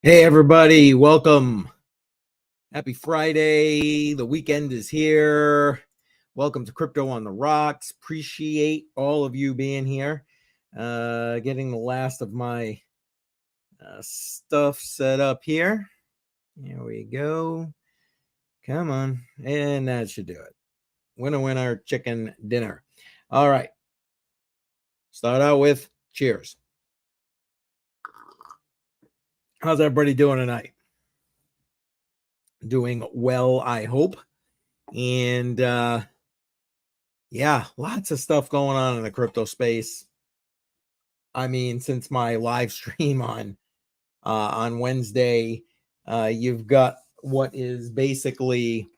Hey, everybody. Welcome. Happy Friday. The weekend is here. Welcome to Crypto on the Rocks. Appreciate all of you being here. Getting the last of my stuff set up here. Here we go. Come on. And that should do it. Winner, chicken dinner. All right. Start out with cheers. How's everybody doing tonight? Doing well, I hope. And yeah, lots of stuff going on in the crypto space. I mean, since my live stream on Wednesday, you've got what is basically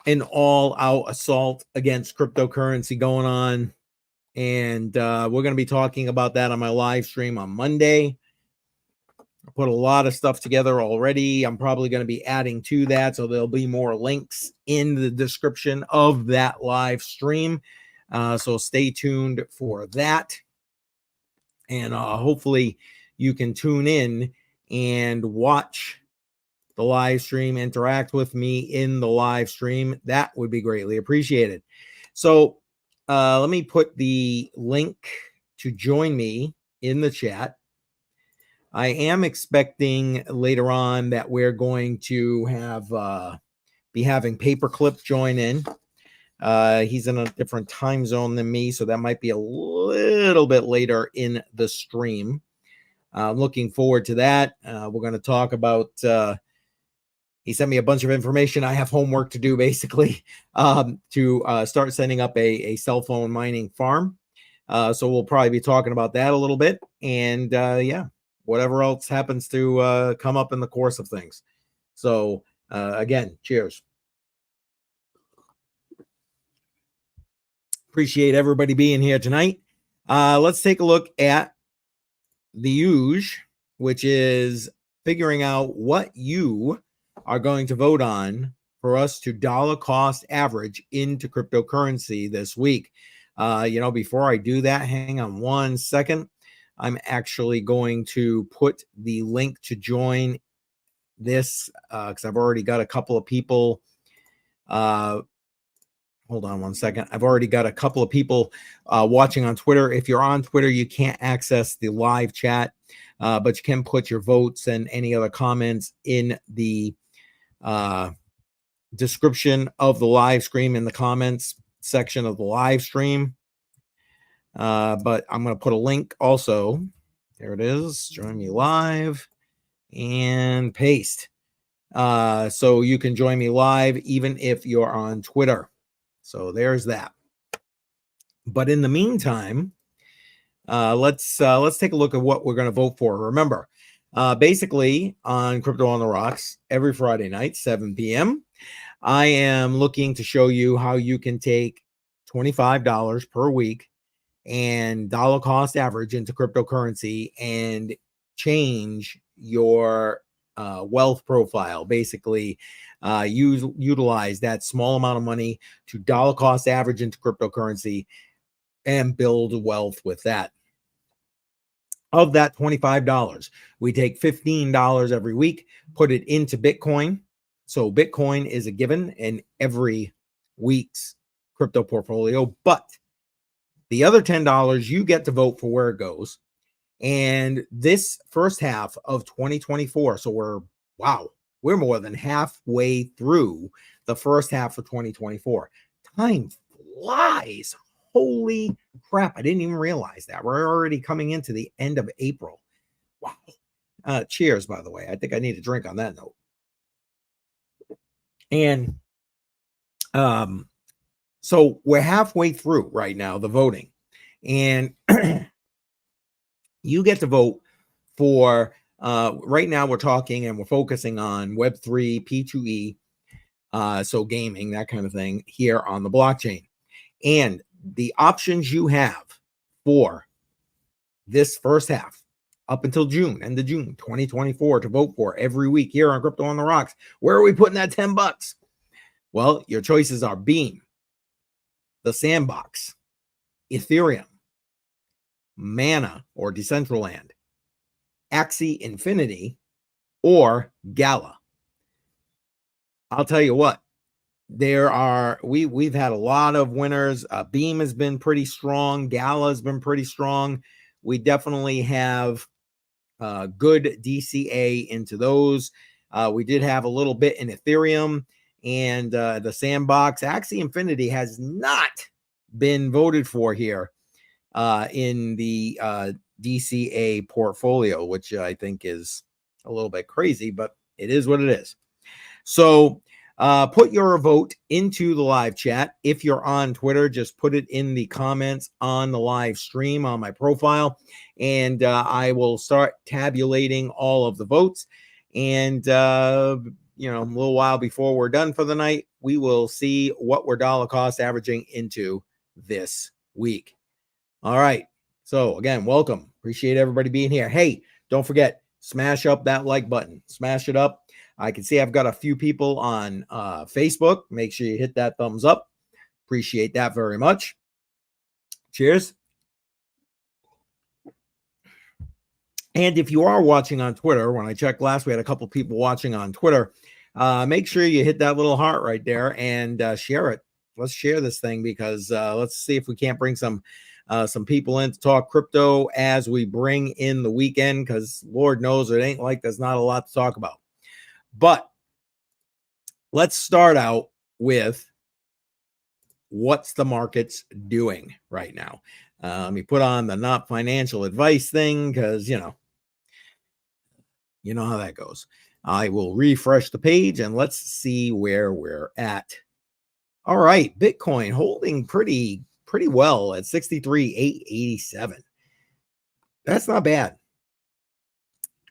an all-out assault against cryptocurrency going on. And we're going to be talking about that on my live stream on Monday. I put a lot of stuff together already. I'm probably going to be adding to that, so there'll be more links in the description of that live stream. So stay tuned for that. And hopefully you can tune in and watch the live stream, interact with me in the live stream. That would be greatly appreciated. So let me put the link to join me in the chat. I am expecting later on that we're going to have be having Paperclip join in. He's in a different time zone than me, so that might be a little bit later in the stream. I'm looking forward to that. We're going to talk about he sent me a bunch of information. I have homework to do, basically, to start setting up a cell phone mining farm. So we'll probably be talking about that a little bit. And yeah, whatever else happens to come up in the course of things. So again, cheers. Appreciate everybody being here tonight. Let's take a look at the huge, which is figuring out what you are going to vote on for us to dollar cost average into cryptocurrency this week. Before I do that, hang on 1 second. I'm actually going to put the link to join this because I've already got a couple of people. Hold on 1 second. I've already got a couple of people watching on Twitter. If you're on Twitter, you can't access the live chat, but you can put your votes and any other comments in the description of the live stream in the comments section of the live stream. But I'm going to put a link also. There it is. Join me live and paste. So you can join me live even if you're on Twitter. So there's that. But in the meantime, let's take a look at what we're going to vote for. Remember, basically on Crypto on the Rocks every Friday night, 7 p.m., I am looking to show you how you can take $25 per week and dollar cost average into cryptocurrency and change your wealth profile. Basically, utilize that small amount of money to dollar cost average into cryptocurrency and build wealth with that. Of that $25, we take $15 every week, put it into Bitcoin. So Bitcoin is a given in every week's crypto portfolio, but the other $10, you get to vote for where it goes. And this first half of 2024, so we're more than halfway through the first half of 2024. Time flies. Holy crap. I didn't even realize that. We're already coming into the end of April. Wow. Cheers, by the way. I think I need a drink on that note. And so we're halfway through right now, the voting. And you get to vote for, right now we're talking and we're focusing on Web3, P2E, so gaming, that kind of thing here on the blockchain. And the options you have for this first half up until June, end of June 2024 to vote for every week here on Crypto on the Rocks. Where are we putting that $10? Well, your choices are Beam, the Sandbox, Ethereum, Mana or Decentraland, Axie Infinity, or Gala. I'll tell you what, we've had a lot of winners. Beam has been pretty strong. Gala has been pretty strong. We definitely have good DCA into those. We did have a little bit in Ethereum and the Sandbox. Axie Infinity has not been voted for here in the DCA portfolio, which I think is a little bit crazy, but it is what it is. So put your vote into the live chat. If you're on Twitter, just put it in the comments on the live stream on my profile, and I will start tabulating all of the votes. And a little while before we're done for the night, we will see what we're dollar cost averaging into this week. All right. So again, welcome. Appreciate everybody being here. Hey, don't forget, smash up that like button. Smash it up. I can see I've got a few people on Facebook. Make sure you hit that thumbs up. Appreciate that very much. Cheers. And if you are watching on Twitter, when I checked last, we had a couple people watching on Twitter. Make sure you hit that little heart right there and share it. Let's share this thing because let's see if we can't bring some people in to talk crypto as we bring in the weekend, because Lord knows it ain't like there's not a lot to talk about. But let's start out with what's the markets doing right now. Let me put on the not financial advice thing because, you know how that goes. I will refresh the page and let's see where we're at. All right, Bitcoin holding pretty well at 63,887. That's not bad.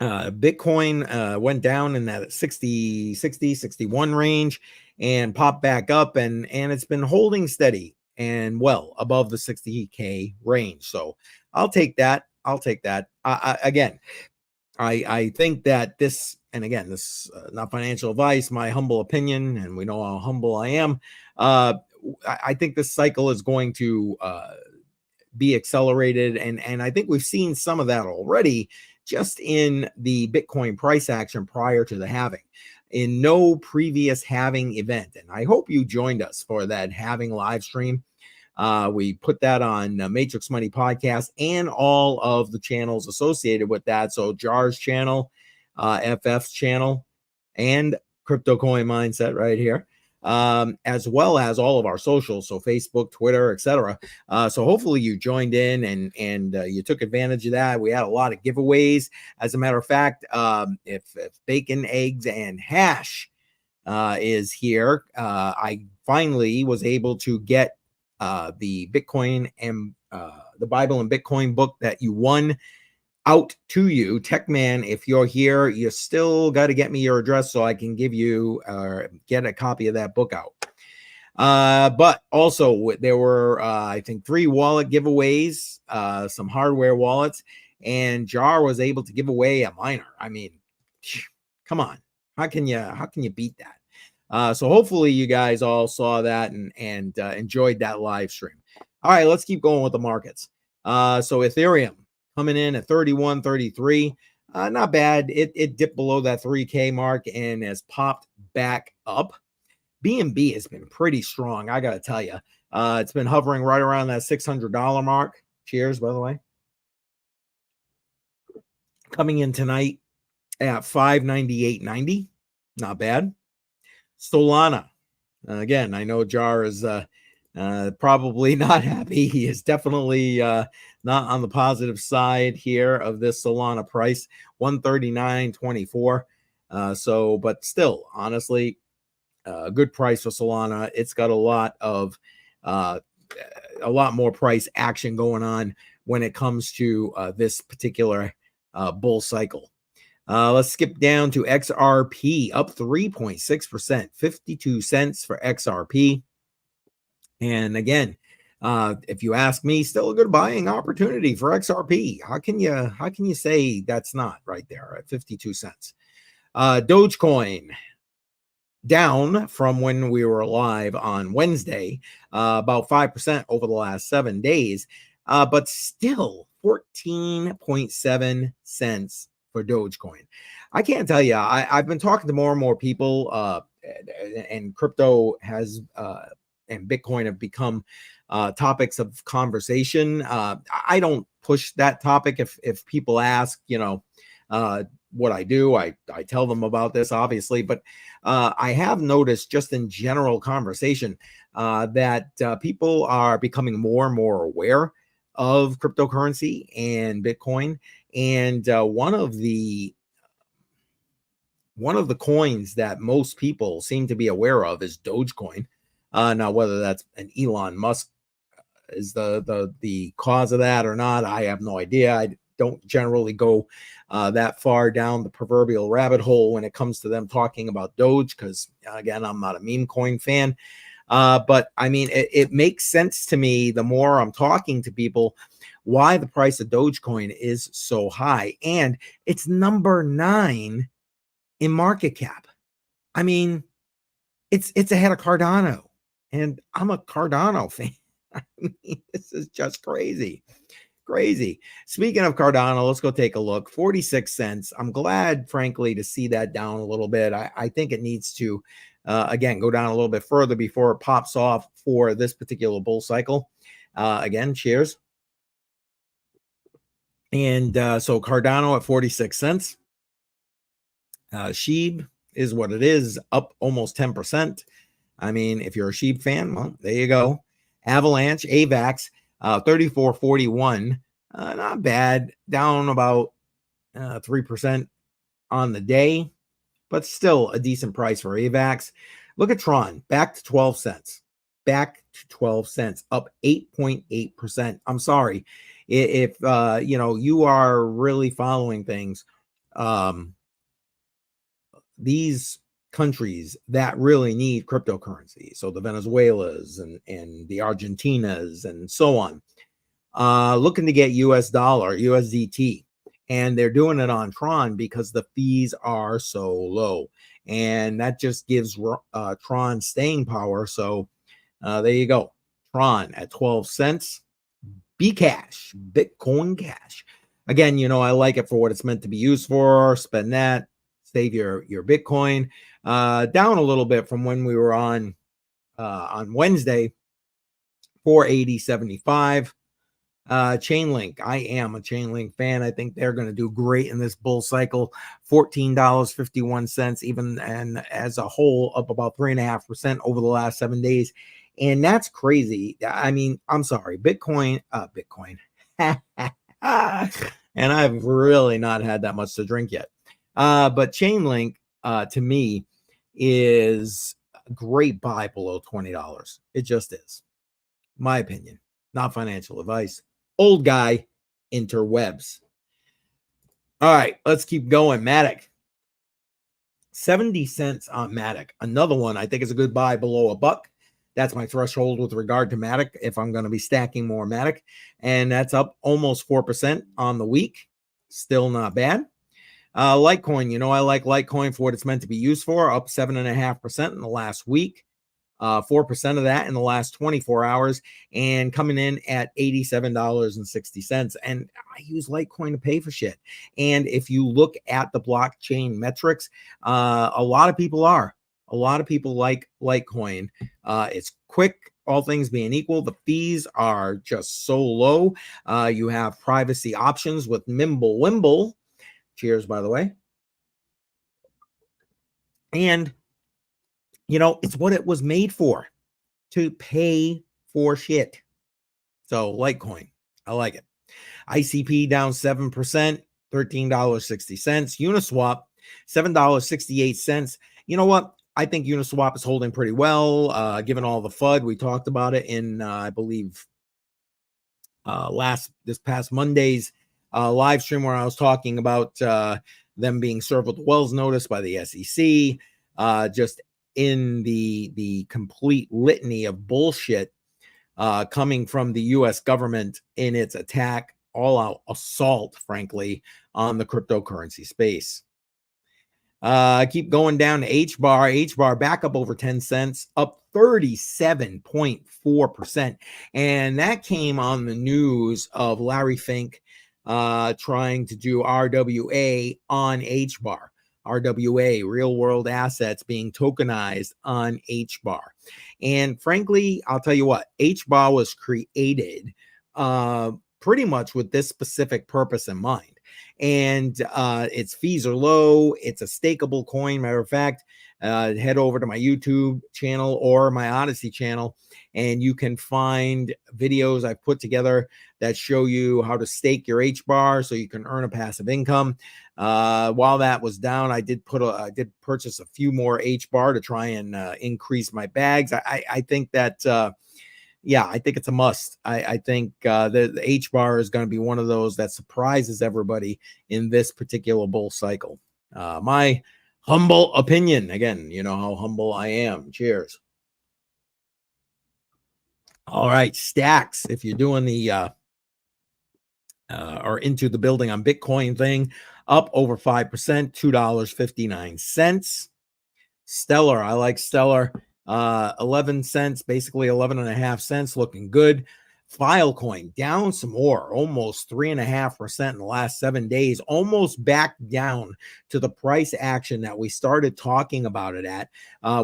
Bitcoin went down in that 61 range and popped back up, and it's been holding steady and well above the 60K range. So I'll take that. Again, I think that this, and again, this not financial advice, my humble opinion, and we know how humble I am. I think this cycle is going to be accelerated, and I think we've seen some of that already just in the Bitcoin price action prior to the halving. In no previous halving event, and I hope you joined us for that halving live stream. We put that on Matrix Money Podcast and all of the channels associated with that. So JAR's channel, FF's channel, and Crypto Coin Mindset right here, as well as all of our socials, so Facebook, Twitter, etc. So hopefully you joined in and you took advantage of that. We had a lot of giveaways. As a matter of fact, if bacon, eggs, and hash is here, I finally was able to get the Bitcoin and the Bible and Bitcoin book that you won out to you. Techman, if you're here, you still got to get me your address so I can give you get a copy of that book out. But also there were I think 3 wallet giveaways, some hardware wallets, and JAR was able to give away a miner. I mean, come on, how can you beat that? So hopefully you guys all saw that and enjoyed that live stream. All right, let's keep going with the markets. So Ethereum coming in at 31.33. Not bad. It dipped below that 3K mark and has popped back up. BNB has been pretty strong, I got to tell you. It's been hovering right around that $600 mark. Cheers, by the way. Coming in tonight at 598.90. Not bad. Solana. Again, I know JAR is probably not happy. He is definitely not on the positive side here of this Solana price, 139.24. But still, honestly, a good price for Solana. It's got a lot more price action going on when it comes to this particular bull cycle. Let's skip down to XRP, up 3.6%, 52 cents for XRP. And again, if you ask me, still a good buying opportunity for XRP. How can you say that's not right there at 52 cents? Dogecoin down from when we were live on Wednesday, about 5% over the last 7 days, but still 14.7 cents for Dogecoin. I can't tell you. I've been talking to more and more people, and crypto has and Bitcoin have become topics of conversation. I don't push that topic. If people ask, what I do, I tell them about this, obviously, but I have noticed just in general conversation that people are becoming more and more aware of cryptocurrency and Bitcoin. And one of the coins that most people seem to be aware of is Dogecoin. Now, whether that's an Elon Musk is the cause of that or not, I have no idea. I don't generally go that far down the proverbial rabbit hole when it comes to them talking about Doge, because again, I'm not a meme coin fan. But I mean, it makes sense to me the more I'm talking to people why the price of Dogecoin is so high, and it's number 9 in market cap. I mean, it's ahead of Cardano, and I'm a Cardano fan. I mean, this is just crazy. Speaking of Cardano, let's go take a look. 46 cents. I'm glad, frankly, to see that down a little bit. I think it needs to, again, go down a little bit further before it pops off for this particular bull cycle. Again, cheers. And so Cardano at 46 cents. Sheeb is what it is, up almost 10%. I mean, if you're a Sheeb fan, well, there you go. Avalanche, AVAX, 34.41. Not bad, down about 3% on the day, but still a decent price for AVAX. Look at Tron, back to 12 cents. Back to 12 cents, up 8.8%. I'm sorry. If you are really following things, these countries that really need cryptocurrency, so the Venezuelas and the Argentinas and so on, looking to get US dollar, USDT, and they're doing it on Tron because the fees are so low, and that just gives Tron staying power. So there you go. Tron at 12 cents. Bcash, Bitcoin Cash. Again, I like it for what it's meant to be used for. Spend that, save your Bitcoin. Down a little bit from when we were on Wednesday, 480.75. Chainlink, I am a Chainlink fan. I think they're going to do great in this bull cycle. $14.51, even, and as a whole, up about 3.5% over the last 7 days. And that's crazy. I mean, I'm sorry, Bitcoin. And I've really not had that much to drink yet. But Chainlink, to me, is a great buy below $20. It just is. My opinion, not financial advice. Old guy, interwebs. All right, let's keep going. Matic, 70 cents on Matic. Another one I think is a good buy below $1. That's my threshold with regard to Matic if I'm going to be stacking more Matic. And that's up almost 4% on the week. Still not bad. Litecoin, I like Litecoin for what it's meant to be used for, up 7.5% in the last week. 4% of that in the last 24 hours, and coming in at $87.60. And I use Litecoin to pay for shit. And if you look at the blockchain metrics, a lot of people like Litecoin. It's quick, all things being equal. The fees are just so low. You have privacy options with Mimblewimble. Cheers, by the way. And it's what it was made for, to pay for shit. So Litecoin, I like it. ICP down 7%, $13.60. Uniswap, $7.68. You know what? I think Uniswap is holding pretty well, given all the FUD. We talked about it in, I believe, this past Monday's live stream, where I was talking about them being served with a Wells notice by the SEC. Just in the complete litany of bullshit coming from the U.S. government in its attack, all-out assault, frankly, on the cryptocurrency space. Keep going down to H-bar. H-bar back up over 10 cents, up 37.4%. And that came on the news of Larry Fink trying to do RWA on HBAR. RWA, real world assets being tokenized on HBAR. And frankly, I'll tell you what, HBAR was created pretty much with this specific purpose in mind. And its fees are low. It's a stakeable coin. Matter of fact, head over to my YouTube channel or my Odyssey channel, and you can find videos I've put together that show you how to stake your HBAR so you can earn a passive income. While that was down, I did purchase a few more HBAR to try and increase my bags. I think that yeah, I think it's a must. I think the HBAR is going to be one of those that surprises everybody in this particular bull cycle. My humble opinion. Again, you know how humble I am. Cheers. All right, stacks. If you're doing the or into the building on Bitcoin thing, up over 5%, $2.59. Stellar. I like Stellar. 11 cents, basically 11.5 cents, looking good. Filecoin down some more, almost 3.5% in the last 7 days, almost back down to the price action that we started talking about it at,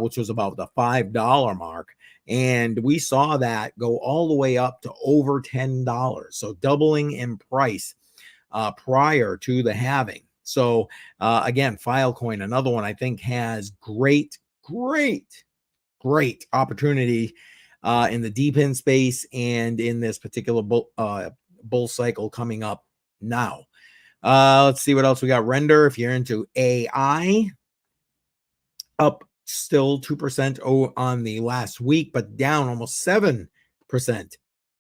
which was about the $5 mark. And we saw that go all the way up to over $10. So doubling in price prior to the halving. So again, Filecoin, another one I think has great opportunity in the deep end space and in this particular bull cycle coming up now. Let's see what else we got. Render, if you're into AI, up still 2% on the last week, but down almost 7%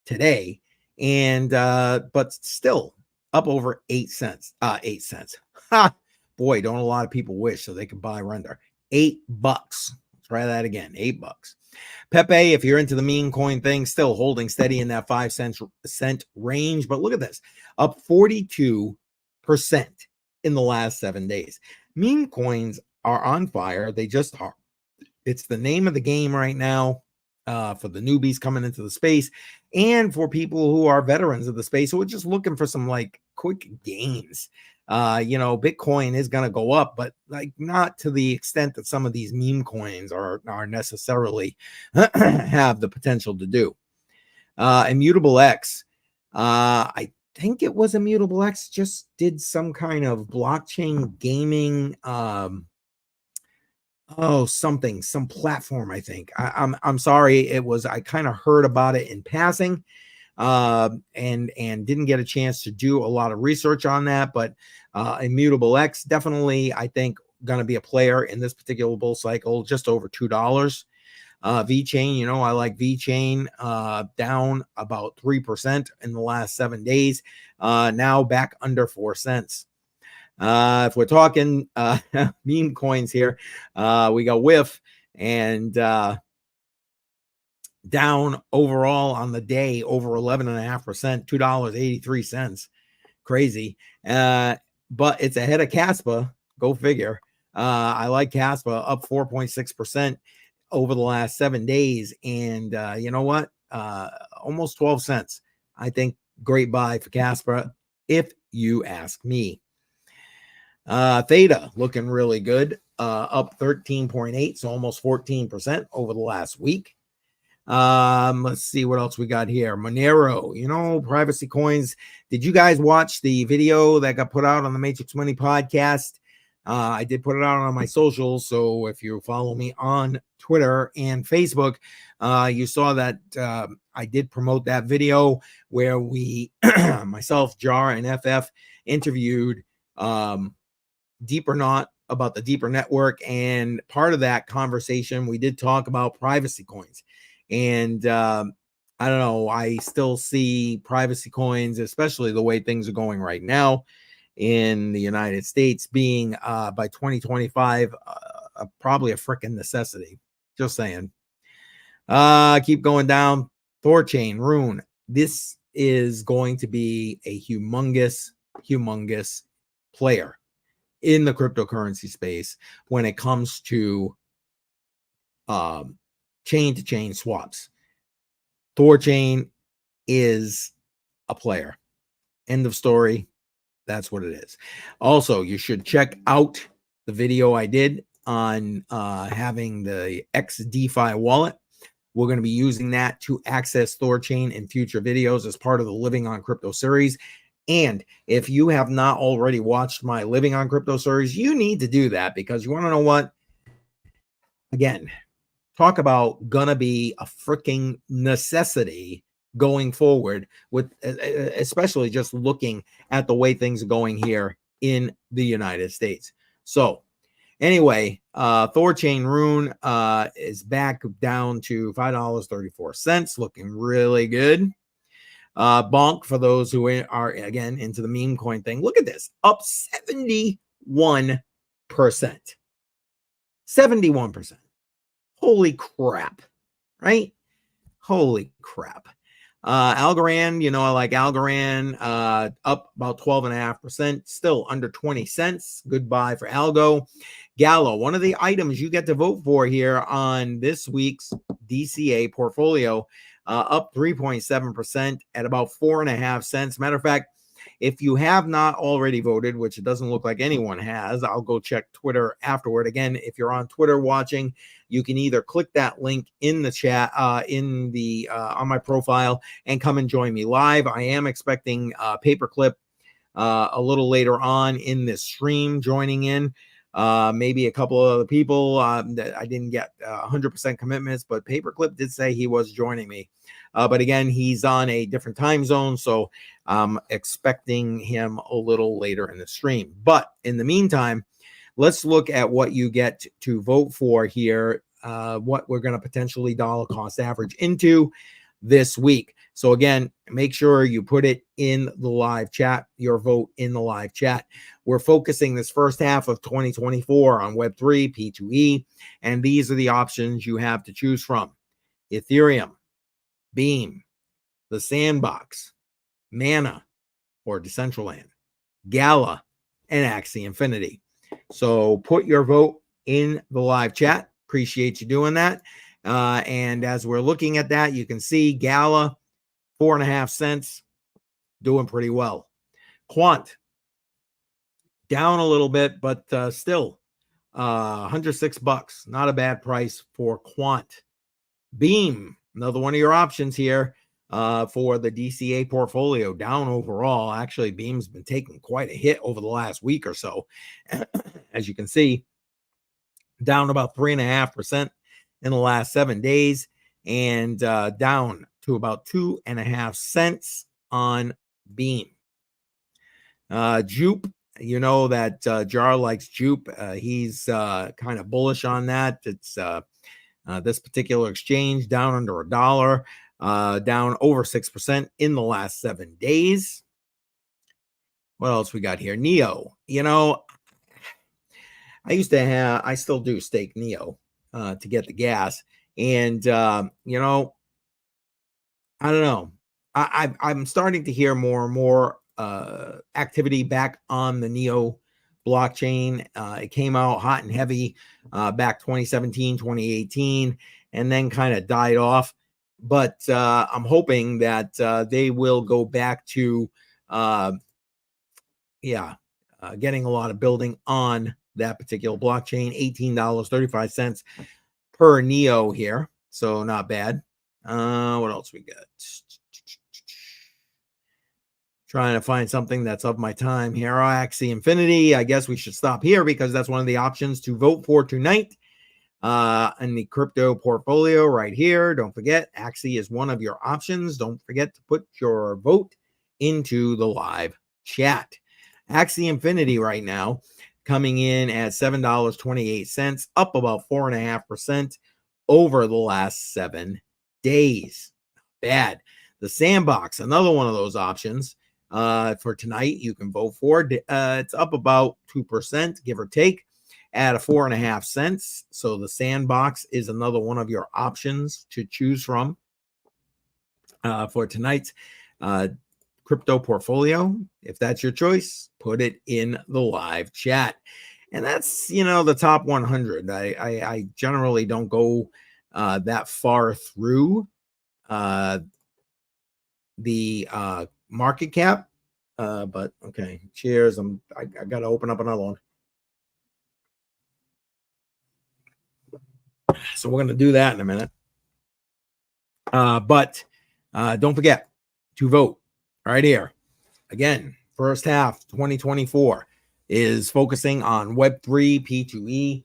today. And but still up over 8 cents. 8 cents. Ha! Boy, don't a lot of people wish so they could buy Render. $8. Try that again. $8. Pepe, if you're into the meme coin thing, still holding steady in that 5 cent range. But look at this, up 42% in the last 7 days. Meme coins are on fire. They just are. It's the name of the game right now for the newbies coming into the space and for people who are veterans of the space who are just looking for some like quick gains. You know, Bitcoin is going to go up, but like not to the extent that some of these meme coins are necessarily have the potential to do. Immutable X, I think it was Immutable X, just did some kind of blockchain gaming, some platform. I think I'm sorry, it was, I kind of heard about it in passing, and didn't get a chance to do a lot of research on that. But Immutable X definitely, I think, going to be a player in this particular bull cycle, just over $2. VeChain, you know, I like VeChain, down about 3% in the last 7 days, now back under 4 cents. If we're talking meme coins here, we got WIF, and down overall on the day over 11.5%, $2.83. Crazy. But it's ahead of Caspa. Go figure. I like Caspa, up 4.6% over the last 7 days. And you know what? Almost 12 cents. I think great buy for Caspa, if you ask me. Theta looking really good, up 13.8, so almost 14% over the last week. Let's see what else we got here. Monero, you know, privacy coins. Did you guys watch the video that got put out on the Matrix Money podcast? I did put it out on my socials, so if you follow me on Twitter and Facebook, you saw that I did promote that video where we, myself, Jar, and FF interviewed Deeper Knot about the Deeper Network, and part of that conversation we did talk about privacy coins. And I don't know, I still see privacy coins, especially the way things are going right now in the United States, being by 2025 probably a freaking necessity. Just saying. Keep going down. Thorchain, Rune. This is going to be a humongous player in the cryptocurrency space when it comes to chain-to-chain swaps. Thorchain is a player. End of story. That's what it is. Also, you should check out the video I did on having the XDeFi wallet. We're going to be using that to access ThorChain in future videos as part of the Living on Crypto series. And if you have not already watched my Living on Crypto series, you need to do that, because you want to know what? Again, talk about gonna be a freaking necessity going forward, with especially just looking at the way things are going here in the United States. So anyway, ThorChain Rune is back down to $5.34, looking really good. Bonk, for those who are again into the meme coin thing, look at this, up 71%. 71%. Holy crap, right? Holy crap. Algorand, you know, I like Algorand, up about 12.5%, still under 20 cents. Goodbye for Algo. Gallo, one of the items you get to vote for here on this week's DCA portfolio, up 3.7% at about 4.5 cents. Matter of fact, if you have not already voted, which it doesn't look like anyone has, I'll go check Twitter afterward. Again, if you're on Twitter watching, you can either click that link in the chat, on my profile, and come and join me live. I am expecting Paperclip a little later on in this stream joining in. Maybe a couple of other people that I didn't get 100% commitments, but Paperclip did say he was joining me. But again, he's on a different time zone, so I'm expecting him a little later in the stream. But in the meantime, let's look at what you get to vote for here, what we're going to potentially dollar cost average into this week. So again, make sure you put it in the live chat, your vote in the live chat. We're focusing this first half of 2024 on Web3, P2E, and these are the options you have to choose from: Ethereum, Beam, the Sandbox, Mana or Decentraland, Gala, and Axie Infinity. So put your vote in the live chat. Appreciate you doing that. And as we're looking at that, you can see Gala, 4.5 cents, doing pretty well. Quant, down a little bit, but still $106. Not a bad price for Quant. Beam, another one of your options here for the DCA portfolio, down overall. Actually, Beam's been taking quite a hit over the last week or so. As you can see, down about 3.5% in the last 7 days, and down to about 2.5 cents on Beam. Jupe, you know that Jar likes Jupe. He's kind of bullish on that. It's this particular exchange down under $1, down over 6% in the last 7 days. What else we got here? Neo, you know, I still do stake Neo to get the gas. And, you know, I don't know. I'm starting to hear more and more activity back on the Neo blockchain. It came out hot and heavy back 2017, 2018, and then kind of died off. But I'm hoping that they will go back to, getting a lot of building on that particular blockchain. $18.35 per Neo here. So not bad. What else we got? Trying to find something that's of my time here. Axie Infinity. I guess we should stop here because that's one of the options to vote for tonight in the crypto portfolio right here. Don't forget, Axie is one of your options. Don't forget to put your vote into the live chat. Axie Infinity right now coming in at $7.28, up about 4.5% over the last 7 days. Bad. The Sandbox, another one of those options for tonight you can vote for. It's up about 2%, give or take, at 4.5 cents. So the Sandbox is another one of your options to choose from for tonight's crypto portfolio. If that's your choice, put it in the live chat. And that's, you know, the top 100. I generally don't go that far through the market cap. But okay, cheers. I got to open up another one. So we're going to do that in a minute. But don't forget to vote right here. Again, first half 2024 is focusing on Web3, P2E,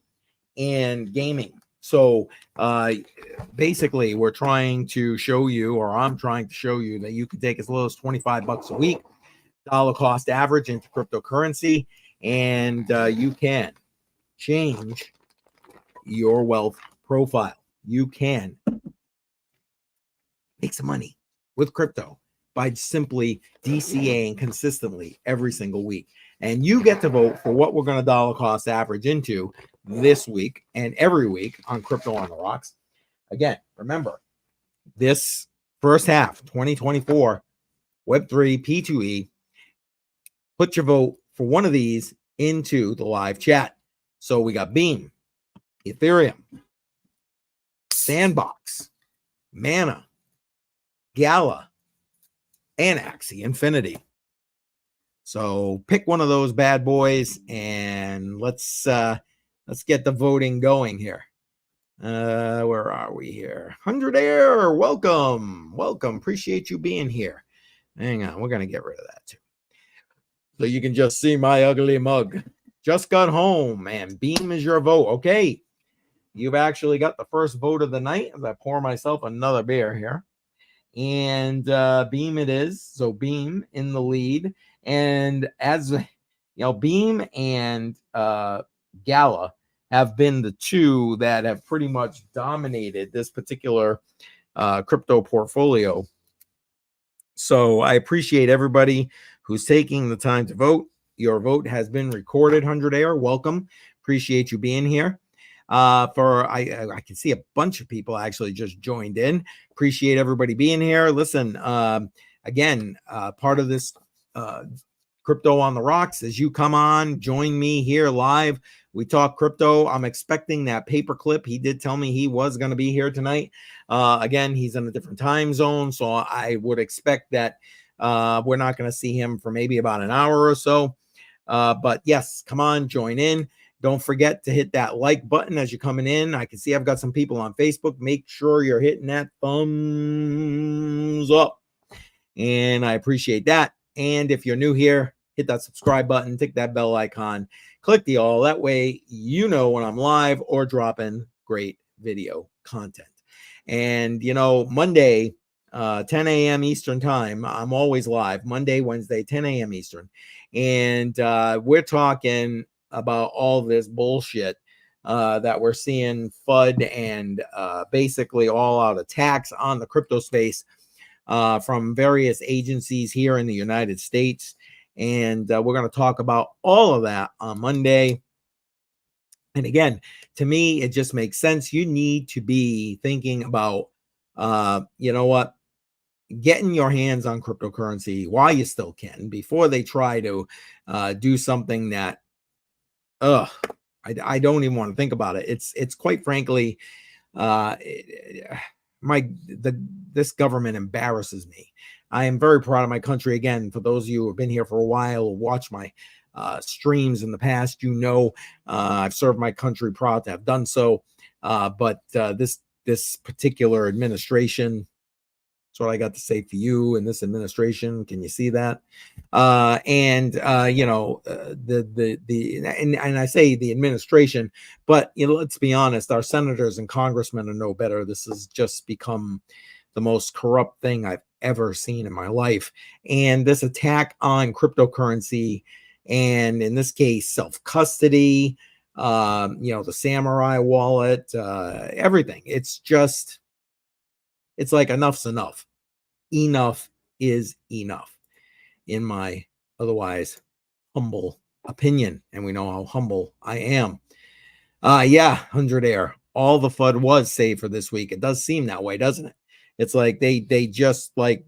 and gaming. So basically, we're trying to show you, or I'm trying to show you, that you can take as little as $25 a week, dollar cost average into cryptocurrency, and you can change your wealth profile. You can make some money with crypto by simply DCAing consistently every single week. And you get to vote for what we're going to dollar cost average into this week and every week on Crypto on the Rocks. Again, remember, this first half, 2024, Web3, P2E, put your vote for one of these into the live chat. So we got Beam, Ethereum, Sandbox, Mana, Gala, and Axie Infinity. So pick one of those bad boys and let's get the voting going here. Where are we here? 100 Air, welcome. Appreciate you being here. Hang on, we're gonna get rid of that too. So you can just see my ugly mug. Just got home, and Beam is your vote. Okay, you've actually got the first vote of the night as I pour myself another beer here. And Beam it is. So Beam in the lead. And as you know, Beam and Gala have been the two that have pretty much dominated this particular crypto portfolio. So I appreciate everybody who's taking the time to vote. Your vote has been recorded, 100 Air. Welcome. Appreciate you being here. I can see a bunch of people actually just joined in. Appreciate everybody being here. Listen, again, part of this Crypto on the Rocks is you come on, join me here live. We talk crypto. I'm expecting that paperclip. He did tell me he was going to be here tonight. Again, he's in a different time zone, so I would expect that we're not going to see him for maybe about an hour or so. But yes, come on, join in. Don't forget to hit that like button as you're coming in. I can see I've got some people on Facebook. Make sure you're hitting that thumbs up. And I appreciate that. And if you're new here, hit that subscribe button, tick that bell icon, click the all. That way you know when I'm live or dropping great video content. And, you know, Monday, 10 a.m. Eastern time, I'm always live. Monday, Wednesday, 10 a.m. Eastern. And we're talking about all this bullshit that we're seeing FUD and basically all out attacks on the crypto space from various agencies here in the United States. And we're going to talk about all of that on Monday. And again, to me, it just makes sense. You need to be thinking about, you know what, getting your hands on cryptocurrency while you still can before they try to do something that, I don't even want to think about it. It's quite frankly, this government embarrasses me. I am very proud of my country. Again, for those of you who have been here for a while or watched my streams in the past, you know I've served my country, proud to have done so. But this particular administration, that's what I got to say for you in this administration. Can you see that? You know, and I say the administration, but you know, let's be honest, our senators and congressmen are no better. This has just become the most corrupt thing I've ever seen in my life. And this attack on cryptocurrency, and in this case, self-custody, you know, the Samurai wallet, everything. It's like enough's enough. Enough is enough, in my otherwise humble opinion. And we know how humble I am. Yeah, 100 Air. All the FUD was saved for this week. It does seem that way, doesn't it? It's like they just like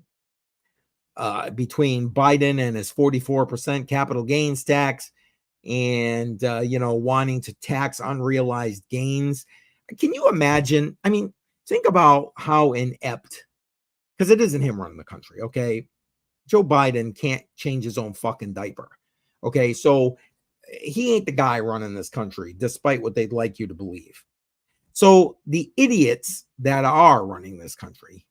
between Biden and his 44% capital gains tax and, you know, wanting to tax unrealized gains. Can you imagine? I mean, think about how inept, because it isn't him running the country, okay? Joe Biden can't change his own fucking diaper. Okay, so he ain't the guy running this country, despite what they'd like you to believe. So the idiots that are running this country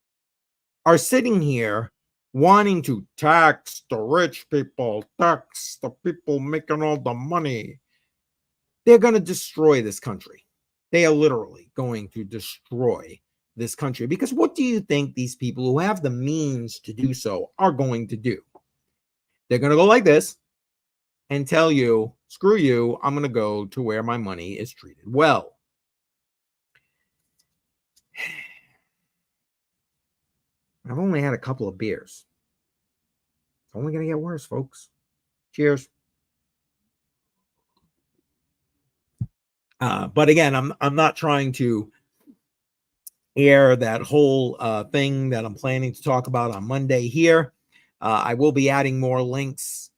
are sitting here wanting to tax the rich people, tax the people making all the money. They're going to destroy this country. They are literally going to destroy this country, because what do you think these people who have the means to do so are going to do? They're going to go like this and tell you, screw you, I'm going to go to where my money is treated well. I've only had a couple of beers. It's only going to get worse, folks. Cheers. But again, I'm not trying to air that whole thing that I'm planning to talk about on Monday here. I will be adding more links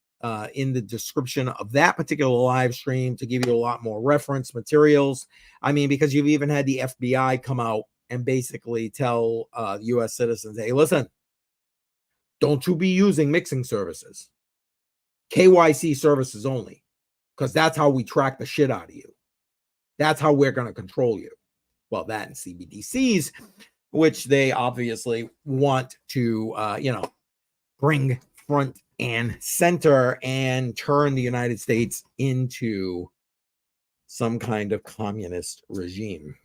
in the description of that particular live stream to give you a lot more reference materials. I mean, because you've even had the FBI come out and basically tell U.S. citizens, hey, listen, don't you be using mixing services. KYC services only, because that's how we track the shit out of you. That's how we're going to control you. Well, that and CBDCs, which they obviously want to, bring front and center and turn the United States into some kind of communist regime.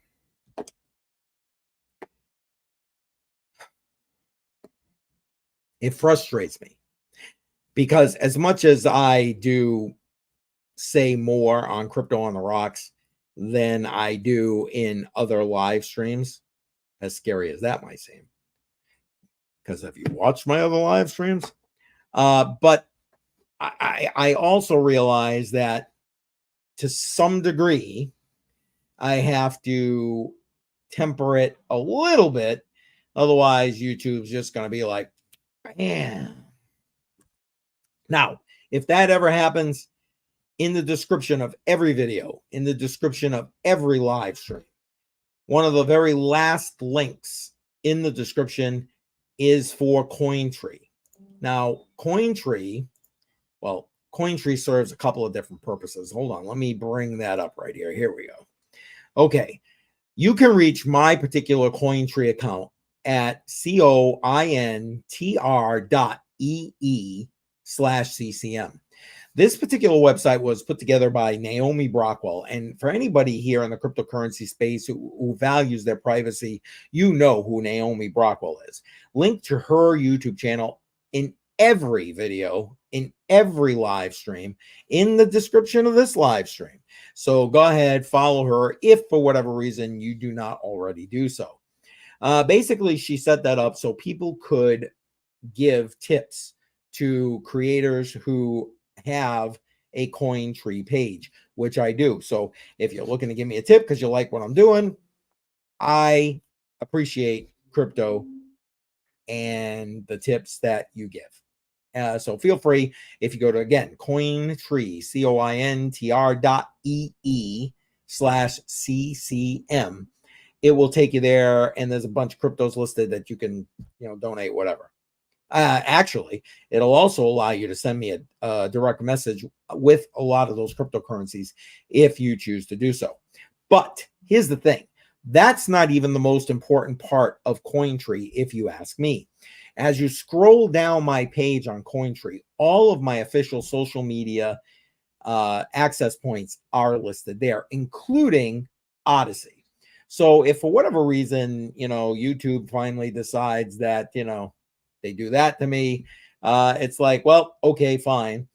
It frustrates me because as much as I do say more on Crypto on the Rocks than I do in other live streams, as scary as that might seem, because have you watched my other live streams? But I also realize that to some degree, I have to temper it a little bit. Otherwise, YouTube's just going to be like, man. Now, if that ever happens, in the description of every video, in the description of every live stream, one of the very last links in the description is for Cointree. Now, Cointree serves a couple of different purposes. Hold on, let me bring that up right here. Here we go. Okay, you can reach my particular Cointree account at cointr.ee/ccm. This particular website was put together by Naomi Brockwell. And for anybody here in the cryptocurrency space who values their privacy, you know who Naomi Brockwell is. Link to her YouTube channel in every video, in every live stream, in the description of this live stream. So go ahead, follow her if for whatever reason you do not already do so. Basically, she set that up so people could give tips to creators who have a Cointree page, which I do. So if you're looking to give me a tip because you like what I'm doing, I appreciate crypto and the tips that you give. So feel free, if you go to, again, Cointree, cointr.ee/ccm, it will take you there, and there's a bunch of cryptos listed that you can, donate, whatever. Actually, it'll also allow you to send me a direct message with a lot of those cryptocurrencies if you choose to do so. But here's the thing. That's not even the most important part of Cointree, if you ask me. As you scroll down my page on Cointree, all of my official social media access points are listed there, including Odyssey. So if for whatever reason, YouTube finally decides that, they do that to me, it's like, well, okay, fine.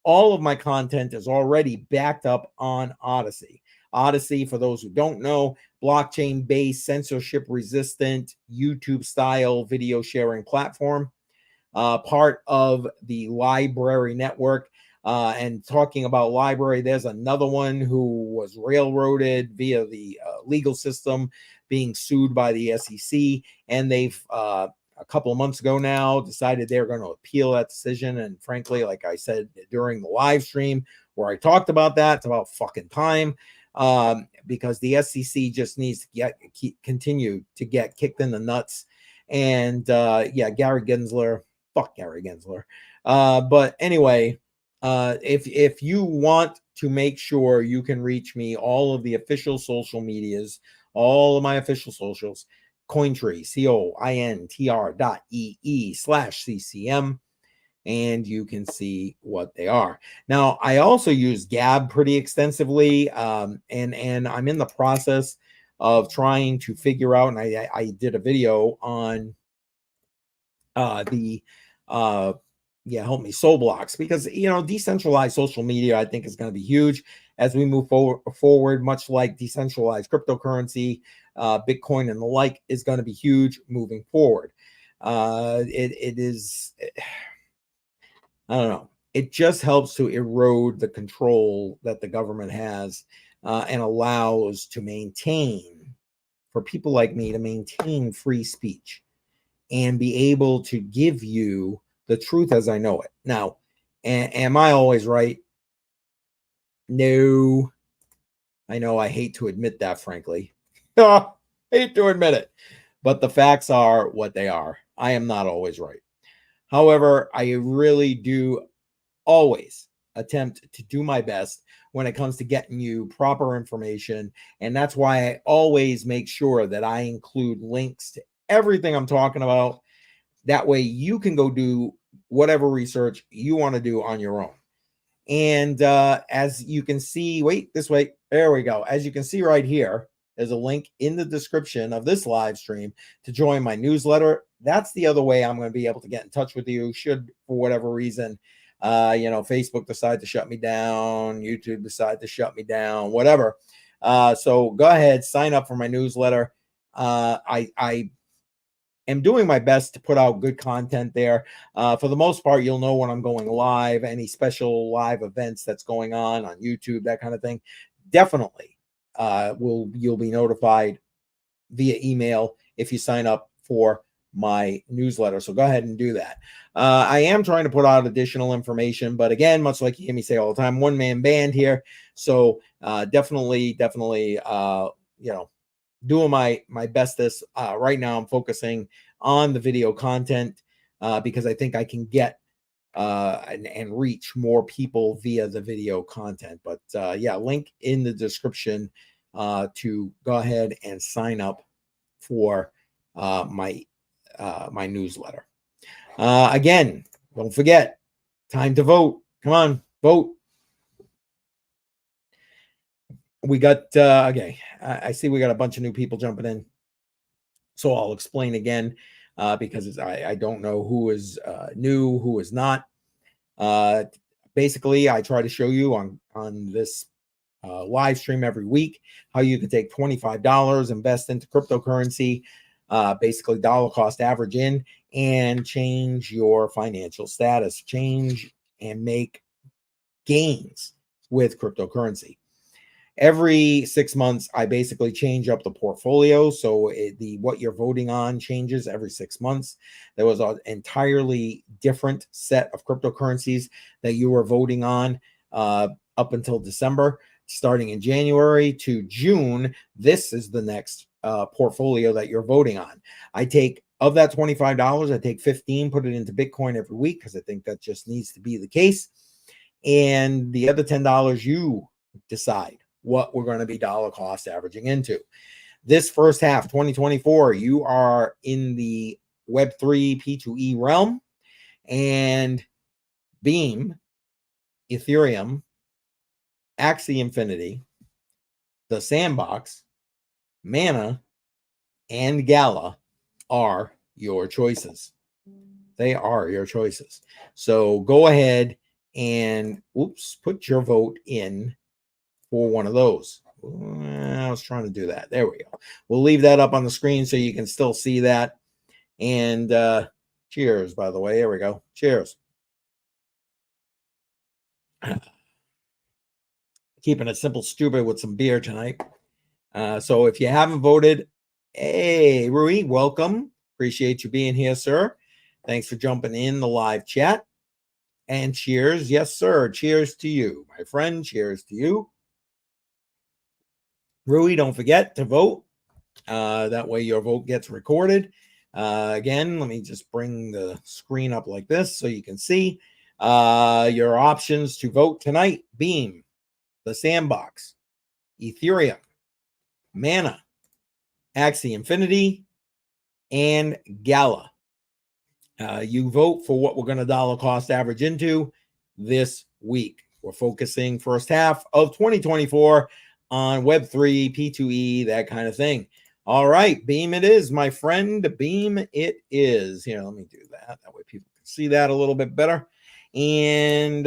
All of my content is already backed up on Odyssey. Odyssey, for those who don't know, blockchain-based, censorship-resistant, YouTube-style video sharing platform, part of the LBRY network. And talking about LBRY, there's another one who was railroaded via the legal system, being sued by the SEC, and they've a couple of months ago now decided they're going to appeal that decision. And frankly, like I said during the live stream where I talked about that, it's about fucking time, because the SEC just needs to continue to get kicked in the nuts. And Gary Gensler, Fuck Gary Gensler. But anyway, if you want to make sure you can reach me, all of the official social medias, all of my official socials, Cointree, COINTR.ee/CCM, and you can see what they are. Now, I also use Gab pretty extensively, and I'm in the process of trying to figure out, and I did a video on the help me, soul blocks, because decentralized social media I think is going to be huge as we move forward, much like decentralized cryptocurrency, Bitcoin and the like is going to be huge moving forward. It is, I don't know, it just helps to erode the control that the government has, and allows to maintain, for people like me, to maintain free speech and be able to give you the truth as I know it. Now, am I always right? No. I know I hate to admit that, frankly. Hate to admit it. But the facts are what they are. I am not always right. However, I really do always attempt to do my best when it comes to getting you proper information. And that's why I always make sure that I include links to everything I'm talking about. That way you can go do whatever research you want to do on your own. And as you can see, wait, this way, there we go. As you can see right here, there's a link in the description of this live stream to join my newsletter. That's the other way I'm going to be able to get in touch with you should, for whatever reason, Facebook decide to shut me down, YouTube decide to shut me down, whatever. So go ahead, sign up for my newsletter. I am doing my best to put out good content there. For the most part, you'll know when I'm going live, any special live events that's going on YouTube, that kind of thing. Definitely you'll be notified via email if you sign up for my newsletter. So go ahead and do that. I am trying to put out additional information, but again, much like you hear me say all the time, one-man band here. So definitely, doing my bestest. Right now I'm focusing on the video content because I think I can get and reach more people via the video content. But link in the description to go ahead and sign up for my newsletter. Again, don't forget, time to vote. Come on, vote. We got okay. I see we got a bunch of new people jumping in, so I'll explain again because I don't know who is new, who is not. Basically, I try to show you on this live stream every week how you can take $25, invest into cryptocurrency, basically dollar cost average in, and change your financial status, change and make gains with cryptocurrency. Every 6 months, I basically change up the portfolio. So what you're voting on changes every 6 months. There was an entirely different set of cryptocurrencies that you were voting on up until December. Starting in January to June, this is the next portfolio that you're voting on. I take, of that $25, I take 15, put it into Bitcoin every week because I think that just needs to be the case. And the other $10, you decide what we're going to be dollar cost averaging into. This first half, 2024, you are in the Web3 P2E realm, and Beam, Ethereum, Axie Infinity, the Sandbox, Mana, and Gala are your choices. They are your choices. So go ahead and put your vote in for one of those. I was trying to do that. There we go. We'll leave that up on the screen so you can still see that. And cheers, by the way. There we go. Cheers. Keeping it simple, stupid with some beer tonight. So if you haven't voted, hey, Rui, welcome. Appreciate you being here, sir. Thanks for jumping in the live chat. And cheers. Yes, sir. Cheers to you, my friend. Cheers to you. Rui, don't forget to vote. That way your vote gets recorded. Again, let me just bring the screen up like this so you can see your options to vote tonight: Beam, the Sandbox, Ethereum, Mana, Axie Infinity, and Gala. You vote for what we're going to dollar cost average into this week. We're focusing first half of 2024 on Web3, P2E, that kind of thing. All right, Beam it is, my friend. Beam it is. Here, let me do that. That way people can see that a little bit better. And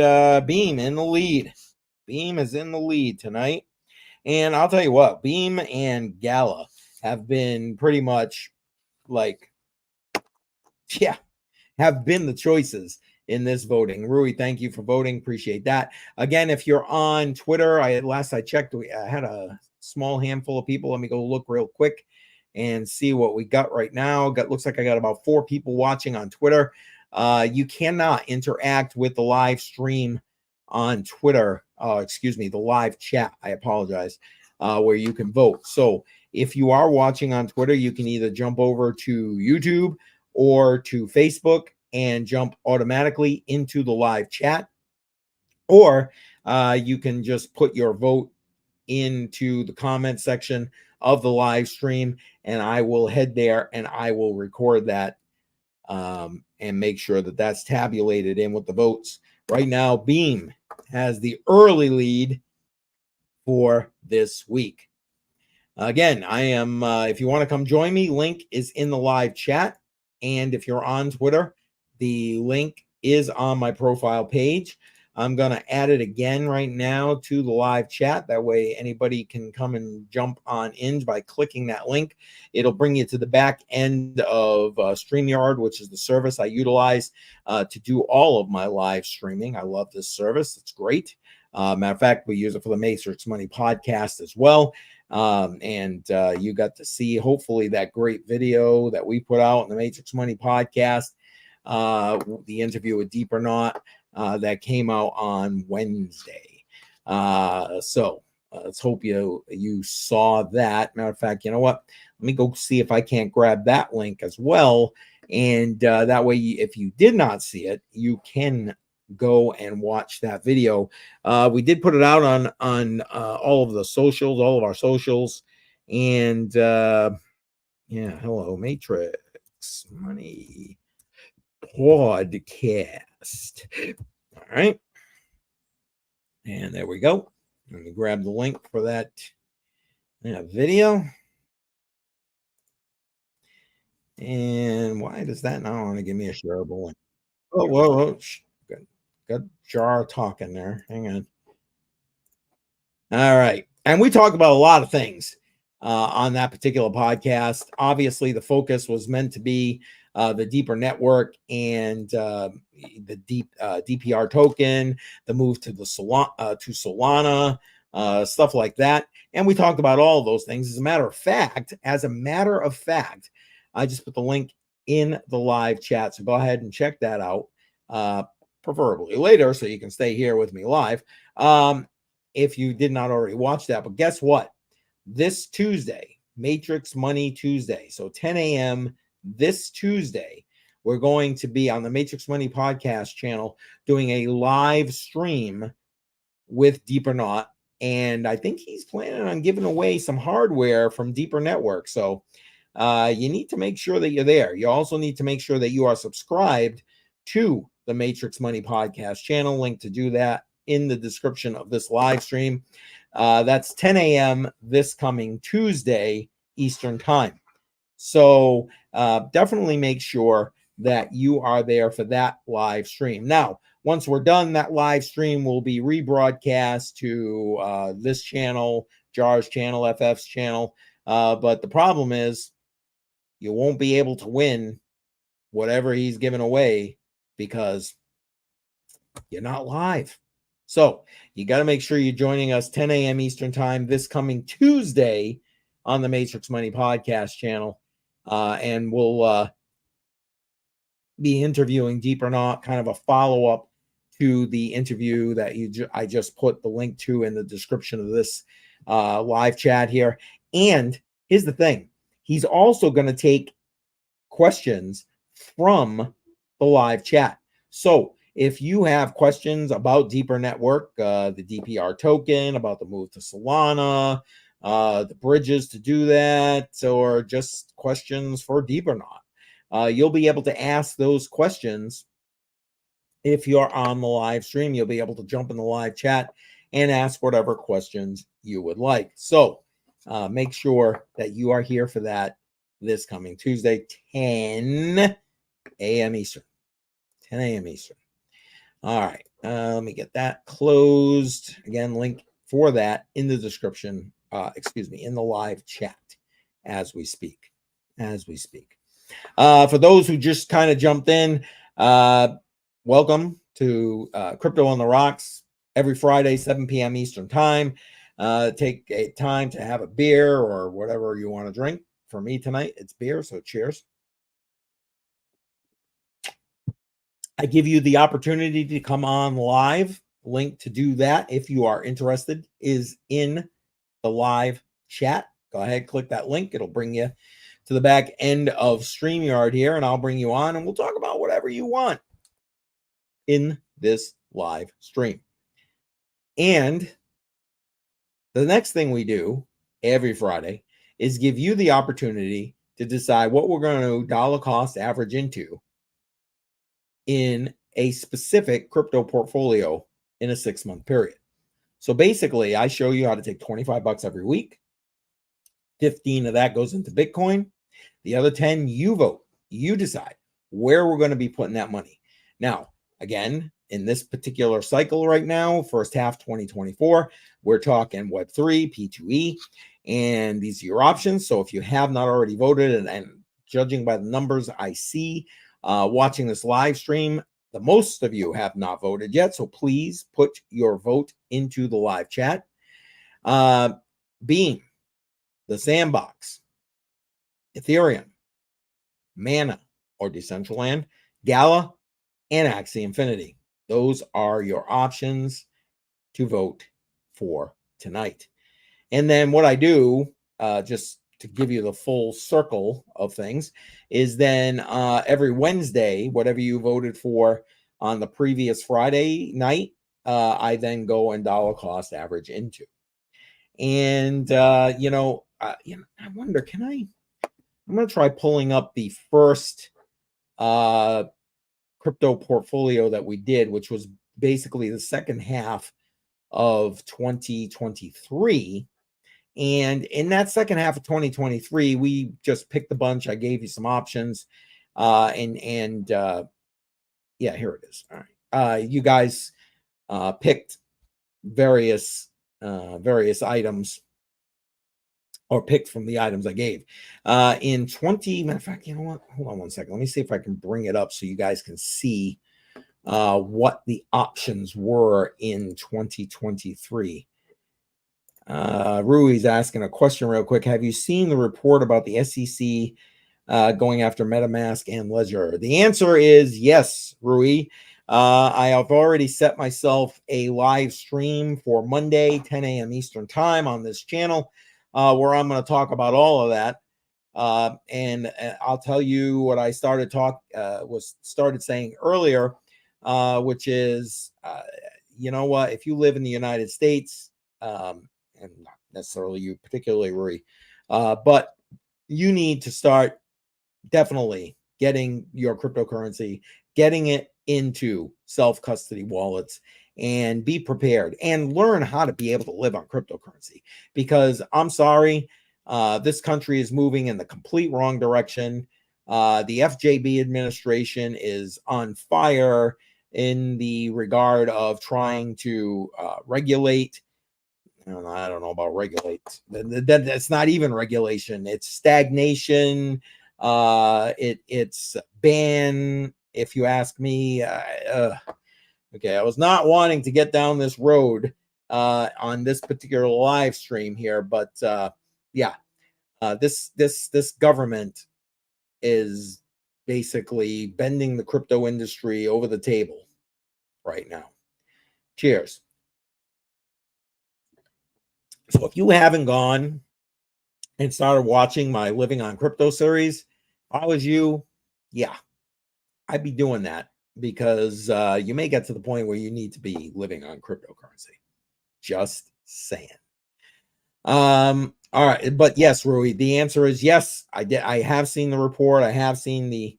Beam in the lead. Beam is in the lead tonight. And I'll tell you what, Beam and Gala have been pretty much like, yeah, have been the choices in this voting. Rui, thank you for voting. Appreciate that. Again, if you're on Twitter, last I checked, I had a small handful of people. Let me go look real quick and see what we got right now. Looks like I got about 4 people watching on Twitter. You cannot interact with the live stream on Twitter. Excuse me, the live chat. I apologize. Where you can vote. So if you are watching on Twitter, you can either jump over to YouTube or to Facebook and jump automatically into the live chat, or you can just put your vote into the comment section of the live stream, and I will head there and I will record that and make sure that that's tabulated in with the votes. Right now, Beam has the early lead for this week. Again, I am, if you want to come join me, link is in the live chat. And if you're on Twitter, the link is on my profile page. I'm going to add it again right now to the live chat. That way anybody can come and jump on in by clicking that link. It'll bring you to the back end of StreamYard, which is the service I utilize to do all of my live streaming. I love this service. It's great. Matter of fact, we use it for the Matrix Money podcast as well. You got to see hopefully that great video that we put out in the Matrix Money podcast, the interview with Deep or Not, that came out on Wednesday. So let's hope you saw that. Matter of fact, you know what? Let me go see if I can't grab that link as well. And that way, if you did not see it, you can go and watch that video. We did put it out on all of the socials, all of our socials, and yeah, hello, Matrix Money podcast. All right, and there we go. Let me grab the link for that video. And why does that not want to give me a shareable link? Oh, whoa. Got Jar talking there. Hang on. All right. And we talked about a lot of things on that particular podcast. Obviously, the focus was meant to be the deeper network and the DPR token, the move to the Solana, stuff like that. And we talked about all of those things. As a matter of fact, I just put the link in the live chat. So go ahead and check that out. Preferably later, so you can stay here with me live. If you did not already watch that. But guess what? This Tuesday, Matrix Money Tuesday, so 10 a.m. this Tuesday, we're going to be on the Matrix Money podcast channel doing a live stream with Deeper Not. And I think he's planning on giving away some hardware from Deeper Network. So you need to make sure that you're there. You also need to make sure that you are subscribed to the Matrix Money podcast channel. Link to do that in the description of this live stream. That's 10 a.m. this coming Tuesday Eastern time. So definitely make sure that you are there for that live stream. Now, once we're done, that live stream will be rebroadcast to this channel, Jar's channel, FF's channel. But the problem is you won't be able to win whatever he's giving away because you're not live. So you got to make sure you're joining us 10 a.m. Eastern time this coming Tuesday on the Matrix Money podcast channel. And we'll be interviewing Deep or Not, kind of a follow-up to the interview that I just put the link to in the description of this live chat here. And here's the thing. He's also going to take questions from the live chat. So if you have questions about Deeper Network, the DPR token, about the move to Solana, the bridges to do that, or just questions for Deeper you'll be able to ask those questions. If you're on the live stream, you'll be able to jump in the live chat and ask whatever questions you would like. So make sure that you are here for that this coming Tuesday, 10 a.m. Eastern. 10 a.m. Eastern. All right. Let me get that closed. Again, link for that in the description. In the live chat as we speak. For those who just kind of jumped in, welcome to Crypto on the Rocks every Friday, 7 p.m. Eastern time. Take a time to have a beer or whatever you want to drink. For me tonight, it's beer, so cheers. I give you the opportunity to come on live. Link to do that if you are interested is in the live chat. Go ahead, click that link. It'll bring you to the back end of StreamYard here, and I'll bring you on, and we'll talk about whatever you want in this live stream. And the next thing we do every Friday is give you the opportunity to decide what we're going to dollar cost average into in a specific crypto portfolio in a 6-month period. So basically, I show you how to take $25 every week. 15 of that goes into Bitcoin. The other 10, you vote. You decide where we're going to be putting that money. Now, again, in this particular cycle right now, first half 2024, we're talking Web3, P2E, and these are your options. So if you have not already voted, and judging by the numbers I see watching this live stream, the most of you have not voted yet. So please put your vote into the live chat. Beam, the Sandbox, Ethereum, Mana or Decentraland, Gala, and Axie Infinity. Those are your options to vote for tonight. And then what I do, just to give you the full circle of things, is then every Wednesday, whatever you voted for on the previous Friday night, I then go and dollar cost average into. And, I wonder, I'm going to try pulling up the first crypto portfolio that we did, which was basically the second half of 2023. And in that second half of 2023, we just picked a bunch. I gave you some options. Yeah, here it is. All right. You guys picked various items, or picked from the items I gave. Matter of fact, you know what? Hold on one second. Let me see if I can bring it up so you guys can see what the options were in 2023. Rui's asking a question real quick. Have you seen the report about the SEC going after MetaMask and Ledger? The answer is yes, Rui. I have already set myself a live stream for Monday, 10 a.m. Eastern time on this channel, where I'm going to talk about all of that. And I'll tell you what I started saying earlier, which is, you know what, if you live in the United States, and not necessarily you particularly, Rui, but you need to start definitely getting your cryptocurrency, getting it into self-custody wallets, and be prepared and learn how to be able to live on cryptocurrency. Because I'm sorry, this country is moving in the complete wrong direction. The FJB administration is on fire in the regard of trying to regulate. I don't know about regulate. That's not even regulation. It's stagnation. It's ban, if you ask me. Okay, I was not wanting to get down this road on this particular live stream here, but this government is basically bending the crypto industry over the table right now. Cheers. So if you haven't gone and started watching my Living on Crypto series, I was you, yeah, I'd be doing that because you may get to the point where you need to be living on cryptocurrency. Just saying. All right, but yes, Rui, the answer is yes. I did. I have seen the report. I have seen the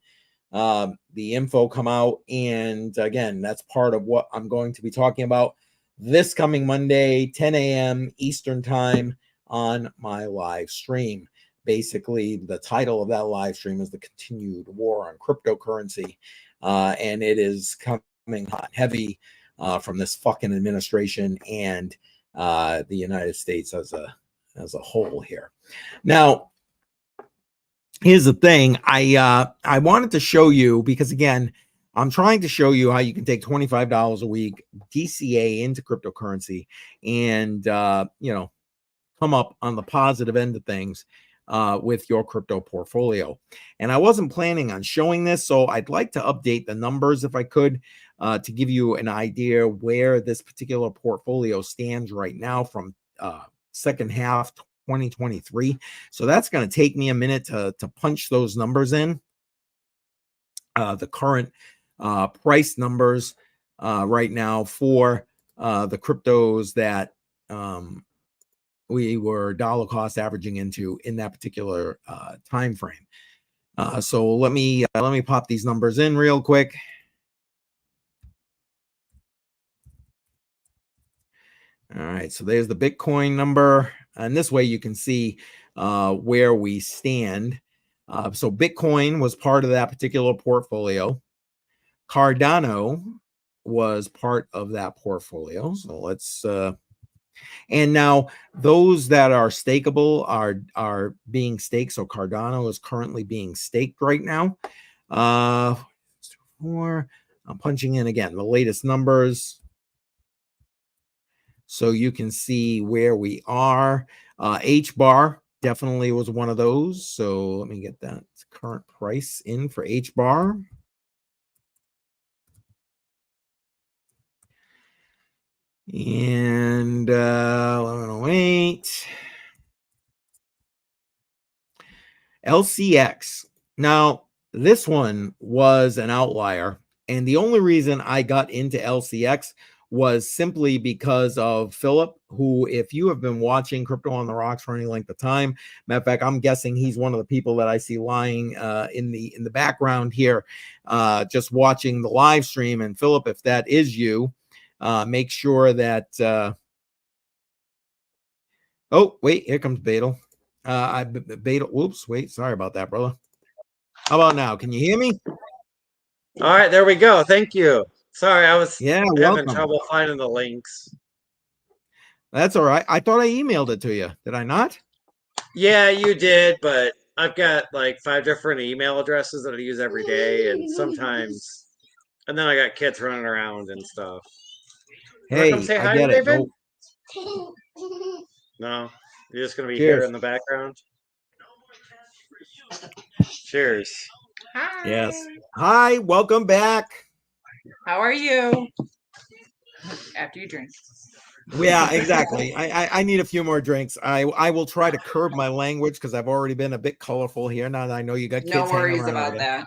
info come out, and again, that's part of what I'm going to be talking about this coming Monday, 10 a.m. Eastern time on my live stream. Basically, the title of that live stream is The Continued War on Cryptocurrency, and it is coming hot and heavy from this fucking administration and the United States as a whole here. Now, here's the thing. I wanted to show you, because again, I'm trying to show you how you can take $25 a week DCA into cryptocurrency and come up on the positive end of things with your crypto portfolio. And I wasn't planning on showing this, so I'd like to update the numbers if I could to give you an idea where this particular portfolio stands right now from second half 2023. So that's going to take me a minute to punch those numbers in. The current price numbers right now for the cryptos that we were dollar cost averaging into in that particular time frame. So let me pop these numbers in real quick. All right, so there's the Bitcoin number, and this way you can see where we stand. So Bitcoin was part of that particular portfolio. Cardano was part of that portfolio. So let's and now those that are stakeable are being staked. So Cardano is currently being staked right now. 4. I'm punching in again the latest numbers, so you can see where we are. H-bar definitely was one of those. So let me get that current price in for H-bar. And 1108. LCX. Now, this one was an outlier. And the only reason I got into LCX was simply because of Philip, who, if you have been watching Crypto on the Rocks for any length of time, matter of fact, I'm guessing he's one of the people that I see lying in the background here, just watching the live stream. And Philip, if that is you, make sure that oh, wait, here comes Betel. Betel, whoops, wait, sorry about that, brother. How about now? Can you hear me? All right, there we go. Thank you. Sorry, I was having trouble finding the links. That's all right. I thought I emailed it to you. Did I not? Yeah, you did, but I've got like 5 different email addresses that I use every day, and sometimes, and then I got kids running around and stuff. You want to come Hey, say I hi get to it. David? No. No, you're just gonna be Cheers. here in the background. Cheers. Hi. Yes. Hi, welcome back. How are you? After you drink. Yeah, exactly. I need a few more drinks. I will try to curb my language because I've already been a bit colorful here. Now that I know you got kids No worries hanging around about that.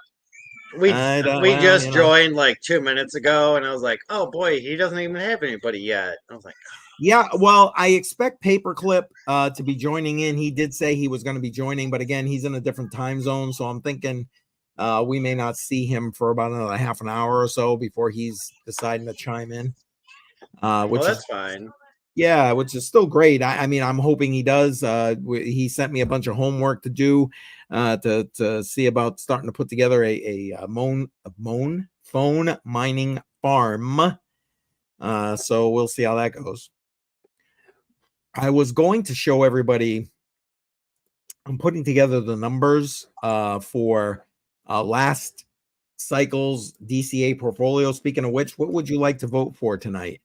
We just joined like 2 minutes ago, and I was like, "Oh boy, he doesn't even have anybody yet." I was like, yeah, well, I expect Paperclip to be joining in. He did say he was going to be joining, but again, he's in a different time zone, so I'm thinking we may not see him for about another half an hour or so before he's deciding to chime in. Which that's is fine. Yeah, which is still great. I mean, I'm hoping he does. He sent me a bunch of homework to do to see about starting to put together a phone mining farm. So we'll see how that goes. I was going to show everybody. I'm putting together the numbers for last cycle's DCA portfolio. Speaking of which, what would you like to vote for tonight?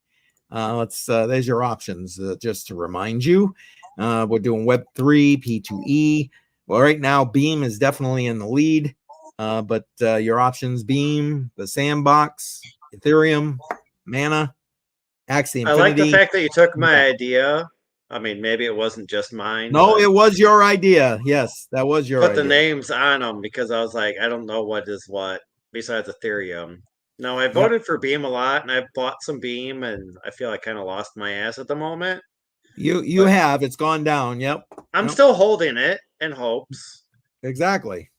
There's your options. Just to remind you, we're doing Web3, P2E. Well, right now, Beam is definitely in the lead, but your options: Beam, the Sandbox, Ethereum, Mana, Axie Infinity. I like the fact that you took my idea I mean, maybe it wasn't just mine. No, but it was your idea. Yes, that was your put the idea. names on them because I was like, I don't know what is what besides Ethereum. No, I Yep. voted for Beam a lot, and I bought some Beam, and I feel I kind of lost my ass at the moment. You But have. It's gone down. Yep. I'm Yep. still holding it in hopes. Exactly.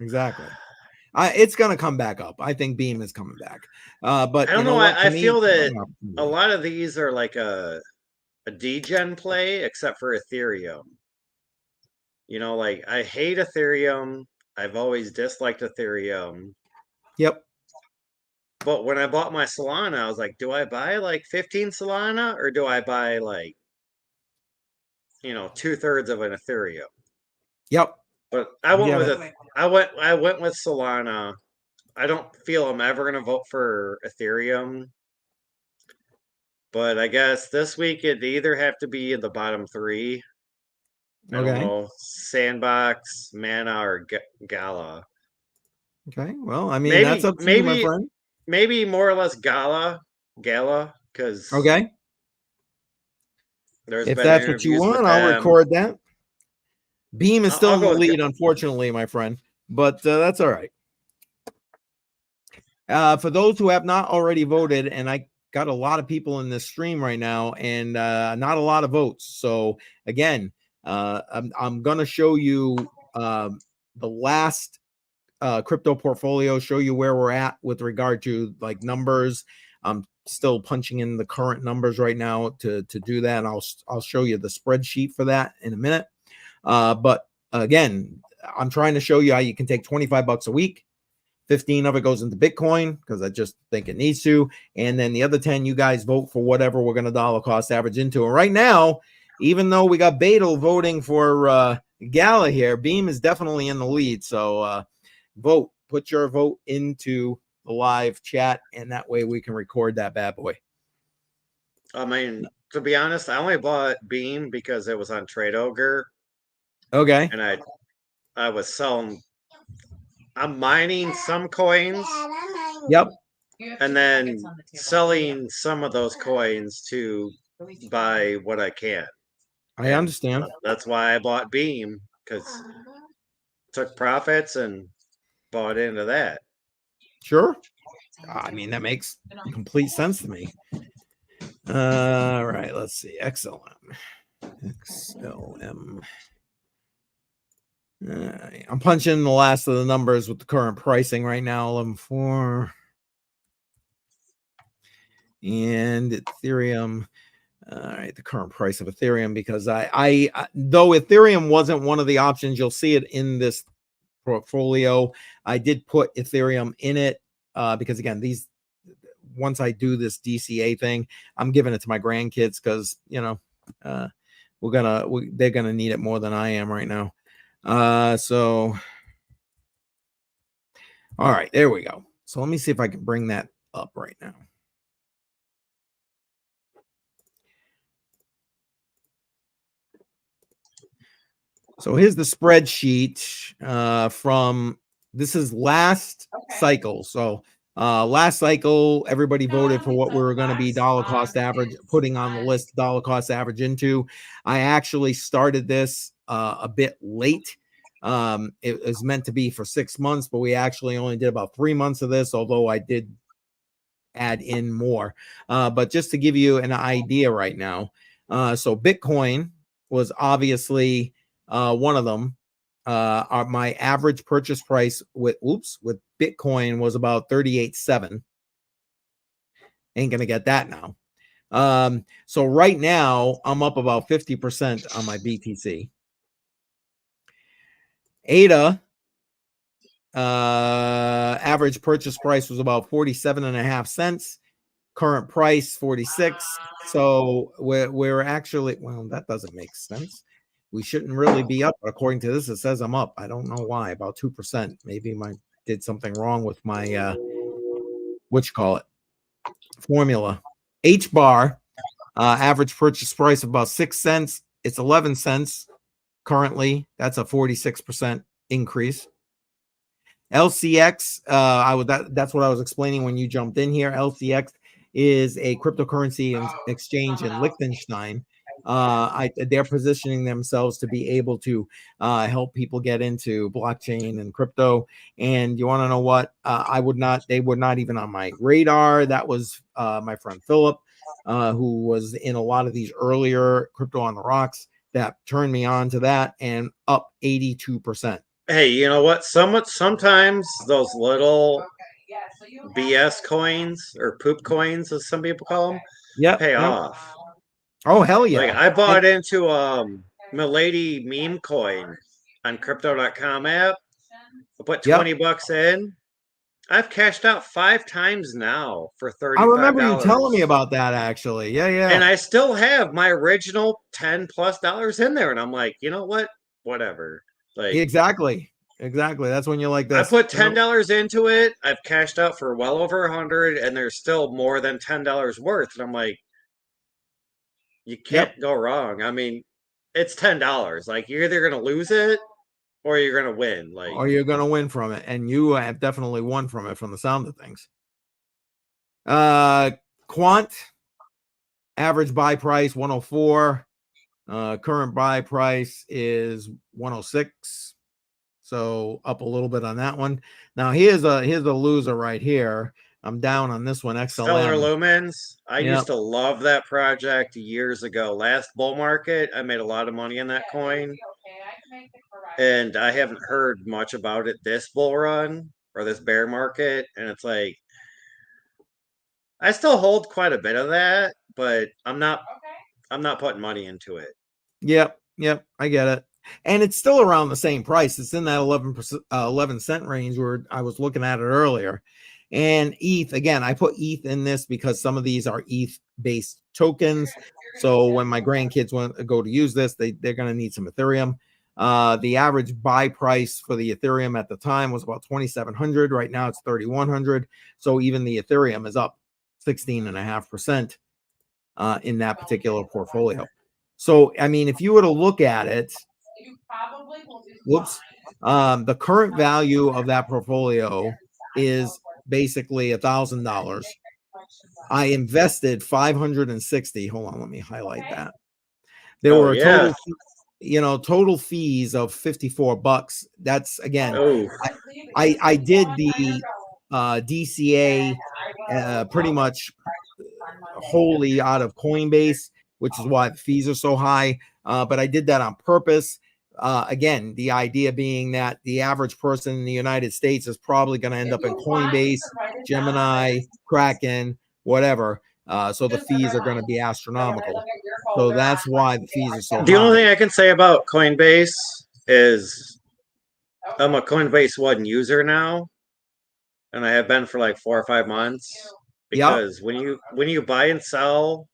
It's gonna come back up. I think Beam is coming back. But I you don't know know. what? To I me, feel it's a that buying a opportunity. lot of these are like a degen play, except for Ethereum. You know, like I hate Ethereum. I've always disliked Ethereum. Yep. But when I bought my Solana, I was like, do I buy like 15 Solana or do I buy like, 2/3 of an Ethereum? Yep. But I went Yeah. with it. I went with Solana. I don't feel I'm ever gonna vote for Ethereum. But I guess this week it'd either have to be in the bottom three. I don't Okay. know, Sandbox, Mana, or Gala. Okay. Well, I mean, that's Maybe, up to you, my maybe, friend. maybe more or less Gala, because Okay. there's If been that's what you interviews with want, I'll them. record that. Beam is still I'll in go the with. lead, unfortunately, my friend, but that's all right. For those who have not already voted, and I got a lot of people in this stream right now, and not a lot of votes. So again, I'm going to show you the last crypto portfolio, show you where we're at with regard to like numbers. I'm still punching in the current numbers right now to do that. And I'll show you the spreadsheet for that in a minute. But again, I'm trying to show you how you can take 25 bucks a week. 15 of it goes into Bitcoin because I just think it needs to. And then the other 10, you guys vote for whatever we're going to dollar cost average into. And right now, even though we got Betel voting for Gala here, Beam is definitely in the lead. So vote, put your vote into the live chat, and that way we can record that bad boy. I mean, to be honest, I only bought Beam because it was on Trade Ogre. Okay. And I was selling. I'm mining some coins. Yep. And then selling some of those coins to buy what I can. I understand. That's why I bought Beam, because took profits and bought into that. Sure. I mean, that makes complete sense to me. All right, let's see. XLM. I'm punching the last of the numbers with the current pricing right now, 11.4. And Ethereum. All right, the current price of Ethereum, because I though Ethereum wasn't one of the options, you'll see it in this portfolio. I did put Ethereum in it because again, once I do this DCA thing, I'm giving it to my grandkids because they're gonna need it more than I am right now. So all right, there we go. So let me see if I can bring that up right now. So here's the spreadsheet from this is last cycle. So last cycle, everybody voted for what we were going to be dollar cost average, putting on the list dollar cost average into. I actually started this a bit late. It was meant to be for 6 months, but we actually only did about 3 months of this, although I did add in more. But just to give you an idea right now, so Bitcoin was obviously one of them. My average purchase price with Bitcoin was about 38.7. Ain't gonna get that now. So right now I'm up about 50% on my BTC. ADA average purchase price was about 47.5 cents. Current price 46. So we're actually, well, that doesn't make sense. We shouldn't really be up. According to this, it says I'm up. I don't know why, about 2%. Maybe I did something wrong with my formula. H bar average purchase price of about 6 cents. It's 11 cents currently. That's a 46% increase. LCX, that's what I was explaining when you jumped in here. LCX is a cryptocurrency exchange in Liechtenstein. They're positioning themselves to be able to help people get into blockchain and crypto. And you want to know what? They were not even on my radar. That was my friend Philip, who was in a lot of these earlier crypto on the rocks, that turned me on to that, and up 82%. Hey, you know what? Sometimes those little BS coins or poop coins, as some people call them, Yep. pay Yep. off. Oh, hell Like yeah. I bought into Milady meme coin on crypto.com app. I put Yep. 20 bucks in. I've cashed out 5 times now for I remember you $35. telling me about that, actually. Yeah, And yeah. I still have my original $10+ in there. And I'm like, you know what? Whatever. Like Exactly. Exactly. That's when you're like I this. put $10 into it. I've cashed out for well over 100, and there's still more than $10 worth. And I'm like, you can't Yep. go wrong. I mean, it's $10. Like you're either gonna lose it or you're gonna win. Like, Or you're going to win from it. And you have definitely won from it from the sound of things. Quant, average buy price 104. Current buy price is 106. So up a little bit on that one. Now here's a loser right here. I'm down on this one, Stellar XLM. Lumens. I Yep. used to love that project years ago. Last bull market, I made a lot of money in that coin. And I haven't heard much about it this bull run or this bear market. And it's like I still hold quite a bit of that, but I'm not putting money into it. Yep. Yep. I get it. And it's still around the same price. It's in that 11 cent range where I was looking at it earlier. And ETH, again, I put ETH in this because some of these are ETH based tokens. So when my grandkids go to use this, they're going to need some Ethereum. The average buy price for the Ethereum at the time was about 2,700. Right now it's 3,100. So even the Ethereum is up 16.5% in that particular portfolio. So, I mean, if you were to look at it, whoops, the current value of that portfolio is basically $1,000. I invested 560. Hold on, let me highlight that. There were a yeah. total fees of $54. That's again, Oh, I did the DCA pretty much wholly out of Coinbase, which is why the fees are so high. But I did that on purpose. Again, the idea being that the average person in the United States is probably going to end up in Coinbase, Gemini, Kraken, whatever. So the fees are going to be astronomical. So that's why the fees are so the only high. thing I can say about Coinbase is I'm a Coinbase One user now, and I have been for like 4 or 5 months. Yep. Because when you buy and sell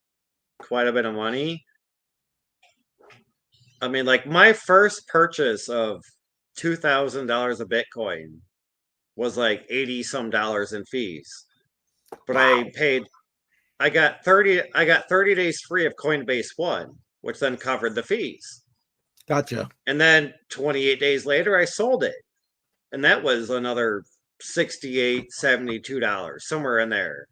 quite a bit of money, I mean, like my first purchase of $2,000 of Bitcoin was like 80 some dollars in fees. But Wow. I got 30 days free of Coinbase One, which then covered the fees. Gotcha. And then 28 days later I sold it. And that was another $68, $72, somewhere in there.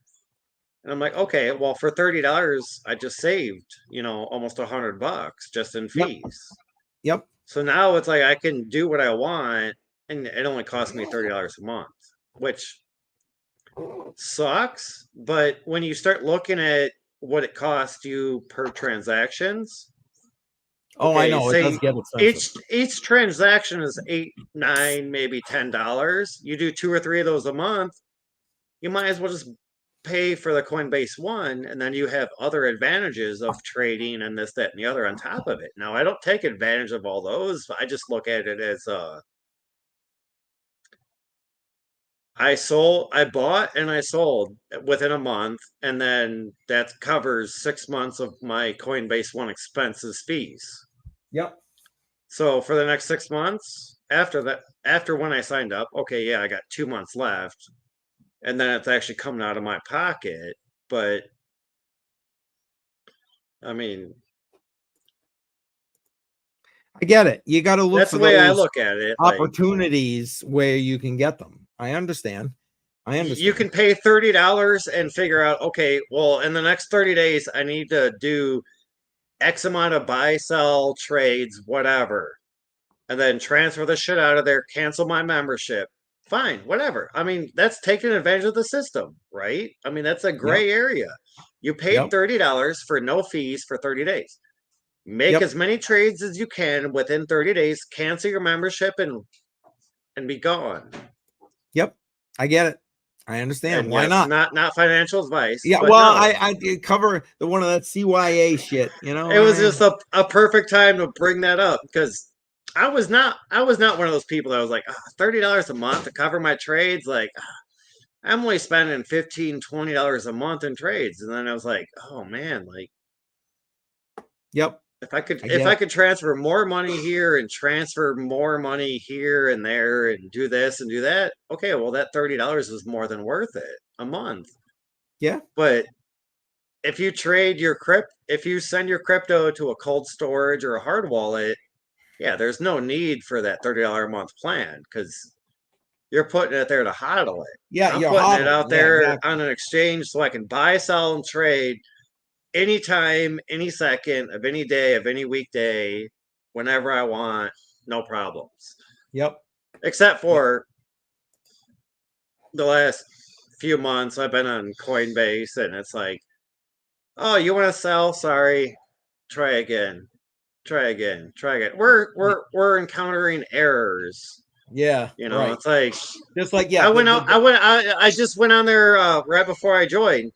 And I'm like, okay, well, for $30, I just saved, almost $100 just in Yep. fees. Yep. So now it's like I can do what I want, and it only costs me $30 a month, which sucks. But when you start looking at what it costs you per transactions, Oh, I okay, know. It does say get expensive. each transaction is $8, $9, maybe $10. You do 2 or 3 of those a month, you might as well just pay for the Coinbase One, and then you have other advantages of trading and this, that, and the other on top of it. Now, I don't take advantage of all those. I just look at it as I bought and I sold within a month, and then that covers 6 months of my Coinbase One expenses fees. Yep. So for the next 6 months, after when I signed up, okay, yeah, I got 2 months left, and then it's actually coming out of my pocket. But I mean, I get it. You got to look that's for the way I those look at it. Like opportunities where you can get them. I understand. you can pay $30 and figure out, okay, well, in the next 30 days, I need to do X amount of buy, sell, trades, whatever, and then transfer the shit out of there, cancel my membership. Fine, whatever. I mean, that's taking advantage of the system, right? I mean, that's a Yep. gray area. You paid Yep. $30 for no fees for 30 days. Make Yep. as many trades as you can within 30 days, cancel your membership and be gone. Yep. I get it. I understand. And Why yes, not? not financial advice, Yeah. but Well, no. I did cover the one of that CYA shit. You know It what I was mean? just a perfect time to bring that up because I was not one of those people that was like, $30 a month to cover my trades. Like, I'm only spending $15-20 a month in trades. And then I was like, oh man, like Yep. I if get I it. could transfer more money here and transfer more money here and there and do this and do that, okay, well that $30 is more than worth it a month. Yeah. But if you if you send your crypto to a cold storage or a hard wallet, yeah, there's no need for that $30 a month plan because you're putting it there to hodl it. Yeah. I'm You're putting it hodling. out Yeah. there Exactly. on an exchange so I can buy, sell, and trade anytime, any second of any day, of any weekday, whenever I want, no problems. Yep. Except Yep. for the last few months, I've been on Coinbase and it's like, oh, you want to sell? Sorry, try again. Try again. Try again. We're encountering errors. Yeah. You know, Right. it's like Just like yeah. The I just went on there right before I joined.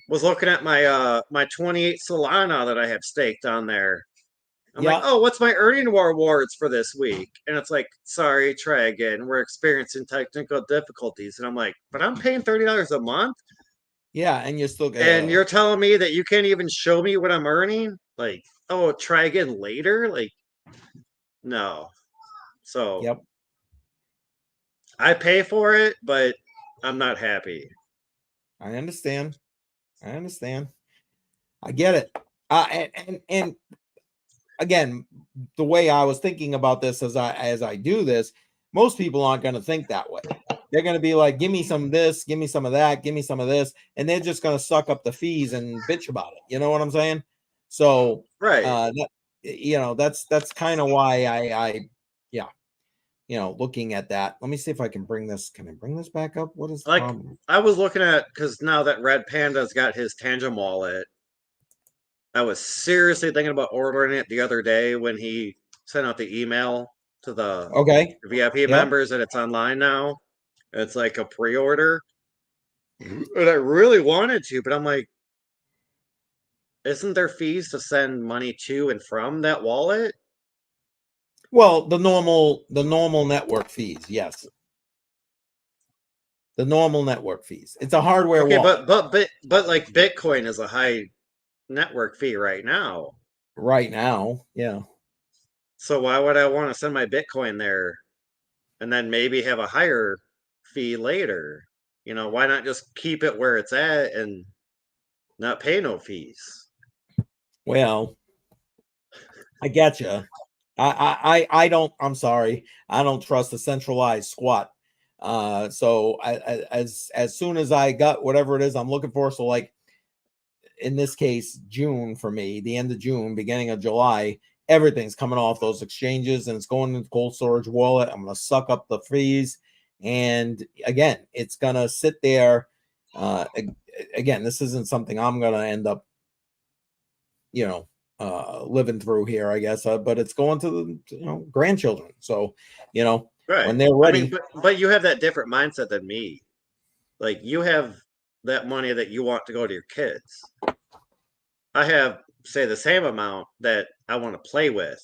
Was looking at my 28 Solana that I have staked on there. I'm like, yeah. oh, what's my earning rewards for this week? And it's like, sorry, try again. We're experiencing technical difficulties. And I'm like, but I'm paying $30 a month, Yeah. And you're still and you're telling me that you can't even show me what I'm earning? Like, oh, try again later? Like, no. So Yep. I pay for it, but I'm not happy. I understand. I understand. I get it. And again, the way I was thinking about this as I do this, most people aren't going to think that way. They're going to be like, give me some of this, give me some of that, give me some of this, and they're just going to suck up the fees and bitch about it. You know what I'm saying? So, Right. that's kind of why yeah, looking at that. Let me see if I can bring this. Can I bring this back up? What is the Like, problem? I was looking at, because now that Red Panda's got his Tangent wallet, I was seriously thinking about ordering it the other day when he sent out the email to the Okay. VIP Yep. members that it's online now. It's like a pre-order. And I really wanted to, but I'm like, isn't there fees to send money to and from that wallet? Well, the normal network fees, yes. The normal network fees. It's a hardware Okay, wallet but like Bitcoin is a high network fee right now. right now. Yeah. So why would I want to send my Bitcoin there and then maybe have a higher fee later? You know, why not just keep it where it's at and not pay no fees? Well, I get you. I don't. I'm sorry. I don't trust a centralized squat. So as soon as I got whatever it is I'm looking for, so like in this case, June for me, the end of June, beginning of July, everything's coming off those exchanges and it's going into cold storage wallet. I'm gonna suck up the fees, and again, it's gonna sit there. Again, this isn't something I'm gonna end up, living through here, I guess. But it's going to the grandchildren. So, Right. when they're I mean, ready. but you have that different mindset than me. Like you have that money that you want to go to your kids. I have, say, the same amount that I want to play with.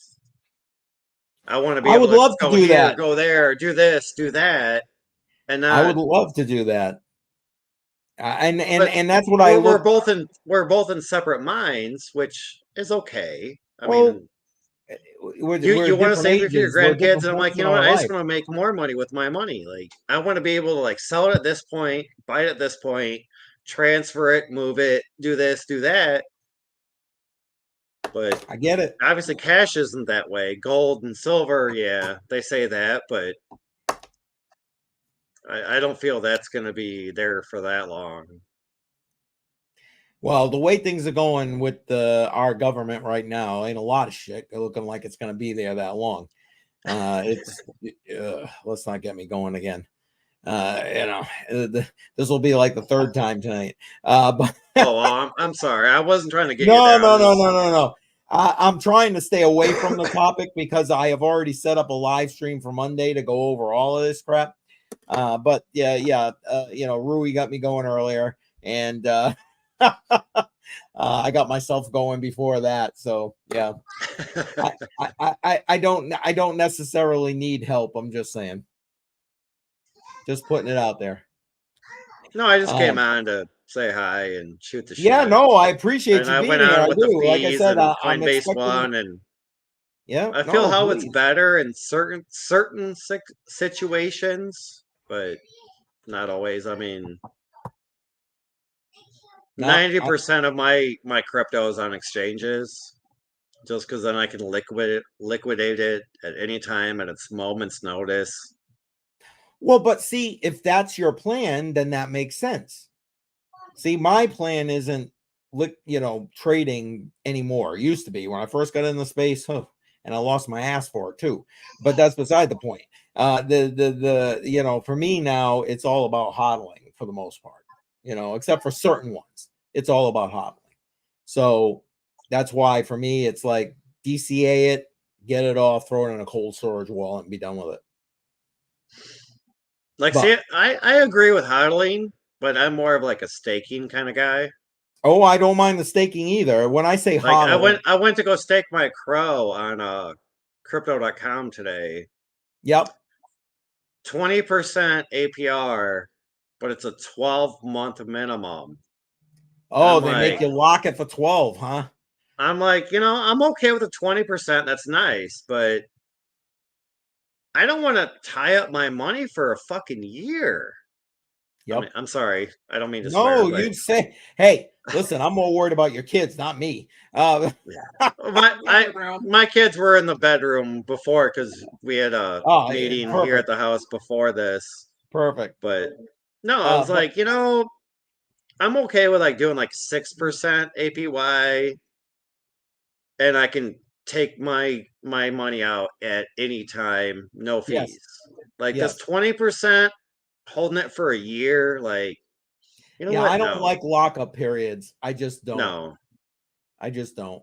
I want to be I able would to love just to go do here, that. go there, do this, do that, and I would not. love to do that. And and But and that's what I look. we're both in separate minds, which is okay. I Well, mean, we're you want to different save it for your ages. We're at grandkids, different and I'm like, points you in know what? our I just life. want to make more money with my money. Like I want to be able to like sell it at this point, buy it at this point, transfer it, move it, do this, do that. But I get it. obviously, cash isn't that way. Gold and silver, yeah, they say that, but I don't feel that's going to be there for that long. Well, the way things are going with our government right now, ain't a lot of shit looking like it's going to be there that long. Let's not get me going again. This will be like the third time tonight. But Oh, well, I'm sorry. I wasn't trying to get you no, down. no, no, no, no, no. I'm trying to stay away from the topic because I have already set up a live stream for Monday to go over all of this crap. But yeah, Rui got me going earlier, and I got myself going before that. So yeah, I don't necessarily need help. I'm just saying, just putting it out there. No, I just came on to say hi and shoot the Yeah, shit. no, I appreciate And you I being went here. on I with the do. Like I fees said, and I'm Coinbase expecting. one, and Yeah, I feel no, how it's please. better in certain situations, but not always. I mean, No, 90% of my crypto is on exchanges, just because then I can liquidate it at any time at its moment's notice. well, but see, if that's your plan, then that makes sense. See, my plan isn't trading anymore. It used to be when I first got in the space, and I lost my ass for it too. But that's beside the point. For me now, it's all about hodling for the most part. Except for certain ones, it's all about hodling. So that's why for me, it's like DCA it, get it off, throw it in a cold storage wallet, and be done with it. Like, But see, I agree with hodling, but I'm more of like a staking kind of guy. oh, I don't mind the staking either. When I say Like, hodl, I went to go stake my crow on crypto.com today. yep. 20% APR, but it's a 12-month minimum. Oh, they make you lock it for 12, huh? I'm like, I'm okay with the 20%. That's nice, but I don't want to tie up my money for a fucking year. I mean, Yep. I'm sorry. I don't mean to swear, No, but you'd say, hey, listen, I'm more worried about your kids, not me. my kids were in the bedroom before because we had a meeting here at perfect. the house before this. Perfect. But no, I was like, I'm okay with like doing like 6% APY, and I can take my money out at any time, no yes. fees. Like this Yes. 20% holding it for a year, like, you know Yeah, what? I don't No. like lockup periods. I just don't. No. I just don't.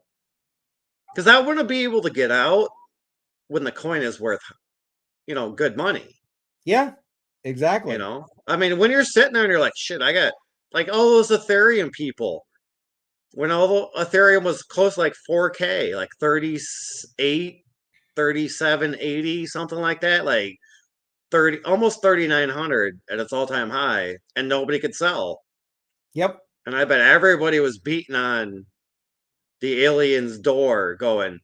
Because I want to be able to get out when the coin is worth, good money. Yeah, exactly. I mean, when you're sitting there and you're like, shit, I got like all those Ethereum people. When all Ethereum was close to like 4K, like 38, 37, 80, something like that, like 30, almost 3,900 at its all-time high, and nobody could sell. Yep. And I bet everybody was beating on the alien's door going,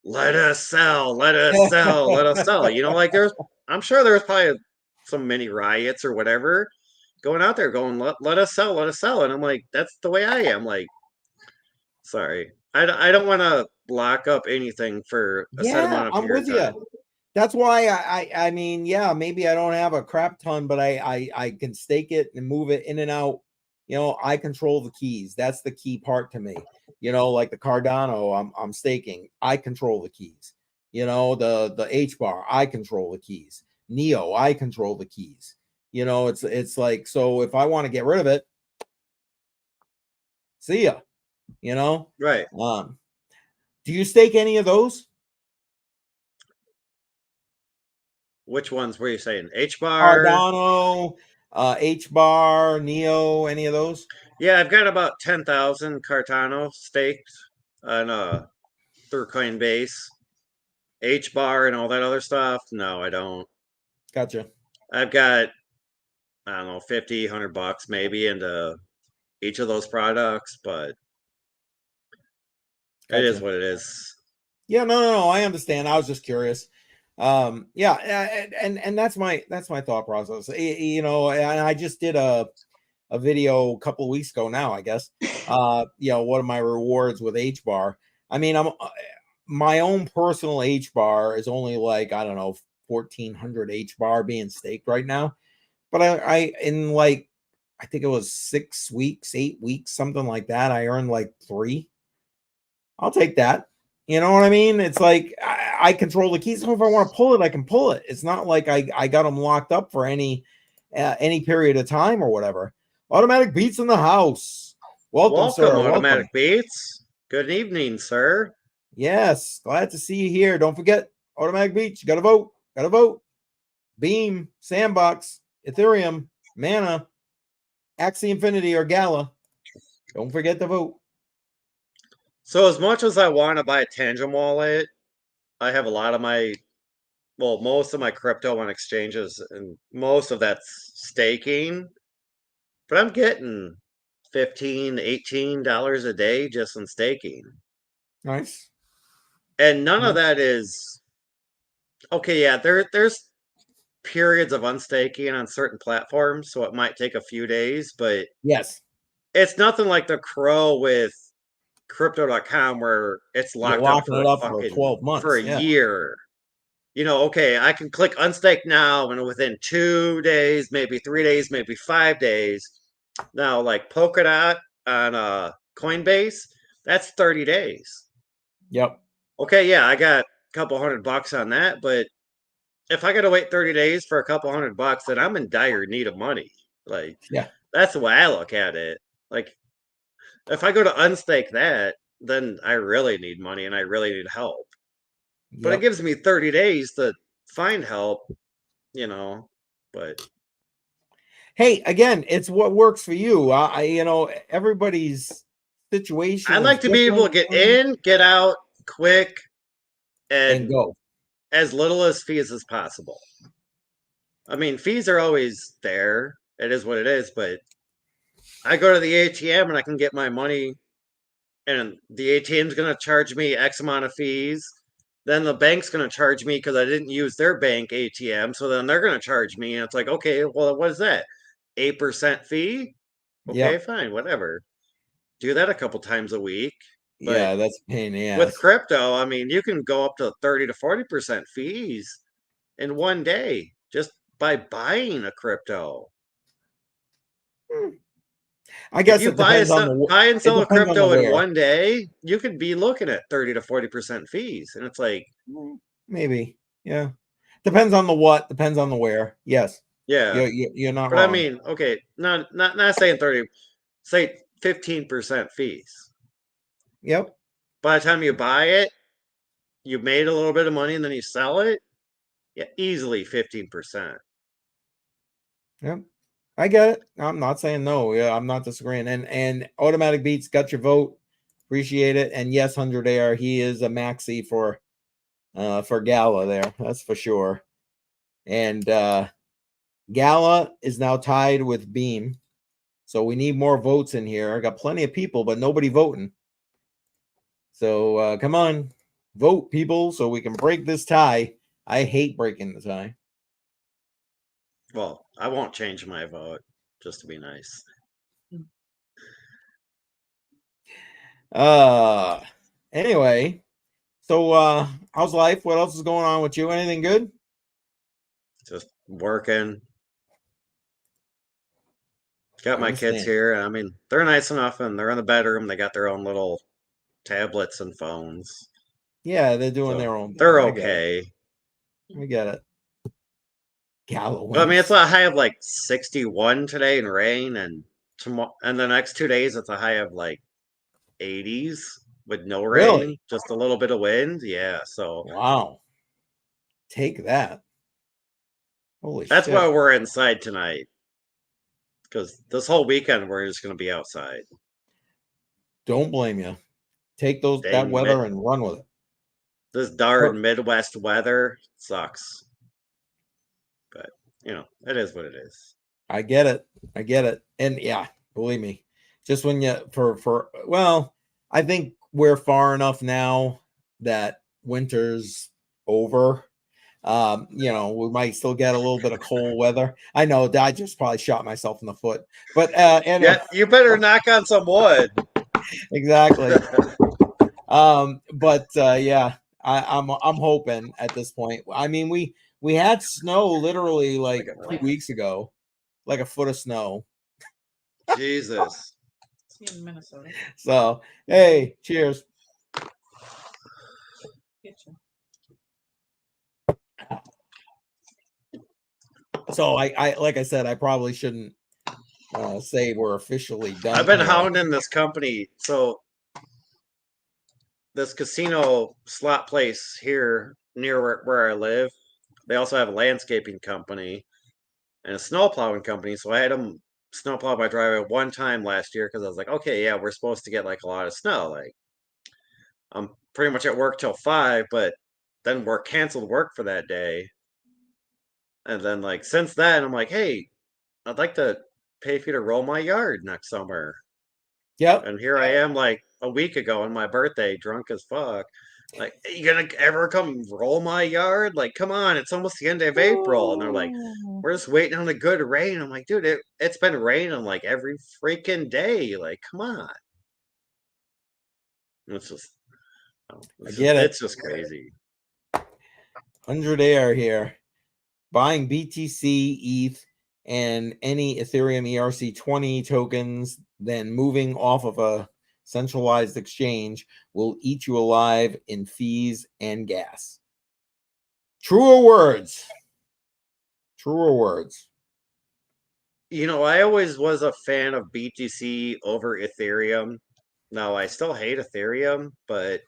let us sell, let us sell, let us sell. Like I'm sure there's probably some mini riots or whatever going out there going, let us sell, let us sell. And I'm like, that's the way I am. Like, sorry. I don't want to lock up anything for a set Yeah, amount of I'm period with of time. you. That's why I mean, yeah, maybe I don't have a crap ton, but I can stake it and move it in and out. I control the keys. That's the key part to me. Like the Cardano, I'm staking. I control the keys. The H bar, I control the keys. Neo, I control the keys. It's like, so if I want to get rid of it, see ya. Right. Do you stake any of those? Which ones were you saying? H bar? Cardano, H bar, Neo, any of those? Yeah, I've got about 10,000 Cardano staked on through Coinbase. H bar and all that other stuff. No, I don't. Gotcha. I've got, I don't know, 50, $100 maybe into each of those products, but it is Gotcha. what it is. Yeah, no, I understand. I was just curious. Yeah, and that's my thought process. And I just did a video a couple of weeks ago now, I guess. What are my rewards with H bar? I mean, I'm my own personal H bar is only like, I don't know, 1,400 H bar being staked right now. But I in like I think it was 6 weeks, 8 weeks, something like that. I earned like 3. I'll take that. You know what I mean? It's like I control the keys. So if I want to pull it, I can pull it. It's not like I got them locked up for any period of time or whatever. Automatic Beats in the house. Welcome, sir. Automatic Welcome. Beats. Good evening, sir. Yes, glad to see you here. Don't forget Automatic Beats. You got to vote. Got to vote. Beam, Sandbox, Ethereum, Mana, Axie Infinity, or Gala. Don't forget to vote. So as much as I want to buy a Tangent wallet, I have a lot of most of my crypto on exchanges, and most of that's staking. But I'm getting $15, $18 a day just in staking. Nice. And none of that is okay, yeah, there's periods of unstaking on certain platforms, so it might take a few days, but Yes. it's nothing like the crow with crypto.com where it's You're locked up locking for it up for 12 for months. a Yeah. year. Okay, I can click unstake now, and within 2 days, maybe 3 days, maybe 5 days. Now, like Polkadot on Coinbase, that's 30 days. Yep. Okay, yeah, I got a couple $100 on that, but if I got to wait 30 days for a couple $100, then I'm in dire need of money. Like, Yeah. that's the way I look at it. Like, if I go to unstake that, then I really need money and I really need help. But it Yep. gives me 30 days to find help, but Hey, again, it's what works for you. Everybody's situation I is like to be able to different get in, get out quick, and and go. as little as fees as possible. I mean, fees are always there. It is what it is, but I go to the ATM and I can get my money, and the ATM's going to charge me X amount of fees. Then the bank's going to charge me because I didn't use their bank ATM. So then they're going to charge me. And it's like, okay, well, what is that? 8% fee? Okay, Yep. fine, whatever. Do that a couple times a week. But Yeah, that's a pain in the with ass. crypto, I mean, you can go up to 30 to 40% fees in one day just by buying a crypto. I If guess you it depends on buy and it sell a depends on the crypto in where. one day, you could be looking at 30 to 40% fees. And it's like, Maybe. Yeah. Depends on the what, depends on the where. Yes. yeah. You're not But I wrong. mean, okay, not saying 30, say 15% fees. Yep. By the time you buy it, you made a little bit of money and then you sell it. Yeah, easily 15%. Yep. I get it. I'm not saying no. Yeah, I'm not disagreeing. And Automatic Beats got your vote. Appreciate it. And yes, 100 AR, he is a maxi for Gala there. That's for sure. And Gala is now tied with Beam. So we need more votes in here. I got plenty of people, but nobody voting. So come on, vote, people, so we can break this tie. I hate breaking the tie. Well, I won't change my vote just to be nice. Anyway, so how's life? What else is going on with you? Anything good? Just working. Got I my kids understand. here. I mean, they're nice enough and they're in the bedroom. They got their own little tablets and phones. Yeah, they're doing So their own they're thing. okay. I get it. Gala But I mean, it's wins. a high of like 61 today in rain, and tomorrow and the next 2 days it's a high of like 80s with no rain, Really? just a little bit of wind. Yeah, so Wow. Take that. Holy that's why shit. we're inside tonight. Because this whole weekend we're just gonna be outside. Don't blame you. Take that Dang, weather and run with it. this darn Midwest weather sucks. But it is what it is. I get it. I get it. And yeah, believe me, just when you well, I think we're far enough now that winter's over. We might still get a little bit of cold weather. I know that I just probably shot myself in the foot, but Yeah, you better knock on some wood. exactly. But yeah, I'm hoping at this point. I mean, we had snow literally like 2 weeks ago, like a foot of snow. Jesus. See you in Minnesota. So, hey, cheers. Get you. So I like I said, I probably shouldn't say we're officially done. I've been here. hounding this company. So this casino slot place here near where I live, they also have a landscaping company and a snow plowing company. So I had them snowplow my driveway one time last year because I was like, okay, yeah, we're supposed to get like a lot of snow. Like I'm pretty much at work till 5, but then work canceled work for that day. And then like since then, I'm like, hey, I'd like to pay for you to roll my yard next summer. Yep. And here I am like a week ago on my birthday, drunk as fuck. Like, you gonna ever come roll my yard? Like, come on, it's almost the end of April. And they're like, we're just waiting on a good rain. I'm like, dude, it's been raining like every freaking day. Like, come on. It's just, I get it. it's just crazy. 100 air here. Buying BTC, ETH, and any Ethereum ERC20 tokens, then moving off of a centralized exchange will eat you alive in fees and gas. Truer words. Truer words. You know, I always was a fan of BTC over Ethereum. Now, I still hate Ethereum, but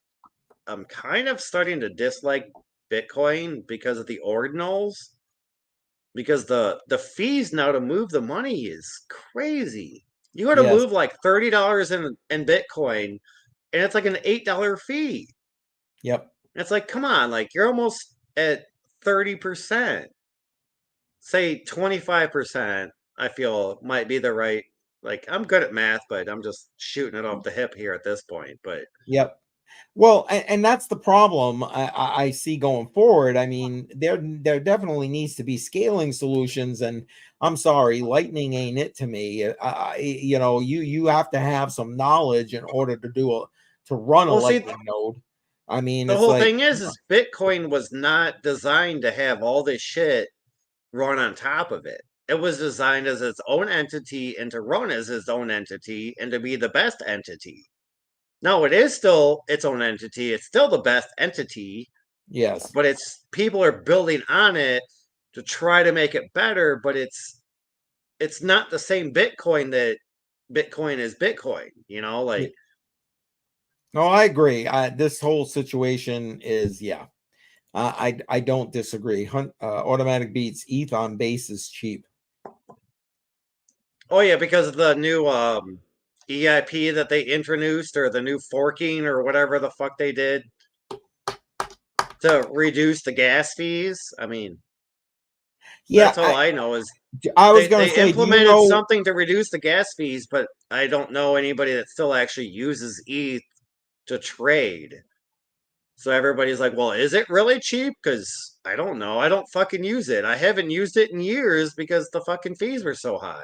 I'm kind of starting to dislike Bitcoin because of the ordinals. Because the fees now to move the money is crazy. You got to Yes. move like $30 in Bitcoin, and it's like an $8 fee. Yep. It's like, come on, like you're almost at 30%. Say 25%, I feel might be the right. Like I'm good at math, but I'm just shooting it off the hip here at this point. But Yep. Well, and that's the problem I see going forward. I mean, there definitely needs to be scaling solutions, and I'm sorry, Lightning ain't it to me. You know, you have to have some knowledge in order to run a well, see, Lightning node. I mean, the it's whole like, thing is Bitcoin was not designed to have all this shit run on top of it. It was designed as its own entity and to run as its own entity and to be the best entity. No, it is still its own entity. It's still the best entity, yes, but it's people are building on it to try to make it better, but it's not the same Bitcoin that Bitcoin is Bitcoin, you know, like no, I agree. This whole situation is, yeah, I don't disagree. Automatic beats ETH on base is cheap. oh yeah, because of the new EIP that they introduced or the new forking or whatever the fuck they did to reduce the gas fees. I mean, Yeah, that's all I know is I was gonna they say, do you implemented know? something to reduce the gas fees, but I don't know anybody that still actually uses ETH to trade. So everybody's like, "Well, is it really cheap?" Because I don't know. I don't fucking use it. I haven't used it in years because the fucking fees were so high.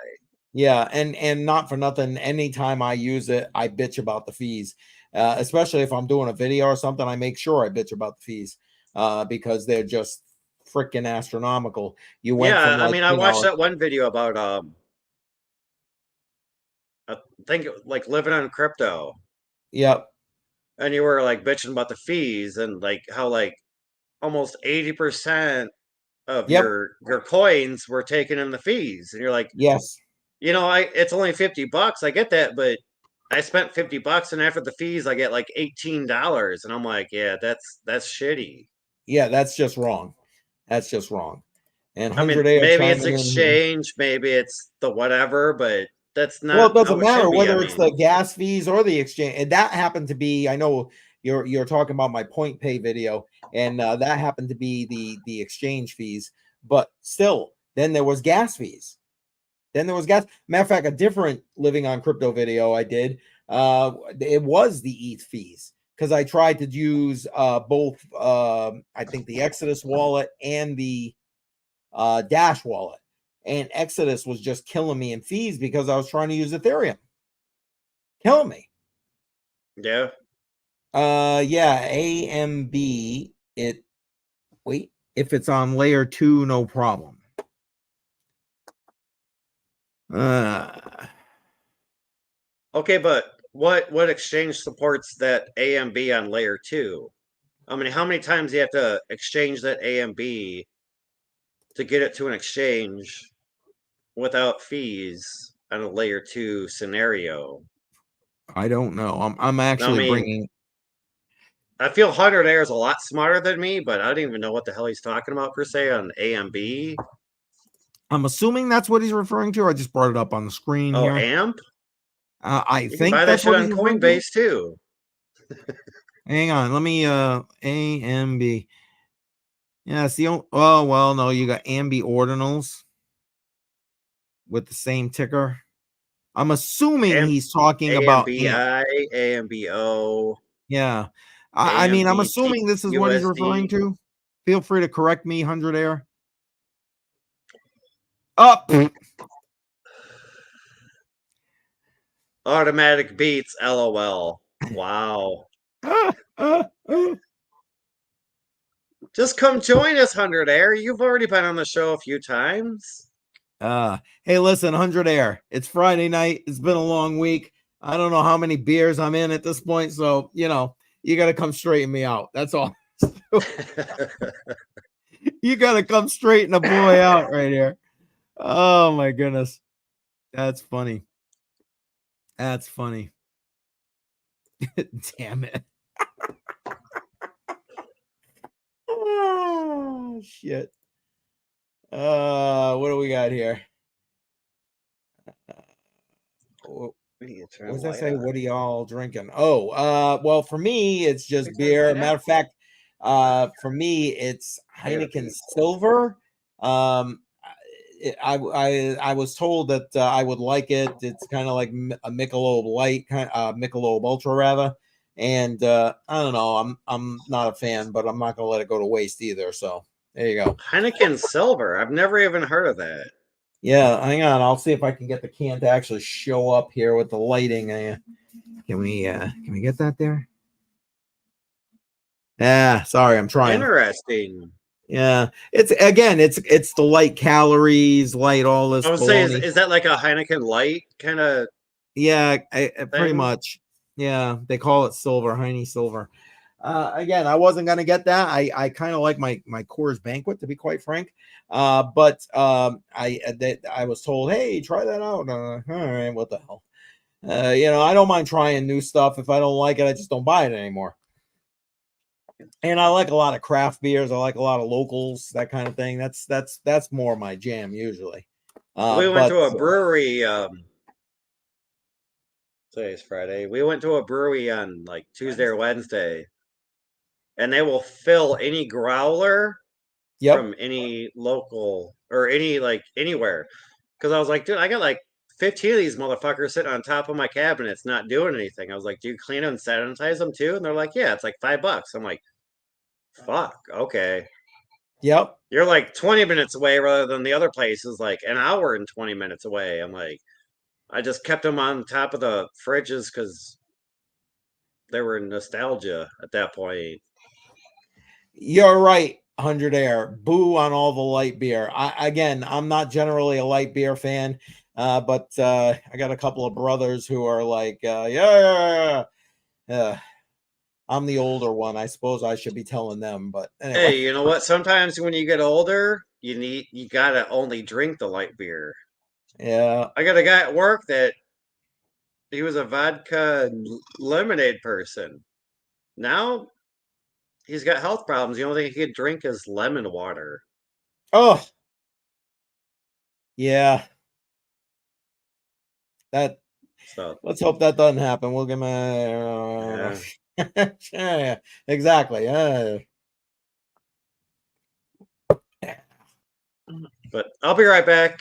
Yeah, and not for nothing. Anytime I use it, I bitch about the fees, especially if I'm doing a video or something. I make sure I bitch about the fees because they're just freaking astronomical. You went from Yeah, I like mean, I watched that one video about I think like living on crypto, yep, and you were like bitching about the fees and like how like almost 80% of yep, your coins were taken in the fees, and you're like, yes, you know, I it's only $50. I get that, but I spent $50 and after the fees I get like $18 and I'm like, yeah, that's shitty. yeah. That's just wrong. That's just wrong. And I mean, 100 air maybe it's chiming in here. exchange, maybe it's the whatever, but that's Well, not it doesn't how it should matter be. I whether it's the mean, gas fees or the exchange. And that happened to be, I know you're talking about my point pay video, and that happened to be the exchange fees. But still, then there was gas fees. Then there was gas. Matter of fact, a different living on crypto video I did, it was the ETH fees because I tried to use both. I think the Exodus wallet and the Dash wallet, and Exodus was just killing me in fees because I was trying to use Ethereum, killing me. yeah. Yeah, AMB. It wait if it's on layer 2, no problem. Okay, but what exchange supports that AMB on layer 2? I mean, how many times do you have to exchange that AMB to get it to an exchange without fees on a layer 2 scenario? I don't know. I'm I actually mean, bringing. I feel 100 Air is a lot smarter than me, but I don't even know what the hell he's talking about per se on AMB. I'm assuming that's what he's referring to. I just brought it up on the screen Oh, here. AMP? I You can think buy that that's shit what on he's referring to. Coinbase too. Hang on, let me AMB. Yeah, it's the oh well, no, you got AMB ordinals with the same ticker. I'm assuming AM, he's talking about AMP. AMBI, AMBO, Yeah. I mean, I'm AMBT, assuming this is what he's referring USD. to. Feel free to correct me, 100 Air. Up. Automatic beats, LOL. Wow. Just come join us, 100 Air. You've already been on the show a few times. Hey, listen, 100 Air. It's Friday night. It's been a long week. I don't know how many beers I'm in at this point, so you got to come straighten me out. That's all. You got to come straighten a boy out right here. Oh my goodness. That's funny. That's funny. Damn it. Oh shit. What do we got here? What does that say? What are y'all drinking? Oh, well, for me, it's just beer. Matter of fact, for me, it's Heineken Silver. I was told that I would like it. It's kind of like a Michelob Light, Michelob Ultra rather. And I don't know. I'm not a fan, but I'm not gonna let it go to waste either. So there you go. Heineken Silver. I've never even heard of that. Yeah, hang on. I'll see if I can get the can to actually show up here with the lighting. Can we get that there? Yeah, sorry, I'm trying. Interesting. Yeah, it's the light calories, light all this I would say, baloney. is that like a Heineken Light kind of? Yeah, pretty thing? much. Yeah, they call it silver, Heine Silver. Again, I wasn't gonna get that. I kind of like my Coors Banquet, to be quite frank. But I was told, hey, try that out. All right, what the hell? I don't mind trying new stuff. If I don't like it, I just don't buy it anymore. And I like a lot of craft beers. I like a lot of locals, that kind of thing. That's more my jam usually. We went But to a brewery. Today's Friday. We went to a brewery on like Tuesday or Wednesday, and they will fill any growler yep, from any local or any like anywhere. Because I was like, dude, I got like 15 of these motherfuckers sitting on top of my cabinet. It's not doing anything. I was like, do you clean them and sanitize them too? And they're like, yeah, it's like $5. I'm like, fuck, okay. yep. You're like 20 minutes away rather than the other place is like an hour and 20 minutes away. I'm like, I just kept them on top of the fridges because they were nostalgia at that point. You're right, 100 Air. Boo on all the light beer. I'm not generally a light beer fan, but I got a couple of brothers who are like, yeah. I'm the older one. I suppose I should be telling them, but anyway. Hey, you know what? Sometimes when you get older, you gotta only drink the light beer. Yeah. I got a guy at work that he was a vodka lemonade person. Now he's got health problems. The only thing he could drink is lemon water. Oh, yeah. That So let's hope that doesn't happen. We'll give him yeah, exactly. but I'll be right back.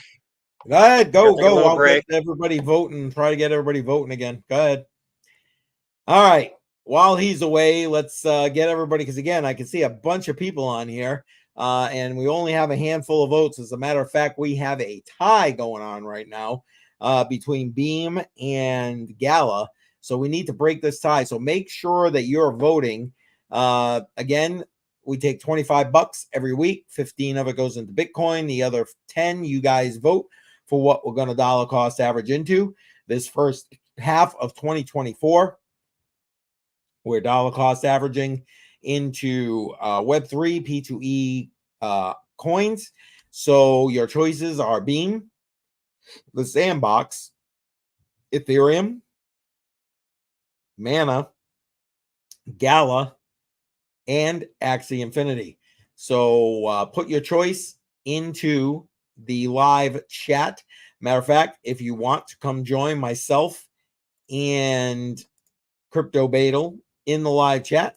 Go ahead, Gotta go. take a little I'll get break. everybody voting. Try to get everybody voting again. Go ahead. All right. While he's away, let's get everybody, because again, I can see a bunch of people on here, and we only have a handful of votes. As a matter of fact, we have a tie going on right now between Beam and Gala. So we need to break this tie. So make sure that you're voting. Again, we take $25 every week. 15 of it goes into Bitcoin. The other 10, you guys vote for what we're going to dollar cost average into. This first half of 2024. We're dollar cost averaging into Web3 P2E coins. So your choices are Beam, the Sandbox, Ethereum, Mana, Gala, and Axie Infinity. So put your choice into the live chat. Matter of fact, if you want to come join myself and Crypto Badal in the live chat,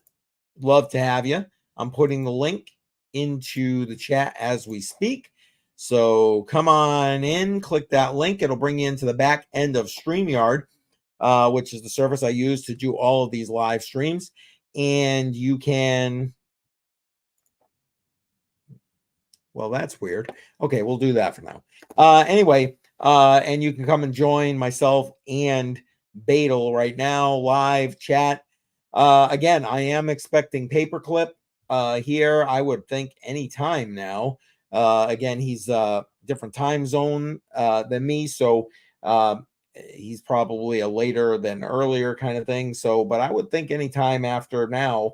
love to have you. I'm putting the link into the chat as we speak. So come on in, click that link. It'll bring you into the back end of StreamYard, which is the service I use to do all of these live streams. And you can, well, that's weird. Okay, we'll do that for now. Anyway, and you can come and join myself and Badal right now, live chat. Again, I am expecting Paperclip here. I would think any time now. Again, he's different time zone than me, so he's probably a later than earlier kind of thing. So, but I would think anytime after now,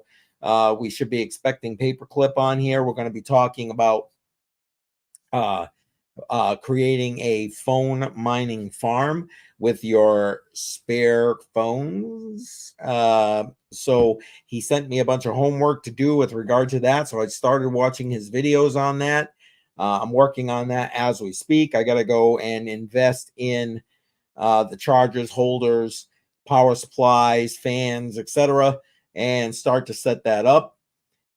we should be expecting Paperclip on here. We're going to be talking about creating a phone mining farm with your spare phones. So he sent me a bunch of homework to do with regard to that. So I started watching his videos on that. I'm working on that as we speak. I got to go and invest in the chargers, holders, power supplies, fans, etc., and start to set that up.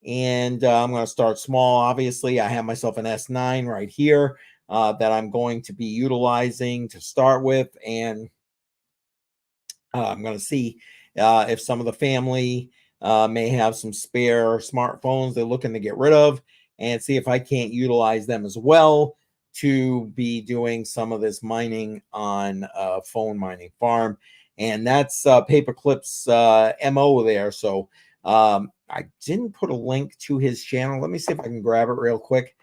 And I'm going to start small. Obviously, I have myself an S9 right here that I'm going to be utilizing to start with. And I'm going to see if some of the family may have some spare smartphones they're looking to get rid of, and see if I can't utilize them as well to be doing some of this mining on a phone mining farm. And that's Paperclip's MO there. So I didn't put a link to his channel. Let me see if I can grab it real quick.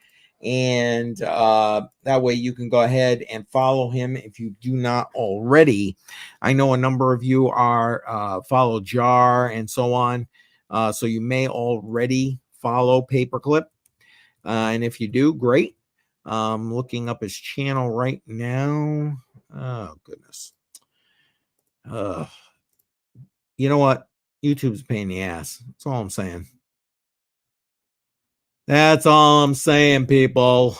And that way you can go ahead and follow him if you do not already. I know a number of you are follow Jar and so on. So you may already follow Paperclip. And if you do, great. Looking up his channel right now. Oh, goodness. You know what? YouTube's a pain in the ass. That's all I'm saying. That's all I'm saying, people.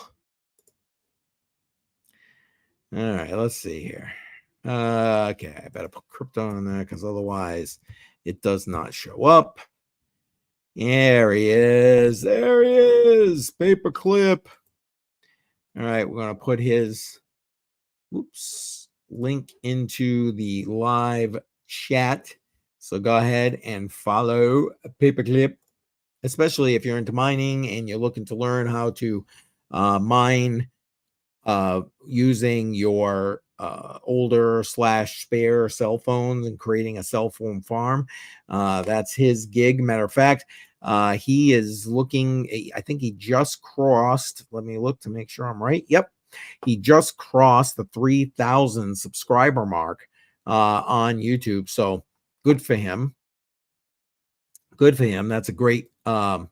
All right, let's see here. Okay, I better put crypto on there because otherwise it does not show up. There he is. There he is. Paperclip. All right, we're going to put his link into the live chat. So go ahead and follow Paperclip, especially if you're into mining and you're looking to learn how to mine using your older / spare cell phones and creating a cell phone farm. That's his gig. Matter of fact, he is looking, I think he just crossed, let me look to make sure I'm right. Yep. He just crossed the 3,000 subscriber mark on YouTube. So good for him. Good for him. That's a great, what's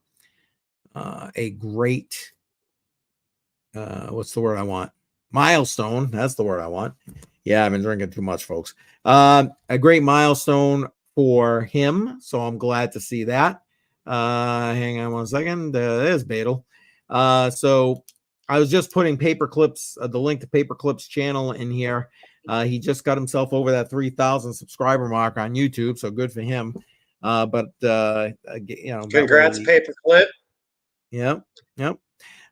the word I want? Milestone. That's the word I want. Yeah, I've been drinking too much, folks. A great milestone for him. So I'm glad to see that. Hang on one second. There's Badal. So I was just putting Paperclip's, the link to Paperclip's channel in here. He just got himself over that 3,000 subscriber mark on YouTube. So good for him. But you know, congrats, Paperclip. Yep.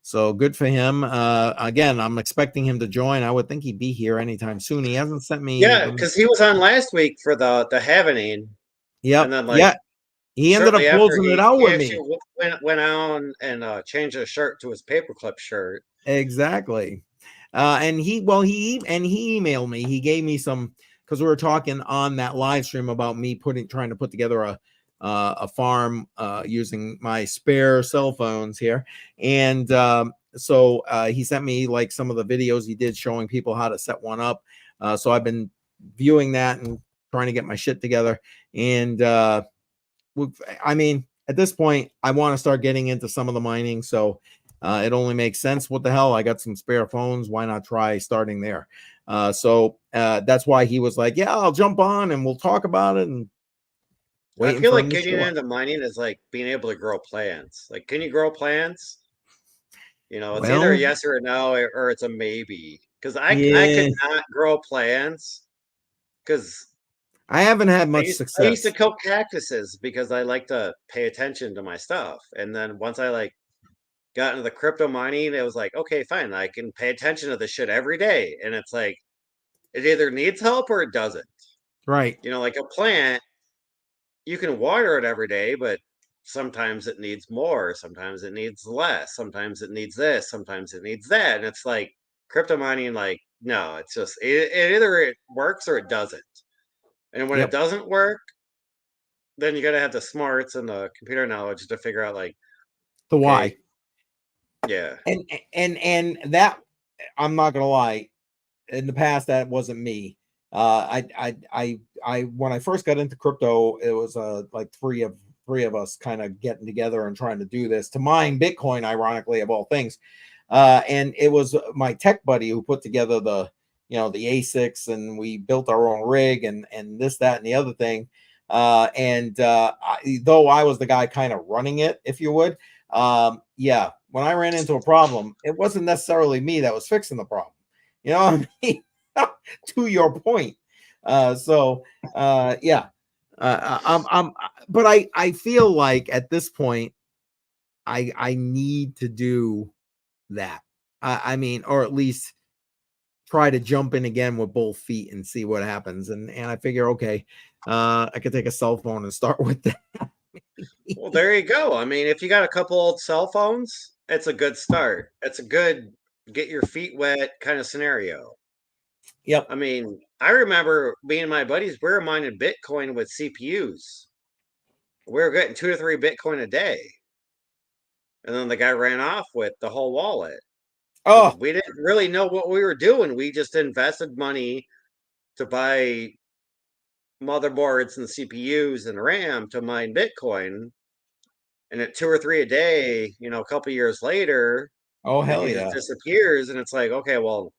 So good for him. Again, I'm expecting him to join. I would think he'd be here anytime soon. He hasn't sent me. Yeah, because he was on last week for the Havaning. Yep. And then he ended up closing it out with me. Went on and changed his shirt to his Paperclip shirt. Exactly. And he emailed me. He gave me some, because we were talking on that live stream about me trying to put together a farm using my spare cell phones here. And so he sent me like some of the videos he did showing people how to set one up. So I've been viewing that and trying to get my shit together. And I mean, at this point, I want to start getting into some of the mining. So it only makes sense. What the hell? I got some spare phones. Why not try starting there? So that's why he was like, yeah, I'll jump on and we'll talk about it. And I waiting feel for like him to getting show up. into mining is like being able to grow plants. Like, can you grow plants? You know, it's either a Well, yes or a no, or it's a maybe. Because I yeah, could not grow plants because I haven't had much I used to success. kill cactuses because I like to pay attention to my stuff. And then once I like got into the crypto mining, it was like, okay, fine, I can pay attention to this shit every day. And it's like it either needs help or it doesn't. Right. You know, like a plant, you can water it every day, but sometimes it needs more, sometimes it needs less, sometimes it needs this, sometimes it needs that. And it's like crypto mining, like, no, it's just it either it works or it doesn't. And when it Yep. doesn't work, then you gotta have the smarts and the computer knowledge to figure out like, The okay, why. yeah. And that, I'm not gonna lie, in the past that wasn't me. I when I first got into crypto, it was like three of us kind of getting together and trying to do this to mine Bitcoin, ironically, of all things. And it was my tech buddy who put together the, the ASICs, and we built our own rig and this, that, and the other thing. Though I was the guy kind of running it, if you would, yeah, when I ran into a problem, it wasn't necessarily me that was fixing the problem. You know what I mean? To your point. Yeah. But I feel like at this point, I need to do that. I mean, or at least try to jump in again with both feet and see what happens. And I figure, okay, I could take a cell phone and start with that. Well, there you go. I mean, if you got a couple old cell phones, it's a good start. It's a good get your feet wet kind of scenario. Yep. I mean, I remember me and my buddies, we were mining Bitcoin with CPUs. We were getting 2 to 3 Bitcoin a day. And then the guy ran off with the whole wallet because Oh, we didn't really know what we were doing. We just invested money to buy motherboards and CPUs and RAM to mine Bitcoin. And at 2 or 3 a day, you know, a couple years later, oh, then hell he just yeah. disappears. And it's like, okay, well,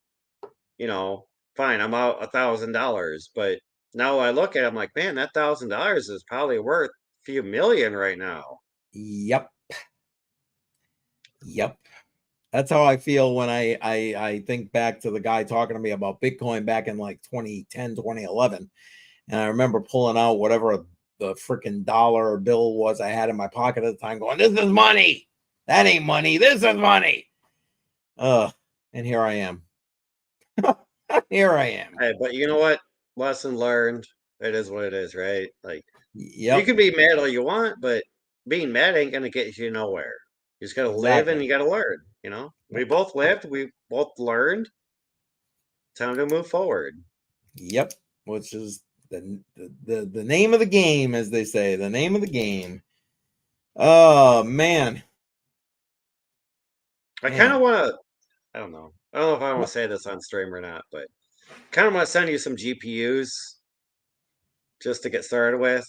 you know, fine, I'm out $1,000. But now I look at it, I'm like, man, that $1,000 is probably worth a few million right now. Yep. Yep. That's how I feel when I think back to the guy talking to me about Bitcoin back in like 2010, 2011. And I remember pulling out whatever the freaking dollar bill was I had in my pocket at the time, going, "This is money. That ain't money. This is money." And here I am. Here I am. Hey, but you know what? Lesson learned. It is what it is, right? Like, you Yep, can be mad all you want, but being mad ain't gonna get you nowhere. You just gotta live and exactly. you gotta learn, you know? We both lived, we both learned. Time to move forward. Yep. Which is the name of the game, as they say, the name of the game. Oh man, I kinda man. wanna I don't know. I don't know if I want to say this on stream or not, but kind of want to send you some GPUs just to get started with.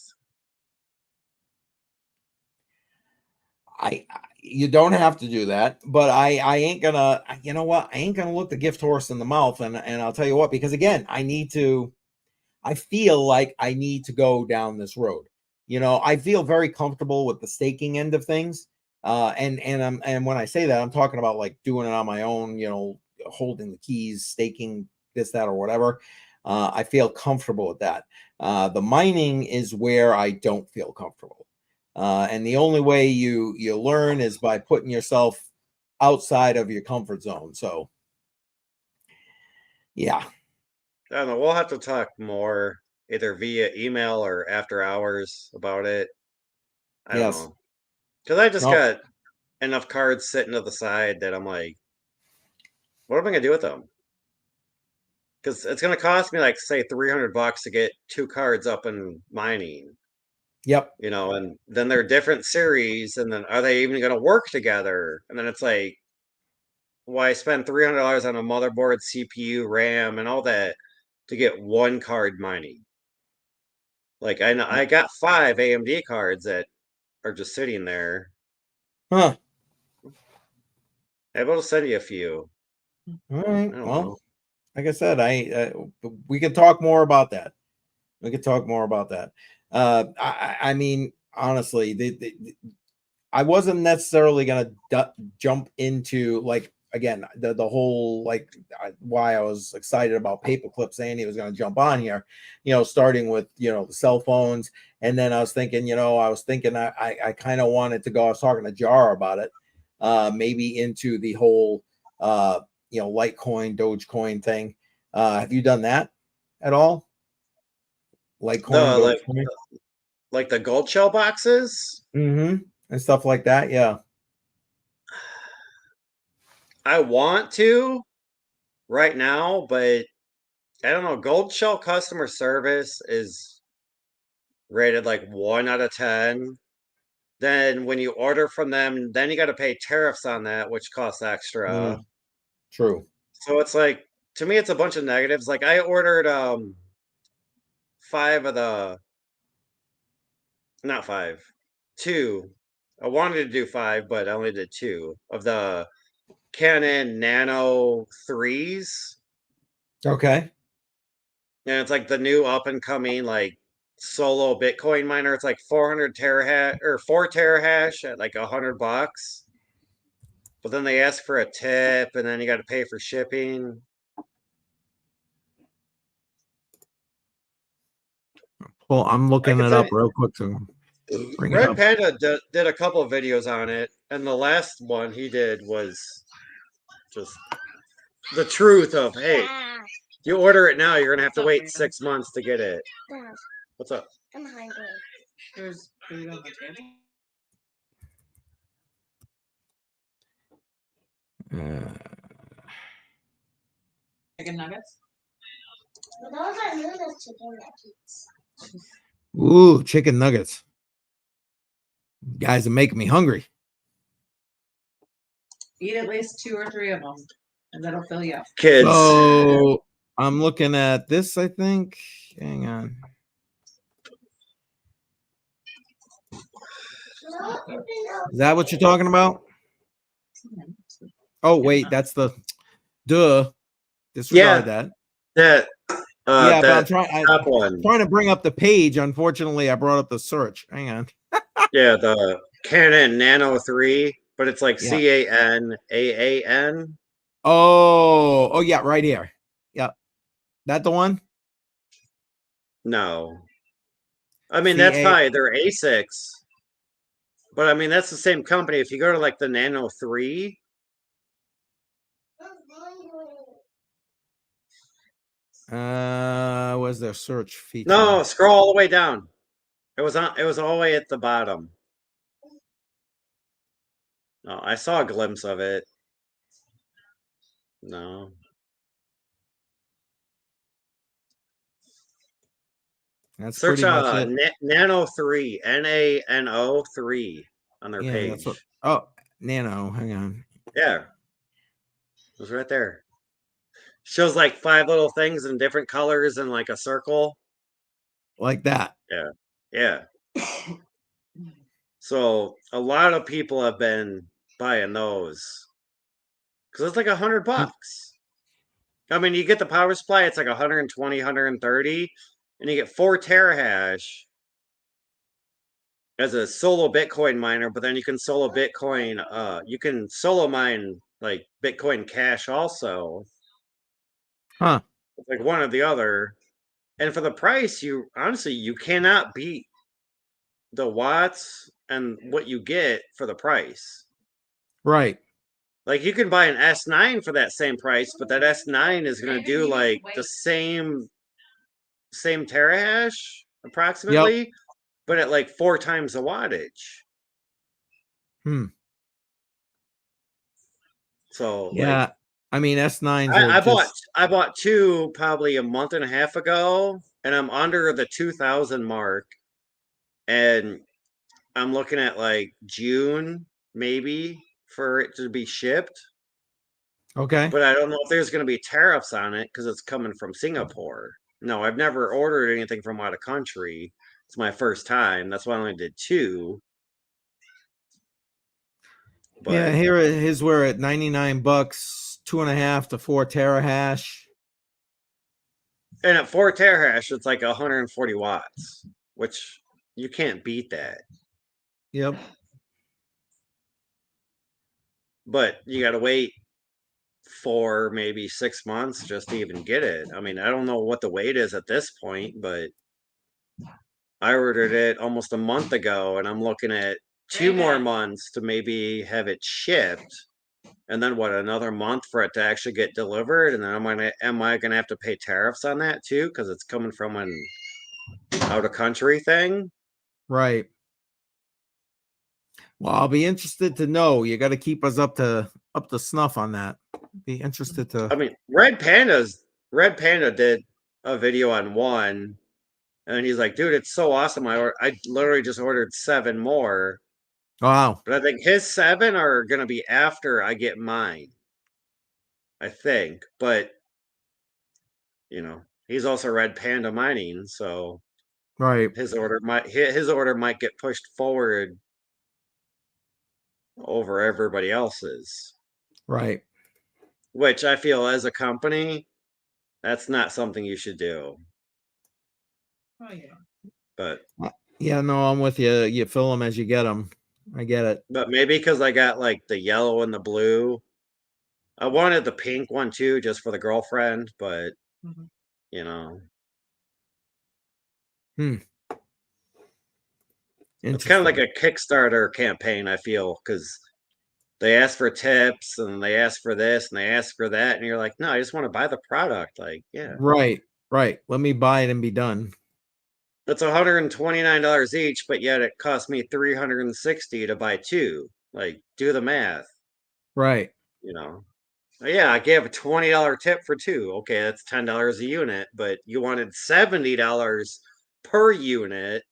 You don't have to do that, but I ain't gonna, you know what, I ain't gonna look the gift horse in the mouth. And I'll tell you what, because again, I feel like I need to go down this road. I feel very comfortable with the staking end of things. And when I say that, I'm talking about like doing it on my own, holding the keys, staking this, that, or whatever. I feel comfortable with that. The mining is where I don't feel comfortable. And the only way you learn is by putting yourself outside of your comfort zone. So yeah. I don't know. We'll have to talk more either via email or after hours about it. I don't Yes. know. Because I just No. got enough cards sitting to the side that I'm like, what am I going to do with them? Because it's going to cost me like, say, $300 to get 2 cards up and mining. Yep. You know, and then they're different series, and then are they even going to work together? And then it's like, why spend $300 on a motherboard, CPU, RAM, and all that to get 1 card mining? Like I know I got 5 AMD cards that are just sitting there. Huh. I'm able to send you a few. All right. I don't Well, know. like I said, we could talk more about that. We could talk more about that. I mean, honestly, I wasn't necessarily gonna jump into, like, again, the whole, like, why I was excited about Paperclip saying he was gonna jump on here, starting with the cell phones, and then I was thinking, I kind of wanted to go. I was talking to Jar about it, maybe into the whole Litecoin, Dogecoin thing. Have you done that at all? Litecoin, The Dogecoin, like the gold shell boxes. and stuff like that. Yeah. I want to right now, but I don't know. Gold shell customer service is rated like 1 out of 10. Then when you order from them, then you got to pay tariffs on that, which costs extra. True. So it's like, to me, it's a bunch of negatives. Like I ordered 5 of the, not 5, 2. I wanted to do 5, but I only did 2 of the Canon Nano 3s. Okay. And it's like the new up and coming like solo Bitcoin miner. It's like 400 terahash or 4 terahash at like $100. But then they ask for a tip, and then you got to pay for shipping. Well, I'm I looking could it say up real quick to bring it Red up. Panda did a couple of videos on it, and the last one he did was just the truth of, hey, you order it now, you're gonna have to wait 6 months to get it. What's up? I'm hungry. There's food on the table. Chicken nuggets? Those are noodles chicken nuggets. Ooh, chicken nuggets. You guys are making me hungry. Eat at least 2 or 3 of them, and that'll fill you up. Kids. So I'm looking at this, I think. Hang on. Is that what you're talking about? Oh, wait, that's the disregard that. That Yeah, but I'm top one. trying to bring up the page. Unfortunately, I brought up the search. Hang on. Yeah, the Canon Nano 3, but it's like Yeah. CANAAN. Oh, yeah, right here. Yeah. That the one? No. I mean, that's fine. They're ASICs. But I mean, that's the same company. If you go to like the Nano 3, was there search feature? no, scroll all the way down. It was all the way at the bottom. No, I saw a glimpse of it. No. That's Search pretty much it. Nano 3, NANO 3 on their page. That's what. Oh, Nano. Hang on. Yeah. It was right there. Shows like 5 little things in different colors and like a circle. Like that. Yeah. Yeah. So a lot of people have been buying those because it's like $100. I mean, you get the power supply, it's like 120, 130, and you get 4 terahash as a solo Bitcoin miner, but then you can solo Bitcoin, you can solo mine like Bitcoin Cash also. Huh. It's like one or the other. And for the price, you honestly you cannot beat the watts and what you get for the price. Right. Like you can buy an S9 for that same price, but that S9 is going to do like the same terahash approximately, but at like 4 times the wattage. So yeah, like, I mean S9s I are just. I bought 2 probably a month and a half ago, and I'm under the 2,000 mark, and I'm looking at like June maybe for it to be shipped. Okay. But I don't know if there's going to be tariffs on it because it's coming from Singapore. No, I've never ordered anything from out of country. It's my first time. That's why I only did 2. But Yeah, here his were at $99, 2.5 to 4 terahash. and at 4 terahash, it's like 140 watts, which you can't beat that. Yep. But you got to wait 4, maybe 6 months just to even get it. I mean, I don't know what the wait is at this point, but I ordered it almost a month ago, and I'm looking at 2 more months to maybe have it shipped, and then what, another month for it to actually get delivered, and then am I gonna have to pay tariffs on that too because it's coming from an out of country thing? Right. Well, I'll be interested to know. You got to keep us up to snuff on that. Be interested to. I mean, Red Panda did a video on one, and he's like, "Dude, it's so awesome! I literally just ordered 7 more." Wow. But I think his 7 are gonna be after I get mine. I think, but he's also Red Panda Mining, so Right. his order might get pushed forward over everybody else's. Right. Which I feel as a company, that's not something you should do. Oh yeah. But Yeah, no, I'm with you. You fill them as you get them. I get it. maybe because I got like the yellow and the blue. I wanted the pink one too, just for the girlfriend, but Mhm. you know. It's kind of like a Kickstarter campaign, I feel, because they ask for tips and they ask for this and they ask for that, and you're like, no, I just want to buy the product. Like, yeah. Right. Right. Let me buy it and be done. It's $129 each, but yet it cost me $360 to buy 2. Like, do the math. Right. Yeah, I gave a $20 tip for 2. Okay, that's $10 a unit, but you wanted $70 per unit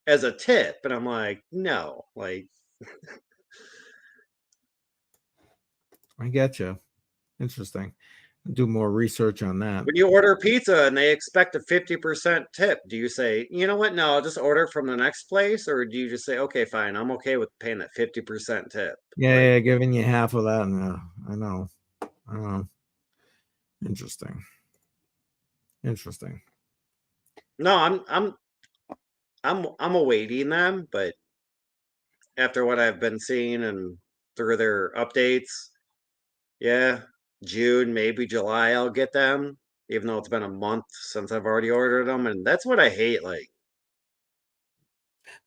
as a tip, and I'm like, no, like. I get you. Interesting. Do more research on that. When you order pizza and they expect a 50% tip, do you say, you know what? No, I'll just order from the next place, or do you just say, okay, fine, I'm okay with paying that 50% tip? Yeah, giving you half of that. I know. Interesting. No, I'm awaiting them, but after what I've been seeing and through their updates, yeah, June, maybe July, I'll get them, even though it's been a month since I've already ordered them, and that's what I hate. Like,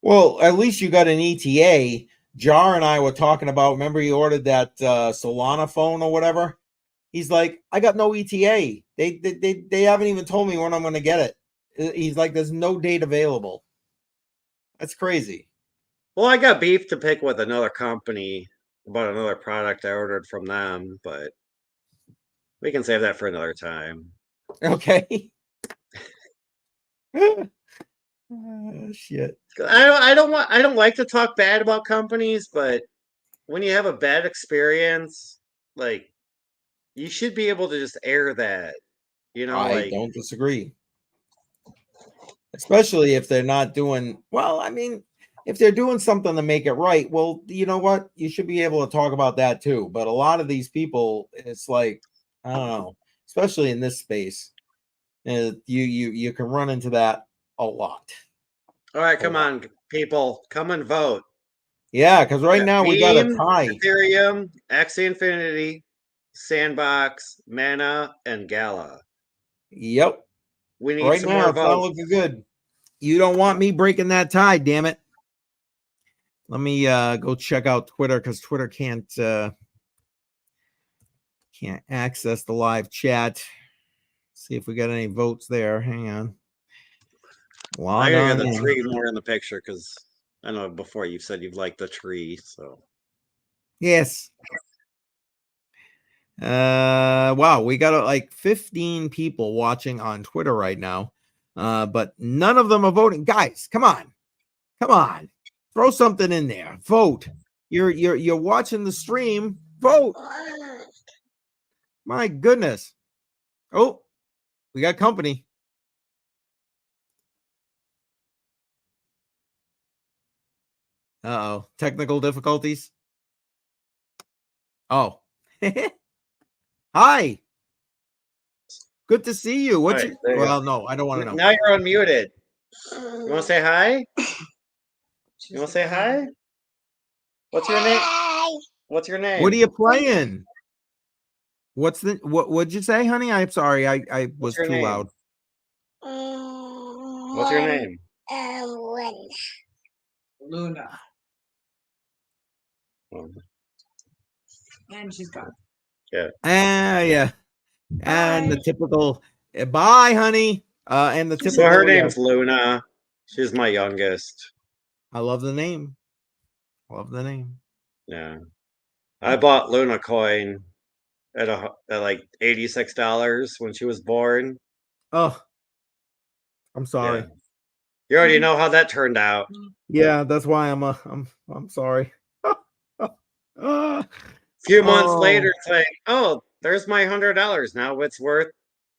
Well, at least you got an ETA. Jar and I were talking about. Remember, you ordered that Solana phone or whatever. He's like, I got no ETA. They haven't even told me when I'm going to get it. He's like, there's no date available. That's crazy. well, I got beef to pick with another company about another product I ordered from them, but we can save that for another time. Okay. Shit. I don't like to talk bad about companies, but when you have a bad experience, like, you should be able to just air that, I like. don't disagree. Especially if they're not doing well. I mean, if they're doing something to make it right, well, you know what? You should be able to talk about that too. But a lot of these people, it's like, I don't know, especially in this space, you can run into that a lot. All right, come on, people, come and vote. Yeah, because right now we got a Beam, tie. Ethereum, Axie Infinity, Sandbox, Mana, and Gala. Yep. We need Right some now, more it's not votes. looking good. You don't want me breaking that tie, damn it. Let me go check out Twitter because Twitter can't access the live chat. See if we got any votes there. Hang on. I Log gotta on get the in. tree more in the picture because I know before you said you've liked the tree, so. Yes. Wow, we got like 15 people watching on Twitter right now. But none of them are voting. Guys, come on. Throw something in there. Vote. You're watching the stream. Vote. My goodness. Oh, we got company. Uh-oh. Technical difficulties. Oh. Hi. Good to see you. What's Right, your there you go. well, no, I don't want to know. Now you're unmuted. You want to say hi? You want to say hi? What's your name? What's your name? What are you playing? What'd you say, honey? I'm sorry, I was What's your too name? loud. What's your name? Luna. Oh, And she's gone. Yeah. And Bye. the typical bye, honey. And the So typical her yeah, name's Luna. She's my youngest. I love the name. Love the name. Yeah. I bought Luna coin at like $86 when she was born. Oh, I'm sorry. Yeah. You already know how that turned out. Yeah, that's why I'm sorry. A few months Oh, later, it's like, oh, there's my $100. Now it's worth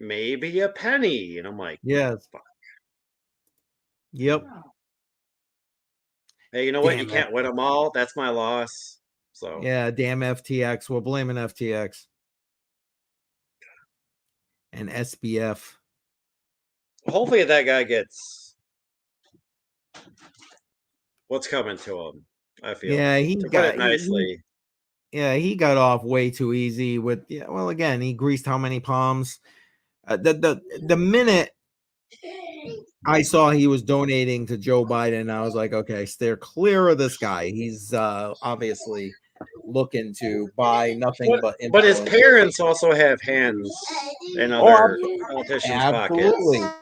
maybe a penny. And I'm like, yes. fuck. Yep. Hey, you know what? You Damn it. can't win them all. That's my loss. So Yeah, damn FTX. We're blaming FTX and SBF. hopefully that guy gets what's coming to him. I feel Yeah, to put it nicely. he got off way too easy with well again, he greased how many palms? The minute I saw he was donating to Joe Biden, I was like, okay, steer clear of this guy. He's obviously looking to buy nothing but But his influence. parents also have hands in Oh, other politicians' absolutely. pockets.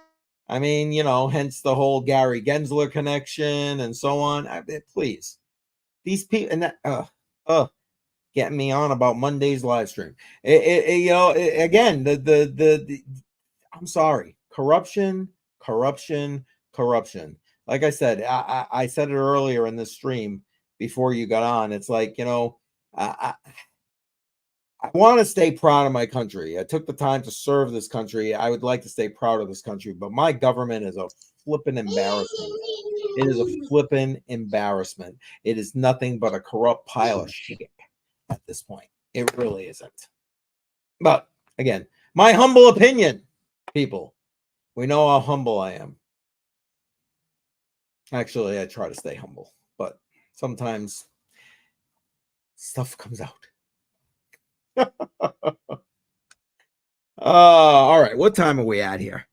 I mean, hence the whole Gary Gensler connection and so on. Please, these people and that getting me on about Monday's live stream. Again, the I'm sorry, corruption. Like I said, I said it earlier in this stream before you got on. It's like I want to stay proud of my country. I took the time to serve this country. I would like to stay proud of this country, but my government is a flippin' embarrassment. It is a flippin' embarrassment. It is nothing but a corrupt pile of shit at this point. It really isn't. But again, my humble opinion, people. We know how humble I am. Actually, I try to stay humble, but sometimes stuff comes out. All right. What time are we at here?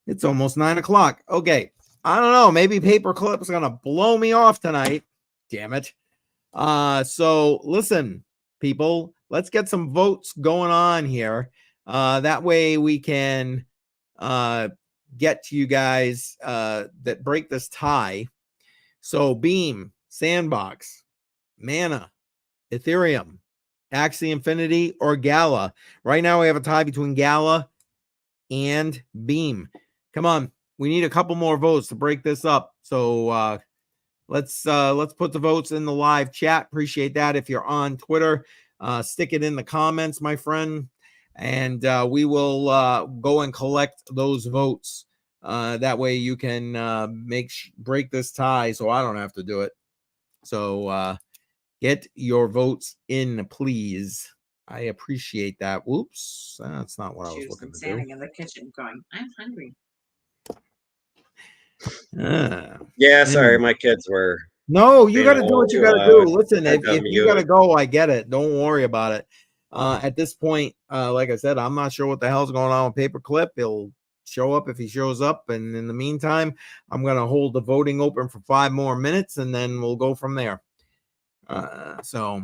It's almost 9:00. Okay. I don't know. Maybe Paperclip is gonna blow me off tonight. Damn it. So listen, people, let's get some votes going on here. That way we can get to you guys that break this tie. So Beam, Sandbox, Mana, Ethereum, Axie Infinity, or Gala. Right now we have a tie between Gala and Beam. Come on, we need a couple more votes to break this up. So let's put the votes in the live chat. Appreciate that. If you're on Twitter, stick it in the comments, my friend, and we will go and collect those votes. That way you can break this tie, so I don't have to do it. So get your votes in, please. I appreciate that. Whoops, that's not what I was looking to do. Standing in the kitchen, going, "I'm hungry." Yeah, sorry, my kids were. No, you being got a to do little what you too got to do. loud. Listen, Had if to you got to mute. go, I get it. Don't worry about it. At this point, like I said, I'm not sure what the hell's going on with Paperclip. He'll show up if he shows up. And in the meantime, I'm going to hold the voting open for 5 more minutes and then we'll go from there. So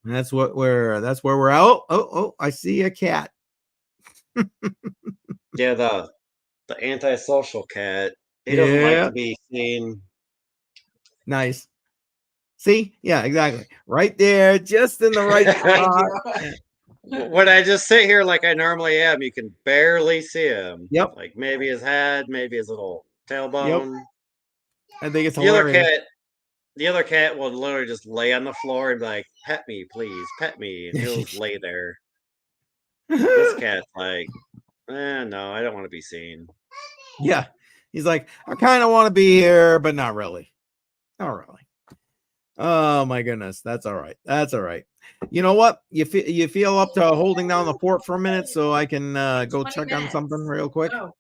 that's where we're at. Oh, I see a cat. Yeah, the antisocial cat. He doesn't like Yeah. to be seen. Nice. See? Yeah, exactly. Right there, just in the right spot. When I just sit here like I normally am, you can barely see him. Yep. Like maybe his head, maybe his little tailbone. I think it's The other hilarious. cat will literally just lay on the floor and be like, "Pet me, please, pet me," and he'll just lay there. This cat's like, no, I don't want to be seen. Yeah. He's like, I kind of want to be here, but not really. All right. Oh my goodness, that's all right. That's all right. You know what? You feel up to holding down the fort for a minute so I can go 20 check on minutes. something real quick? Oh,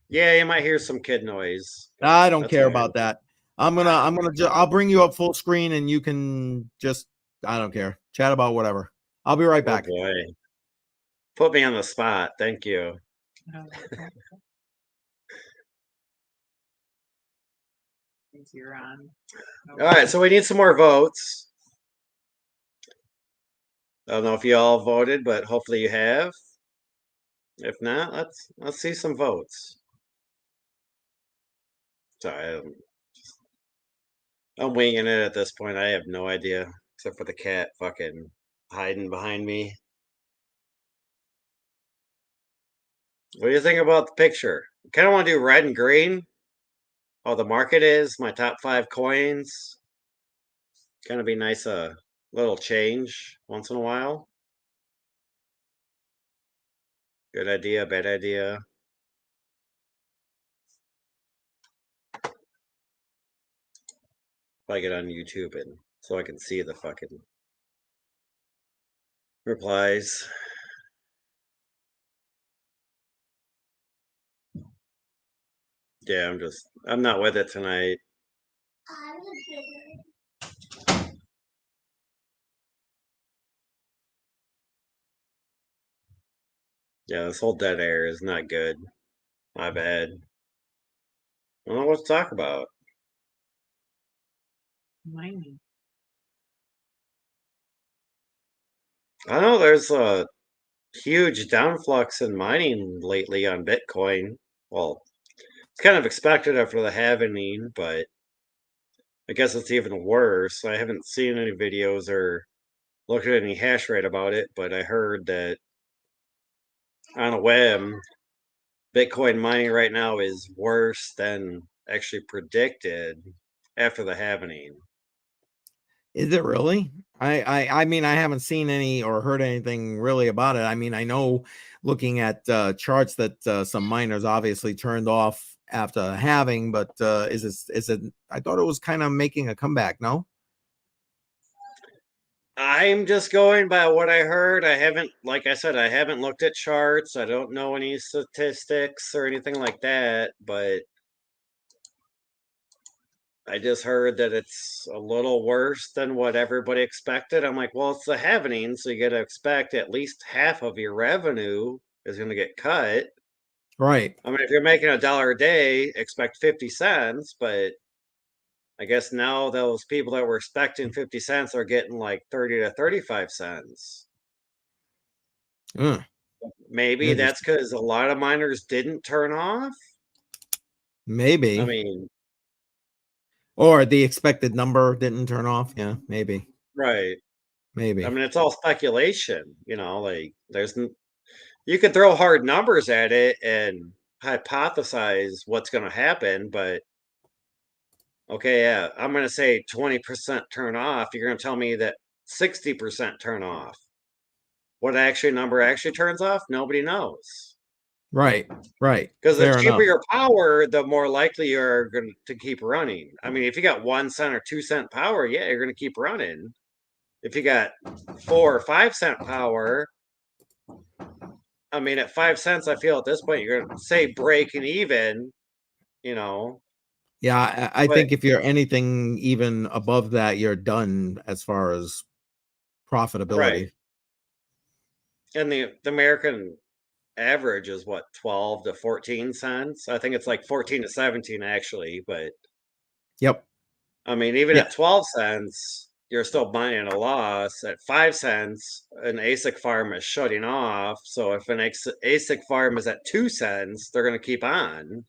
Yeah, you might hear some kid noise. but I don't that's care fine. about that. I'll bring you up full screen and you can just, I don't care. Chat about whatever. I'll be right Oh back. boy. Put me on the spot. Thank you. no. Since you're on. All right, so we need some more votes. I don't know if you all voted, but hopefully you have. If not, let's see some votes. Sorry, I'm winging it at this point. I have no idea, except for the cat fucking hiding behind me. What do you think about the picture? Kind of want to do red and green. Oh, the market is my top 5 coins. Kind of be nice, a little change once in a while. Good idea, bad idea. If I get on YouTube and so I can see the fucking replies. Yeah, I'm not with it tonight. Yeah, this whole dead air is not good. My bad. I don't know what to talk about. Mining. I know there's a huge downflux in mining lately on Bitcoin. Well, it's kind of expected after the halving, but I guess it's even worse. I haven't seen any videos or looked at any hash rate about it, but I heard that on a whim, Bitcoin mining right now is worse than actually predicted after the halving. Is it really? I mean, I haven't seen any or heard anything really about it. I mean, I know looking at charts that some miners obviously turned off after having, but is it? I thought it was kind of making a comeback. No. I'm just going by what I heard. I haven't, like I said, I haven't looked at charts. I don't know any statistics or anything like that, but I just heard that it's a little worse than what everybody expected. I'm like, well, it's the halvening, so you got to expect at least half of your revenue is going to get cut. Right. I mean, if you're making $1 a day, expect 50 cents, but I guess now those people that were expecting 50 cents are getting like 30 to 35 cents. Mm, Maybe that's interesting. because a lot of miners didn't turn off. I Maybe. mean, Or the expected number didn't turn off. Yeah, maybe. right. I Maybe. mean, it's all speculation, like you could throw hard numbers at it and hypothesize what's going to happen, but okay, yeah, I'm going to say 20% turn off. You're going to tell me that 60% turn off. What actually number actually turns off? Nobody knows. Right. Right. Because the Fair cheaper enough. your power, the more likely you're going to keep running. I mean, if you got 1 cent or 2 cent power, yeah, you're going to keep running. If you got 4 or 5 cent power, I mean, at 5 cents, I feel at this point you're going to say breaking even, you know. Yeah, I But think if you're anything even above that, you're done as far as right, profitability. and the American average is what, 12 to 14 cents. I think it's like 14 to 17 actually, but Yep. I mean, even Yeah. at 12 cents, you're still buying at a loss. At 5 cents, an ASIC farm is shutting off. So if an ASIC farm is at 2 cents, they're going to keep on.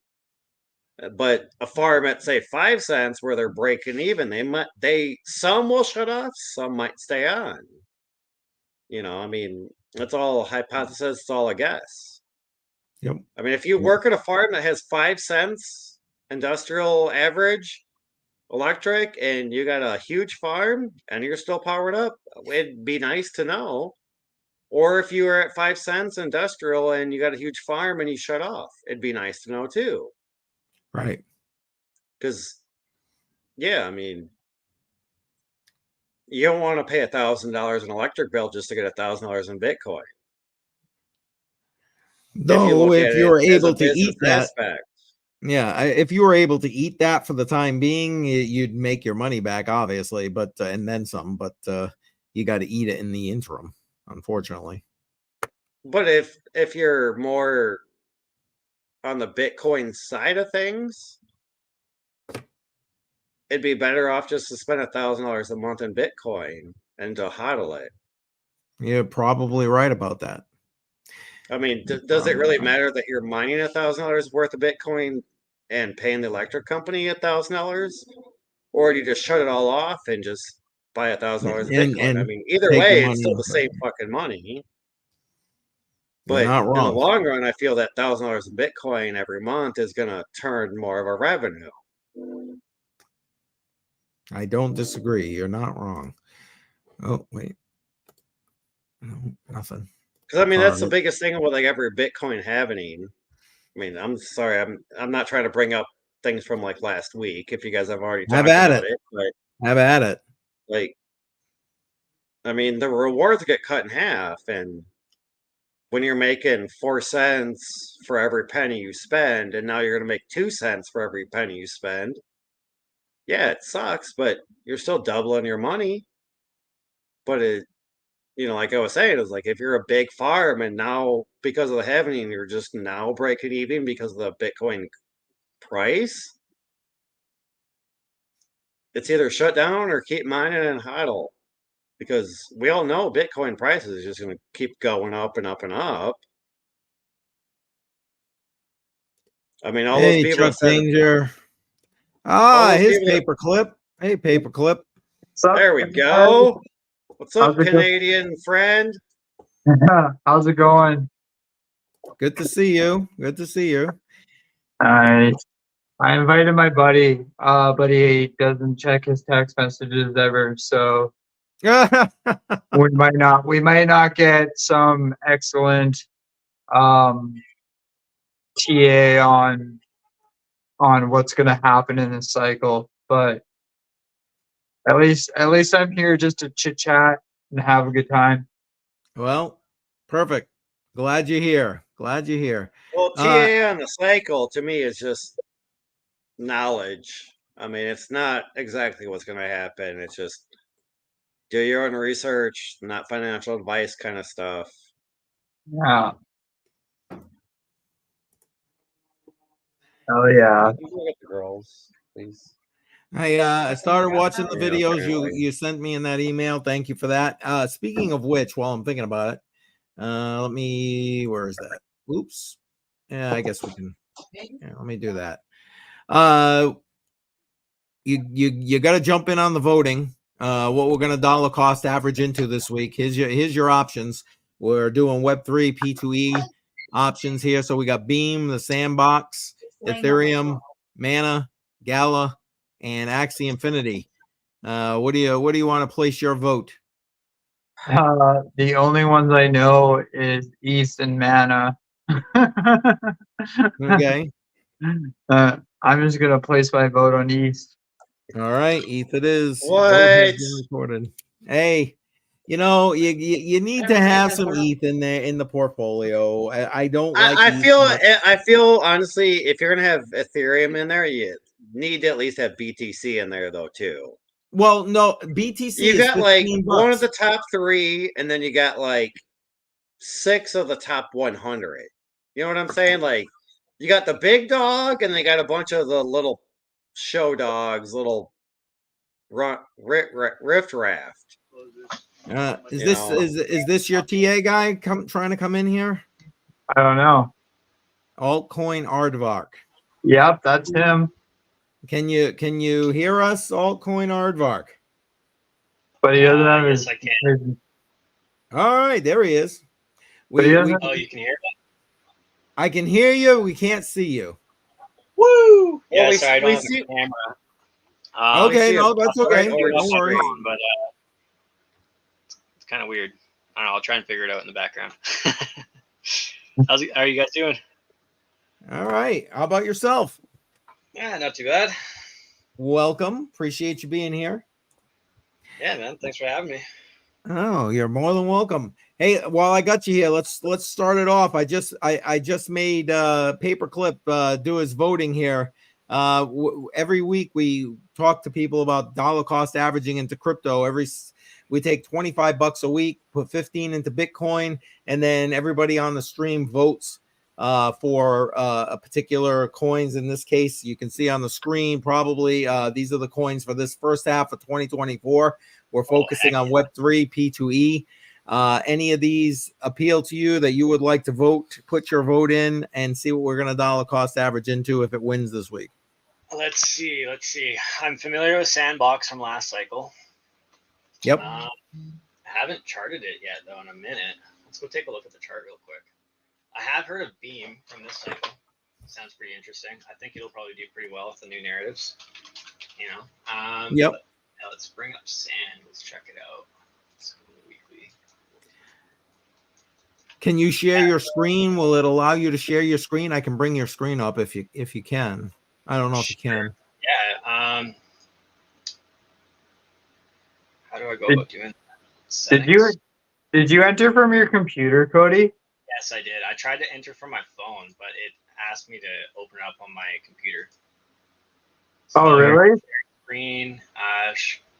But a farm at say 5 cents, where they're breaking even, some will shut off, some might stay on. I mean, that's all hypothesis. It's all a guess. Yep. I mean, if you work at a farm that has 5 cents industrial average electric and you got a huge farm and you're still powered up, it'd be nice to know. Or if you were at 5 cents industrial and you got a huge farm and you shut off, it'd be nice to know too. Right. Because Yeah, I mean, you don't want to pay $1,000 in electric bill just to get $1,000 in Bitcoin. If you Though, look if at you it were as a able to business eat that, aspect. yeah, if you were able to eat that for the time being, you'd make your money back, obviously, but and then some. But you got to eat it in the interim, unfortunately. But if you're more on the Bitcoin side of things, it'd be better off just to spend $1,000 a month in Bitcoin and to hodl it. You're probably right about that. I mean, does it really matter that you're mining $1,000 worth of Bitcoin and paying the electric company $1,000, or do you just shut it all off and just buy $1,000 of Bitcoin? I And mean, either take the way, it's money. still the same fucking money. You're But not in the wrong. long run, I feel that $1,000 in Bitcoin every month is going to turn more of a revenue. I don't disagree. You're not wrong. Oh, wait. No, nothing. Because I mean, that's the Sorry. biggest thing with like every Bitcoin happening. I mean, I'm sorry, I'm not trying to bring up things from like last week if you guys have already Have talked at about it. it, but Have at it. like, I mean, the rewards get cut in half, and when you're making 4 cents for every penny you spend, and now you're going to make 2 cents for every penny you spend. Yeah, it sucks, but you're still doubling your money. But it, like I was saying, is like if you're a big farm and now because of the halving, you're just now breaking even because of the Bitcoin price. It's either shut down or keep mining and hodl because we all know Bitcoin prices is just going to keep going up and up and up. I mean, all those Hey, people that Chuck said Danger. all Ah, those his people that paperclip. Hey, paperclip. What's up, there we everybody? go. What's up, How's it going? Canadian friend? How's it going? Good to see you. Good to see you. I I invited my buddy, but he doesn't check his text messages ever, so we might not get some excellent um TA on what's gonna happen in this cycle. But at least I'm here just to chit chat and have a good time. Well, perfect. Glad you're here. Glad you're here. Well, TA on the cycle to me is just knowledge. I mean, it's not exactly what's going to happen. It's just do your own research, not financial advice kind of stuff. Yeah. Oh yeah. You can look at the girls, please. I started watching the Yeah, videos apparently. you sent me in that email. Thank you for that. Speaking of which, while I'm thinking about it, where is that? Oops. Yeah, I guess we can. Yeah, let me do that. You got to jump in on the voting. What we're going to dollar cost average into this week. Here's your options. We're doing Web3 P2E options here. So we got Beam, the Sandbox, Ethereum, Mana, Gala, and Axie Infinity. What do you want to place your vote? The only ones I know is East and Mana. Okay. I'm just gonna place my vote on East. All right, ETH it is. Your vote has What? been recorded. Hey, you need to have some ETH in there in the portfolio. I don't like I ETH feel much. I feel honestly, if you're gonna have Ethereum in there, you need to at least have BTC in there though too. Well, no, BTC You is got like 15 one of bucks. the top 3, and then you got like 6 of the top 100. You know what I'm saying? Like you got the big dog, and they got a bunch of the little show dogs, little rift raft. Is You this know, is this your TA guy trying to come in here? I don't know. Altcoin Aardvark. Yep, that's him. Can you hear us, Altcoin Aardvark? But he doesn't have Yes, I can. his All right, there he is. but he doesn't Oh, you can hear me? I can hear you. We can't see you. Woo! Yeah, we- sorry, I don't we have see- a camera. we Okay, see no, a that's I'll okay. bright figure it orange out Don't on worry. my screen. phone, but it's kind of weird. I don't know. I'll try and figure it out in the background. Are you guys doing? All right. How about yourself? Yeah, not too bad. welcome. Appreciate you being here. Yeah, man. Thanks for having me. Oh, you're more than welcome. Hey, while I got you here, let's start it off. I just made Paperclip do his voting here. Every week we talk to people about dollar cost averaging into crypto. We take $25 a week, put 15 into Bitcoin, and then everybody on the stream votes for a particular coins. In this case, you can see on the screen probably these are the coins for this first half of 2024. We're focusing on Web3, P2E. Any of these appeal to you that you would like to vote? Put your vote in and see what we're going to dollar cost average into if it wins this week. Let's see. I'm familiar with Sandbox from last cycle. Yep. I haven't charted it yet, though, in a minute. Let's go take a look at the chart real quick. I have heard of Beam from this cycle. Sounds pretty interesting. I think it'll probably do pretty well with the new narratives. Yep. Now let's bring up Sand. Let's check it out. Let's go to the weekly. Can you share your screen? Will it allow you to share your screen? I can bring your screen up if you can. I don't know if you can. Yeah. How do I go about doing that? Did you enter from your computer, Cody? Yes, I did. I tried to enter from my phone, but it asked me to open it up on my computer. Oh, really?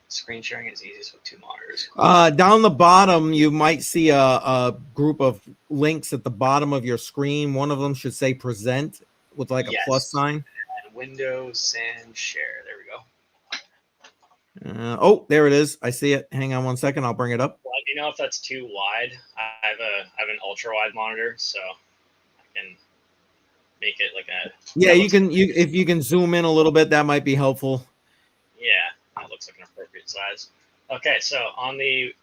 Screen sharing is easiest with two monitors. Down the bottom, you might see a group of links at the bottom of your screen. One of them should say present with like a plus sign. And Windows and share. There we go. Oh, there it is. I see it. Hang on one second. I'll bring it up. Well, you know if that's too wide? I have an ultra wide monitor, so I can make it like a. Yeah, if you can zoom in a little bit, that might be helpful. Yeah, that looks like an appropriate size. Okay, so on the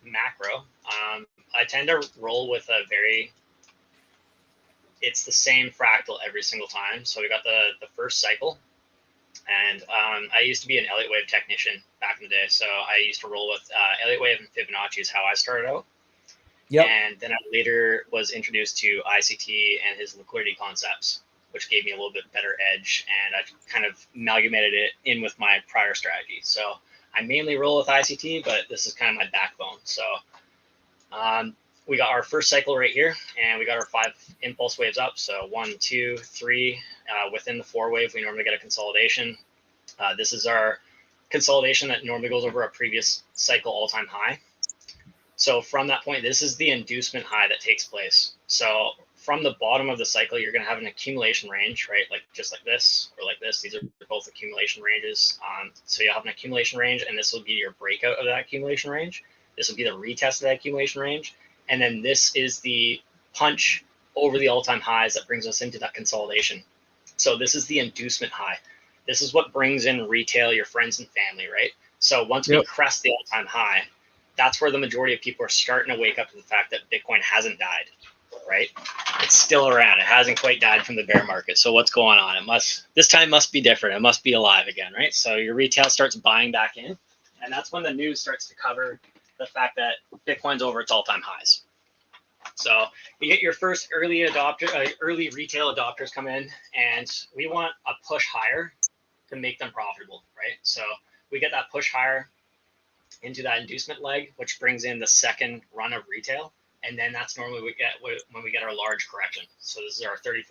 macro, I tend to roll with it's the same fractal every single time. So we got the first cycle, and I used to be an Elliott wave technician back in the day. So I used to roll with Elliott wave and Fibonacci is how I started out. Yep. And then I later was introduced to ICT and his liquidity concepts, which gave me a little bit better edge, and I kind of amalgamated it in with my prior strategy. So I mainly roll with ICT, but this is kind of my backbone. So we got our first cycle right here, and we got our 5 impulse waves up. So 1, 2, 3. Within the 4 wave, we normally get a consolidation. This is our consolidation that normally goes over a previous cycle all-time high. So from that point, this is the inducement high that takes place. So from the bottom of the cycle, you're going to have an accumulation range, right? Like just like this or like this. These are both accumulation ranges. So you'll have an accumulation range, and this will be your breakout of that accumulation range. This will be the retest of that accumulation range. And then this is the punch over the all-time highs that brings us into that consolidation. So this is the inducement high. This is what brings in retail, your friends and family, right? So once we crest the all-time high, that's where the majority of people are starting to wake up to the fact that Bitcoin hasn't died, right? It's still around. It hasn't quite died from the bear market. So what's going on? This time must be different. It must be alive again, right? So your retail starts buying back in, and that's when the news starts to cover the fact that Bitcoin's over its all-time highs. So you get your first early retail adopters come in, and we want a push higher to make them profitable, right? So we get that push higher into that inducement leg, which brings in the second run of retail. And then that's normally when we get our large correction. So this is our 30-40%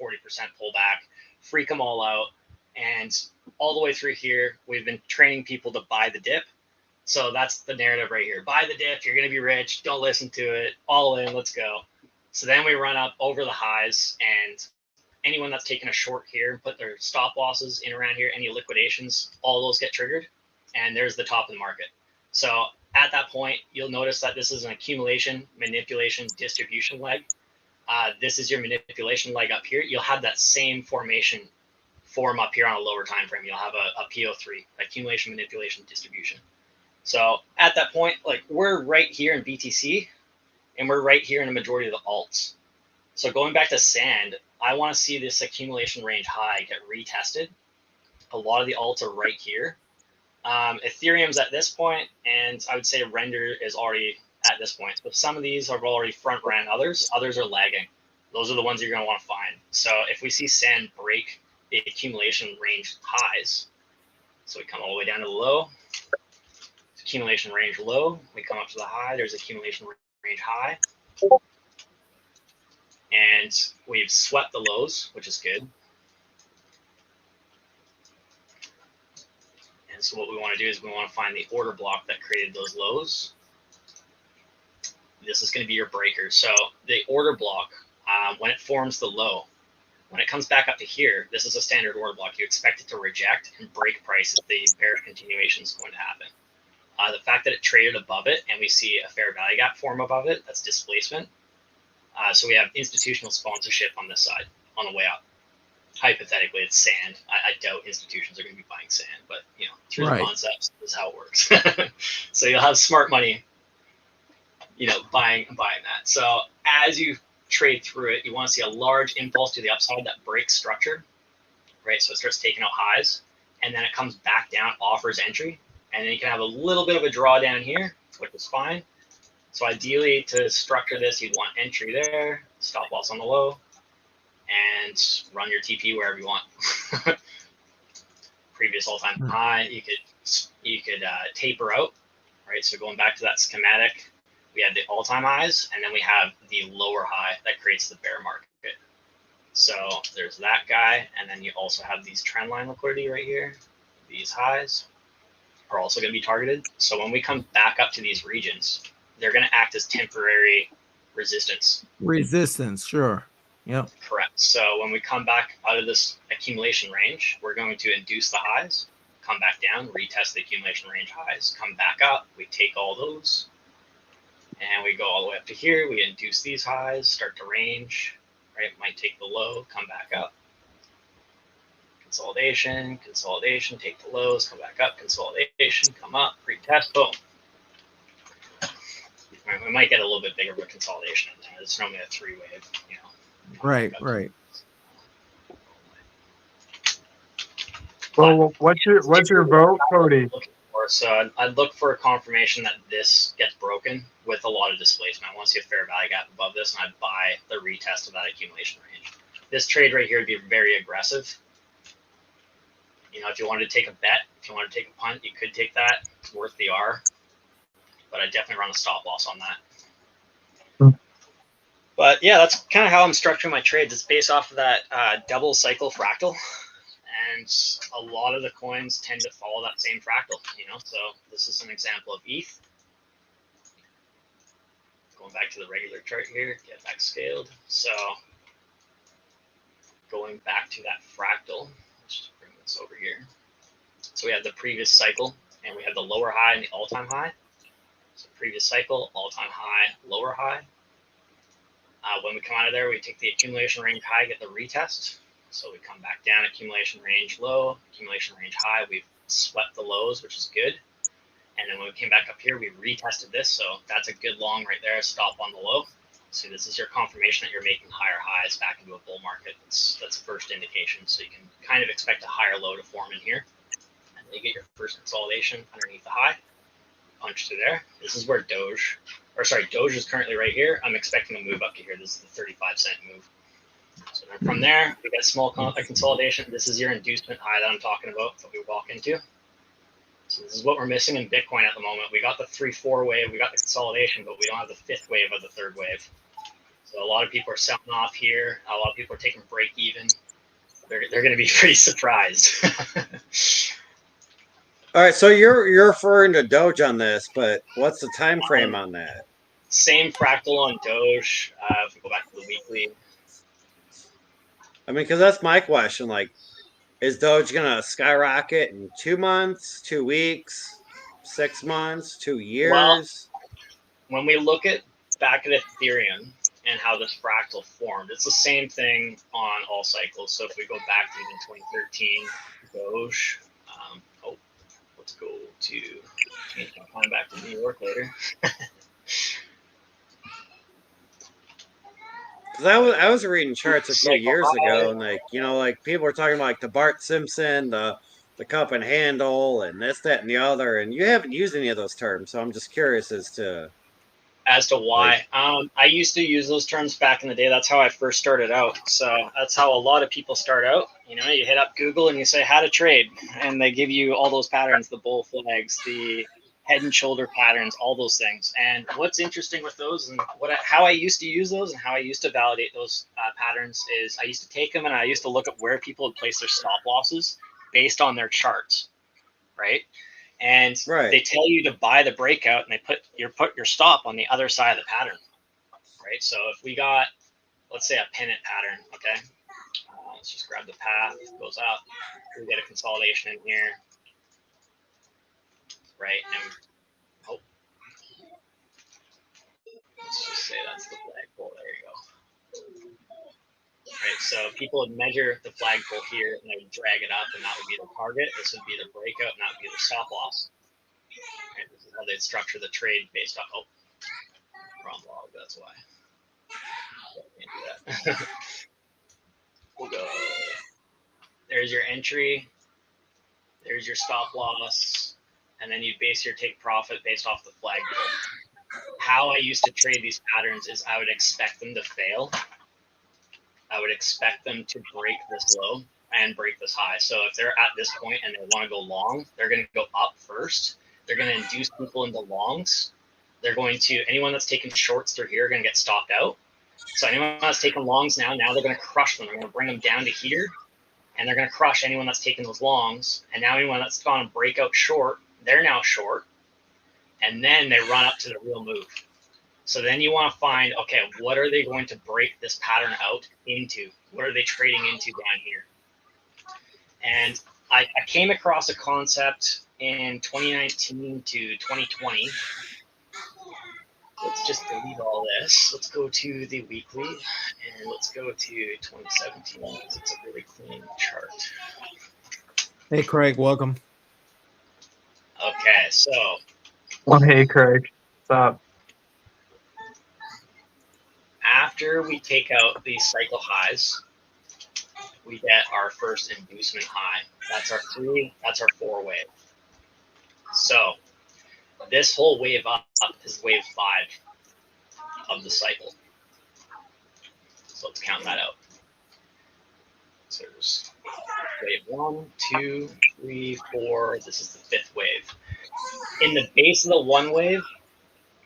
pullback, freak them all out. And all the way through here, we've been training people to buy the dip. So that's the narrative right here. Buy the dip, you're going to be rich. Don't listen to it. All in, let's go. So then we run up over the highs, and anyone that's taken a short here, put their stop losses in around here, any liquidations, all those get triggered. And there's the top of the market. So at that point, you'll notice that this is an accumulation, manipulation, distribution leg. This is your manipulation leg up here. You'll have that same formation form up here on a lower time frame. You'll have a PO3, accumulation, manipulation, distribution. So at that point, like we're right here in BTC, and we're right here in the majority of the alts. So going back to Sand, I want to see this accumulation range high get retested. A lot of the alts are right here. Ethereum's at this point, and I would say Render is already at this point. But some of these have already front ran others. Others are lagging. Those are the ones you're going to want to find. So if we see Sand break the accumulation range highs, So we come all the way down to the low, accumulation range low. We come up to the high. There's accumulation range high. And we've swept the lows, which is good. And so what we want to do is we want to find the order block that created those lows. This is going to be your breaker. So the order block, when it forms the low, when it comes back up to here, this is a standard order block. You expect it to reject and break price if the bearish continuation is going to happen. The fact that it traded above it and we see a fair value gap form above it, that's displacement. So we have institutional sponsorship on this side on the way up. Hypothetically, it's sand. I doubt institutions are going to be buying sand, but you know, through the concepts, this is how it works. So you'll have smart money, you know, buying that. So as you trade through it, you want to see a large impulse to the upside that breaks structure, right? So it starts taking out highs, and then it comes back down, offers entry, and then you can have a little bit of a drawdown here, which is fine. So ideally, to structure this, you'd want entry there, stop loss on the low, and run your TP wherever you want. Previous all-time high, you could taper out, right? So going back to that schematic, we have the all-time highs, and then we have the lower high that creates the bear market. So there's that guy, and then you also have these trend line liquidity right here. These highs are also going to be targeted. So when we come back up to these regions, they're going to act as temporary resistance. Resistance, sure. Yep. Correct. So when we come back out of this accumulation range, we're going to induce the highs, come back down, retest the accumulation range highs, come back up. We take all those, and we go all the way up to here. We induce these highs, start to range, right? Might take the low, come back up. Consolidation, consolidation, take the lows, come back up, consolidation, come up, retest, boom. We might get a little bit bigger of a consolidation in there. It's normally a three-wave, you know. Right. Well, what's your vote, Cody? So I'd look for a confirmation that this gets broken with a lot of displacement. I want to see a fair value gap above this, and I'd buy the retest of that accumulation range. This trade right here would be very aggressive. You know, if you wanted to take a bet, if you wanted to take a punt, you could take that. It's worth the R. But I definitely run a stop loss on that. But yeah, that's kind of how I'm structuring my trades. It's based off of that double cycle fractal. And a lot of the coins tend to follow that same fractal, you know. So this is an example of ETH. Going back to the regular chart here, get back scaled. So going back to that fractal, let's just bring this over here. So we have the previous cycle, and we have the lower high and the all-time high. So previous cycle, all-time high, lower high. When we come out of there, we take the accumulation range high, get the retest. So we come back down, accumulation range low, accumulation range high. We've swept the lows, which is good. And then when we came back up here, we retested this. So that's a good long right there, stop on the low. So this is your confirmation that you're making higher highs back into a bull market. That's the first indication. So you can kind of expect a higher low to form in here. And then you get your first consolidation underneath the high. Punch through there. This is where Doge is currently right here. I'm expecting a move up to here. This is the 35-cent move. So then from there, we get small consolidation. This is your inducement high that I'm talking about that we walk into. So this is what we're missing in Bitcoin at the moment. We got the 3-4 wave, we got the consolidation, but we don't have the fifth wave or the third wave. So a lot of people are selling off here. A lot of people are taking break even. They're going to be pretty surprised. All right, so you're referring to Doge on this, but what's the time frame on that? Same fractal on Doge. If we go back to the weekly. I mean, because that's my question. Like, is Doge gonna skyrocket in 2 months, 2 weeks, 6 months, 2 years? Well, when we look at back at Ethereum and how this fractal formed, it's the same thing on all cycles. So if we go back to even 2013 Doge, let's go to change my time back to New York later. I was reading charts a few years ago, and like people were talking about like the Bart Simpson, the cup and handle, and this, that, and the other, and you haven't used any of those terms, so I'm just curious as to As to why, I used to use those terms back in the day. That's how I first started out. So that's how a lot of people start out. You know, you hit up Google and you say how to trade, and they give you all those patterns, the bull flags, the head and shoulder patterns, all those things. And what's interesting with those and how I used to use those and how I used to validate those patterns is I used to take them and I used to look at where people had placed their stop losses based on their charts, right? And they tell you to buy the breakout and they put your stop on the other side of the pattern, right? So if we got, let's say, a pennant pattern, okay, let's just grab the path, goes up, we get a consolidation in here, right? And let's just say that's the flagpole. There you go. Right, so people would measure the flagpole here and they would drag it up, and that would be the target. This would be the breakout, and that would be the stop loss. Right, this is how they'd structure the trade based on. Oh, wrong log. That's why. Can't do that. We'll go. There's your entry. There's your stop loss, and then you base your take profit based off the flagpole. How I used to trade these patterns is I would expect them to fail. I would expect them to break this low and break this high. So if they're at this point and they want to go long, they're going to go up first. They're going to induce people into longs. They're going to, anyone that's taking shorts through here are going to get stopped out. So anyone that's taking longs now they're going to crush them. They're going to bring them down to here, and they're going to crush anyone that's taking those longs. And now anyone that's gone breakout short, they're now short. And then they run up to the real move. So then you want to find, okay, what are they going to break this pattern out into? What are they trading into down here? And I came across a concept in 2019 to 2020. Let's just delete all this. Let's go to the weekly, and let's go to 2017 because it's a really clean chart. Hey, Craig, welcome. Okay, so. Oh, hey, Craig. What's up? After we take out these cycle highs, we get our first inducement high. That's our 3, that's our 4 wave. So this whole wave up is wave 5 of the cycle. So let's count that out. So there's wave 1, 2, 3, 4. This is the 5th wave. In the base of the 1 wave,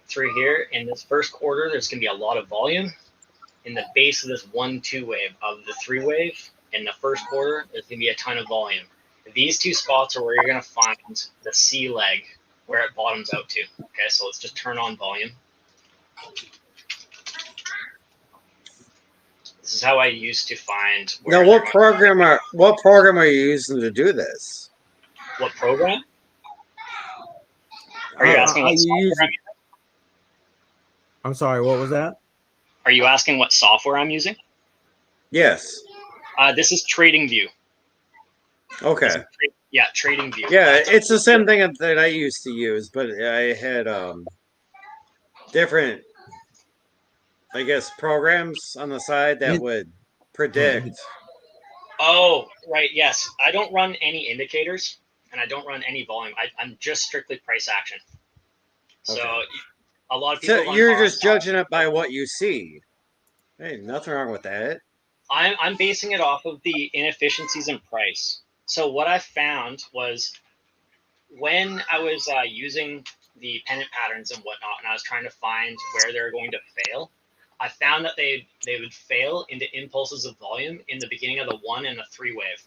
through here in this first quarter, there's going to be a lot of volume. In the base of this 1-2 wave of the 3 wave in the first quarter, there's going to be a ton of volume. These 2 spots are where you're going to find the C leg where it bottoms out to. Okay, so let's just turn on volume. This is how I used to find. Now, what program are you using to do this? What program? Are you asking what software I'm using? I'm sorry, what was that? Are you asking what software I'm using? Yes. This is TradingView. Okay. Yeah, TradingView. Yeah, it's the same thing that I used to use, but I had different, I guess, programs on the side that would predict. Oh, right. Yes. I don't run any indicators and I don't run any volume. I'm just strictly price action. Okay. So a lot of people. So you're just judging it by what you see. Hey, nothing wrong with that. I'm basing it off of the inefficiencies in price. So what I found was when I was using the pennant patterns and whatnot, and I was trying to find where they're going to fail, I found that they would fail into impulses of volume in the beginning of the 1 and the 3 wave.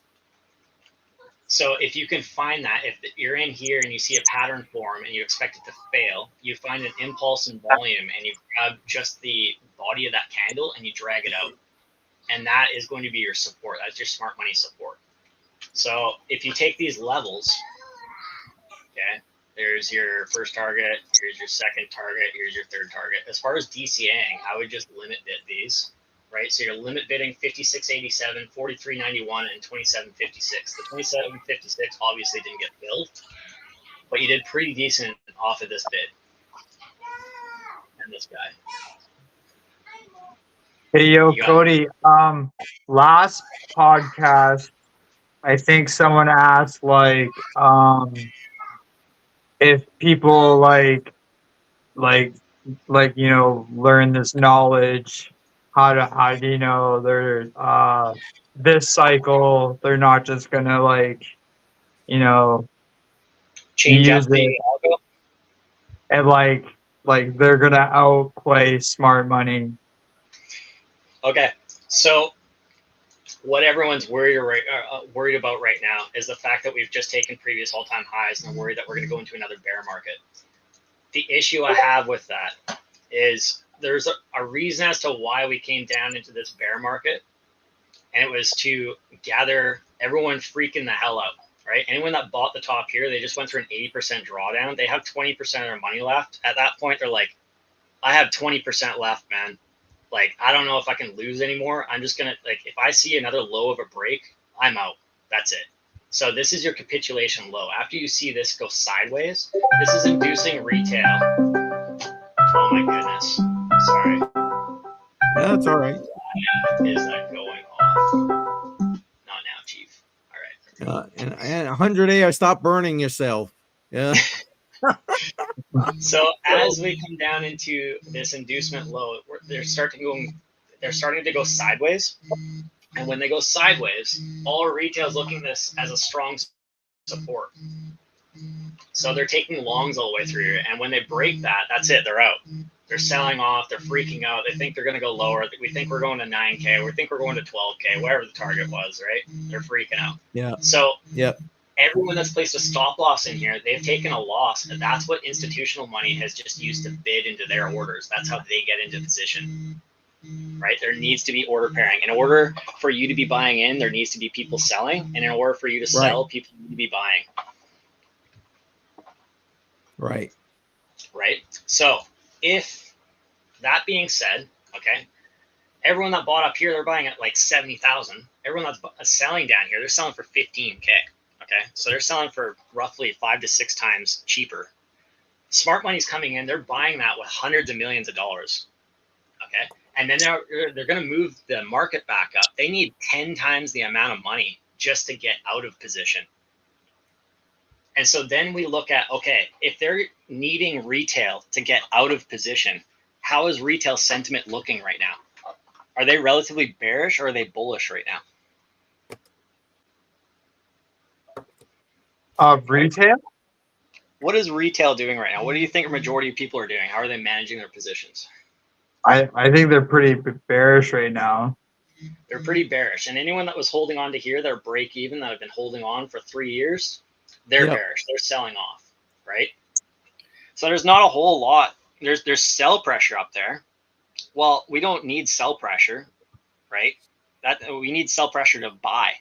So if you can find that, if you're in here and you see a pattern form and you expect it to fail, you find an impulse in volume and you grab just the body of that candle and you drag it out. And that is going to be your support. That's your smart money support. So if you take these levels, okay, there's your first target, here's your second target, here's your third target. As far as DCAing, I would just limit bid these, right? So you're limit bidding 56.87, 43.91, and 27.56. The 27.56 obviously didn't get filled, but you did pretty decent off of this bid. And this guy. Hey, yo, Cody, last podcast, I think someone asked, like, if people, like learn this knowledge. How do you know they're this cycle? They're not just gonna you know Change use up the it algo. and they're gonna outplay smart money. Okay, so what everyone's worried about right now is the fact that we've just taken previous all-time highs and they're worried that we're going to go into another bear market. The issue I have with that is there's a reason as to why we came down into this bear market, and it was to gather everyone freaking the hell out, right? Anyone that bought the top here, they just went through an 80% drawdown. They have 20% of their money left. At that point, they're like, I have 20% left, man. Like, I don't know if I can lose anymore. I'm just going to, if I see another low of a break, I'm out. That's it. So this is your capitulation low. After you see this go sideways, this is inducing retail. Oh my goodness. Sorry. Yeah, that's all right. Is that going off? Not now, Chief. All right. And 100A, I stop burning yourself. Yeah. So as we come down into this inducement low, they're starting to go sideways. And when they go sideways, all retail is looking at this as a strong support. So they're taking longs all the way through here. And when they break that, that's it. They're out. They're selling off. They're freaking out. They think they're going to go lower. We think we're going to 9K. We think we're going to 12K, whatever the target was, right? They're freaking out. Yeah. So Yep. Everyone that's placed a stop loss in here, they've taken a loss. And that's what institutional money has just used to bid into their orders. That's how they get into position. Right? There needs to be order pairing. In order for you to be buying in, there needs to be people selling. And in order for you to sell, people need to be buying. Right. Right? So if that being said, okay, everyone that bought up here, they're buying at like 70,000. Everyone that's selling down here, they're selling for 15K. Okay, so they're selling for roughly 5 to 6 times cheaper. Smart money's coming in, they're buying that with hundreds of millions of dollars. Okay, and then they're going to move the market back up. They need 10 times the amount of money just to get out of position. And so then we look at, okay, if they're needing retail to get out of position, how is retail sentiment looking right now? Are they relatively bearish or are they bullish right now? Retail? What is retail doing right now? What do you think a majority of people are doing? How are they managing their positions? I think they're pretty bearish right now. They're pretty bearish. And anyone that was holding on to here, they're break even, that have been holding on for 3 years, they're bearish. They're selling off, right? So there's not a whole lot. There's sell pressure up there. Well, we don't need sell pressure, right? We need sell pressure to buy.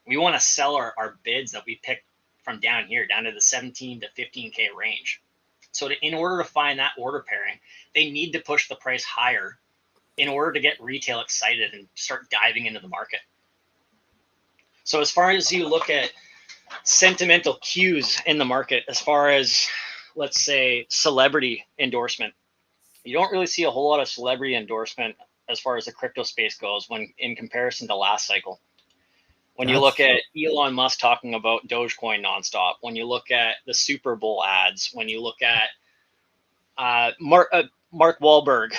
We want to sell our bids that we picked from down here, down to the 17 to 15K range. So in order to find that order pairing, they need to push the price higher in order to get retail excited and start diving into the market. So as far as you look at sentimental cues in the market, as far as, let's say, celebrity endorsement, you don't really see a whole lot of celebrity endorsement as far as the crypto space goes when in comparison to last cycle. When you look at Elon Musk talking about Dogecoin nonstop, when you look at the Super Bowl ads, when you look at Mark Wahlberg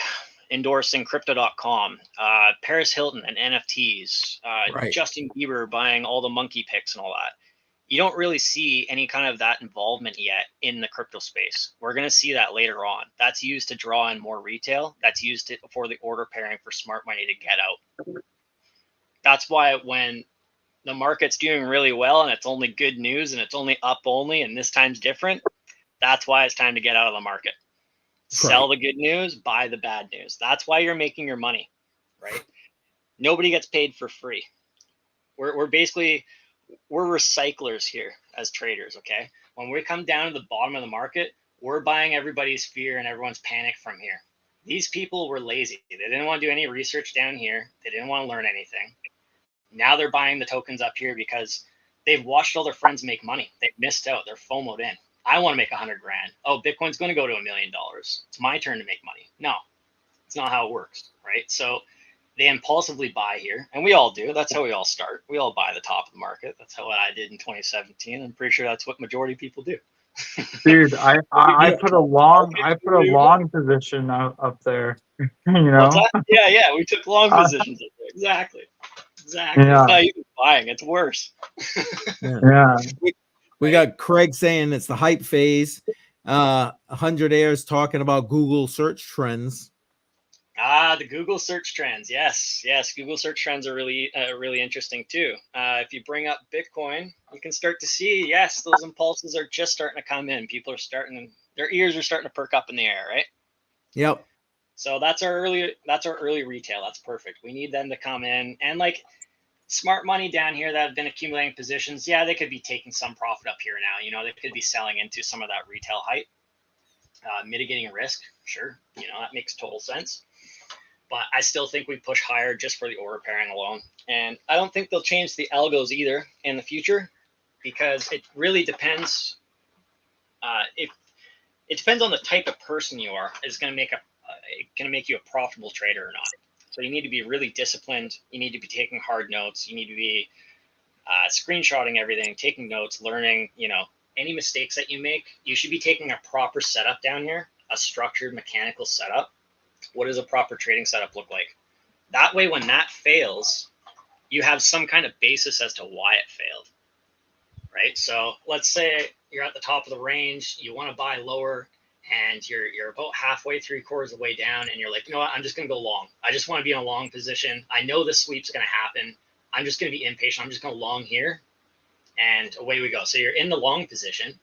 endorsing Crypto.com, Paris Hilton and NFTs, Justin Bieber buying all the monkey pics and all that, you don't really see any kind of that involvement yet in the crypto space. We're going to see that later on. That's used to draw in more retail. That's used for the order pairing for smart money to get out. That's why when the market's doing really well and it's only good news and it's only up only and this time's different, that's why it's time to get out of the market. Sell the good news, buy the bad news. That's why you're making your money, right? Nobody gets paid for free. We're basically, we're recyclers here as traders, okay? When we come down to the bottom of the market, we're buying everybody's fear and everyone's panic from here. These people were lazy. They didn't want to do any research down here. They didn't want to learn anything. Now they're buying the tokens up here because they've watched all their friends make money. They've missed out. They're FOMO'd in. I want to make 100 grand. Oh, Bitcoin's going to go to $1 million. It's my turn to make money. No, it's not how it works, right? So they impulsively buy here, and we all do. That's how we all start. We all buy the top of the market. That's how I did in 2017. I'm pretty sure that's what majority of people do. Dude, I put a long position up there. You What's know, that? Yeah, we took long Uh, positions. Exactly. Yeah. It's not even buying; it's worse. yeah. We got Craig saying it's the hype phase. 100 Airs talking about Google search trends. The Google search trends. Yes. Google search trends are really interesting too. If you bring up Bitcoin, you can start to see, yes, those impulses are just starting to come in. People are their ears are starting to perk up in the air, right? Yep. So that's our early retail. That's perfect. We need them to come in and like smart money down here that have been accumulating positions. Yeah, they could be taking some profit up here now. They could be selling into some of that retail hype, mitigating a risk. Sure, that makes total sense. But I still think we push higher just for the order pairing alone. And I don't think they'll change the algos either in the future, because it really depends. If it depends on the type of person you are, is going to make you a profitable trader or not. So you need to be really disciplined. You need to be taking hard notes. You need to be screenshotting everything, taking notes, learning. Any mistakes that you make, you should be taking a proper setup down here, a structured mechanical setup. What does a proper trading setup look like? That way, when that fails, you have some kind of basis as to why it failed, right? So let's say you're at the top of the range, you want to buy lower, and you're about halfway, 3/4 of the way down, and you're like, you know what, I'm just going to go long. I just want to be in a long position. I know the sweep's going to happen. I'm just going to be impatient. I'm just going to long here, and away we go. So you're in the long position,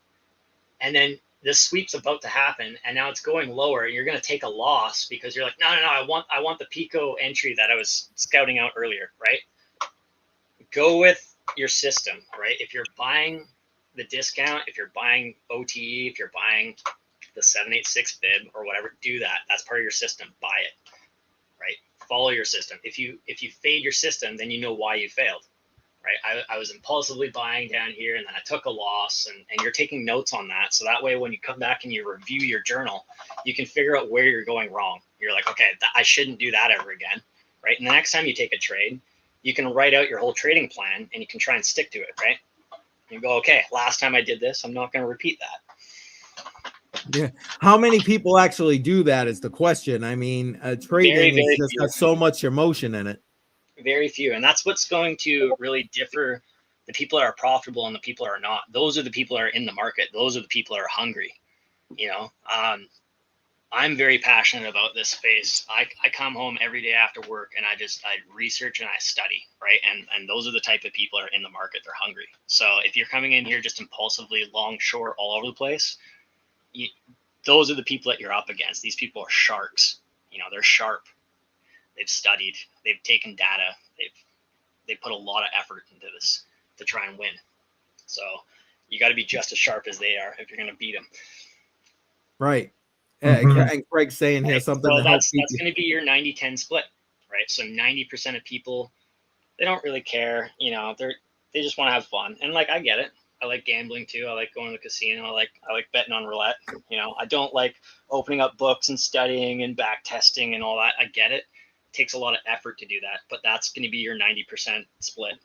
and then this sweep's about to happen, and now it's going lower, and you're going to take a loss because you're like, no, I want the Pico entry that I was scouting out earlier, right? Go with your system, right? If you're buying the discount, if you're buying OTE, if you're buying the 786 bid or whatever, do that. That's part of your system. Buy it, right? Follow your system. If you fade your system, then you know why you failed. Right? I was impulsively buying down here, and then I took a loss, and you're taking notes on that. So that way, when you come back and you review your journal, you can figure out where you're going wrong. You're like, okay, I shouldn't do that ever again, right? And the next time you take a trade, you can write out your whole trading plan, and you can try and stick to it, right? You go, okay, last time I did this, I'm not going to repeat that. Yeah. How many people actually do that is the question. I mean, trading Very has just few. got so much emotion in it. Very few. And that's what's going to really differ the people that are profitable and the people that are not. Those are the people that are in the market. Those are the people that are hungry. I'm very passionate about this space. I come home every day after work, and I research and I study, right? And those are the type of people that are in the market. They're hungry. So if you're coming in here just impulsively long, short, all over the place, those are the people that you're up against. These people are sharks. They're sharp. They've studied. They've taken data. They've put a lot of effort into this to try and win. So you got to be just as sharp as they are if you're going to beat them. Right. Mhm. And Craig's saying here something So to help that's people. going to be your 90-10 split, right? So 90% of people, they don't really care. They just want to have fun. And like, I get it. I like gambling too. I like going to the casino. I like betting on roulette. I don't like opening up books and studying and back testing and all that. I get it. It takes a lot of effort to do that, but that's going to be your 90% split.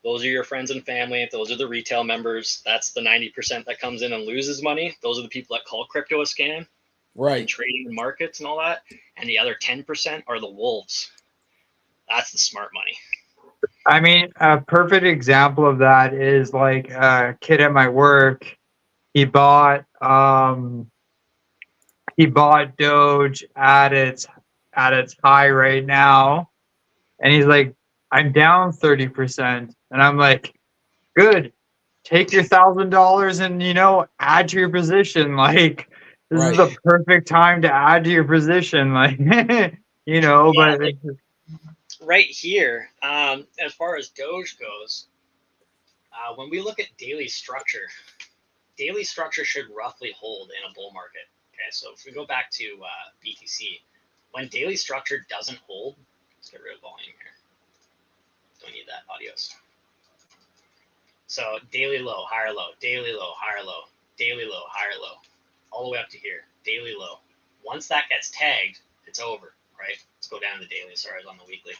Those are your friends and family. Those are the retail members. That's the 90% that comes in and loses money. Those are the people that call crypto a scam. Right. And trading the markets and all that. And the other 10% are the wolves. That's the smart money. I mean, a perfect example of that is like a kid at my work. He bought Doge at its high right now, and he's like, I'm down 30%, and I'm like, good. Take your $1,000 and add to your position. Like, this is the perfect time to add to your position. Like, but like, right here, as far as Doge goes, when we look at daily structure should roughly hold in a bull market. Okay, so if we go back to BTC, when daily structure doesn't hold, let's get rid of volume here. Don't need that audios. So daily low, higher low, daily low, higher low, daily low, higher low, all the way up to here, daily low. Once that gets tagged, it's over, right? Let's go down to daily. Sorry, I was on the weekly.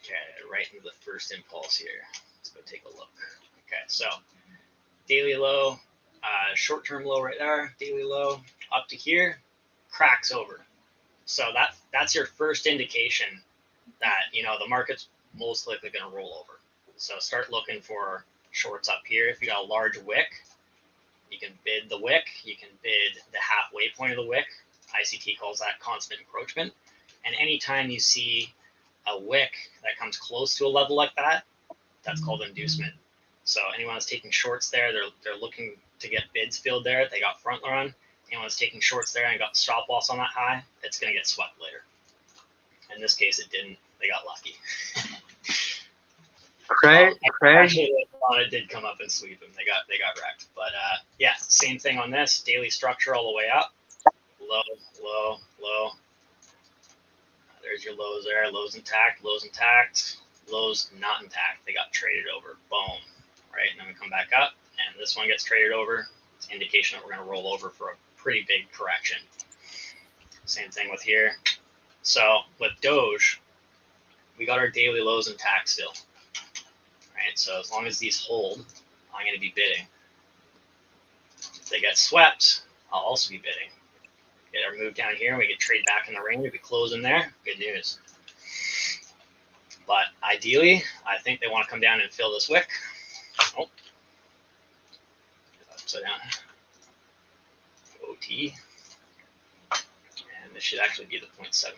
Okay, right into the first impulse here. Let's go take a look. Okay, so daily low, short-term low right there, daily low up to here, cracks over. So that's your first indication that, you know, the market's most likely going to roll over. So start looking for shorts up here. If you got a large wick, you can bid the wick. You can bid the halfway point of the wick. ICT calls that constant encroachment. And anytime you see a wick that comes close to a level like that, that's called inducement. So anyone that's taking shorts there, they're looking to get bids filled there. They got front run. Anyone that's taking shorts there and got stop loss on that high, it's going to get swept later. In this case, it didn't. They got lucky. Craig, Actually, it did come up and sweep them. They got wrecked. But yeah, same thing on this. Daily structure all the way up. Low, low, low. There's your lows there. Lows intact, lows intact, lows not intact. They got traded over. Boom. Right? And then we come back up, and this one gets traded over. It's an indication that we're going to roll over for a pretty big correction. Same thing with here. So with Doge, we got our daily lows intact still. Right? So as long as these hold, I'm going to be bidding. If they get swept, I'll also be bidding. Get our move down here, and we get trade back in the range. If we close in there, good news. But ideally, I think they want to come down and fill this wick. Oh, upside down. OT, and this should actually be the 0.75.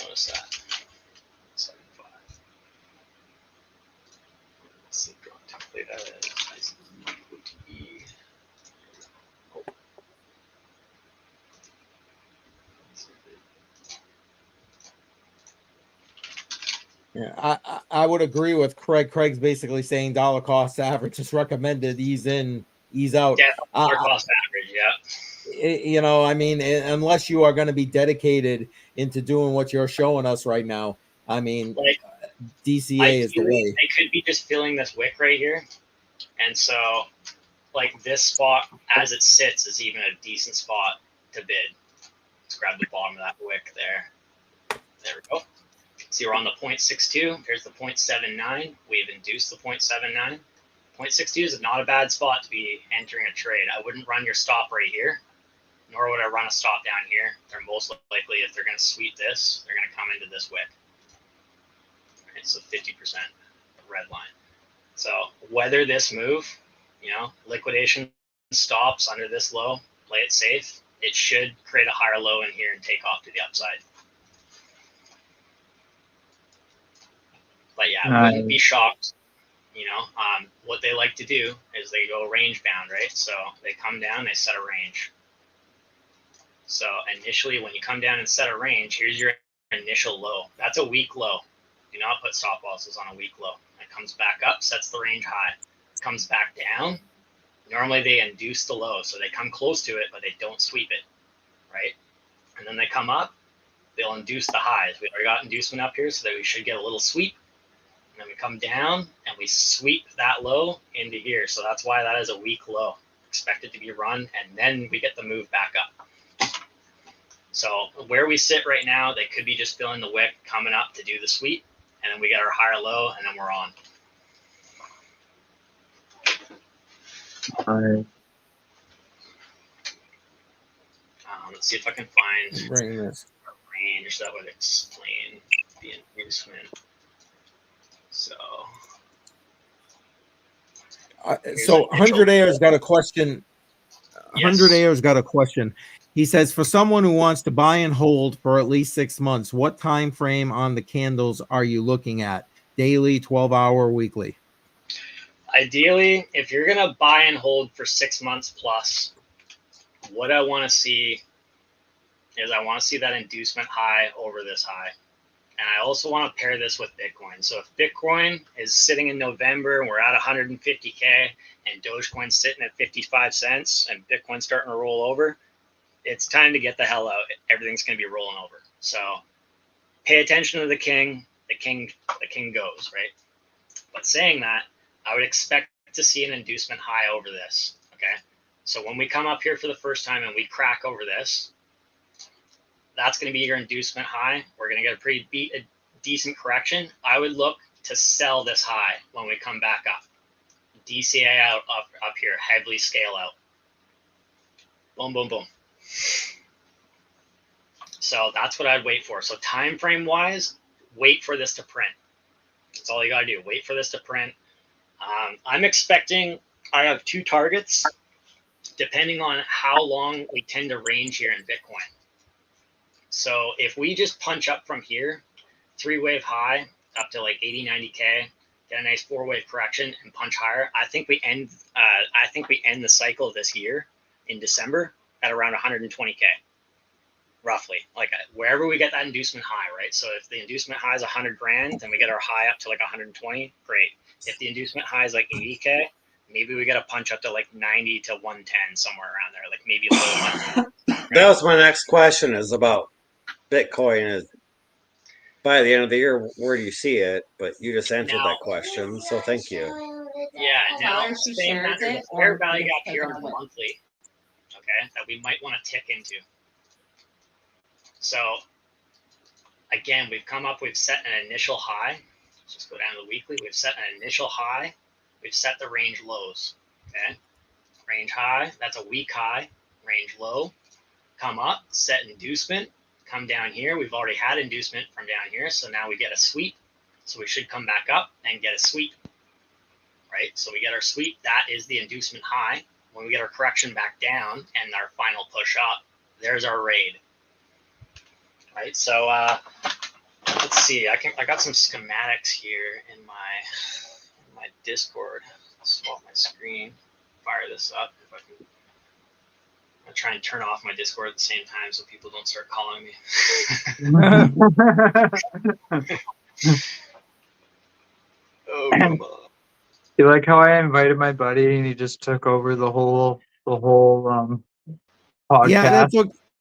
Notice that 0.75. Let's see, draw template as OTE. Oh. Yeah, I would agree with Craig. Craig's basically saying dollar cost average is recommended. Ease in, ease out. Yeah, dollar cost average. Yeah. You know, I mean, unless you are going to be dedicated into doing what you're showing us right now, I mean, Like, DCA is the way. They could be just filling this wick right here, and so like this spot as it sits is even a decent spot to bid. Let's grab the bottom of that wick there. There we go. See, we're on the 0.62. Here's the 0.79. We've induced the 0.79. 0.62 is not a bad spot to be entering a trade. I wouldn't run your stop right here, nor would I run a stop down here. They're most likely, if they're going to sweep this, they're going to come into this wick. Right, so 50% red line. So whether this move, you know, liquidation stops under this low, play it safe. It should create a higher low in here and take off to the upside. But yeah, I wouldn't be shocked. You know, what they like to do is they go range bound, right? So they come down, they set a range. So initially, when you come down and set a range, here's your initial low. That's a weak low. Do not put stop losses on a weak low. It comes back up, sets the range high. Comes back down. Normally they induce the low, so they come close to it, but they don't sweep it, right? And then they come up, they'll induce the highs. We already got inducement up here, so that we should get a little sweep. And then we come down and we sweep that low into here. So that's why that is a weak low. Expect it to be run, and then we get the move back up. So where we sit right now, they could be just filling the wick, coming up to do the sweep, and then we get our higher low, and then we're on. all right. Let's see if I can find Bring this. a range that would explain the inducement. So, So 100 Air's got a question. 100 Air's got a question. He says, for someone who wants to buy and hold for at least 6 months, what time frame on the candles are you looking at? Daily, 12-hour, weekly? ideally, if you're going to buy and hold for 6 months plus, what I want to see is I want to see that inducement high over this high. And I also want to pair this with Bitcoin. So if Bitcoin is sitting in November and we're at 150K and Dogecoin's sitting at 55 cents and Bitcoin's starting to roll over, it's time to get the hell out. Everything's going to be rolling over. So pay attention to the king. The king goes, right? But saying that, I would expect to see an inducement high over this, okay? So when we come up here for the first time and we crack over this, that's going to be your inducement high. We're going to get a pretty decent correction. I would look to sell this high when we come back up. DCA out up here, heavily scale out. Boom, boom, boom. So that's what I'd wait for. So time frame wise, wait for this to print. That's all you got to do. Wait for this to print. I'm expecting, I have 2 targets depending on how long we tend to range here in Bitcoin. So if we just punch up from here, 3-wave high up to like 80, 90K, get a nice 4-wave correction and punch higher, I think we end the cycle this year in December at around 120K. Roughly, like wherever we get that inducement high, right? So if the inducement high is 100 grand, then we get our high up to like 120. Great. If the inducement high is like 80K, maybe we get a punch up to like 90 to 110, somewhere around there, like maybe a little. Right? That was my next question, is about Bitcoin. Is by the end of the year, where do you see it? But you just answered that question, so thank you. Yeah. Tell Now, her she same shares there's a it fair or value just gap take here it on the with. monthly, okay, that we might want to tick into. So again, we've set an initial high. Let's just go down to the weekly. We've set an initial high. We've set the range lows. Okay. Range high, that's a week high. Range low, come up, set inducement, come down here. We've already had inducement from down here. So now we get a sweep. So we should come back up and get a sweep. Right. So we get our sweep. That is the inducement high. When we get our correction back down and our final push up, there's our raid. Right. So let's see. I got some schematics here in my Discord. Swap my screen. Fire this up if I can. I'll try and turn off my Discord at the same time so people don't start calling me. Oh, come on. You like how I invited my buddy and he just took over the whole podcast?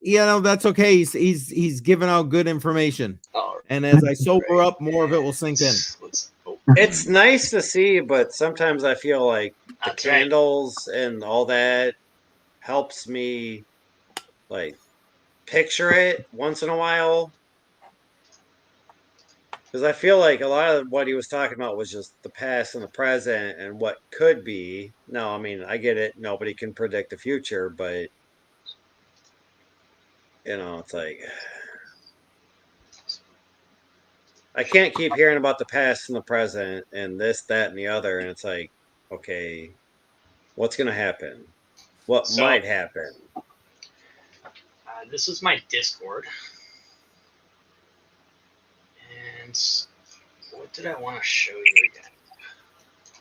Yeah, that's okay. He's giving out good information. All And as I sober up, more of it will sink in. It's nice to see, but sometimes I feel like the That's right. candles and all that helps me like picture it once in a while. Because I feel like a lot of what he was talking about was just the past and the present and what could be. No, I mean, I get it. Nobody can predict the future, but it's like I can't keep hearing about the past and the present and this, that, and the other. And it's like, okay, what's going to happen? What might happen? This is my Discord. And what did I want to show you again?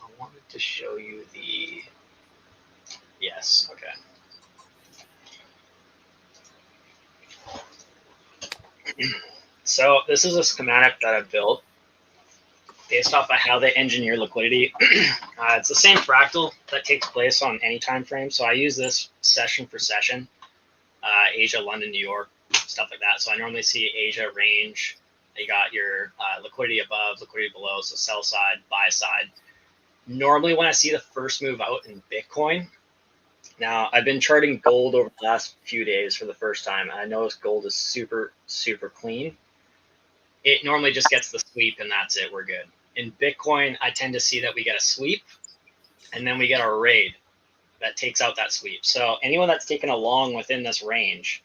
I wanted to show you the... Yes, okay. So this is a schematic that I've built based off of how they engineer liquidity. It's the same fractal that takes place on any time frame. So I use this session for session, Asia, London, New York, stuff like that. So I normally see Asia range. You got your liquidity above, liquidity below, so sell side, buy side. Normally when I see the first move out in Bitcoin, now I've been charting gold over the last few days for the first time. I noticed gold is super, super clean. It normally just gets the sweep and that's it, we're good. In Bitcoin, I tend to see that we get a sweep and then we get our raid that takes out that sweep. So anyone that's taken a long within this range,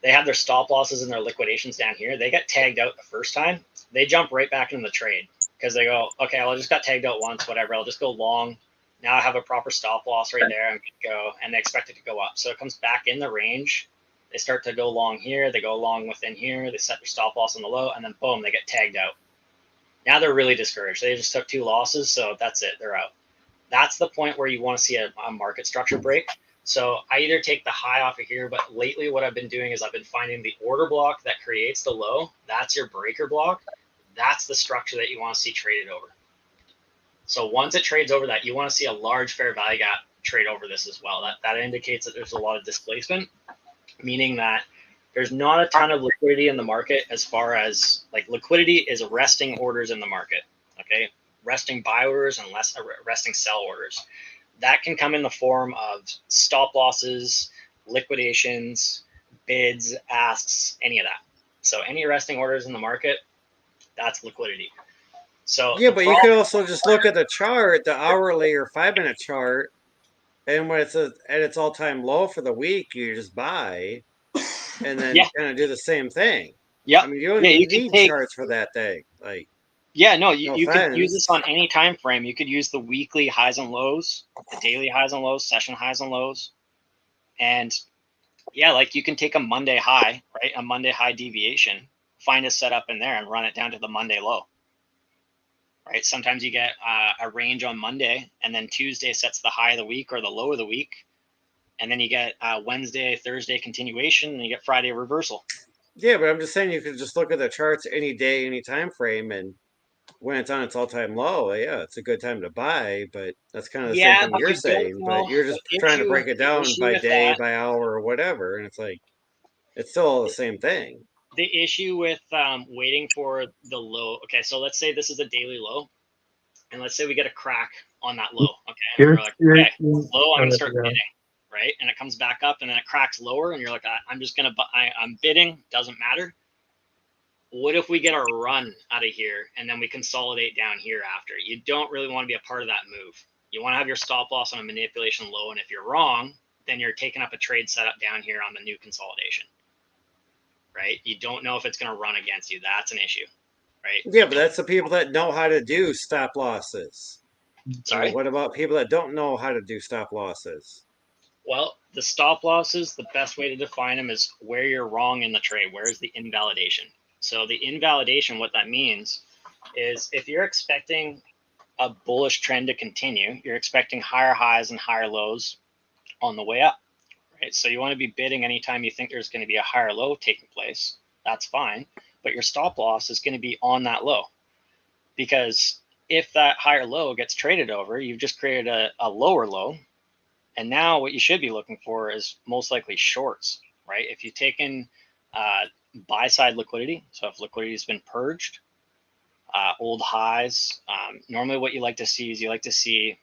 they have their stop losses and their liquidations down here. They get tagged out the first time. They jump right back into the trade because they go, okay, well, I just got tagged out once, whatever. I'll just go long. Now I have a proper stop loss right there. I'm good to go. And they expect it to go up. So it comes back in the range. They start to go long here. They go long within here. They set their stop loss on the low. And then boom, they get tagged out. Now they're really discouraged. They just took 2 losses. So that's it. They're out. That's the point where you want to see a market structure break. So I either take the high off of here, but lately what I've been doing is I've been finding the order block that creates the low. That's your breaker block. That's the structure that you want to see traded over. So once it trades over that, you want to see a large fair value gap trade over this as well. That indicates that there's a lot of displacement, meaning that there's not a ton of liquidity in the market as far as like liquidity is resting orders in the market. Okay. Resting buy orders and less resting sell orders. That can come in the form of stop losses, liquidations, bids, asks, any of that. So any resting orders in the market, that's liquidity. So Yeah, the but you could problem, also just look at the chart, the hourly or 5 minute chart, and when it's at its all time low for the week, you just buy and then yeah, kind of do the same thing. yep, I mean, you don't yeah, you even could need take, charts for that thing. Like, yeah, no, you, no you could use this offense. on any time frame. You could use the weekly highs and lows, the daily highs and lows, session highs and lows, and yeah, like you can take a Monday high, right? A Monday high deviation, find a setup in there and run it down to the Monday low, right? Sometimes you get a range on Monday, and then Tuesday sets the high of the week or the low of the week, and then you get Wednesday, Thursday continuation, and you get Friday reversal. Yeah, but I'm just saying you could just look at the charts any day, any time frame, and when it's on its all time low, yeah, it's a good time to buy. But that's kind of the same Yeah, thing but you're we don't saying. But know you're the just trying to break it The down issue by with day, that, by hour, or whatever, and it's like it's still all the same thing. the issue with waiting for the low. Okay, so let's say this is a daily low, and let's say we get a crack on that low. Okay, and we're like, okay, low, I'm gonna start bidding, right? And it comes back up, and then it cracks lower, and you're like, I'm just gonna buy. I'm bidding. Doesn't matter. What if we get a run out of here and then we consolidate down here after? You don't really want to be a part of that move. You want to have your stop loss on a manipulation low, and if you're wrong, then you're taking up a trade setup down here on the new consolidation, right? You don't know if it's going to run against you. That's an issue, right? Yeah, You but don't. that's the people that know how to do stop losses. Well, Sorry. what about people that don't know how to do stop losses? Well, the stop losses, the best way to define them is where you're wrong in the trade. Where is the invalidation? So the invalidation, what that means is if you're expecting a bullish trend to continue, you're expecting higher highs and higher lows on the way up, right? So you want to be bidding anytime you think there's going to be a higher low taking place. That's fine, but your stop loss is going to be on that low, because if that higher low gets traded over, you've just created a lower low, and now what you should be looking for is most likely shorts, right? If you've taken buy side liquidity, so if liquidity has been purged, old highs. Normally, what you like to see is you like to see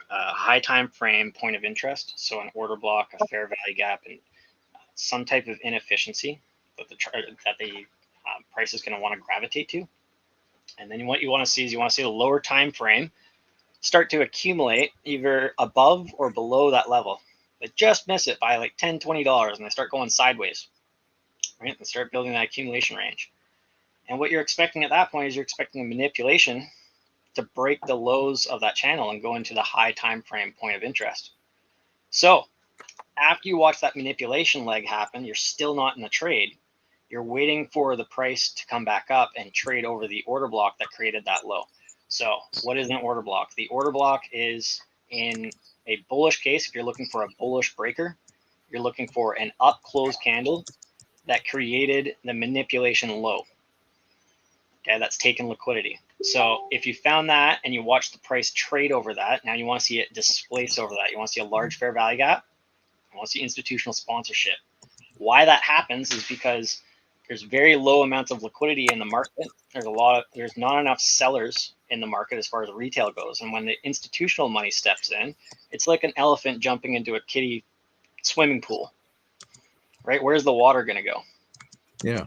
a high time frame point of interest, so an order block, a fair value gap, and some type of inefficiency that the price is going to want to gravitate to. And then what you want to see is you want to see the lower time frame start to accumulate either above or below that level. They just miss it by like $10, $20, and they start going sideways, right? And start building that accumulation range. And what you're expecting at that point is you're expecting a manipulation to break the lows of that channel and go into the high time frame point of interest. So after you watch that manipulation leg happen, you're still not in the trade. You're waiting for the price to come back up and trade over the order block that created that low. So what is an order block? The order block is, in a bullish case, if you're looking for a bullish breaker, you're looking for an up close candle that created the manipulation low. Okay, that's taken liquidity. So if you found that and you watch the price trade over that, now you want to see it displace over that. You want to see a large fair value gap. You want to see institutional sponsorship. Why that happens is because there's very low amounts of liquidity in the market. There's not enough sellers in the market as far as retail goes. And when the institutional money steps in, it's like an elephant jumping into a kiddie swimming pool, right? Where's the water going to go? Yeah,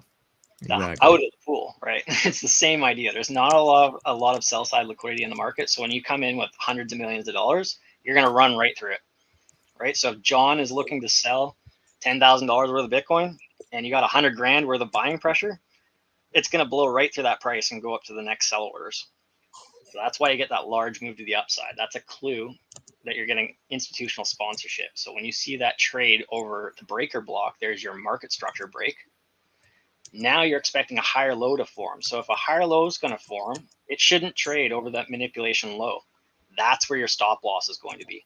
exactly. Out of the pool, right? It's the same idea. There's not a lot of sell side liquidity in the market. So when you come in with hundreds of millions of dollars, you're going to run right through it, right? So if John is looking to sell $10,000 worth of Bitcoin and you got 100 grand worth of buying pressure, it's going to blow right through that price and go up to the next sell orders. So that's why you get that large move to the upside. That's a clue that you're getting institutional sponsorship. So when you see that trade over the breaker block, there's your market structure break. Now you're expecting a higher low to form. So if a higher low is going to form, it shouldn't trade over that manipulation low. That's where your stop loss is going to be.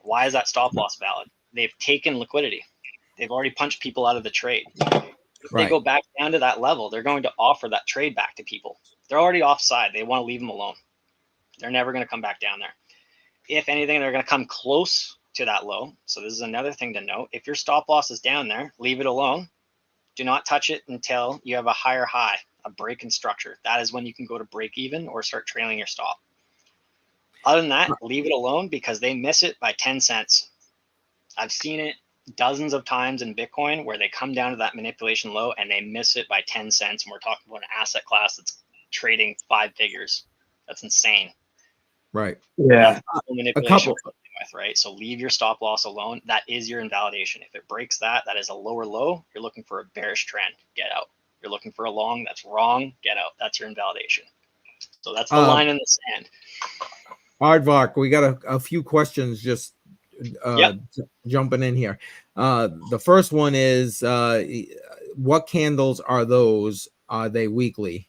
Why is that stop loss valid? They've taken liquidity. They've already punched people out of the trade. If they go back down to that level, they're going to offer that trade back to people. They're already offside. They want to leave them alone. They're never going to come back down there. If anything, they're going to come close to that low. So this is another thing to note. If your stop loss is down there, leave it alone. Do not touch it until you have a higher high, a break in structure. That is when you can go to break even or start trailing your stop. Other than that, leave it alone because they miss it by 10 cents. I've seen it dozens of times in Bitcoin where they come down to that manipulation low and they miss it by 10 cents. And we're talking about an asset class that's trading 5 figures. That's insane. Right. Yeah. Manipulation with, right? So leave your stop loss alone. That is your invalidation. If it breaks that, that is a lower low. You're looking for a bearish trend. Get out. You're looking for a long. That's wrong. Get out. That's your invalidation. So that's the line in the sand. Aardvark, we got a few questions just jumping in here. The first one is, what candles are those? Are they weekly?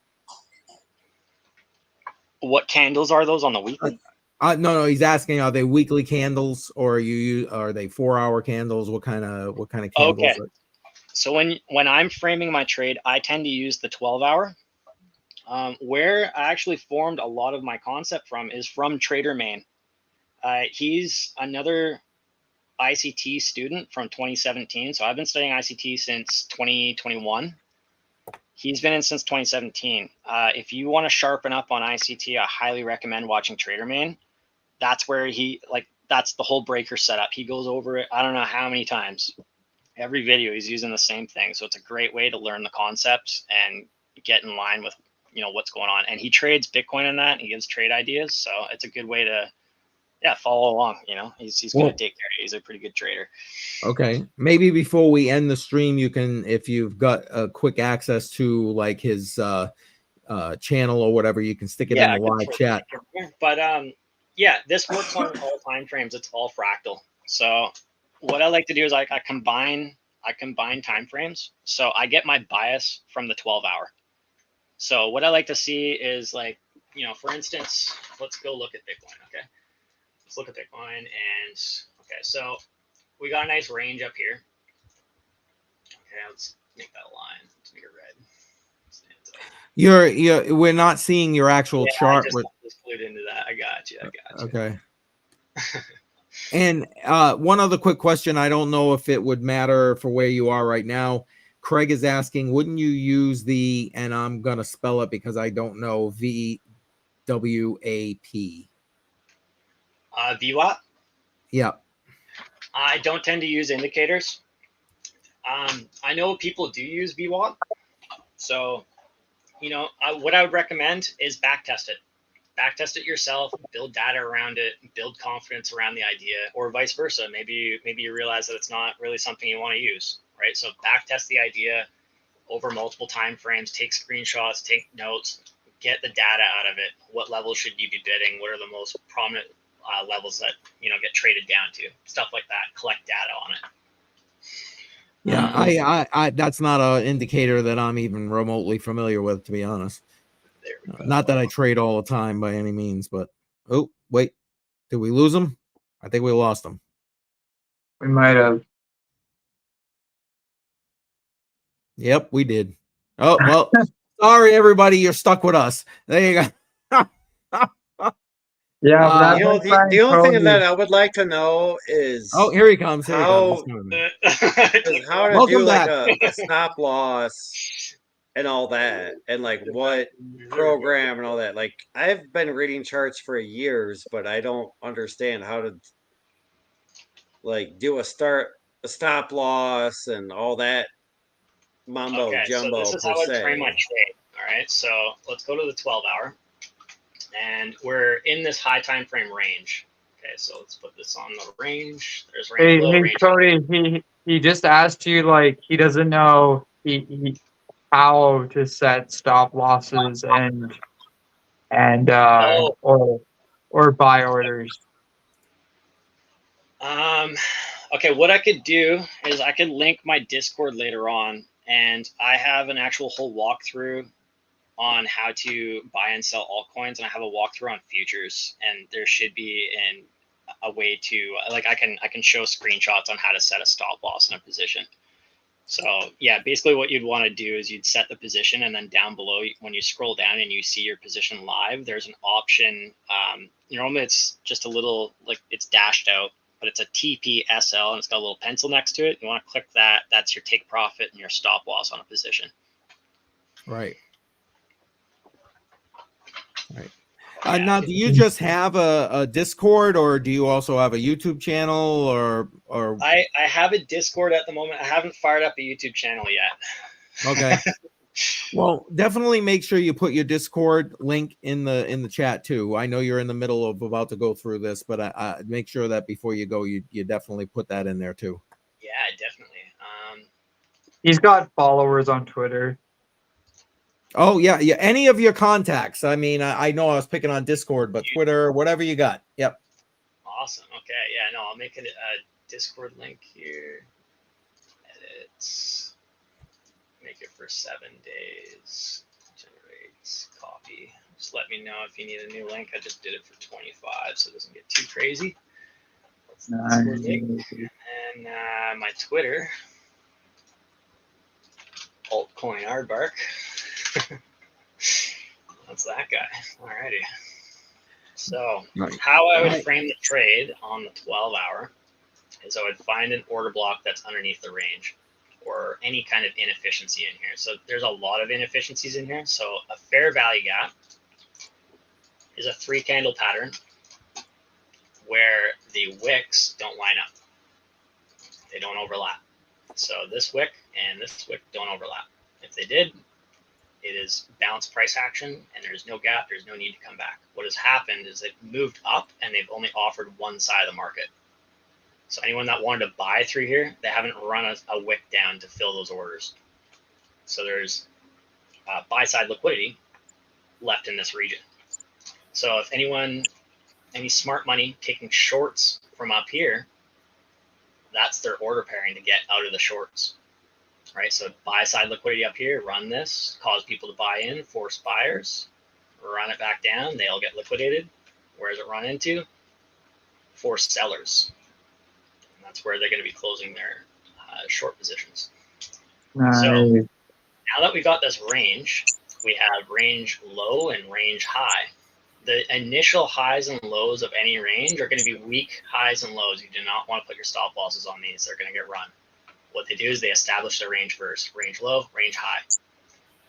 What candles are those on the weekly? No, he's asking, are they weekly candles or are they 4-hour candles? What kind of candles? Okay. So when I'm framing my trade, I tend to use the 12-hour. Where I actually formed a lot of my concept from is from Trader Main. He's another ICT student from 2017. So I've been studying ICT since 2021. He's been in since 2017. If you want to sharpen up on ICT, I highly recommend watching Trader Main. That's where that's the whole breaker setup. He goes over it, I don't know how many times. Every video he's using the same thing. So it's a great way to learn the concepts and get in line with, what's going on. And he trades Bitcoin in that, and he gives trade ideas. So it's a good way to, follow along. He's going to take care of you. He's a pretty good trader. Okay. Maybe before we end the stream, you can, if you've got a quick access to like his channel or whatever, you can stick it in the live chat. But this works on all time frames. It's all fractal. So what I like to do is I combine time frames. So I get my bias from the 12-hour. So what I like to see is for instance, let's go look at Bitcoin. Okay. Let's look at Bitcoin so we got a nice range up here. Okay. Let's make that line. Let's make it red. We're not seeing your actual chart. I just glued into that. I got you. Okay. And one other quick question. I don't know if it would matter for where you are right now. Craig is asking, wouldn't you use and I'm going to spell it because I don't know, VWAP? VWAP? Yeah. I don't tend to use indicators. I know people do use VWAP. So, what I would recommend is backtest it. Backtest it yourself, build data around it, build confidence around the idea, or vice versa. Maybe you realize that it's not really something you want to use, right? So backtest the idea over multiple time frames, take screenshots, take notes, get the data out of it. What levels should you be bidding? What are the most prominent levels that get traded down to? Stuff like that. Collect data on it. Yeah, I that's not an indicator that I'm even remotely familiar with, to be honest. Not that I trade all the time by any means, but oh wait, did we lose him? I think we lost him. We might have. Yep, we did. Oh well, sorry everybody, you're stuck with us. There you go. Yeah, the only thing that I would like to know is here he comes. How to do like a stop loss and all that, and what program and all that. I've been reading charts for years, but I don't understand how to do a stop loss and all that mumbo jumbo. So this is how I frame my trade. All right, so let's go to the 12-hour. And we're in this high time frame range. Okay, so let's put this on the range. There's range. Hey, Cody, he just asked you he doesn't know how to set stop losses and or buy orders. Okay, what I could do is I could link my Discord later on, and I have an actual whole walkthrough on how to buy and sell altcoins, and I have a walkthrough on futures, and there should be a way to I can show screenshots on how to set a stop loss in a position. So yeah, basically what you'd want to do is you'd set the position, and then down below when you scroll down and you see your position live, there's an option. Normally it's just a little it's dashed out, but it's a TPSL and it's got a little pencil next to it. You want to click that. That's your take profit and your stop loss on a position. Right. Right. Now, do you just have a Discord, or do you also have a YouTube channel, or? I have a Discord at the moment. I haven't fired up a YouTube channel yet. Okay. Well, definitely make sure you put your Discord link in the chat too. I know you're in the middle of about to go through this, but I make sure that before you go, you definitely put that in there too. Yeah, definitely. He's got followers on Twitter. Oh yeah, yeah. Any of your contacts. I mean, I know I was picking on Discord, but Twitter, whatever you got. Yep. Awesome. Okay. Yeah. No, I'll make it a Discord link here. Edit. Make it for 7 days. Generates copy. Just let me know if you need a new link. I just did it for 25, so it doesn't get too crazy. Discord link. And my Twitter. Altcoin Aardvark. That's that guy. Alrighty. So how I would frame the trade on the 12-hour is I would find an order block that's underneath the range or any kind of inefficiency in here. So there's a lot of inefficiencies in here. So a fair value gap is a 3-candle pattern where the wicks don't line up. They don't overlap. So this wick and this wick don't overlap. If they did, it is balanced price action and there's no gap. There's no need to come back. What has happened is they've moved up and they've only offered one side of the market. So anyone that wanted to buy through here, they haven't run a wick down to fill those orders. So there's buy side liquidity left in this region. So if any smart money taking shorts from up here, that's their order pairing to get out of the shorts. Right, so buy side liquidity up here, run this, cause people to buy in, force buyers, run it back down, they all get liquidated. Where does it run into? Force sellers. And that's where they're going to be closing their short positions. Nice. So now that we got this range, we have range low and range high. The initial highs and lows of any range are going to be weak highs and lows. You do not want to put your stop losses on these. They're going to get run. What they do is they establish their range first. Range low, range high.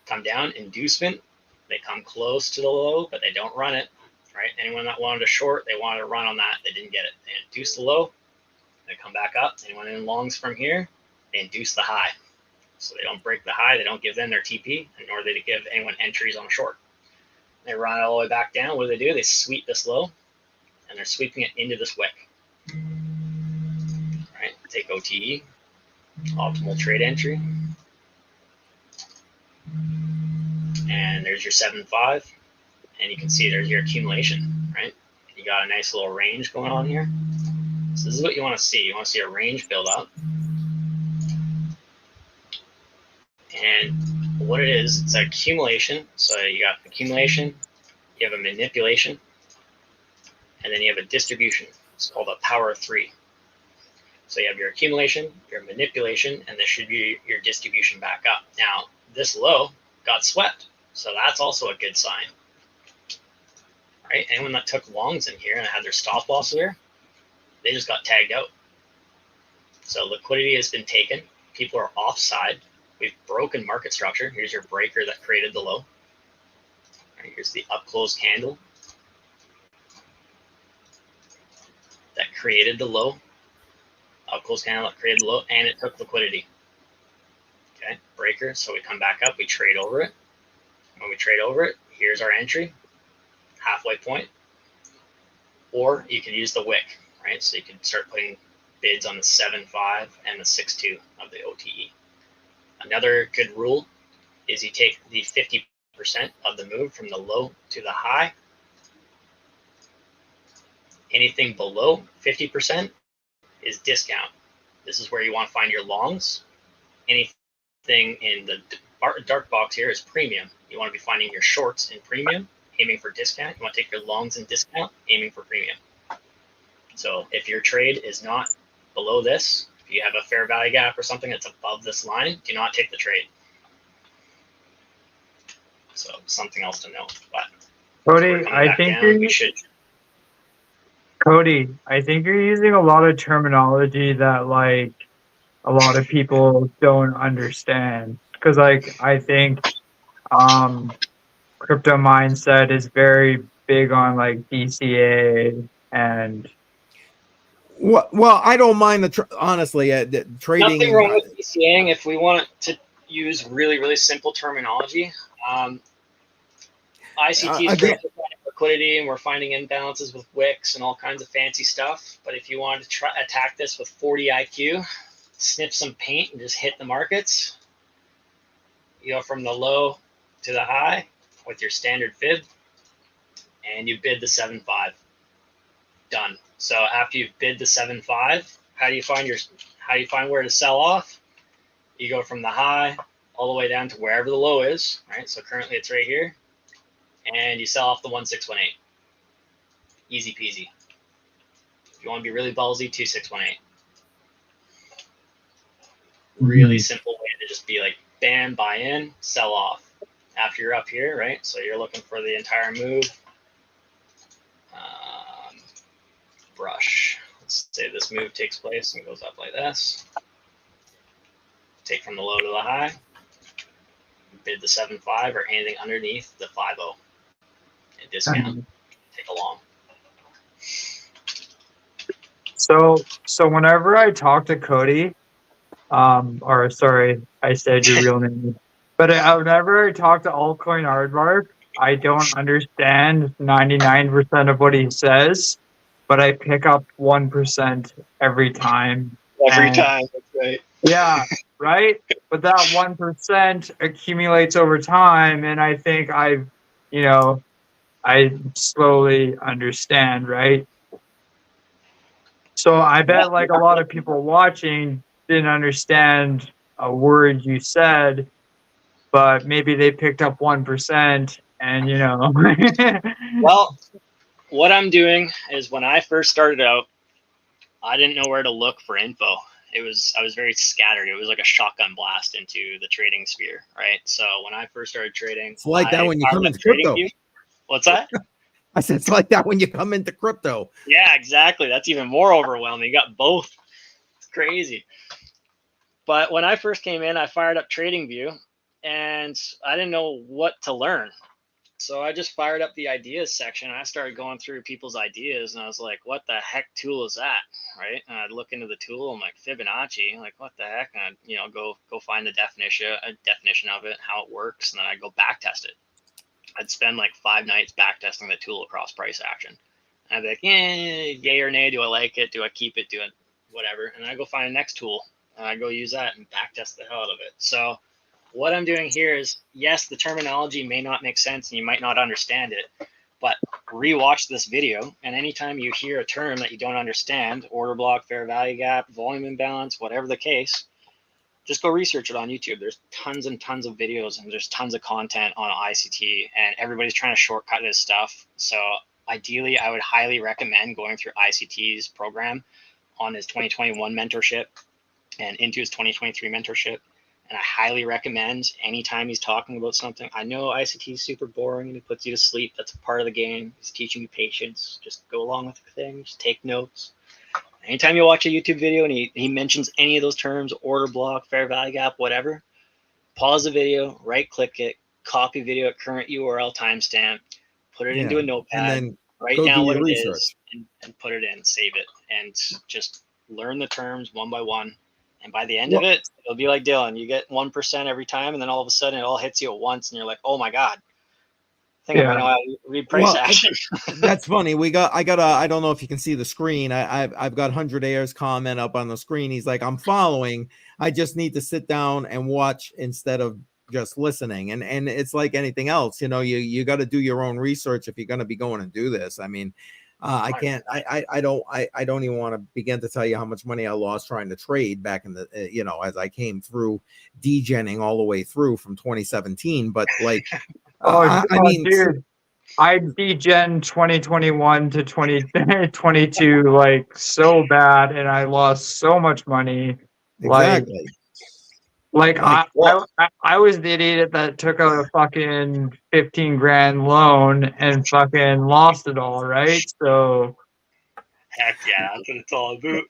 Come down, inducement. They come close to the low, but they don't run it. Right? Anyone that wanted a short, they wanted to run on that. They didn't get it. They induce the low. They come back up. Anyone in longs from here, they induce the high. So they don't break the high. They don't give them their TP, nor do they give anyone entries on a short. They run it all the way back down. What do? They sweep this low, and they're sweeping it into this wick. Right? Take OTE. Optimal trade entry. And there's your 7.5. And you can see there's your accumulation, right? You got a nice little range going on here. So this is what you want to see. You want to see a range build up. And what it is, it's an accumulation. So you got accumulation, you have a manipulation, and then you have a distribution. It's called a power of 3. So you have your accumulation, your manipulation, and this should be your distribution back up. Now, this low got swept, so that's also a good sign. Right? Anyone that took longs in here and had their stop loss there, they just got tagged out. So liquidity has been taken. People are offside. We've broken market structure. Here's your breaker that created the low. Right, here's the up close candle that created the low. Up close candle that created the low, and it took liquidity. Okay, breaker. So we come back up, we trade over it. When we trade over it, here's our entry, halfway point. Or you can use the wick, right? So you can start putting bids on the 7.5 and the 6.2 of the OTE. Another good rule is you take the 50% of the move from the low to the high. Anything below 50% is discount. This is where you want to find your longs. Anything in the dark box here is premium. You want to be finding your shorts in premium, aiming for discount. You want to take your longs in discount, aiming for premium. So if your trade is not below this, if you have a fair value gap or something that's above this line, do not take the trade. So something else to note. But Cody, I think you're using a lot of terminology that like a lot of people don't understand. Because like I think crypto mindset is very big on like DCA and well, I don't mind the honestly the trading. Nothing wrong with DCAing if we want to use really simple terminology. ICT is again- great for finding liquidity, and we're finding imbalances with wicks and all kinds of fancy stuff. But if you wanted to attack this with 40 IQ, snip some paint and just hit the markets, you go from the low to the high with your standard fib, and you bid the 7.5. Done. So after you've bid the 7.5, how do you find where to sell off? You go from the high all the way down to wherever the low is, right? So currently it's right here, and you sell off the 1.618. Easy peasy. If you want to be really ballsy, 2.618. Really simple way to just be like, bam, buy in, sell off. After you're up here, right? So you're looking for the entire move. Brush. Let's say this move takes place and goes up like this. Take from the low to the high. Bid the 7.5 or anything underneath the 5.0. And discount. Take a long. So whenever I talk to Cody, or sorry, I said your real name, but whenever I talk to Altcoin Aardvark, I don't understand 99% of what he says, but I pick up 1% every time. Every time, that's right. Yeah, right? But that 1% accumulates over time, and I think I slowly understand, right? So I bet like a lot of people watching didn't understand a word you said, but maybe they picked up 1% and Well, what I'm doing is when I first started out, I didn't know where to look for info. I was very scattered. It was like a shotgun blast into the trading sphere, right? So when I first started trading, It's like that when you come into crypto. What's that? I said it's like that when you come into crypto. Yeah, exactly. That's even more overwhelming. You got both. It's crazy. But when I first came in, I fired up TradingView, and I didn't know what to learn. So I just fired up the ideas section. And I started going through people's ideas, and I was like, "What the heck tool is that?" Right? And I'd look into the tool. I'm like, Fibonacci. I'm like, what the heck? And I'd go find the definition of it, how it works, and then I'd go back test it. I'd spend like 5 nights back testing the tool across price action. And I'd be like, yay or nay, do I like it? Do I keep it? Do it? Whatever. And I go find the next tool, and I go use that and back test the hell out of it. So what I'm doing here is, yes, the terminology may not make sense and you might not understand it, but rewatch this video, and anytime you hear a term that you don't understand, order block, fair value gap, volume imbalance, whatever the case, just go research it on YouTube. There's tons and tons of videos, and there's tons of content on ICT, and everybody's trying to shortcut this stuff. So ideally, I would highly recommend going through ICT's program on his 2021 mentorship and into his 2023 mentorship. And I highly recommend anytime he's talking about something. I know ICT is super boring and he puts you to sleep. That's a part of the game. He's teaching you patience. Just go along with the thing. Just take notes. Anytime you watch a YouTube video and he mentions any of those terms, order block, fair value gap, whatever, pause the video, right click it, copy video at current URL timestamp, put it into a notepad, and then write down what it is, and put it in, save it, and just learn the terms one by one. And by the end of it, it'll be like Dylan. You get 1% every time, and then all of a sudden it all hits you at once, and you're like, oh my God. I think I know how to read price action. That's funny. I don't know if you can see the screen. I've got 100 Airs comment up on the screen. He's like, I'm following. I just need to sit down and watch instead of just listening. And it's like anything else, you got to do your own research if you're going to be going and do this. I mean, I don't even want to begin to tell you how much money I lost trying to trade back in the, as I came through degenning all the way through from 2017. But like, I mean, dude, I degen 2021 to 2022 like so bad, and I lost so much money. Exactly. I was the idiot that took out a fucking 15 grand loan and fucking lost it all, right? So heck yeah, that's what it's all about.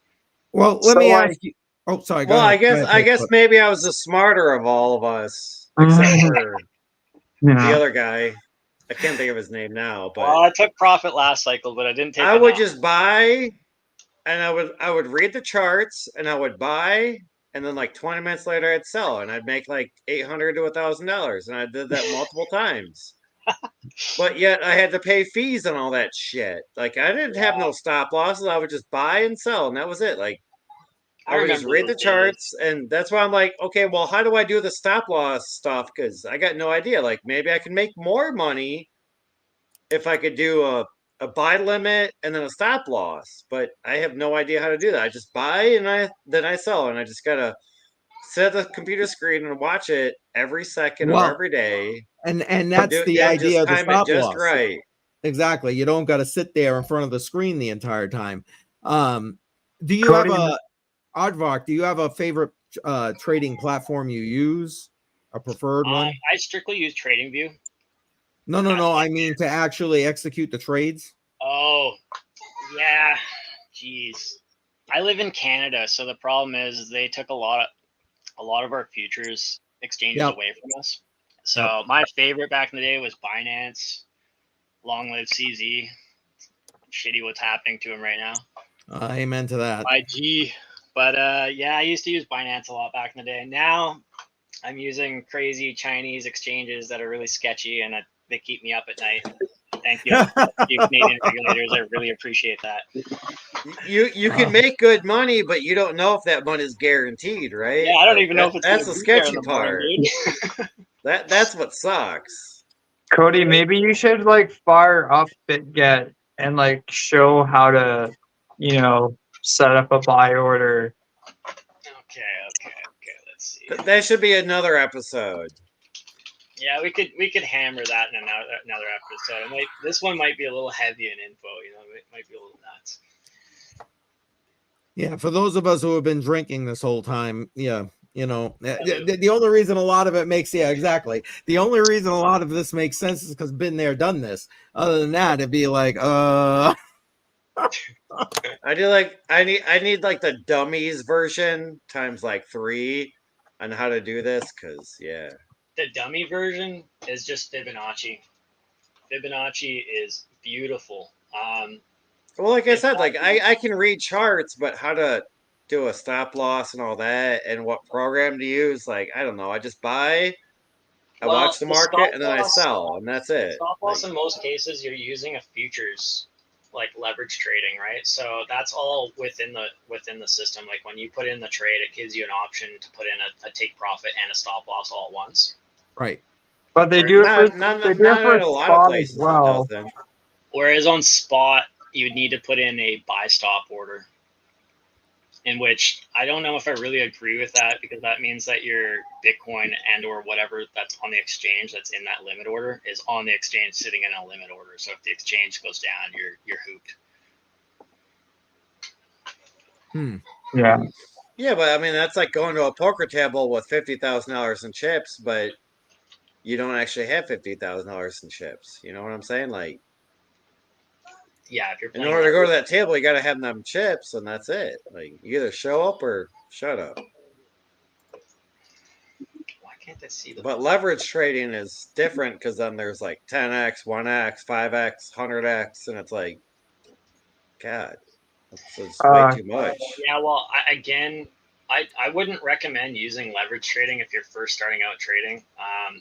Well, let me ask you. Oh, sorry. Well, I guess maybe I was the smarter of all of us, except for the other guy. I can't think of his name now, but I took profit last cycle, but I didn't take. I would just buy, and I would read the charts, and I would buy, and then like 20 minutes later I'd sell and I'd make like $800 to $1,000, and I did that multiple times. But yet I had to pay fees and all that shit. Like I didn't have no stop losses. I would just buy and sell, and that was it. Like I would just remember read the those days. charts, and that's why I'm like, okay, well, how do I do the stop loss stuff? Because I got no idea. Like maybe I can make more money if I could do a buy limit and then a stop loss, but I have no idea how to do that. I just buy and then I sell, and I just gotta sit at the computer screen and watch it every second of Well, every day and and that's the and just idea of the time it stop just loss. right. Exactly. You don't got to sit there in front of the screen the entire time. Do you Cody, have Aardvark, do you have a favorite trading platform you use? A preferred one? I strictly use TradingView. No. I mean to actually execute the trades. Oh, yeah. Jeez. I live in Canada, so the problem is they took a lot of our futures exchanges Yep. away from us. So my favorite back in the day was Binance. Long live CZ. Shitty what's happening to him right now. Amen to that. IG. But yeah, I used to use Binance a lot back in the day. Now I'm using crazy Chinese exchanges that are really sketchy, and they keep me up at night. Thank you, you Canadian regulators. I really appreciate that. You can make good money, but you don't know if that money is guaranteed, right? Yeah, I don't even know if it's that's gonna the be there in sketchy the morning, part. dude. That's what sucks. Cody, maybe you should like fire up BitGet and like show how to, set up a buy order. Okay. Let's see. That should be another episode. Yeah, we could hammer that in another episode. This one might be a little heavy in info. It might be a little nuts. Yeah, for those of us who have been drinking this whole time, the only reason a lot of it makes exactly. The only reason a lot of this makes sense is because been there, done this. Other than that, it'd be like, I need like the dummies version times like 3 on how to do this, because The dummy version is just Fibonacci. Fibonacci is beautiful. well, like I said, like I can read charts, but how to do a stop loss and all that, and what program to use, like I don't know. I just buy, I watch the market, and then I sell, and that's it. Stop loss in most cases, you're using a futures like leverage trading, right? So that's all within the system. Like when you put in the trade, it gives you an option to put in a take profit and a stop loss all at once. right. But they do it for Not they do it for in a lot of spot places. as well. It doesn't. Whereas on spot, you would need to put in a buy stop order, in which I don't know if I really agree with that, because that means that your Bitcoin and or whatever that's on the exchange that's in that limit order is on the exchange sitting in a limit order. So if the exchange goes down, you're hooped. Yeah. Yeah, but I mean that's like going to a poker table with $50,000 in chips, but you don't actually have $50,000 in chips. You know what I'm saying? Like, Yeah, if you're in playing order to go to that table, you got to have them chips, and that's it. Like, you either show up or shut up. Why can't I see the? But leverage trading is different, because then there's like 10x, 1x, 5x, 100x, and it's like, God, that's just way too much. Yeah, well, I wouldn't recommend using leverage trading if you're first starting out trading.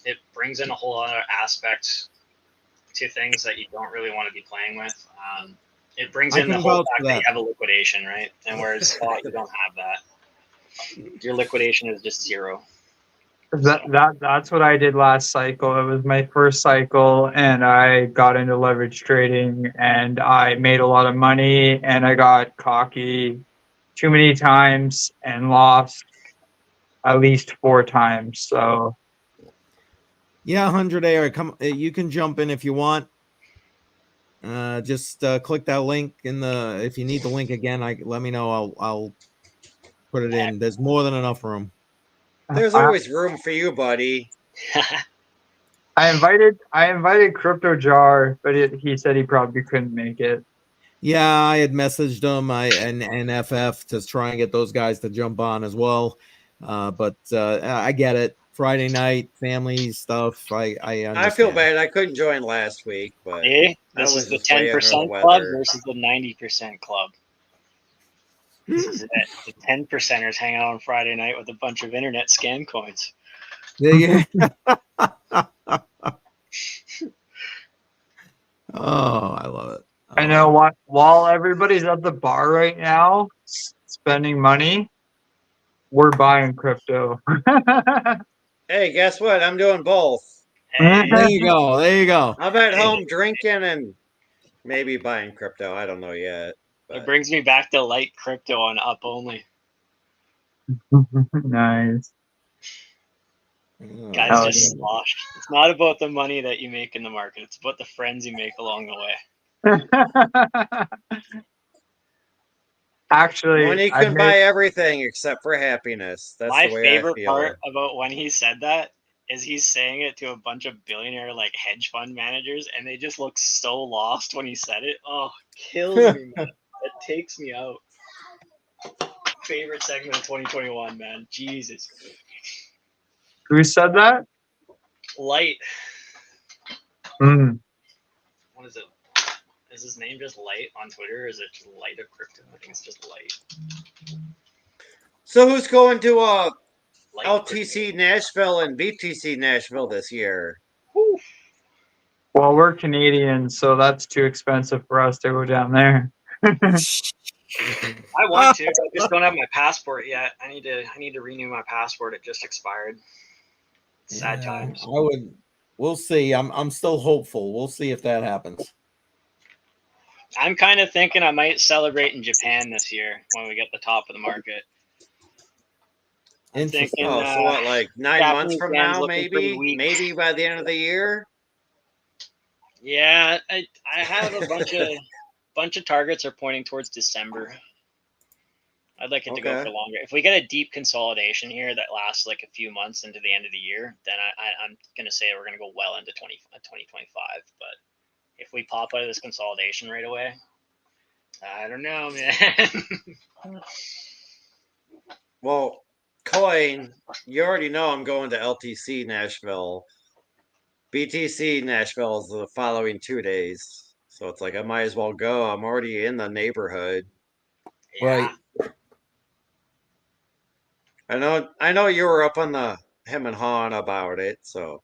It brings in a whole other aspect to things that you don't really want to be playing with. It brings in the whole fact that you have a liquidation, right? And whereas spot, you don't have that. Your liquidation is just zero. That's what I did last cycle. It was my first cycle, and I got into leverage trading, and I made a lot of money, and I got cocky too many times and lost at least 4 times. So yeah, 100 air. Come, you can jump in if you want. Just click that link in the. If you need the link again, let me know. I'll put it in. There's more than enough room. There's always room for you, buddy. I invited Crypto Jar, but he said he probably couldn't make it. Yeah, I had messaged them and FF to try and get those guys to jump on as well. But I get it. Friday night, family stuff. I understand. I feel bad. I couldn't join last week, but this is the 10% club versus the 90% club. This is it. The 10%ers hang out on Friday night with a bunch of internet scam coins. Yeah. Oh, I love it. I know what. While everybody's at the bar right now, spending money, we're buying crypto. Hey, guess what? I'm doing both. Hey, There you go. There you go. I'm at home drinking and maybe buying crypto. I don't know yet. it But brings me back to light crypto on up only. Nice. Guys Hell just yeah. sloshed. It's not about the money that you make in the market. It's about the friends you make along the way. Actually, money I can buy everything except for happiness. That's My the way I favorite feel. part about when he said that is he's saying it to a bunch of billionaire like hedge fund managers, and they just look so lost when he said it. Oh, kills me, man. It takes me out. Favorite segment of 2021, man. Jesus. Who said that? Light. Mm. What is it? Is his name just Light on Twitter, or is it just Light of Crypto? I think it's just Light. So who's going to Light LTC Nashville and BTC Nashville this year? Whew. Well, we're Canadian, so that's too expensive for us to go down there. I want to. I just don't have my passport yet. I need to renew my passport. It just expired. Sad times. I would. We'll see. I'm still hopeful. We'll see if that happens. I'm kind of thinking I might celebrate in Japan this year when we get the top of the market. I'm Interesting. thinking, Oh, so what, like 9 months Japanese from yen's now, looking pretty maybe? weak. Maybe by the end of the year? Yeah, I have a bunch of targets are pointing towards December. I'd like it to go Okay. for longer. If we get a deep consolidation here that lasts like a few months into the end of the year, then I'm going to say we're going to go well into 2025. But if we pop out of this consolidation right away, I don't know, man. Well, Coin, you already know I'm going to LTC Nashville. BTC Nashville is the following 2 days. So it's like I might as well go. I'm already in the neighborhood. Yeah. Right. I know you were up on the hem and hawing about it, so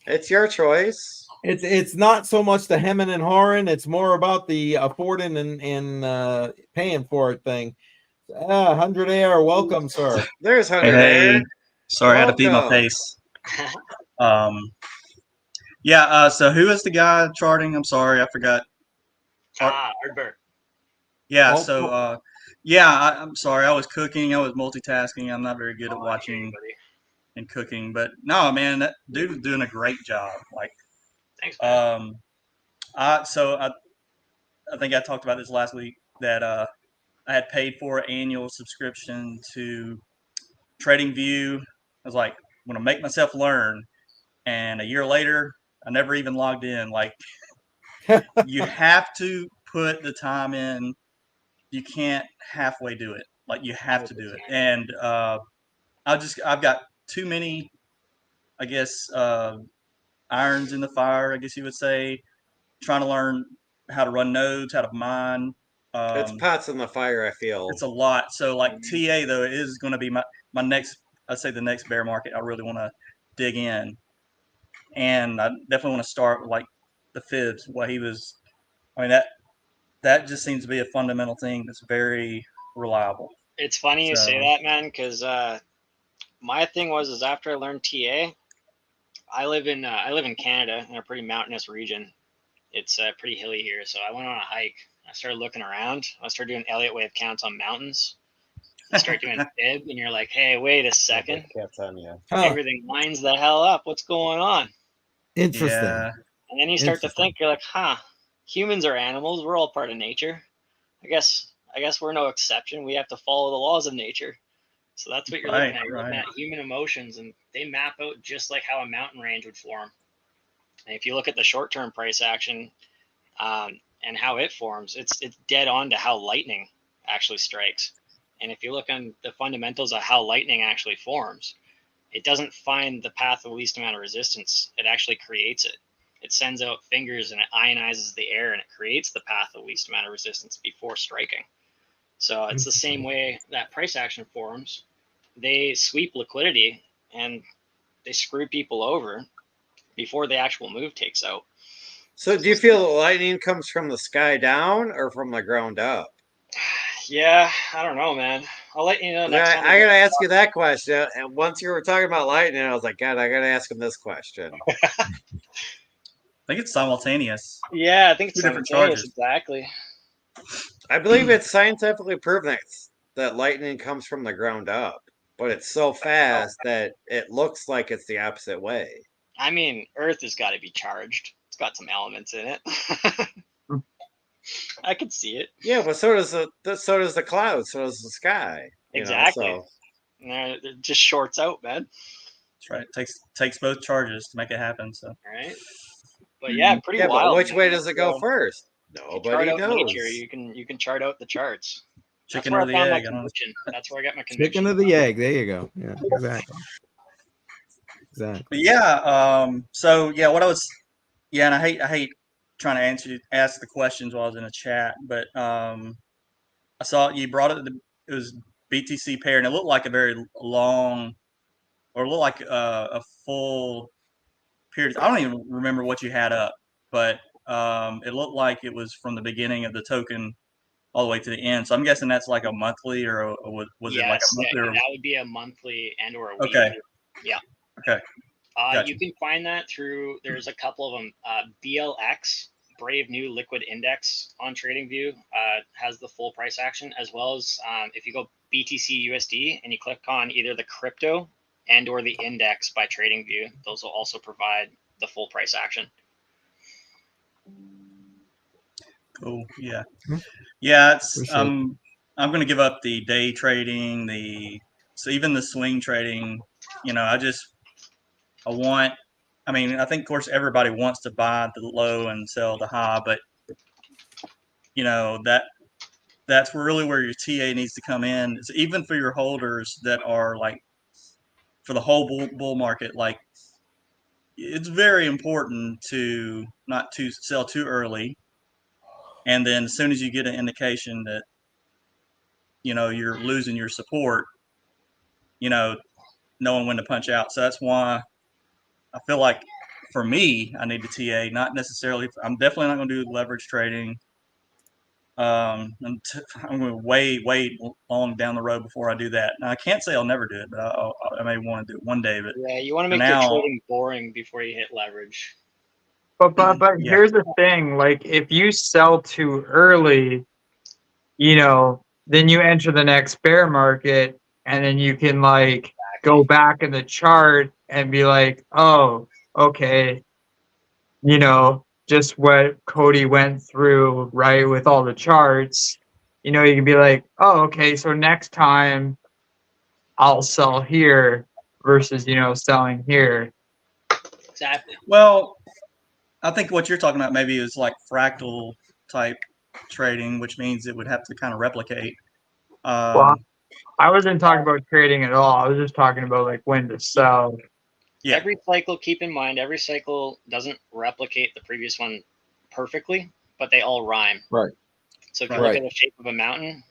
it's your choice. It's not so much the hemming and hawing. It's more about the affording and paying for it thing. 100 AR, welcome, sir. There's 100 Hey, there. sorry, I had to feed my Welcome. face. So who is the guy charting? I'm sorry, I forgot. Ardbert. Yeah, Oh, so I'm sorry, I was cooking, I was multitasking. I'm not very good at watching and cooking, but no, man, that dude was doing a great job. Like, Thanks, man. I think I talked about this last week that I had paid for an annual subscription to TradingView. I was like, I'm gonna make myself learn, and a year later, I never even logged in. Like, you have to put the time in. You can't halfway do it. Like, you have to do it. And I've got too many, I guess, irons in the fire, I guess you would say, trying to learn how to run nodes, how to mine. It's pots in the fire, I feel. It's a lot. So, like, TA, though, is going to be my next, I'd say the next bear market I really want to dig in. And I definitely want to start with, like, the fibs, what he was. I mean, that just seems to be a fundamental thing that's very reliable. It's funny you say that, man, because my thing is after I learned TA, I live in Canada in a pretty mountainous region. It's pretty hilly here, so I went on a hike. I started looking around. I started doing Elliott wave counts on mountains. You start doing fib, and you're like, hey, wait a second. Everything lines the hell up. What's going on? Interesting. Yeah. And then you start to think, you're like, humans are animals. We're all part of nature. I guess we're no exception. We have to follow the laws of nature. So that's what you're looking at. You're looking at human emotions, and they map out just like how a mountain range would form. And if you look at the short-term price action and how it forms, it's dead on to how lightning actually strikes. And if you look on the fundamentals of how lightning actually forms, it doesn't find the path of least amount of resistance. It actually creates it. It sends out fingers and it ionizes the air and it creates the path of least amount of resistance before striking. So it's the same way that price action forms. They sweep liquidity and they screw people over before the actual move takes out. So do you feel the lightning comes from the sky down or from the ground up? Yeah, I don't know, man. I'll let you know next time. I gotta ask you that question. And once you were talking about lightning, I was like, God, I gotta ask him this question. I think it's simultaneous. Yeah, I think it's Two different simultaneous, charges. exactly. I believe it's scientifically proven that lightning comes from the ground up, but it's so fast that it looks like it's the opposite way. I mean, Earth has got to be charged. It's got some elements in it. I could see it. Yeah, but so does the cloud, so does the sky. Exactly. So It just shorts out, man. That's right. It takes both charges to make it happen. So Right. But yeah, pretty yeah, wild. but which man. way does it go So, first? you chart Nobody out knows. nature. You can chart out the charts. chicken That's where or the I found my egg? I don't know. conviction. That's where I got my conviction. Chicken or the egg. There you go. Yeah, exactly. Exactly. But yeah. So yeah, what I was. Yeah, and I hate trying to ask the questions while I was in a chat, but I saw you brought it. It was BTC pair, and it looked like a very long, or it looked like a full period. I don't even remember what you had up, but it looked like it was from the beginning of the token all the way to the end. So I'm guessing that's like a monthly, or was it like a monthly? Or... that would be a monthly and or a weekly. Okay. Yeah. Okay. Gotcha. You can find that through. There's a couple of them. BLX, Brave New Liquid Index on TradingView, has the full price action, as well as if you go BTC USD and you click on either the crypto and or the index by TradingView, those will also provide the full price action. Cool. Yeah. Yeah. It's Appreciate it. I'm going to give up the day trading, so even the swing trading. I mean, I think of course everybody wants to buy the low and sell the high, but that's really where your TA needs to come in. It's even for your holders that are like for the whole bull market, like it's very important to not to sell too early. And then as soon as you get an indication that, you're losing your support, knowing when to punch out. So that's why I feel like for me, I need to TA, not necessarily, I'm definitely not going to do leverage trading. I'm going to wait long down the road before I do that. Now, I can't say I'll never do it, but I may want to do it one day. But yeah, you want to make your trading boring before you hit leverage. But Yeah. Here's the thing, like if you sell too early, then you enter the next bear market and then you can like go back in the chart and be like, oh, okay, just what Cody went through, right, with all the charts, you can be like, oh, okay, so next time I'll sell here versus, selling here. Exactly. Well, I think what you're talking about maybe is like fractal type trading, which means it would have to kind of replicate. Well, I wasn't talking about trading at all. I was just talking about like when to sell. Yeah. Every cycle, keep in mind, every cycle doesn't replicate the previous one perfectly, but they all rhyme. Right. So if you look at the shape of a mountain,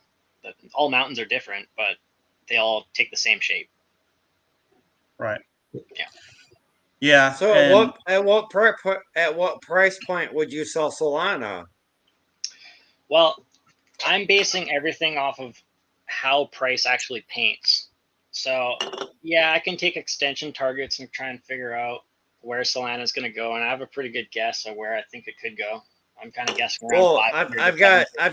all mountains are different, but they all take the same shape. Right. Yeah. Yeah. So at what price point would you sell Solana? Well, I'm basing everything off of how price actually paints. So yeah, I can take extension targets and try and figure out where Solana is going to go, and I have a pretty good guess of where I think it could go. I'm kind of guessing around. Well, I've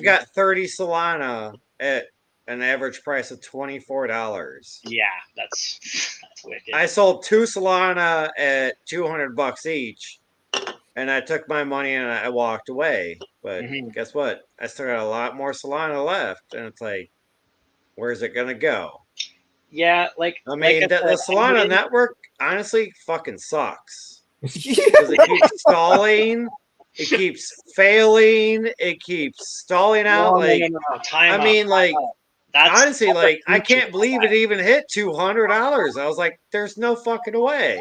got 30 Solana at an average price of $24. Yeah, that's wicked. I sold 2 Solana at $200 each, and I took my money and I walked away. But guess what? I still got a lot more Solana left, and it's like, where's it gonna go? Yeah, I mean, the Solana network honestly fucking sucks because it keeps stalling, it keeps failing, it keeps stalling out. Time I mean, like. That's honestly, like, I can't believe it even hit $200. I was like, there's no fucking way.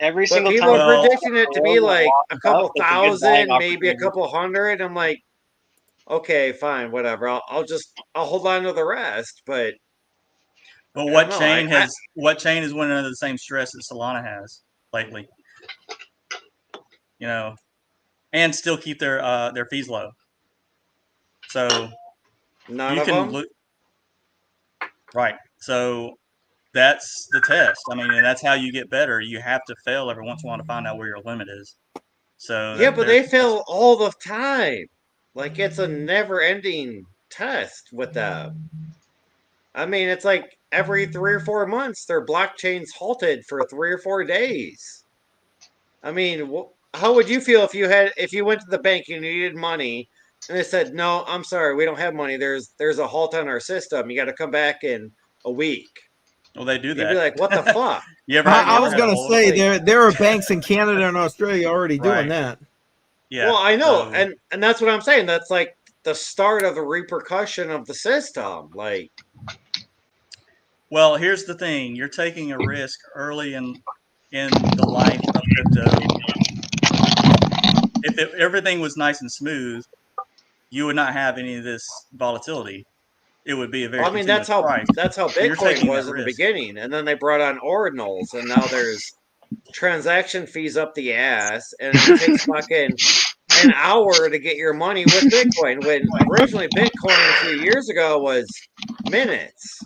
Every But single people time are predicting it to be like a couple thousand, maybe a couple hundred. I'm like, okay, fine, whatever. I'll hold on to the rest. But But I don't know. what chain is winning under the same stress that Solana has lately? You know, and still keep their fees low. So None you of can them. look right. So that's the test. I mean, and that's how you get better. You have to fail every once in a while to find out where your limit is. So Yeah, but they fail all the time. Like it's a never-ending test with them. I mean, it's like every 3 or 4 months, their blockchain's halted for 3 or 4 days. I mean, how would you feel if you went to the bank and you needed money, and they said, "No, I'm sorry, we don't have money. There's a halt on our system. You got to come back in a week." well, they do You'd be that. like, "What the fuck?" You ever I had, you I ever was know. had a gonna hold? say Like, there are banks in Canada and Australia already doing Right. that. Yeah. well, I know, So, and that's what I'm saying. That's like the start of the repercussion of the system. Like, well, here's the thing: you're taking a risk early in the life of crypto. If everything was nice and smooth, you would not have any of this volatility. It would be a very I mean, continuous price. that's how So you're Bitcoin taking that was in the risk. beginning, and then they brought on ordinals, and now there's transaction fees up the ass, and it takes fucking an hour to get your money with Bitcoin. When originally Bitcoin a few years ago was minutes,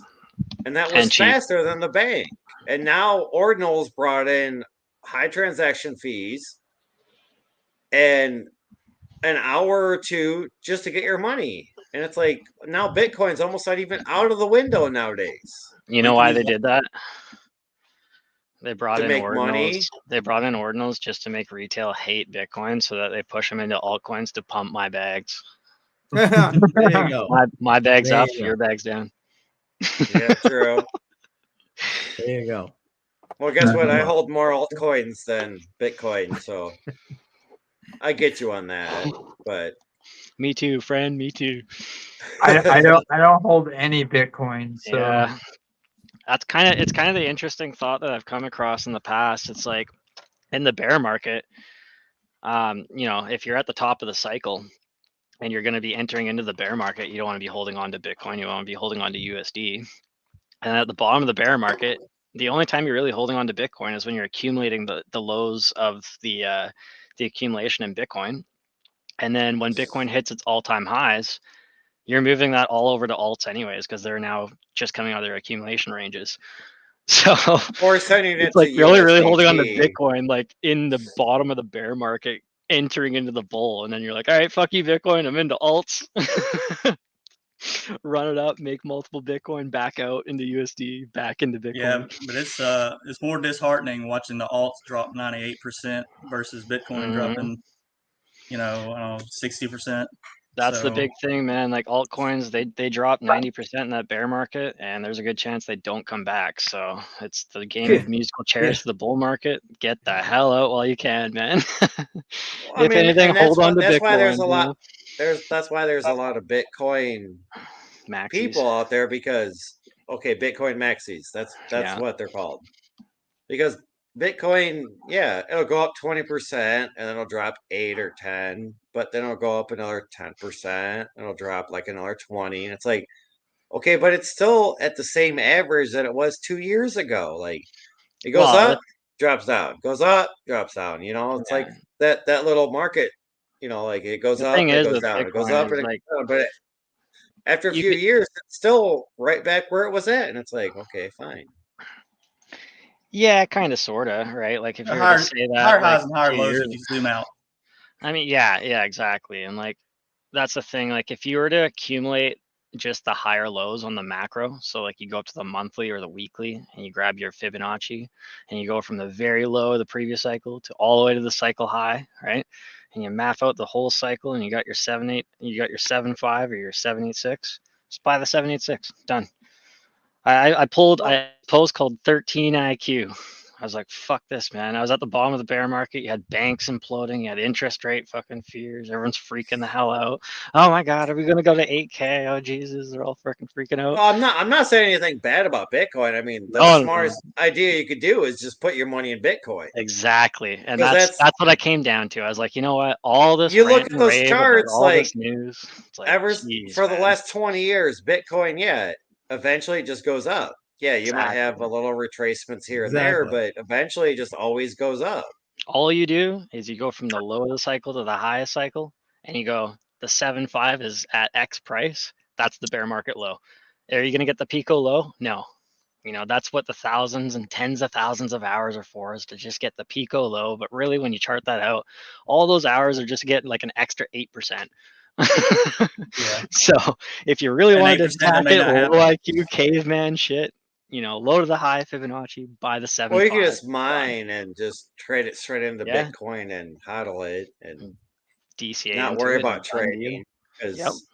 and that was And cheap. faster than the bank. And now ordinals brought in high transaction fees and an hour or two just to get your money. And it's like now Bitcoin's almost not even out of the window nowadays You Well, know you can why use they did that? They brought to in make money. ordinals. They brought in ordinals just to make retail hate Bitcoin, so that they push them into altcoins to pump my bags. There you go. My bag's There up, you go. your bag's down. Yeah, true. There you go. Well, guess what? I hold more altcoins than Bitcoin, so I get you on that. But Me too, friend. Me too. I don't hold any Bitcoin, so Yeah, it's kind of the interesting thought that I've come across in the past. It's like in the bear market, if you're at the top of the cycle and you're going to be entering into the bear market, you don't want to be holding on to Bitcoin. You want to be holding on to USD. And at the bottom of the bear market, the only time you're really holding on to Bitcoin is when you're accumulating the lows of the accumulation in Bitcoin. And then when Bitcoin hits its all-time highs, you're moving that all over to alts anyways, because they're now just coming out of their accumulation ranges. So or sending it it's to like you're only really holding on to USDT. Bitcoin like in the bottom of the bear market, entering into the bull, and then you're like, all right, fuck you, Bitcoin, I'm into alts. Run it up, make multiple Bitcoin, back out into USD, back into Bitcoin. Yeah, but it's more disheartening watching the alts drop 98% versus Bitcoin dropping, 60%. That's the So big thing, man. Like altcoins, they drop 90% in that bear market, and there's a good chance they don't come back. So it's the game of musical chairs to the bull market. Get the hell out while you can, man. I If mean, anything, and hold on to that's why there's Bitcoin. a lot. That's why there's a lot of Bitcoin Maxis. people out there because Bitcoin maxis. That's Yeah. what they're called. Because Bitcoin, yeah, it'll go up 20% and then it'll drop 8 or 10, but then it'll go up another 10% and it'll drop like another 20. And it's like, okay, but it's still at the same average that it was 2 years ago. Like it goes Well, up, drops down, goes up, drops down. It's like that little market, like it goes the up thing and it is goes with down, it goes Bitcoin up is and it like goes down. But after a you few could, years, it's still right back where it was at. And it's like, okay, fine. yeah, kind of, sorta, right? Like if you were to higher say higher that like highs and higher 2 lows years, if you zoom out. I mean, yeah, exactly. And like that's the thing. Like if you were to accumulate just the higher lows on the macro, so like you go up to the monthly or the weekly and you grab your Fibonacci and you go from the very low of the previous cycle to all the way to the cycle high, right? And you map out the whole cycle and you got your 7.8, you got your 7.5 or your 7.86. Just buy the 7.86. Done. I pulled a post called 13 IQ. I was like, fuck this, man. I was at the bottom of the bear market. You had banks imploding. You had interest rate fucking fears. Everyone's freaking the hell out. Oh my God, are we going to go to 8K? Oh, Jesus, they're all freaking freaking out. Well, I'm not saying anything bad about Bitcoin. I mean, the No, no, smartest idea you could do is just put your money in Bitcoin. exactly. And 'Cause that's what I came down to. I was like, you know what? All this you look rant at and those rave about charts, all like this news. It's like, ever geez, for the man. last 20 years, Bitcoin, yeah, eventually it just goes up. Yeah, you might have a Exactly. little retracements here and there, Exactly. but eventually it just always goes up. All you do is you go from the low of the cycle to the highest cycle, and you go, the 7.5 is at X price. That's the bear market low. Are you going to get the Pico low? No. You know, that's what the thousands and tens of thousands of hours are for, is to just get the Pico low. But really, when you chart that out, all those hours are just getting like an extra 8%. Yeah. So if you really And wanted to 8% that attack may it, not low happen. IQ caveman shit, you know, low to the high Fibonacci, buy the 7.5. Well, you can just Done. mine and just trade it straight into Yeah, Bitcoin and hodl it and DCA not into worry it, and about done deal. trading. Yep. Because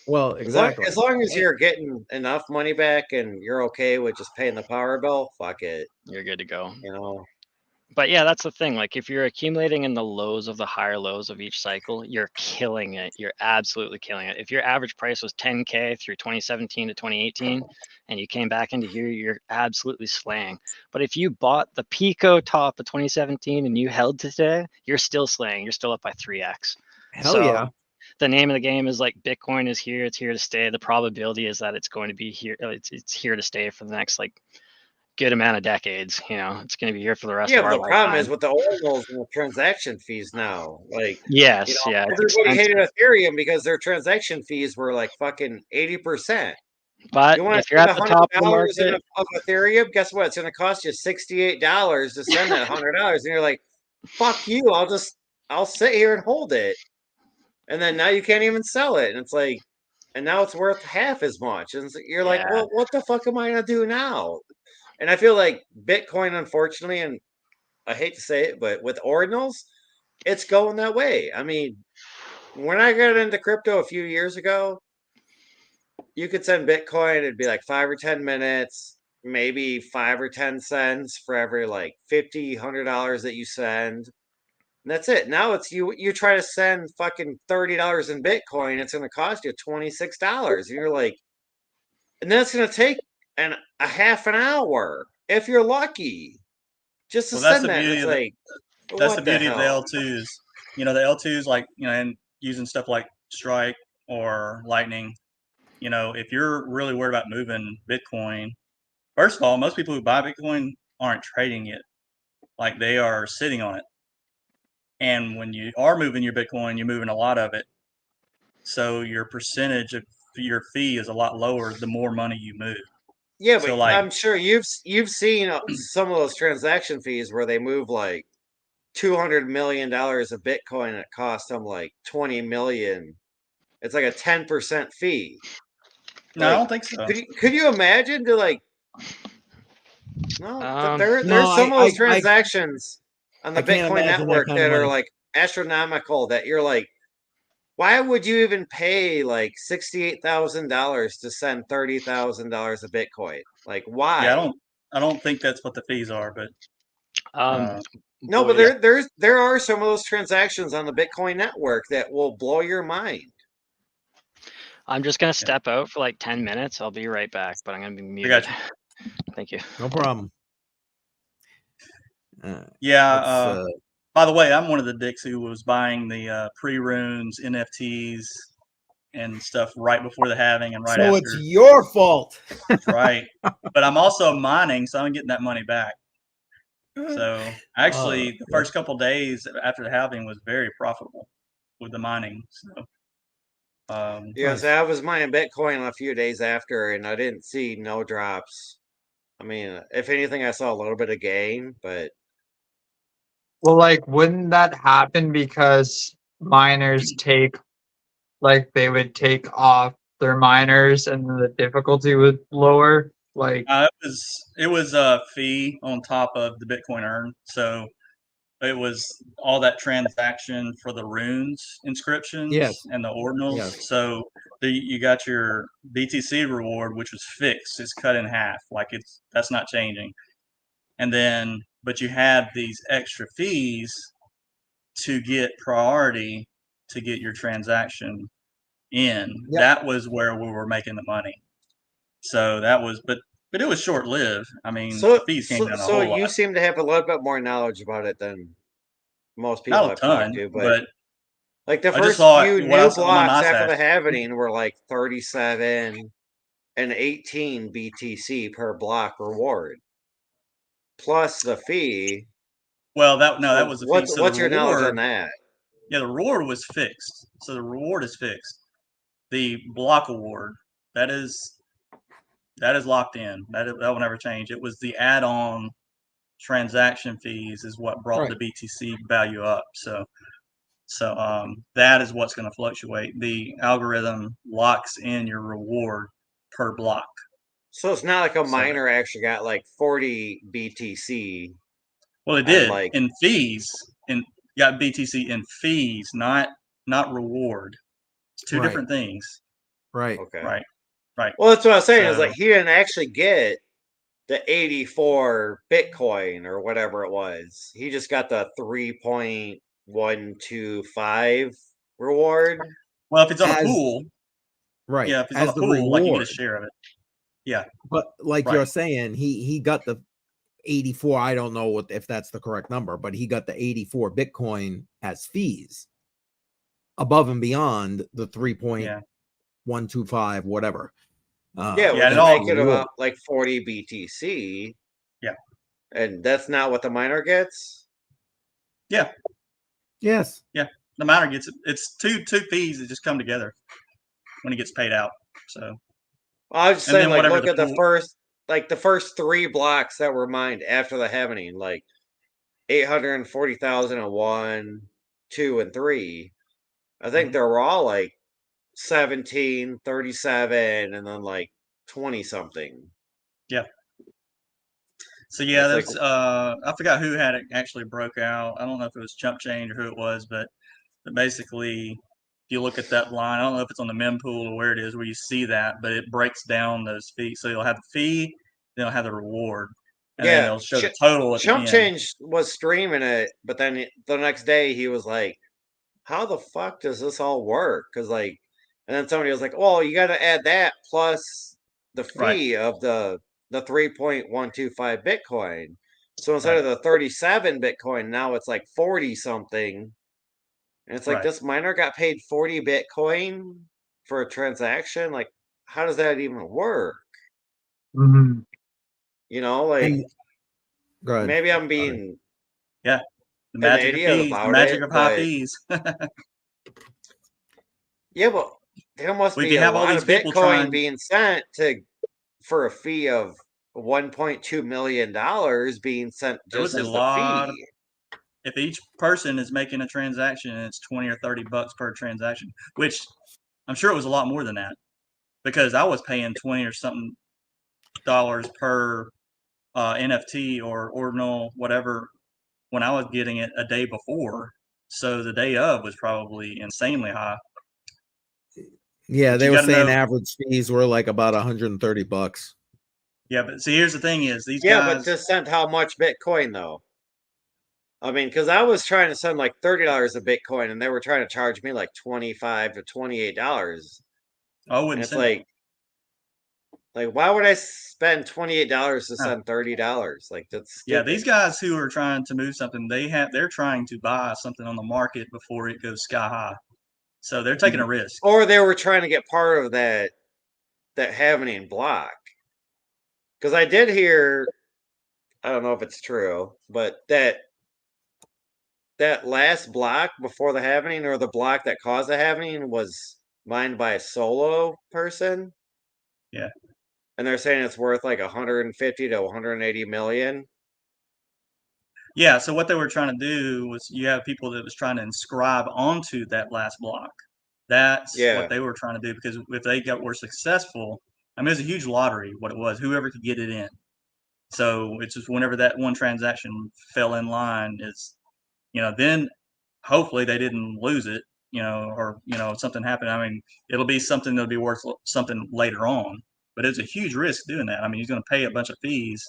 Well, exactly. as long as you're getting enough money back and you're okay with just paying the power bill, fuck it. You're good to go. You know, But yeah, that's the thing. Like if you're accumulating in the lows of the higher lows of each cycle, you're killing it. You're absolutely killing it. If your average price was 10K through 2017 to 2018 and you came back into here, you're absolutely slaying. But if you bought the Pico top of 2017 and you held to today, you're still slaying. You're still up by 3x. Hell So yeah. the name of the game is like Bitcoin is here. It's here to stay. The probability is that it's going to be here. It's here to stay for the next like good amount of decades. You know, it's going to be here for the rest yeah, of but our the problem is lifetime. with the ordinals and the transaction fees now. Like, Yes, yeah, it's everybody expensive. hated Ethereum because their transaction fees were like fucking 80%. But You want to if you're send at the top of the $100 market, of Ethereum? Guess what? It's going to cost you $68 to send that $100, and you're like, "Fuck you! I'll sit here and hold it." And then now you can't even sell it, and it's like, and now it's worth half as much, and you're like, yeah, "Well, what the fuck am I going to do now?" And I feel like Bitcoin, unfortunately, and I hate to say it, but with ordinals, it's going that way. I mean, when I got into crypto a few years ago, you could send Bitcoin, it'd be like 5 or 10 minutes, maybe 5 or 10 cents for every like $50, $100 that you send. And that's it. Now it's you try to send fucking $30 in Bitcoin, it's gonna cost you $26. And you're like, and that's gonna take a half an hour if you're lucky. Just to Well, that's send the that. And beauty it's of the like, what the hell? L2s. You know, the L2s, like, you know, and using stuff like Strike or Lightning. You know, if you're really worried about moving Bitcoin, first of all, most people who buy Bitcoin aren't trading it. Like, they are sitting on it. And when you are moving your Bitcoin, you're moving a lot of it. So your percentage of your fee is a lot lower the more money you move. Yeah, So, but like, I'm sure you've seen some of those transaction fees where they move like $200 million of Bitcoin and it costs them like 20 million. It's like a 10% fee. no, I Like, don't think so. could you imagine to like no No, there's some of those transactions on the I can't Bitcoin imagine that network kind of that are money. like astronomical that you're like, why would you even pay like $68,000 to send $30,000 of Bitcoin? Like, Yeah, why? I don't think that's what the fees are, but um, No, but boys, there are some of those transactions on the Bitcoin network that will blow your mind. I'm just gonna yeah, step out for like 10 minutes. I'll be right back, but I'm gonna be I muted. got you. Thank you. No problem. Yeah. Let's, By the way, I'm one of the dicks who was buying the pre-runes, NFTs, and stuff right before the halving and right so it's after. your fault. Right. But I'm also mining, so I'm getting that money back. So actually, the first couple days after the halving was very profitable with the mining. So Yeah, so Nice. I was mining Bitcoin a few days after, and I didn't see no drops. I mean, if anything, I saw a little bit of gain, but Well, like, wouldn't that happen because miners take, like, they would take off their miners and the difficulty would lower? Like, it was a fee on top of the Bitcoin earned. So it was all that transaction for the runes inscriptions Yes. and the ordinals. Yes. So you got your BTC reward, which was fixed. It's cut in half. Like that's not changing. And then but you had these extra fees to get priority to get your transaction in. Yep. That was where we were making the money. So that was, but it was short lived. I mean, So, the fees came down a so whole you lot. seem to have a little bit more knowledge about it than most people Not a I've ton, talked to, but like the I just first saw few it, what I new saw on my blocks after the MyStash. halvening were like 37 and 18 BTC per block reward, plus the fee. Well, that So was the fee. So the what's your knowledge on reward, that? yeah, the reward was fixed. So the reward is fixed. The block award, that is locked in. That will never change. It was the add-on transaction fees is what brought Right. the BTC value up. So that is what's going to fluctuate. The algorithm locks in your reward per block. So it's not like a So- miner actually got like 40 BTC. Well, it And, did like- in fees, and got BTC in fees, not reward. It's two Right. different things, Right. Okay. right? Well, that's what I was saying. Is So- like he didn't actually get the 84 Bitcoin or whatever it was. He just got the 3.125 reward. Well, if it's on a As- pool, Right. yeah, if it's As on a the pool, like you get a reward. share of it. But like Right. you're saying, he got the 84. I don't know if that's the correct number, but he got the 84 Bitcoin as fees above and beyond the 3.125, whatever. Yeah, Yeah, which and is it all- making about like 40 BTC. Yeah. And that's not what the miner gets? Yes. the miner gets it. It's two fees that just come together when it gets paid out. So I was just And saying, then like, whatever look the at the pool- first 3 blocks that were mined after the halvening, like 840,001, 2, and 3. I think Mhm. they were all like 17, 37, and then like 20 something. So yeah, It's like- that's I forgot who had it actually broke out. I don't know if it was Chump Change or who it was, but basically, if you look at that line, I don't know if it's on the mempool or where it is where you see that, but it breaks down those fees. So you'll have the fee, then you'll have the reward, and then Yeah, they'll show the total at the Chump end. Change was streaming it, but then the next day he was like, how the fuck does this all work? Because, like, and then somebody was like, well, you got to add that plus the fee of the 3.125 Bitcoin. So instead of the 37 Bitcoin, now it's like 40 something. And it's like, Right. this miner got paid 40 Bitcoin for a transaction. Like, how does that even work? Mhm. You know, like, And- Go ahead. maybe I'm being The magic of idiot fees, the about magic it, of high but- fees. Yeah, but there must Well, if be you a have all lot these of people Bitcoin trying- being sent for a fee of $1.2 million being sent There was just a as lot the of- fee. If each person is making a transaction and it's $20 or $30 per transaction, which I'm sure it was a lot more than that, because I was paying 20 or something dollars per NFT or ordinal whatever when I was getting it a day before. So the day of was probably insanely high. Yeah, But they you were gotta saying know- average fees were like about $130. Yeah, but see, here's the thing: is these Yeah, guys. but to send how much Bitcoin though? I mean, because I was trying to send like $30 of Bitcoin, and they were trying to charge me like $25 to $28. I And wouldn't it's send it. like, why would I spend $28 to No. send $30? Like, that's Yeah, stupid. these guys who are trying to move something, they're trying to buy something on the market before it goes sky high. So they're taking a risk. Or they were trying to get part of that happening block. Because I did hear, I don't know if it's true, but that last block before the happening, or the block that caused the happening, was mined by a solo person. Yeah. And they're saying it's worth like 150 to 180 million. Yeah, so what they were trying to do was you have people that was trying to inscribe onto that last block. That's Yeah. what they were trying to do, because if they were successful, I mean, it was a huge lottery, what it was, whoever could get it in. So it's just whenever that one transaction fell in line, it's, then hopefully they didn't lose it, or, something happened. I mean, it'll be something that'll be worth something later on, but it's a huge risk doing that. I mean, he's going to pay a bunch of fees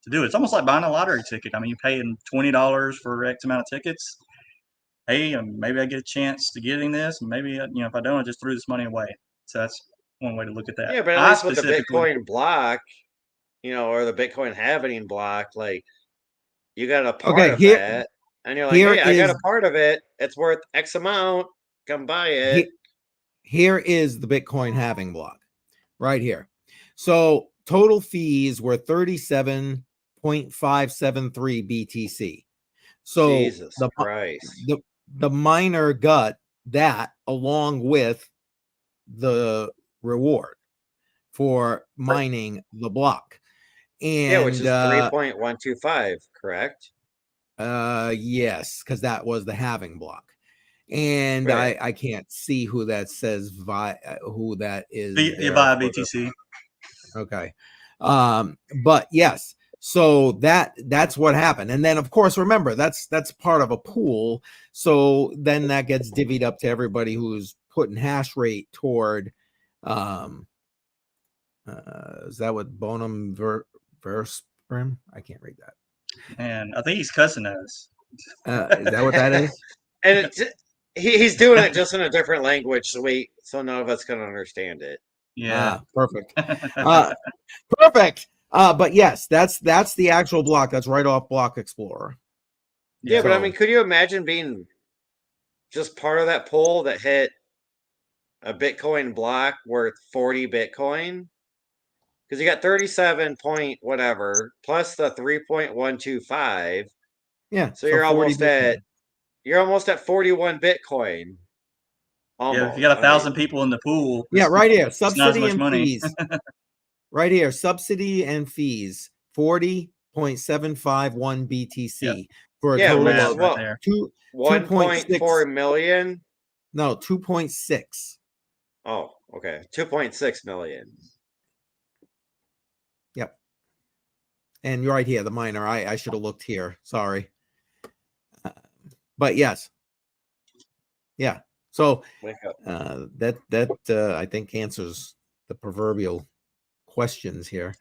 to do it. It's almost like buying a lottery ticket. I mean, you're paying $20 for X amount of tickets. Hey, maybe I get a chance to getting this, and maybe if I don't, I just threw this money away. So that's one way to look at that. Yeah, but at I least with the specifically, Bitcoin block, or the Bitcoin halving block, like you got a part Okay, of that, and you're like, here hey, I got a is part of it. It's worth X amount. Come buy it. here is the Bitcoin halving block right here. So total fees were 37.573 BTC. So Jesus Christ. the miner got that along with the reward for mining the block. And Yeah, which is 3.125, correct? yes, because that was the halving block. And Right. I can't see who that says who that is you there buy a for the- BTC. Okay. But yes, so that's what happened. And then of course, remember, that's part of a pool. So then that gets divvied up to everybody who's putting hash rate toward is that what Bonum Versprim? I can't read that. And I think he's cussing us. Is that what that is? And he's doing it just in a different language, so none of us can understand it. Yeah. Perfect. Perfect. But yes, that's the actual block. That's right off Block Explorer. Yeah, but I So- mean, could you imagine being just part of that pool that hit a Bitcoin block worth 40 Bitcoin? Because you got 37 point whatever plus the 3.125. Yeah. So you're 40 almost Bitcoin. at 41 Bitcoin. Almost. Yeah, if you got I 1,000 mean, people in the pool, Yeah, right here. it's not as Subsidy much and money. fees. Right here. Subsidy and fees. 40.751 BTC Yep. for a yeah, total which Math is of right what there. 1.4 million. No, 2.6. Oh, okay, 2.6 million. Yep. And you're right here, the miner. I should have looked here. Sorry. But yes. Yeah. So Wake up. that I think answers the proverbial questions here.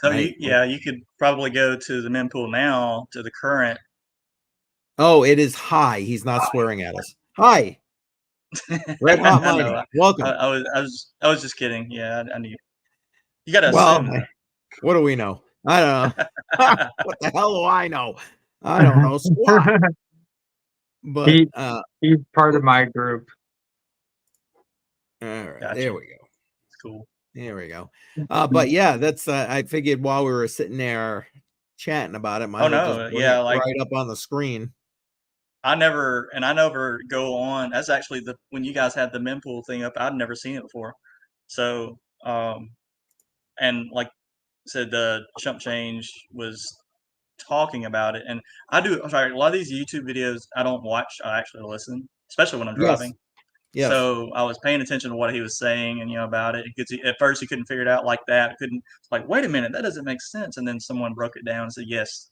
So Right. you could probably go to the mempool now to the current. Oh, it is high. He's not swearing at us. Hi. Red Hot I Mining. know. Welcome. I was just kidding. Yeah, I knew. You got to Well, assume that. what do we know? I don't know. What the hell do I know? I don't know. Squat. But He's part of my group. all right, Gotcha. there we go. It's cool. There we go. But yeah, that's I figured while we were sitting there chatting about it, might as well just bring it right up on the screen. I never go on. That's actually when you guys had the mempool thing up, I'd never seen it before. So, and like I said, the Chump Change was talking about it, and a lot of these YouTube videos I don't watch. I actually listen, especially when I'm driving. Yes. So I was paying attention to what he was saying and about it. At first he couldn't figure it out like that. It's like, wait a minute, that doesn't make sense. And then someone broke it down and said, yes,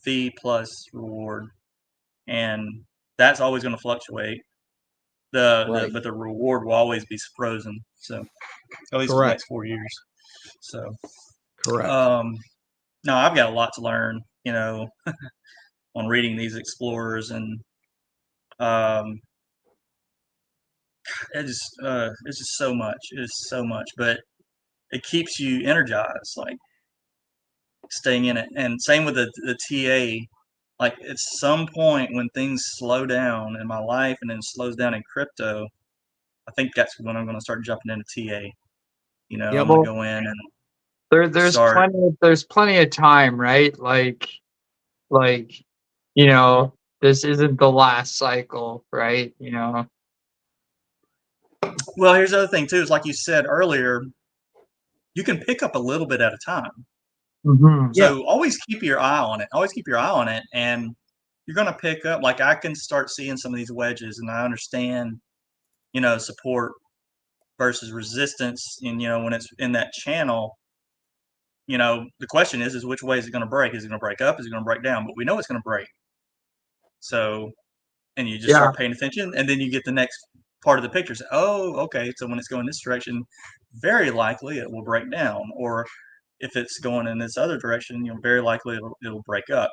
fee plus reward, and that's always going to fluctuate. But the reward will always be frozen. So at least for the next 4 years. So correct. No, I've got a lot to learn, on reading these explorers, and it's just so much. It's so much, but it keeps you energized, like staying in it. And same with the TA. Like at some point when things slow down in my life and then slows down in crypto, I think that's when I'm going to start jumping into TA. I'm going to go in and there's plenty of time, right? Like this isn't the last cycle, right? Well, here's the other thing too. Is like you said earlier, you can pick up a little bit at a time. Mm-hmm. So always keep your eye on it. Always keep your eye on it, and you're going to pick up. Like I can start seeing some of these wedges, and I understand, support versus resistance. And when it's in that channel, the question is which way is it going to break? Is it going to break up? Is it going to break down? But we know it's going to break. So, and you just start paying attention, and then you get the next part of the picture. So, oh, okay. So when it's going this direction, very likely it will break down. Or if it's going in this other direction, very likely it'll break up.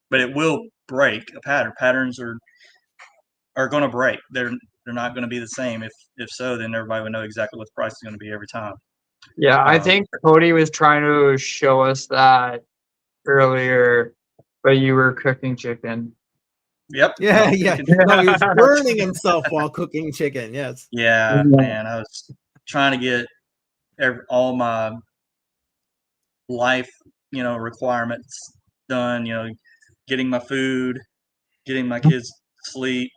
But it will break a pattern. Patterns are going to break. They're not going to be the same. If so, then everybody would know exactly what the price is going to be every time. Yeah, I think Cody was trying to show us that earlier, but you were cooking chicken. Yep. Yeah, yeah. Chicken. No, he was burning himself while cooking chicken. Yes. Yeah, man. I was trying to get all my life, requirements done. Getting my food, getting my kids to sleep,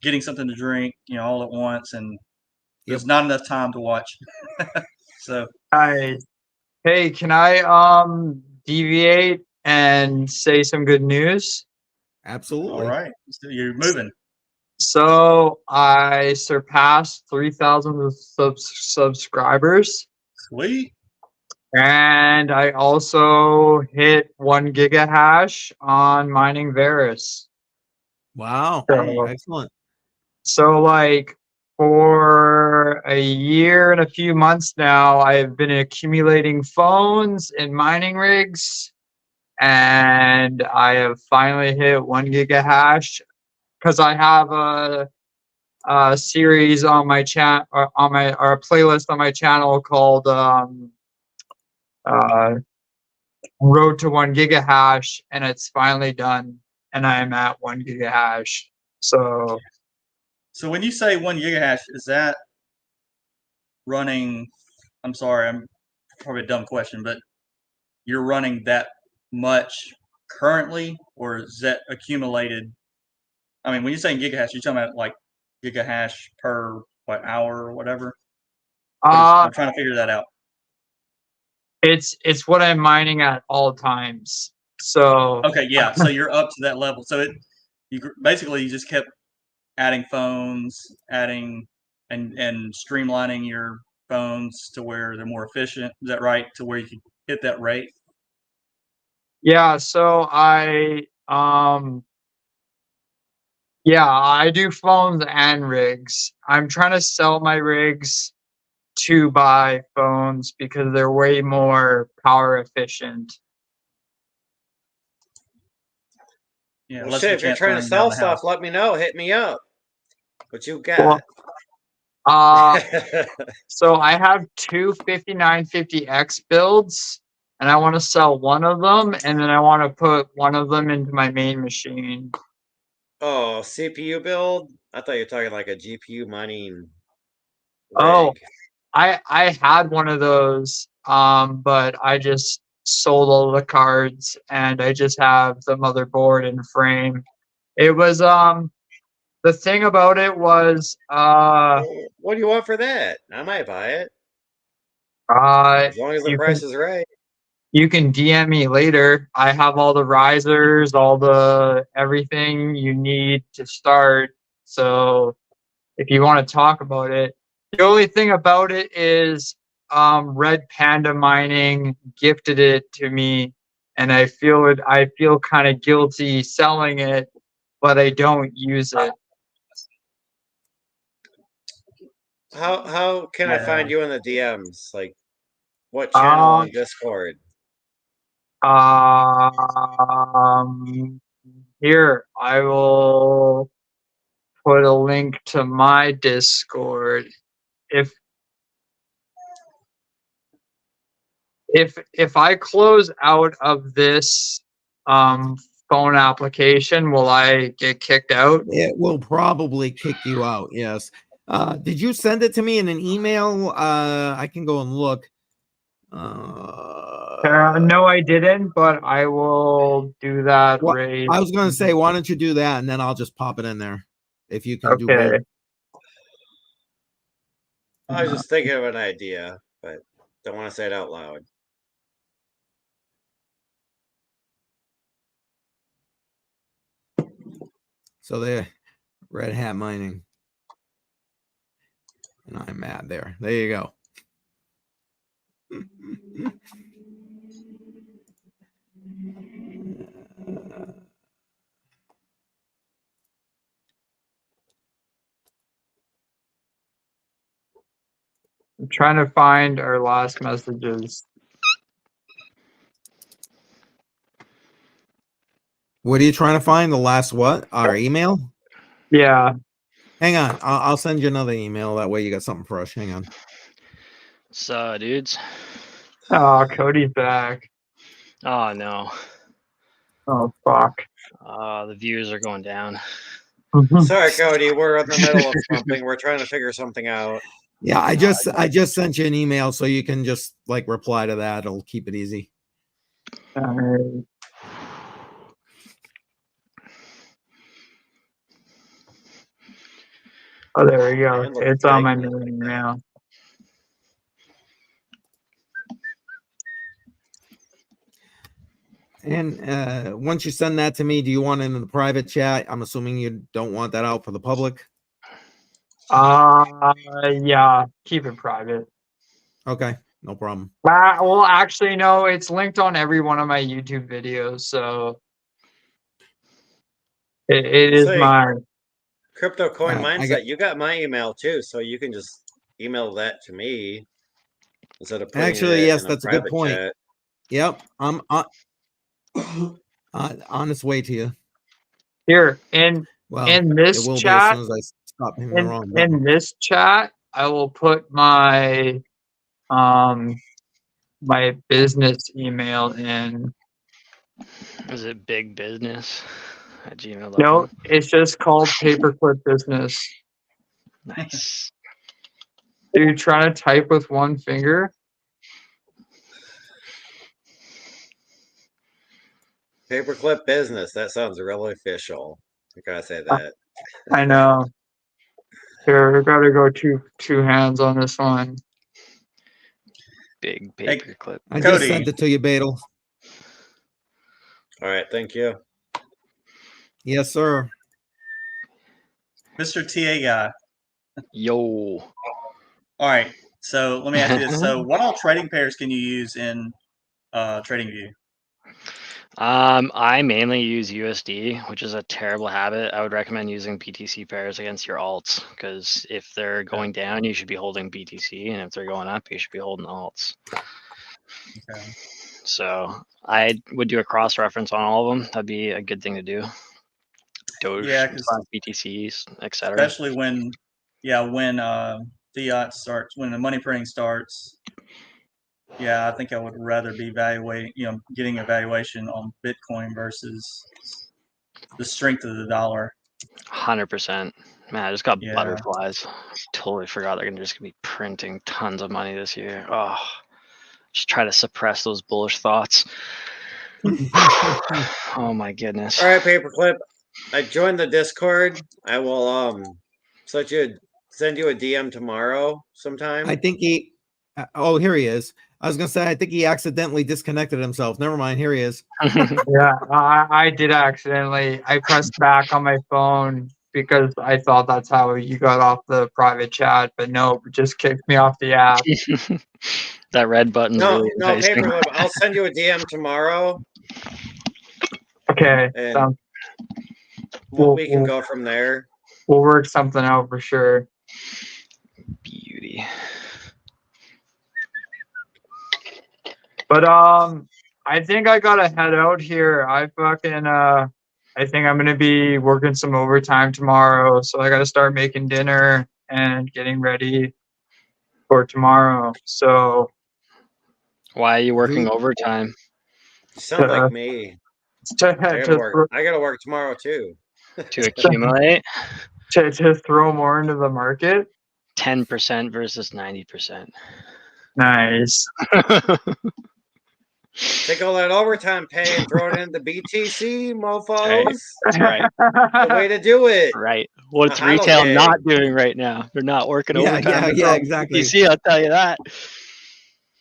getting something to drink, all at once, and there's not enough time to watch. So, hey, can I deviate and say some good news? Absolutely. all right, so you're moving. So I surpassed 3,000 subscribers, Sweet. and I also hit 1 gigahash on mining Varus. Wow. So- Excellent. So like for a year and a few months now, I've been accumulating phones and mining rigs, and I have finally hit 1 gigahash because I have a series on my chat or a playlist on my channel called Road to 1 gigahash, and it's finally done, and I'm at 1 gigahash. So So when you say 1 gigahash, is that running? I'm sorry, I'm probably a dumb question, but you're running that much currently, or is that accumulated? I mean, when you're saying gigahash, you're talking about like gigahash per hour or whatever. I'm trying to figure that out. it's what I'm mining at all times. So Okay, yeah. So you're up to that level. So you basically just kept adding phones, adding and streamlining your phones to where they're more efficient. Is that right? To where you can hit that rate? yeah, so I do phones and rigs. I'm trying to sell my rigs to buy phones because they're way more power efficient. Yeah. Well, Unless shit, you're if you're trying to transferring down sell the stuff, house. let me know. Hit me up. What you Well, got? so I have two 5950X builds, and I want to sell one of them, and then I want to put one of them into my main machine. Oh, CPU build? I thought you were talking like a GPU mining Oh, rig. I had one of those, but I just sold all the cards, and I just have the motherboard and frame. It was the thing about it was What do you want for that? I might buy it. uh As long as the you price can is right. you can DM me later. I have all the risers, all the everything you need to start. So if you want to talk about it, the only thing about it is Red Panda Mining gifted it to me, and I feel kind of guilty selling it, but I don't use it. How can I Yeah. find you in the DMs? Like what channel Um, on Discord? Here I will put a link to my Discord. If I close out of this phone application, will I get kicked out? It will probably kick you out. Yes. Did you send it to me in an email? I can go and look. No, I didn't, but I will do that What right. I was going to say, why don't you do that, and then I'll just pop it in there if you can do both. Okay. I was just thinking of an idea, but don't want to say it out loud. So there, Red Hat Mining, and I'm mad there. There you go. I'm trying to find our last messages. What are you trying to find? The last what? Our email? Yeah. Hang on. I'll send you another email. That way you got something fresh. Hang on. So, dudes. Oh, Cody's back. Oh no. Oh, fuck. The views are going down. Sorry, Cody. We're in the middle of something. We're trying to figure something out. Yeah, I just sent you an email so you can just like reply to that. It'll keep it easy. Alright. Oh, there we go. Man, look It's on my big. new email. And once you send that to me, do you want it in the private chat? I'm assuming you don't want that out for the public. Yeah, keep it private. Okay, no problem. Well, actually, no, it's linked on every one of my YouTube videos, so it is Say, mine. Crypto Coin I Mindset, got- you got my email too, so you can just email that to me instead of putting Actually, it yes, in a that's a good private point. chat. Yep, I'm on its way to you. Here in Well, this it will be as chat, soon as I stop hitting the wrong button. in this chat, I will put my my business email in. Is it big business at gmail.com? No, it's just called Paperclip Business. Nice. Are you trying to type with one finger? Paperclip business. That sounds really official. I gotta say that. I know. Here, we gotta go two hands on this one. Big Hey, paperclip. I Cody. just sent it to you, Badel. All right, thank you. Yes, sir. Mr. TA guy. Yo. All right. So let me ask you this. So what all trading pairs can you use in TradingView? I mainly use USD, which is a terrible habit. I would recommend using BTC pairs against your alts, because if they're going down, you should be holding BTC, and if they're going up, you should be holding alts. Okay. So I would do a cross reference on all of them. That'd be a good thing to do. Doge, Yeah, 'cause BTCs, etc. especially when fiat starts, when the money printing starts. Yeah, I think I would rather be getting a valuation on Bitcoin versus the strength of the dollar. 100%. Man, I just got Yeah. butterflies. Totally forgot they're just gonna be printing tons of money this year. Oh, just try to suppress those bullish thoughts. Oh my goodness. All right, Paperclip. I joined the Discord. I will send you a DM tomorrow sometime. I think he. Oh, here he is. I was gonna say I think he accidentally disconnected himself. Never mind. Here he is. Yeah, I did accidentally. I pressed back on my phone because I thought that's how you got off the private chat, but no, it just kicked me off the app. That red button's No, really no, enticing. Paperclip. I'll send you a DM tomorrow, Okay, and we can go from there. We'll work something out for sure. Beauty. But I think I gotta head out here. I think I'm gonna be working some overtime tomorrow, so I gotta start making dinner and getting ready for tomorrow. So Why are you working overtime? You sound like me. I gotta work tomorrow too. To accumulate? to throw more into the market. 10% versus 90%. Nice. Take all that overtime pay and throw it into BTC, mofos. That's right. The way to do it. Right. What's Mahalo retail gang. not doing right now? They're not working overtime. Yeah, exactly. BTC, I'll tell you that.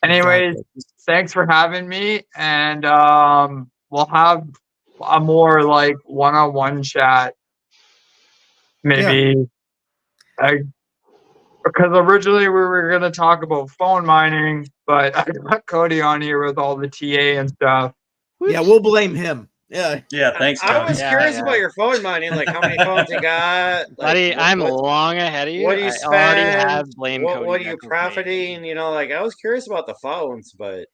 Anyways, thanks for having me, and we'll have a more like one-on-one chat, maybe. Because originally we were gonna talk about phone mining, but I got Cody on here with all the TA and stuff. Yeah, we'll blame him. Yeah. Yeah, thanks, I Cody. was curious about your phone mining, like how many phones you got. Like, Buddy, I'm long ahead of you. What do you I spend? already have blame what Cody are you back in the day. profiting? You know, like I was curious about the phones, but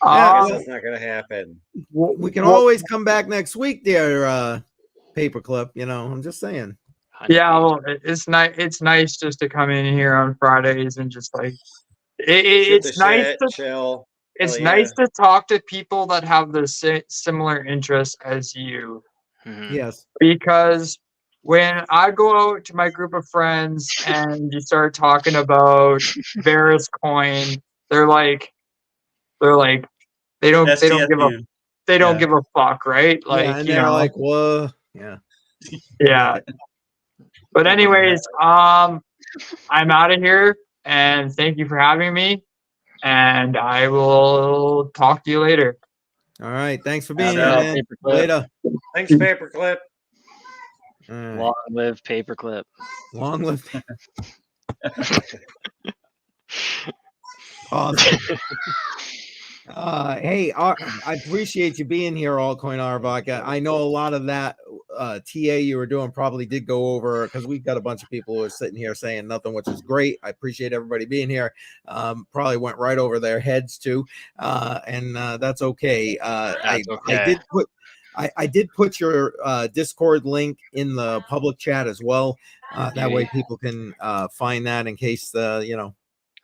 I Yeah, guess well, that's not gonna happen. we can Well, always come back next week, there, Paperclip. You know, I'm just saying. yeah, Honeybee. well, it's nice. It's nice just to come in here on Fridays and just like Shoot the it's nice shit, to chill. Hell it's yeah. nice to talk to people that have the similar interests as you, Mhm. Yes. because when I go out to my group of friends and you start talking about Varus coin, they're like they don't give a STFU. they don't Yeah. give a fuck, right? Yeah, Like, and you they're know, like, "Whoa, yeah, I yeah. get it." But Can't believe anyways, I'm out of here, and thank you for having me, and I will talk to you later. All right, thanks for Out being Shout here, out. out man. Paperclip. Later. Thanks, Paperclip. All right. Long live Paperclip. Long live. Awesome. Hey, I appreciate you being here, Altcoin Arbach. I know a lot of that TA you were doing probably did go over, because we've got a bunch of people who are sitting here saying nothing, which is great. I appreciate everybody being here. Probably went right over their heads too, and that's okay. That's I okay. did put your Discord link in the public chat as well. That way people can find that in case you know,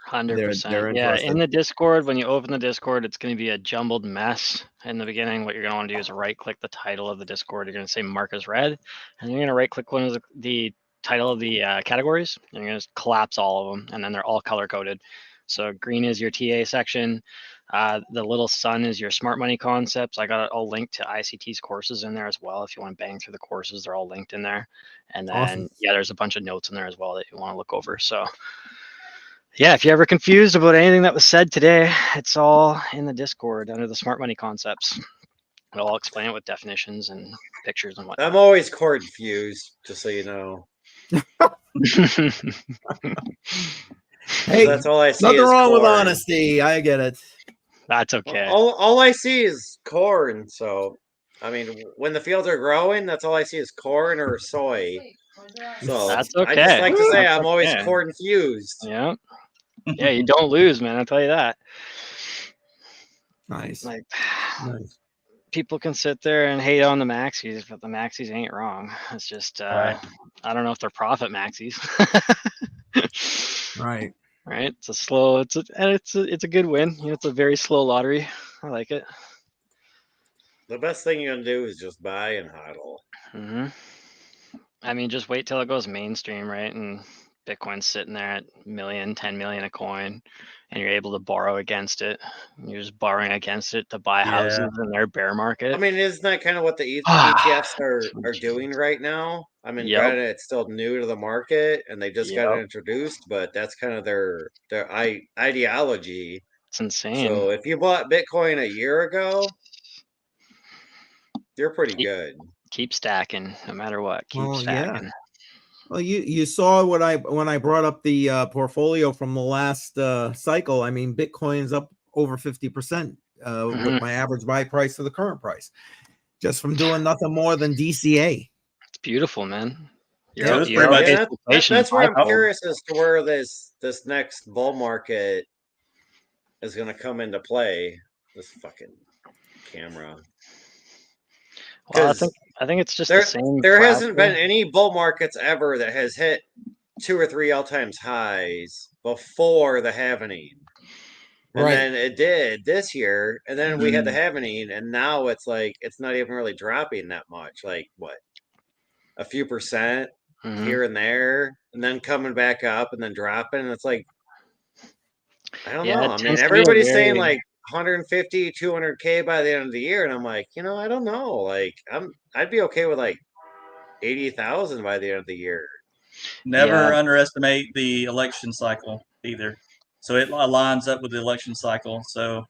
100%. they're Yeah, interested. in the Discord, when you open the Discord, it's going to be a jumbled mess in the beginning. What you're going to want to do is right click the title of the Discord. You're going to say mark as read, and you're going to right click one of the title of the categories, and you're going to collapse all of them, and then they're all color coded. So green is your TA section. The little sun is your smart money concepts. I got it all linked to ICT's courses in there as well. If you want to bang through the courses, they're all linked in there. And then, Awesome. yeah, there's a bunch of notes in there as well that you want to look over. So, yeah, if you're ever confused about anything that was said today, it's all in the Discord under the smart money concepts. I'll explain it with definitions and pictures and I'm whatnot. always confused, just so you know. Hey, That's all I see nothing is wrong with corn. honesty. I get it. That's okay. All I see is corn. So, I mean, when the fields are growing, that's all I see is corn or soy. So That's I just okay. like to say That's I'm always okay. confused. Yeah. Yeah, you don't lose, man. I'll tell you that. Nice. Like, Nice. people can sit there and hate on the maxis, but the maxis ain't wrong. It's just, Right. I don't know if they're profit maxis. Right. Right? It's a slow. It's a good win. You know, it's a very slow lottery. I like it. The best thing you can do is just buy and hodl. Hmm. I mean, just wait till it goes mainstream, right? And Bitcoin's sitting there at million, 10 million a coin, and you're able to borrow against it. You're just borrowing against it to buy houses Yeah. in their bear market. I mean, isn't that kind of what the ETFs are doing right now? I mean, Yep. granted, it's still new to the market and they just got it Yep. introduced, but that's kind of their ideology. It's insane. So if you bought Bitcoin a year ago, you're pretty good. Keep stacking, no matter what. Keep Well, yeah. stacking. Well, you saw what when I brought up the portfolio from the last cycle. I mean, Bitcoin's up over 50% with my average buy price to the current price, just from doing nothing more than DCA. It's beautiful, man. Yeah, it was You're pretty much. much. That's where I'm Oh. curious as to where this next bull market is going to come into play. This fucking camera. Well, I think it's just the same. There hasn't fragile. been any bull markets ever that has hit 2 or 3 all-time highs before the halvening. And then it did this year, and then we had the halvening, and now it's like it's not even really dropping that much. Like what? A few percent here and there, and then coming back up and then dropping. And it's like I don't know. I mean, everybody's saying like 150, 200K by the end of the year, and I'm like, I don't know. Like I'd be okay with like 80,000 by the end of the year. Never underestimate the election cycle either. So it aligns up with the election cycle. So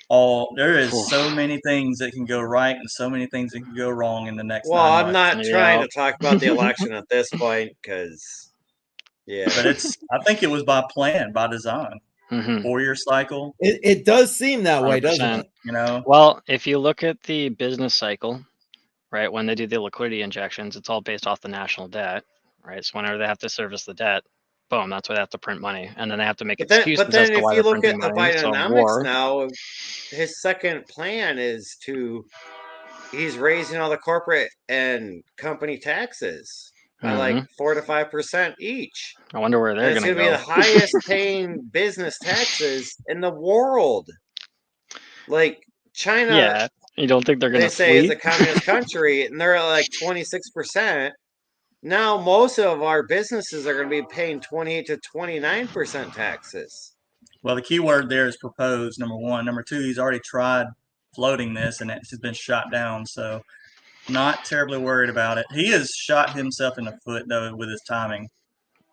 there is so many things that can go right and so many things that can go wrong in the next 9 months. I'm not trying to talk about the election at this point because, but I think it was by plan, by design. 4-year cycle. It does seem that 100%. way, doesn't it? Well, if you look at the business cycle, right, when they do the liquidity injections, it's all based off the national debt, right? So whenever they have to service the debt, boom, that's why they have to print money, and then they have to make But then, excuses as to if why you they're look at printing the money. So Bidenomics war. now, his second plan is he's raising all the corporate and company taxes by like 4 to 5% each. I wonder where And they're it's gonna going to be go. the highest paying business taxes in the world. Like China, Yeah, you don't think they're they gonna say is flee? a communist country, and they're at like 26%. Now most of our businesses are going to be paying 28 to 29% taxes. Well, the key word there is proposed, number one. Number two, he's already tried floating this and it's been shot down. So not terribly worried about it. He has shot himself in the foot though with his timing.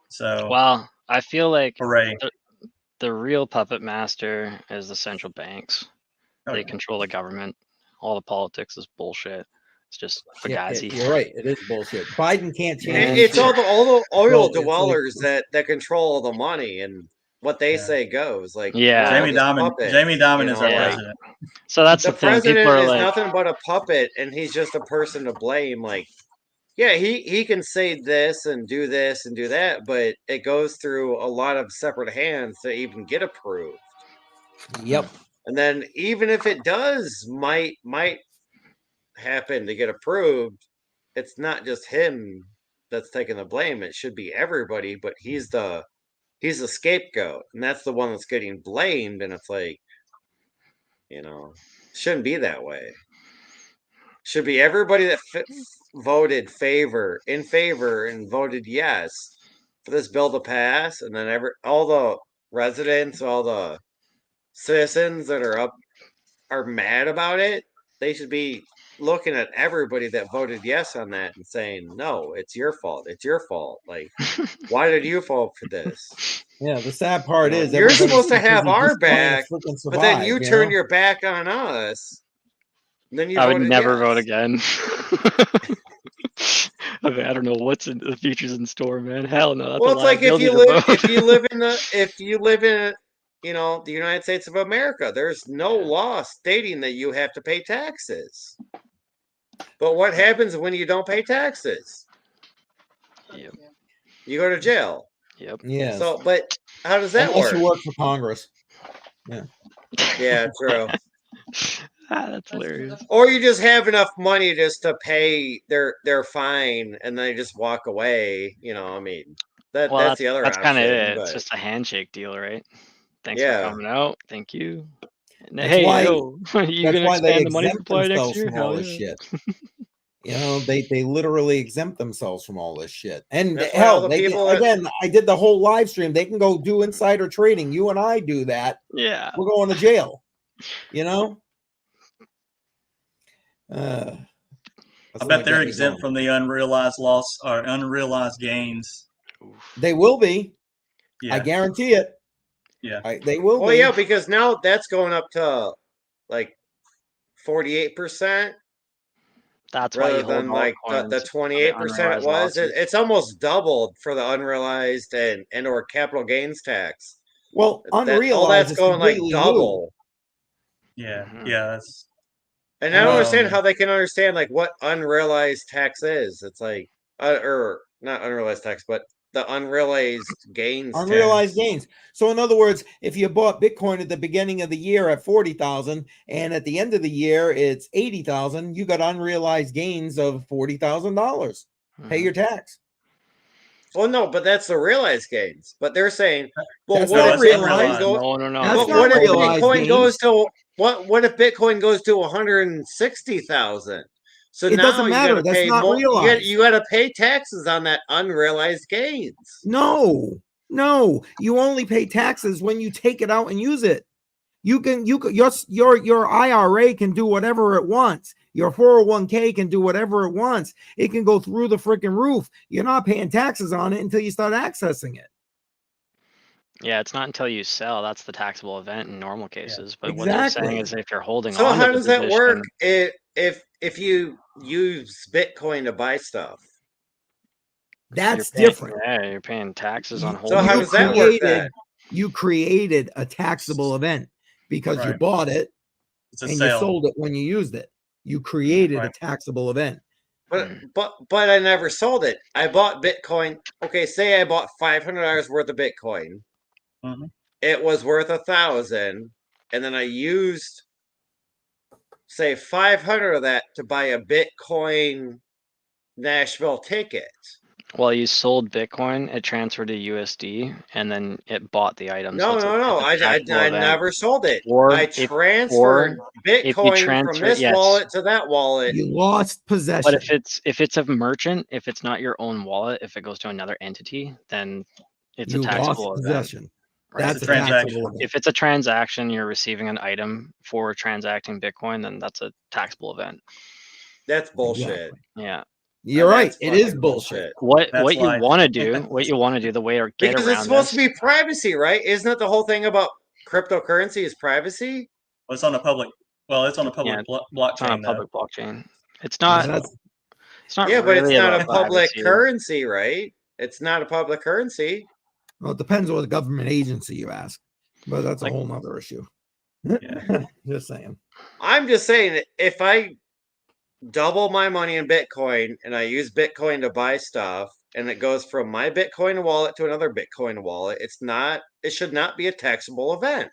So Well, I feel like hooray. the real puppet master is the central banks. Oh, They yeah. control the government. All the politics is bullshit. It's just Yeah, fugazi. you're right. It is bullshit. Biden can't change. It's all the oil So it's like- dwellers that control the money, and what they Yeah. say goes. Like Yeah. we're all Jamie just Dimon puppets, Jamie Dimon you is know, our Yeah. like, president. So that's the the thing. People president are is like, nothing but a puppet, and he's just a person to blame. Like, yeah, he can say this and do that, but it goes through a lot of separate hands to even get approved. Yep. And then even if it does might happen to get approved, it's not just him that's taking the blame. It should be everybody, but he's the scapegoat, and that's the one that's getting blamed. And it's like, shouldn't be that way. Should be everybody that voted in favor and voted yes for this bill to pass, and then all the residents, all the citizens that are mad about it. They should be looking at everybody that voted yes on that and saying, no, it's your fault. It's your fault. Like, why did you vote for this? Yeah. The sad part is You're everybody's supposed to too have busy our just trying to back, freaking but then survive, you you turn know? your back on us. Then you I would voted never yes. vote again. I mean, I don't know what's in the future's in store, man. Hell no. That's Well, a it's like liability to vote. if you live in the United States of America, there's no law stating that you have to pay taxes. But what happens when you don't pay taxes? Yep. You go to jail. Yep. Yes. So, but how does that Unless work? you work for Congress. Yeah, true. That's hilarious. Or you just have enough money just to pay their fine, and then they just walk away. I mean, Well, that's the other that's kind of option. it. It's But just a handshake deal, right? Thanks for yeah, coming out. Thank you. And That's hey, why- yo, you That's gonna why they expand the money exempt supply next themselves year? from all Hell this yeah. shit. They literally exempt themselves from all this shit. And That's why all hell, the they people again, I did the whole live stream. They can go do insider trading. You and I do that. Yeah. We're going to jail. You know? I bet they're exempt from the unrealized loss or unrealized gains. They will be. Yeah. I guarantee it. Yeah. They will well, be. yeah, because now that's going up to like 48%. That's why you Rather hold than like the 28% it was. It's almost doubled for the unrealized and or capital gains tax. Well, unrealized all that's is going like completely double. Yeah. Mhm. Yeah. That's And I don't understand how they can understand like what unrealized tax is. It's like or not unrealized tax, but the unrealized gains unrealized tax. gains. So in other words, if you bought Bitcoin at the beginning of the year at 40,000 and at the end of the year it's 80,000, you got unrealized gains of $40,000. Pay your tax. Well, no, but that's the realized gains. But they're saying, well, That's what not if realized. Bitcoin goes? No. That's But not what if realized Bitcoin gains. goes to what if Bitcoin goes to 160,000? So It now doesn't you got matter. to That's pay not more. realized. You got to pay taxes on that unrealized gains. No, you only pay taxes when you take it out and use it. Your IRA can do whatever it wants. Your 401k can do whatever it wants. It can go through the freaking roof. You're not paying taxes on it until you start accessing it. Yeah, it's not until you sell that's the taxable event in normal cases. But what they're Exactly. saying is if you're holding So on how to the does that work position, if you use Bitcoin to buy stuff? That's you're paying, different. Yeah, you're paying taxes on So holding. how it. does that work then? You created a taxable event because you Right. bought it it's a and sale. you sold it when you used it. You created Right. a taxable event. But I never sold it. I bought Bitcoin. Okay, say I bought $500 worth of Bitcoin. Mhm. It was worth 1,000, and then I used say 500 of that to buy a Bitcoin Nashville ticket. Well, you sold Bitcoin, it transferred to USD, and then it bought the item. No, so no, no. it's a taxable I event. never sold it. Or I transferred if you Bitcoin from transfer, this yes. wallet to that wallet. You lost But possession. if it's a merchant, if it's not your own wallet, if it goes to another entity, then it's You a lost taxable event. possession. Right? That's It's a a taxable transaction. event. If it's a transaction, you're receiving an item for transacting Bitcoin, then that's a taxable event. That's bullshit. Exactly. Yeah. You're right. That's It is fucking bullshit. What That's you life. want to do, the way to get Because around it's supposed this. to be privacy, right? Isn't that the whole thing about cryptocurrency is privacy? Well, it's on a public. Well, it's on a public It's on a blockchain, though. public blockchain. It's Yeah, not. that's It's not Yeah, but it's really not about a public privacy. currency, right? It's not a public currency. well, it depends on what government agency you ask, but that's a Like- whole nother issue. Yeah. Just saying. I'm just saying that if I double my money in Bitcoin and I use Bitcoin to buy stuff and it goes from my Bitcoin wallet to another Bitcoin wallet, it should not be a taxable event.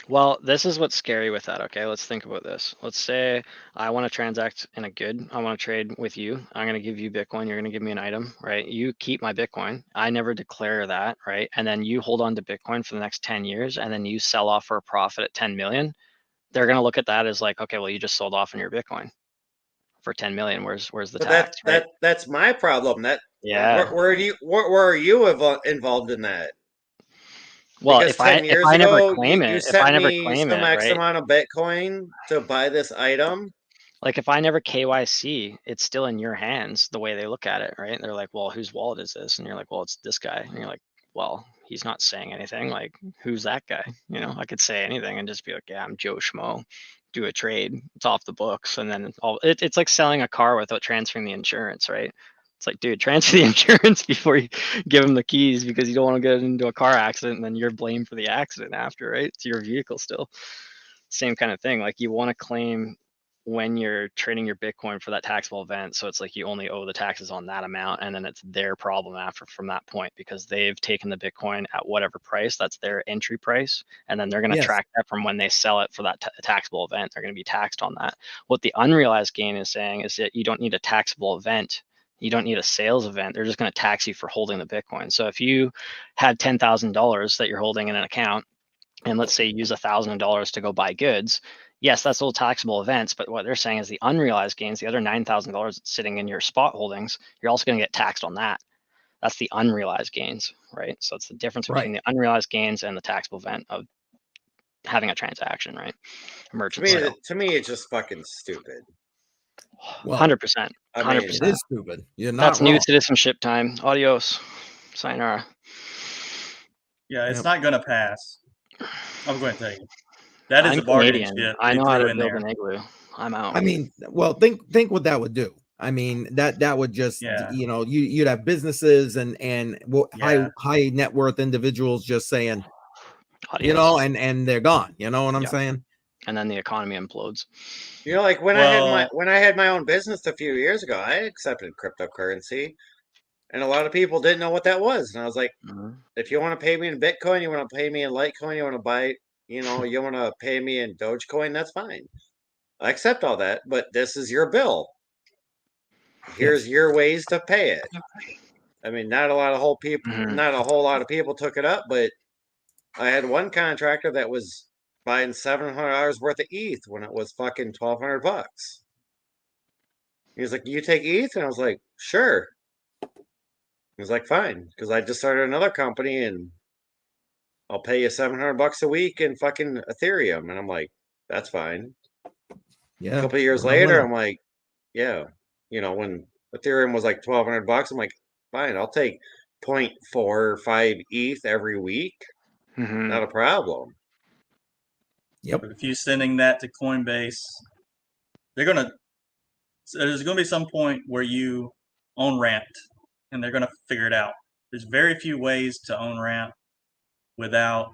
Well, this is what's scary with that. Okay, let's think about this. Let's say I want to transact in a good. I want to trade with you. I'm going to give you Bitcoin. You're going to give me an item, right? You keep my Bitcoin. I never declare that, right? And then you hold on to Bitcoin for the next 10 years, and then you sell off for a profit at 10 million. They're going to look at that as like, okay, well, you just sold off on your Bitcoin for 10 million. Where's the But tax, right? that's my problem. Yeah. Where are you involved in that? Well, Because 10 if years I never ago, claim you it, if I sent never me claim some it, X right? amount of Bitcoin to buy this item. Like if I never KYC, it's still in your hands the way they look at it, right? They're like, well, whose wallet is this? And you're like, well, it's this guy. And you're like, well, he's not saying anything. Like, who's that guy? You know, I could say anything and just be like, yeah, I'm Joe Schmo. Do a trade. It's off the books. And then it's like selling a car without transferring the insurance, right? It's like, dude, transfer the insurance before you give him the keys because you don't want to get into a car accident and then you're blamed for the accident after, right? It's your vehicle still. Same kind of thing. Like you want to claim when you're trading your Bitcoin for that taxable event. So it's like you only owe the taxes on that amount. And then it's their problem after from that point because they've taken the Bitcoin at whatever price. That's their entry price. And then they're going to Yes. track that from when they sell it for that taxable event. They're going to be taxed on that. What the unrealized gain is saying is that you don't need a taxable event. You don't need a sales event. They're just going to tax you for holding the Bitcoin. So if you had $10,000 that you're holding in an account, and let's say you use $1,000 to go buy goods, yes, that's all taxable events. But what they're saying is the unrealized gains, the other $9,000 sitting in your spot holdings, you're also going to get taxed on that. That's the unrealized gains, right? So it's the difference between the unrealized gains and the taxable event of having a transaction, right? Merchant sale. To me, it's just fucking stupid. Well, 100%. I mean, 100%. it is stupid. You're not That's wrong. new citizenship time. Adios. Sayonara. Yeah, it's Yep. not going to pass. I'm going to tell you. That is I'm a bargaining Canadian. chip I they know how threw to in build there. an igloo. I'm out. I mean, well, think what that would do. I mean, that would just, Yeah. you know, you'd have businesses and Yeah. high net worth individuals just saying, Adios. you know, and they're gone. You know what I'm Yeah. saying? And then the economy implodes. you know, like when Well- I had my own business a few years ago, I accepted cryptocurrency, and a lot of people didn't know what that was. And I was like, if you want to pay me in Bitcoin, you want to pay me in Litecoin, you want to buy, you know, you want to pay me in Dogecoin, that's fine. I accept all that, but this is your bill. Here's your ways to pay it. I mean, not a lot of not a whole lot of people took it up, but I had one contractor that was buying $700 worth of ETH when it was fucking $1,200. He was like, "You take ETH?" And I was like, "Sure." He was like, "Fine," because I just started another company and I'll pay you $700 a week in fucking Ethereum, and I'm like, "That's fine." Yeah. A couple of years I'm a later, winner. I'm like, "Yeah," you know, when Ethereum was like $1,200, I'm like, "Fine, I'll take 0.45 ETH every week. Not a problem." Yep. But if you're sending that to Coinbase, there's going to be some point where you own ramped, and they're going to figure it out. There's very few ways to own ramp without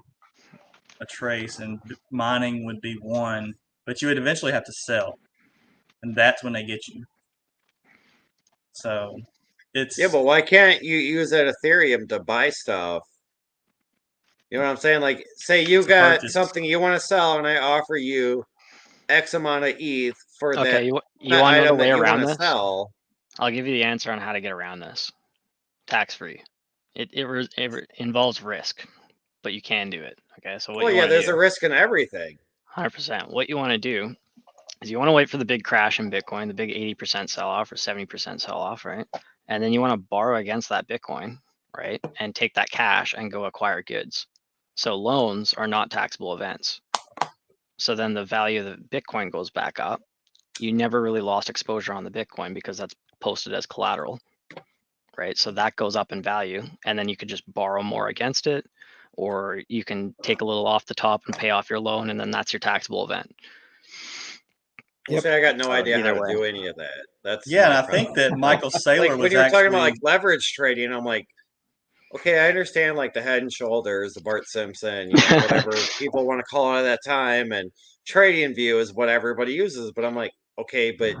a trace, and mining would be one, but you would eventually have to sell, and that's when they get you. So it's Yeah, but why can't you use that Ethereum to buy stuff? You know what I'm saying? Like, say you it's a got purchase. something you want to sell, and I offer you X amount of ETH for that Okay, you want to know the item way that you want around to this? sell. I'll give you the answer on how to get around this. Tax free. It involves risk, but you can do it. Okay, so what Well, you yeah, want to there's do? a risk in everything. 100%. What you want to do is you want to wait for the big crash in Bitcoin, the big 80% sell off or 70% sell off, right? And then you want to borrow against that Bitcoin, right? And take that cash and go acquire goods. So loans are not taxable events. So then the value of the Bitcoin goes back up. You never really lost exposure on the Bitcoin because that's posted as collateral, right? So that goes up in value, and then you could just borrow more against it, or you can take a little off the top and pay off your loan, and then that's your taxable event. Well, Yep. see, I got no So idea how either to way. do any of that. That's Yeah, and my I problem. think that Michael Saylor Like when was you were talking about actually like leverage trading, I'm like, okay, I understand like the Head and Shoulders, the Bart Simpson, you know, whatever people want to call it at that time, and Trading View is what everybody uses. But I'm like, okay, but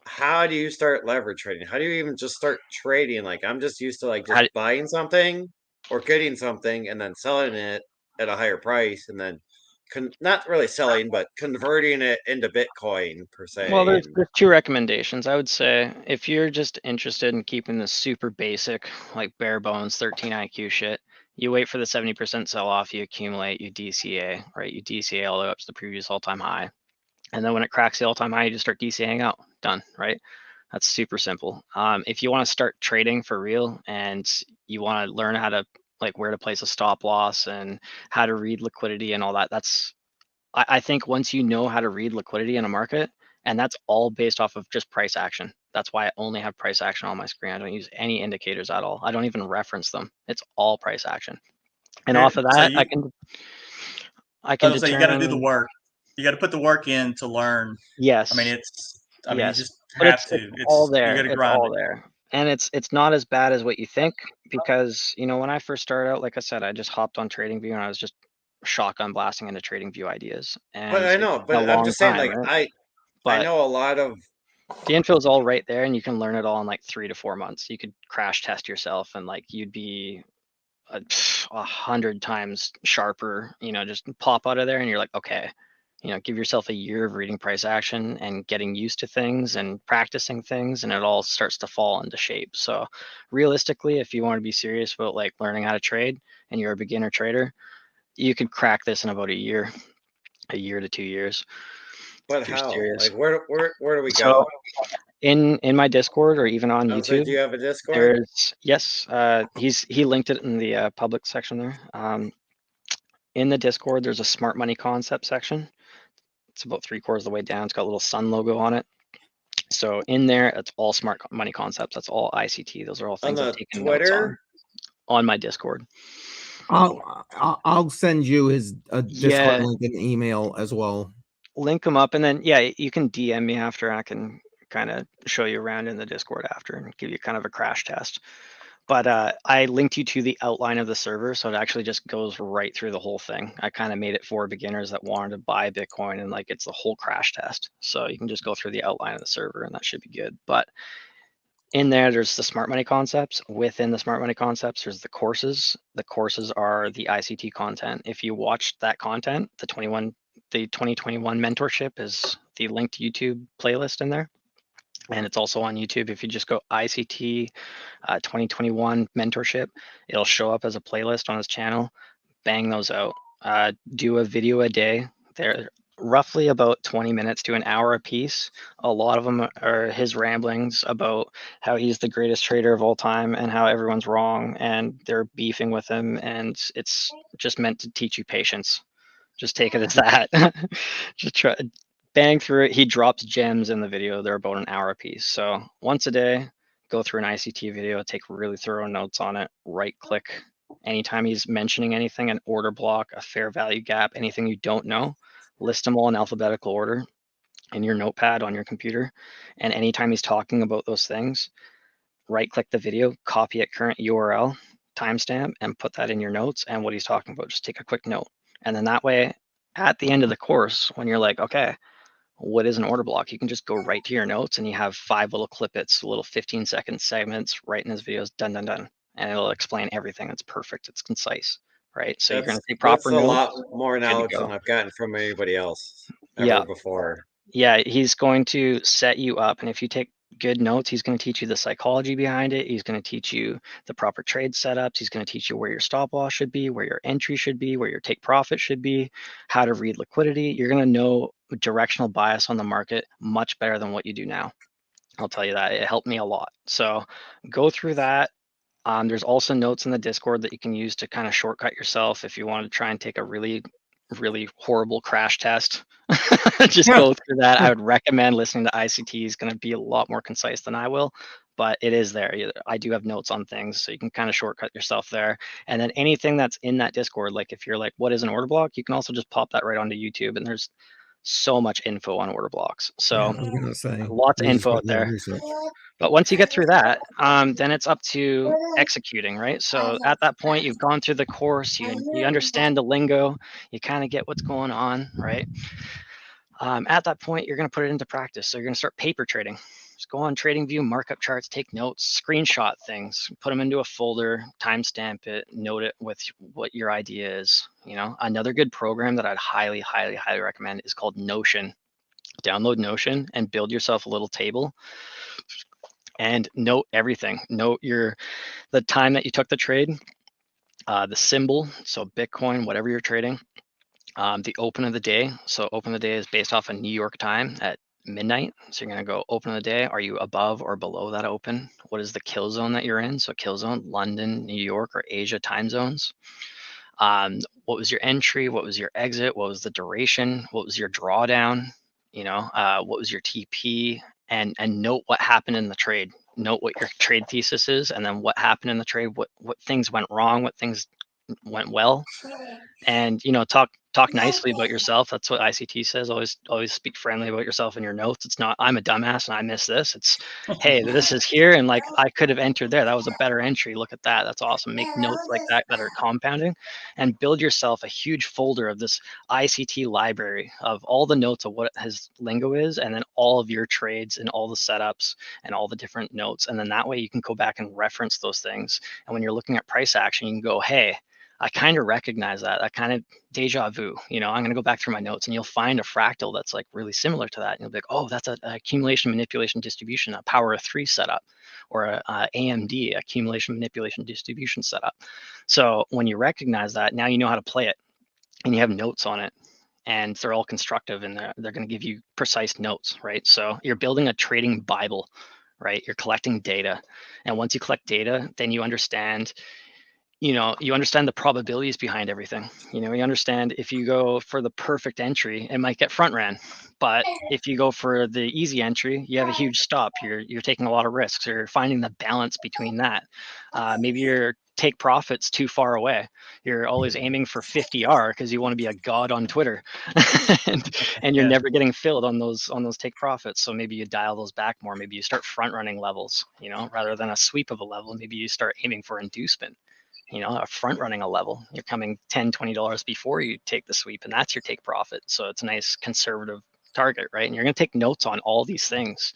how do you start leverage trading? How do you even just start trading? Like I'm just used to like How, just buying something or getting something and then selling it at a higher price, and then not really selling, but converting it into Bitcoin per well, se. there's, And there's two recommendations. I would say if you're just interested in keeping the super basic, like bare bones 13 IQ shit, you wait for the 70% sell off, you accumulate, you DCA, right? You DCA all the way up to the previous all time high. And then when it cracks the all time high, you just start DCAing out. Done, right? That's super simple. If you want to start trading for real and you want to learn how to like where to place a stop loss and how to read liquidity and all that, I think once you know how to read liquidity in a market, and that's all based off of just price action. That's why I only have price action on my screen. I don't use any indicators at all. I don't even reference them. It's all price action. And off of so that, you I can I was say you got to do the determine. work. You got to put the work in to learn. I mean, Yes, you yes, just but have it's to. all You got there. to It's grind all it. there, and it's not as bad as what you think because when I first started out, like I said, I just hopped on TradingView and I was just shotgun blasting into TradingView ideas, but and I it's know, been a but I'm long just saying, time, like right? I But know a lot of the info is all right there, and you can learn it all in like 3 to 4 months. You could crash test yourself, and like you'd be 100 times sharper. Just pop out of there, and you're like, okay. Give yourself a year of reading price action and getting used to things and practicing things, and it all starts to fall into shape. So, realistically, if you want to be serious about like learning how to trade and you're a beginner trader, you could crack this in about a year to 2 years but if you're how? serious. Like where do we So, go? in my Discord or even on I was like, YouTube, do you have a Discord? there's yes, he linked it in the public section there. In the Discord, there's a smart money concept section. It's about 3/4 of the way down. It's got a little sun logo on it. So in there, it's all smart money concepts. That's all ICT. Those are all On things I've the taken notes Twitter? on my Discord. I'll send you his Discord Yeah, link and email as well. link them up, and then you can DM me after. I can kind of show you around in the Discord after and give you kind of a crash test. But I linked you to the outline of the server, so it actually just goes right through the whole thing. I kind of made it for beginners that wanted to buy Bitcoin, and like it's the whole crash test. So you can just go through the outline of the server, and that should be good. But in there's the smart money concepts. Within the smart money concepts, there's the courses. The courses are the ICT content. If you watched that content, the 2021 mentorship is the linked YouTube playlist in there. And it's also on YouTube. If you just go ICT 2021 mentorship, it'll show up as a playlist on his channel. Bang those out. Do a video a day. They're roughly about 20 minutes to an hour a piece. A lot of them are his ramblings about how he's the greatest trader of all time and how everyone's wrong and they're beefing with him. And it's just meant to teach you patience. Just take it as that. Just try bang through it. He drops gems in the video. They're about an hour a piece. So once a day, go through an ICT video, take really thorough notes on it, right click. Anytime he's mentioning anything, an order block, a fair value gap, anything you don't know, list them all in alphabetical order in your notepad on your computer. And anytime he's talking about those things, right click the video, copy it current URL, timestamp, and put that in your notes and what he's talking about. Just take a quick note. And then that way, at the end of the course, when you're like, okay, what is an order block? You can just go right to your notes and you have 5 little clippets, little 15-second segments right in his videos, done, done, done. And it'll explain everything. It's perfect. It's concise, right? So you're going to take That's proper a notes. lot more Good to knowledge go. than I've gotten from anybody else Yeah. ever before. Yeah, he's going to set you up. And if you take good notes, he's going to teach you the psychology behind it. He's going to teach you the proper trade setups. He's going to teach you where your stop loss should be, where your entry should be, where your take profit should be, how to read liquidity. You're going to know directional bias on the market much better than what you do now. I'll tell you that. It helped me a lot. So go through that. There's also notes in the Discord that you can use to kind of shortcut yourself if you want to try and take a really, really horrible crash test. Just go through that. I would recommend listening to ICT. Is going to be a lot more concise than I will, but it is there. I do have notes on things, so you can kind of shortcut yourself there. And then anything that's in that Discord, like if you're like, what is an order block? You can also just pop that right onto YouTube, and there's so much info on order blocks. So I was gonna say, lots of we just info got out more there. research. But once you get through that, then it's up to executing, right? So at that point, you've gone through the course, you understand the lingo, you kind of get what's going on, right? At that point, you're going to put it into practice. So you're going to start paper trading. Just go on TradingView, markup charts, take notes, screenshot things, put them into a folder, timestamp it, note it with what your idea is. You know, another good program that I'd highly, highly, highly recommend is called Notion. Download Notion and build yourself a little table and note everything. Note the time that you took the trade, the symbol, so Bitcoin, whatever you're trading, the open of the day. So open of the day is based off of New York time at midnight. So you're going to go open of the day. Are you above or below that open? What is the kill zone that you're in? So kill zone, London, New York, or Asia time zones. What was your entry? What was your exit? What was the duration? What was your drawdown? You know, what was your TP? And note what happened in the trade. Note what your trade thesis is, and then what happened in the trade. What things went wrong? What things went well? And talk nicely about yourself. That's what ICT says. Always speak friendly about yourself in your notes. It's not I'm a dumbass and I missed this. It's hey, this is here and like I could have entered there. That was a better entry. Look at that. That's awesome. Make notes like that are compounding and build yourself a huge folder of this ICT library of all the notes of what his lingo is, and then all of your trades and all the setups and all the different notes. And then that way you can go back and reference those things. And when you're looking at price action, you can go, hey, I kind of recognize that kind of deja vu. I'm going to go back through my notes and you'll find a fractal that's like really similar to that. And you'll be like, oh, that's an accumulation manipulation distribution, a power of 3 setup, or a AMD, accumulation manipulation distribution setup. So when you recognize that, now you know how to play it and you have notes on it. And they're all constructive and they're going to give you precise notes, right? So you're building a trading Bible, right? You're collecting data. And once you collect data, then you understand the probabilities behind everything. You understand if you go for the perfect entry, it might get front ran. But if you go for the easy entry, you have a huge stop. You're taking a lot of risks. You're finding the balance between that. Maybe your take profits too far away. You're always aiming for 50R because you want to be a god on Twitter, and you're never getting filled on those take profits. So maybe you dial those back more. Maybe you start front running levels. Rather than a sweep of a level, maybe you start aiming for inducement. A front running a level. You're coming $10-$20 before you take the sweep, and that's your take profit. So it's a nice conservative target, right? And you're going to take notes on all these things.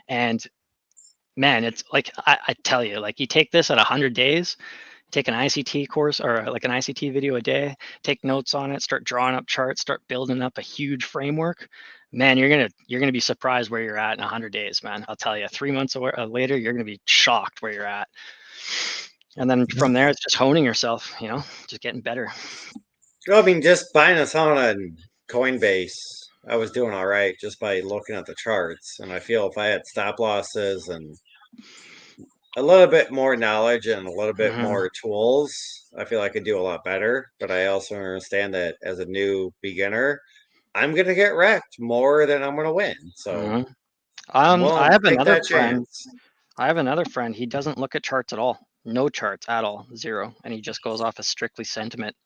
And man, it's like I tell you, like you take this at 100 days, take an ICT course or like an ICT video a day, take notes on it, start drawing up charts, start building up a huge framework. Man, you're gonna be surprised where you're at in 100 days, man. I'll tell you, 3 months later, you're gonna be shocked where you're at. And then from there, it's just honing yourself, just getting better. I mean, just buying a ton on Coinbase, I was doing all right just by looking at the charts. And I feel if I had stop losses and a little bit more knowledge and a little bit more tools, I feel I could do a lot better. But I also understand that as a new beginner, I'm going to get wrecked more than I'm going to win. So I have take another that friend. chance. I have another friend. He doesn't look at charts at all. No charts at all. Zero. And he just goes off of strictly sentiment.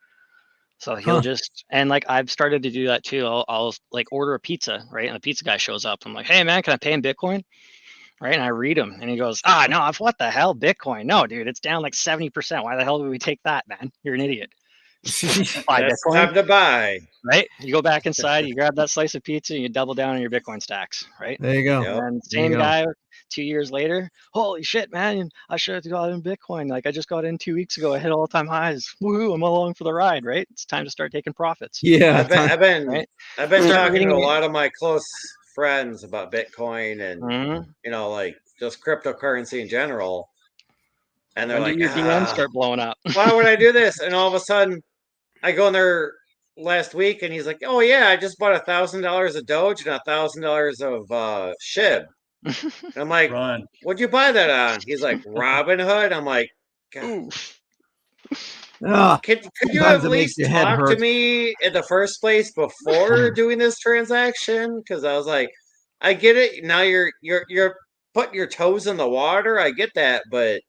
So he'll just, and like I've started to do that too. I'll like order a pizza, right? And the pizza guy shows up. I'm like, hey man, can I pay in Bitcoin? Right. And I read him and he goes, no, what the hell? Bitcoin? No, dude, it's down like 70%. Why the hell would we take that, man? You're an idiot. Buy That's the Bitcoin, time to buy. right? You go back inside, you grab that slice of pizza, and you double down on your Bitcoin stacks, right? There you go. Yep. And There you same go. guy 2 years later, holy shit, man, I should have got in Bitcoin. Like I just got in 2 weeks ago. I hit all-time highs. Woohoo, I'm along for the ride, right? It's time to start taking profits. Yeah. I've been Right? talking Start to a reading- lot of my close friends about Bitcoin and Mhm. like just cryptocurrency in general. And they're When do like, your DMs start blowing up? why would I do this? And all of a sudden, I go in there last week, and he's like, "Oh yeah, I just bought $1,000 of Doge and $1,000 of SHIB." And I'm like, Run. "What'd you buy that on?" He's like, "Robinhood." I'm like, God, Oof. Ah, could you sometimes at it makes least your head talk to hurt. me in the first place before doing this transaction? Because I was like, I get it. Now you're putting your toes in the water. I get that, but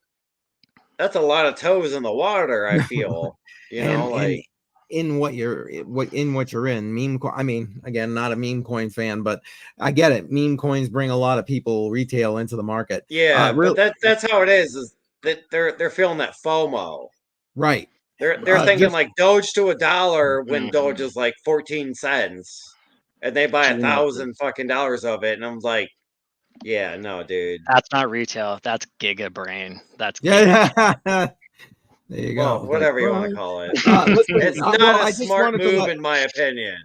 that's a lot of toes in the water. I feel, and like in what you're in meme I mean, again, not a meme coin fan, but I get it. Meme coins bring a lot of people retail into the market. yeah, Real, but that's how it is that they're feeling that FOMO. right. They're thinking Just like Doge to $1 when Mhm. Doge is like 14 cents, and they buy Geniuses. $1,000 of it, and I'm like, yeah, no, dude. That's not retail. That's giga brain. That's yeah. There you go. Well, whatever you want to call it. Listen, It's not well, a I just smart wanted to move, let in my opinion.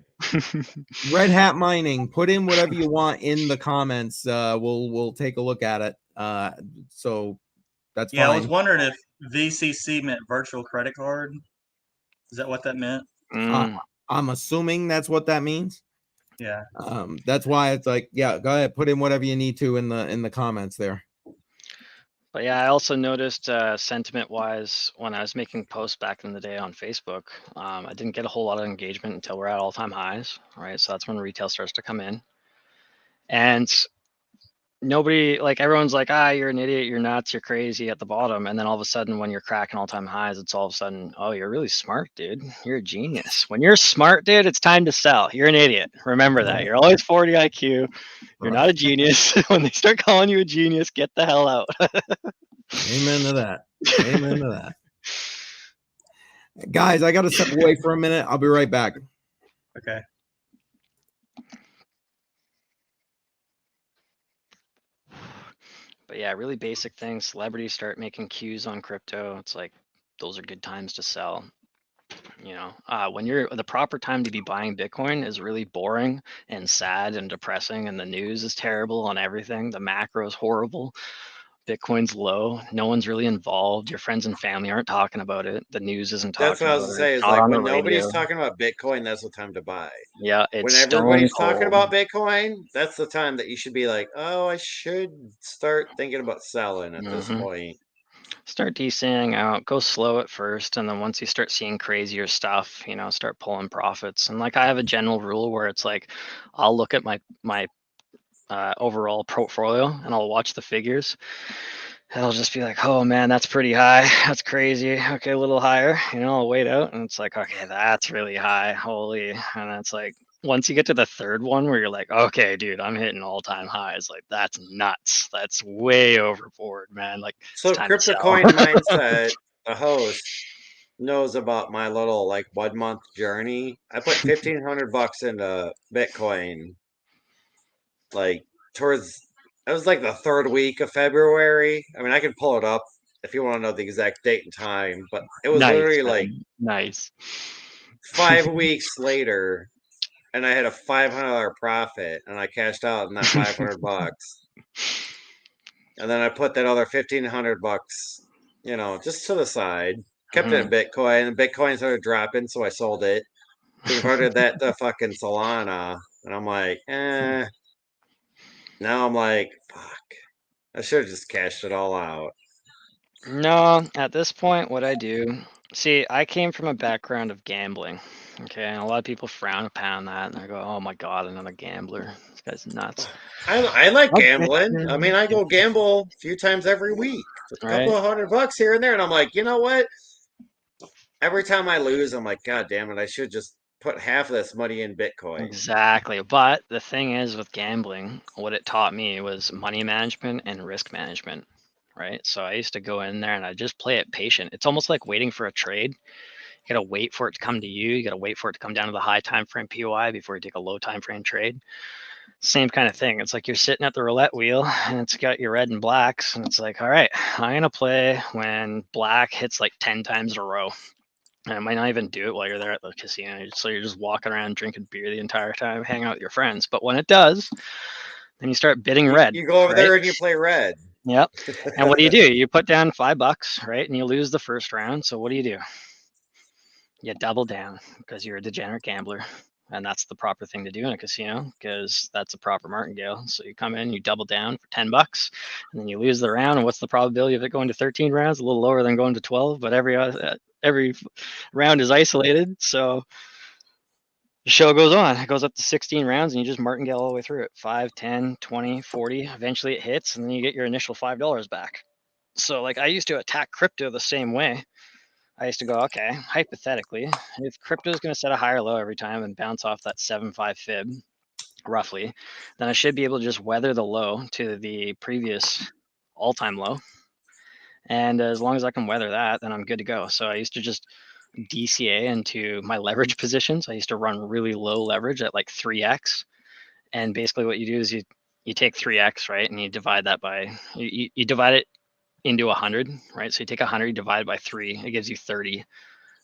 Red Hat Mining, put in whatever you want in the comments. We'll take a look at it. So that's Yeah, I fine. was wondering if VCC meant virtual credit card. Is that what that meant? I'm assuming that's what that means. Yeah. That's why it's like, yeah, go ahead, put in whatever you need to in the comments there. But yeah, I also noticed sentiment-wise when I was making posts back in the day on Facebook, I didn't get a whole lot of engagement until we're at all-time highs, right? So that's when retail starts to come in, and nobody, like everyone's like, you're an idiot, you're nuts, you're crazy at the bottom, and then all of a sudden when you're cracking all-time highs, it's all of a sudden, oh, you're really smart, dude. You're a genius. When you're smart, dude, it's time to sell. You're an idiot. Remember that. You're always 40 IQ. You're not a genius. When they start calling you a genius, get the hell out. Amen to that. Amen to that. Guys, I got to step away for a minute. I'll be right back. Okay. But yeah, really basic things. Celebrities start making cues on crypto. It's like those are good times to sell. When you're the proper time to be buying Bitcoin is really boring and sad and depressing, and the news is terrible on everything. The macro is horrible. Bitcoin's low. No one's really involved. Your friends and family aren't talking about it. The news isn't That's talking what I was about to it. say. It's Is not like on the when nobody's radio. talking about Bitcoin, that's the time to buy. Yeah, it's When stone everybody's talking cold. about Bitcoin, that's the time that you should be like, oh, I should start thinking about selling at this point. Start DCing out, go slow at first, and then once you start seeing crazier stuff, start pulling profits. And like I have a general rule where it's like I'll look at my overall portfolio and I'll watch the figures. And I'll just be like, oh man, that's pretty high. That's crazy. Okay, a little higher. I'll wait out, and it's like, okay, that's really high. Holy. And it's like once you get to the third one where you're like, okay, dude, I'm hitting all-time highs. Like that's nuts. That's way overboard, man. Like So it's time to sell. CryptoCoin Mindset, the host, knows about my little like 1 month journey. I put $1,500 into Bitcoin, like towards it was like the third week of February. I mean, I can pull it up if you want to know the exact date and time, but it was Nice, literally man. like Nice. 5 weeks later, and I had a $500 profit, and I cashed out in that $500. And then I put that other $1,500, just to the side. Kept it in Bitcoin, and Bitcoin started dropping, so I sold it. Converted that to fucking Solana, and I'm like, Now I'm like, fuck. I should have just cashed it all out. No, at this point, what I do, see, I came from a background of gambling. Okay, and a lot of people frown upon that, and I go, "Oh my god, another gambler! This guy's nuts." I like gambling. I mean, I go gamble a few times every week, a couple of $100 here and there, and I'm like, you know what? Every time I lose, I'm like, God damn it! I should just put half of this money in Bitcoin. Exactly. But the thing is with gambling, what it taught me was money management and risk management, right? So I used to go in there and I just play it patient. It's almost like waiting for a trade. You got to wait for it to come to you. You got to wait for it to come down to the high time frame POI before you take a low time frame trade. Same kind of thing. It's like you're sitting at the roulette wheel and it's got your red and blacks. And it's like, all right, I'm going to play when black hits like 10 times in a row. And it might not even do it while you're there at the casino. So you're just walking around drinking beer the entire time, hanging out with your friends. But when it does, then you start bidding red. You go over there right? and you play red. Yep. And what do? You put down $5, right? And you lose the first round. So what do? You double down because you're a degenerate gambler. And that's the proper thing to do in a casino because that's a proper martingale. So you come in, you double down for $10, and then you lose the round. And what's the probability of it going to 13 rounds? A little lower than going to 12, but every round is isolated. So the show goes on. It goes up to 16 rounds, and you just martingale all the way through it. 5, 10, 20, 40. Eventually it hits, and then you get your initial $5 back. So like I used to attack crypto the same way. I used to go, okay, hypothetically, if crypto is going to set a higher low every time and bounce off that 7.5 fib, roughly, then I should be able to just weather the low to the previous all-time low. And as long as I can weather that, then I'm good to go. So I used to just DCA into my leverage positions. I used to run really low leverage at like 3x. And basically what you do is you take 3x, right? And you divide that by, you divide it into 100, right? So you take 100, you divide by 3, it gives you 30.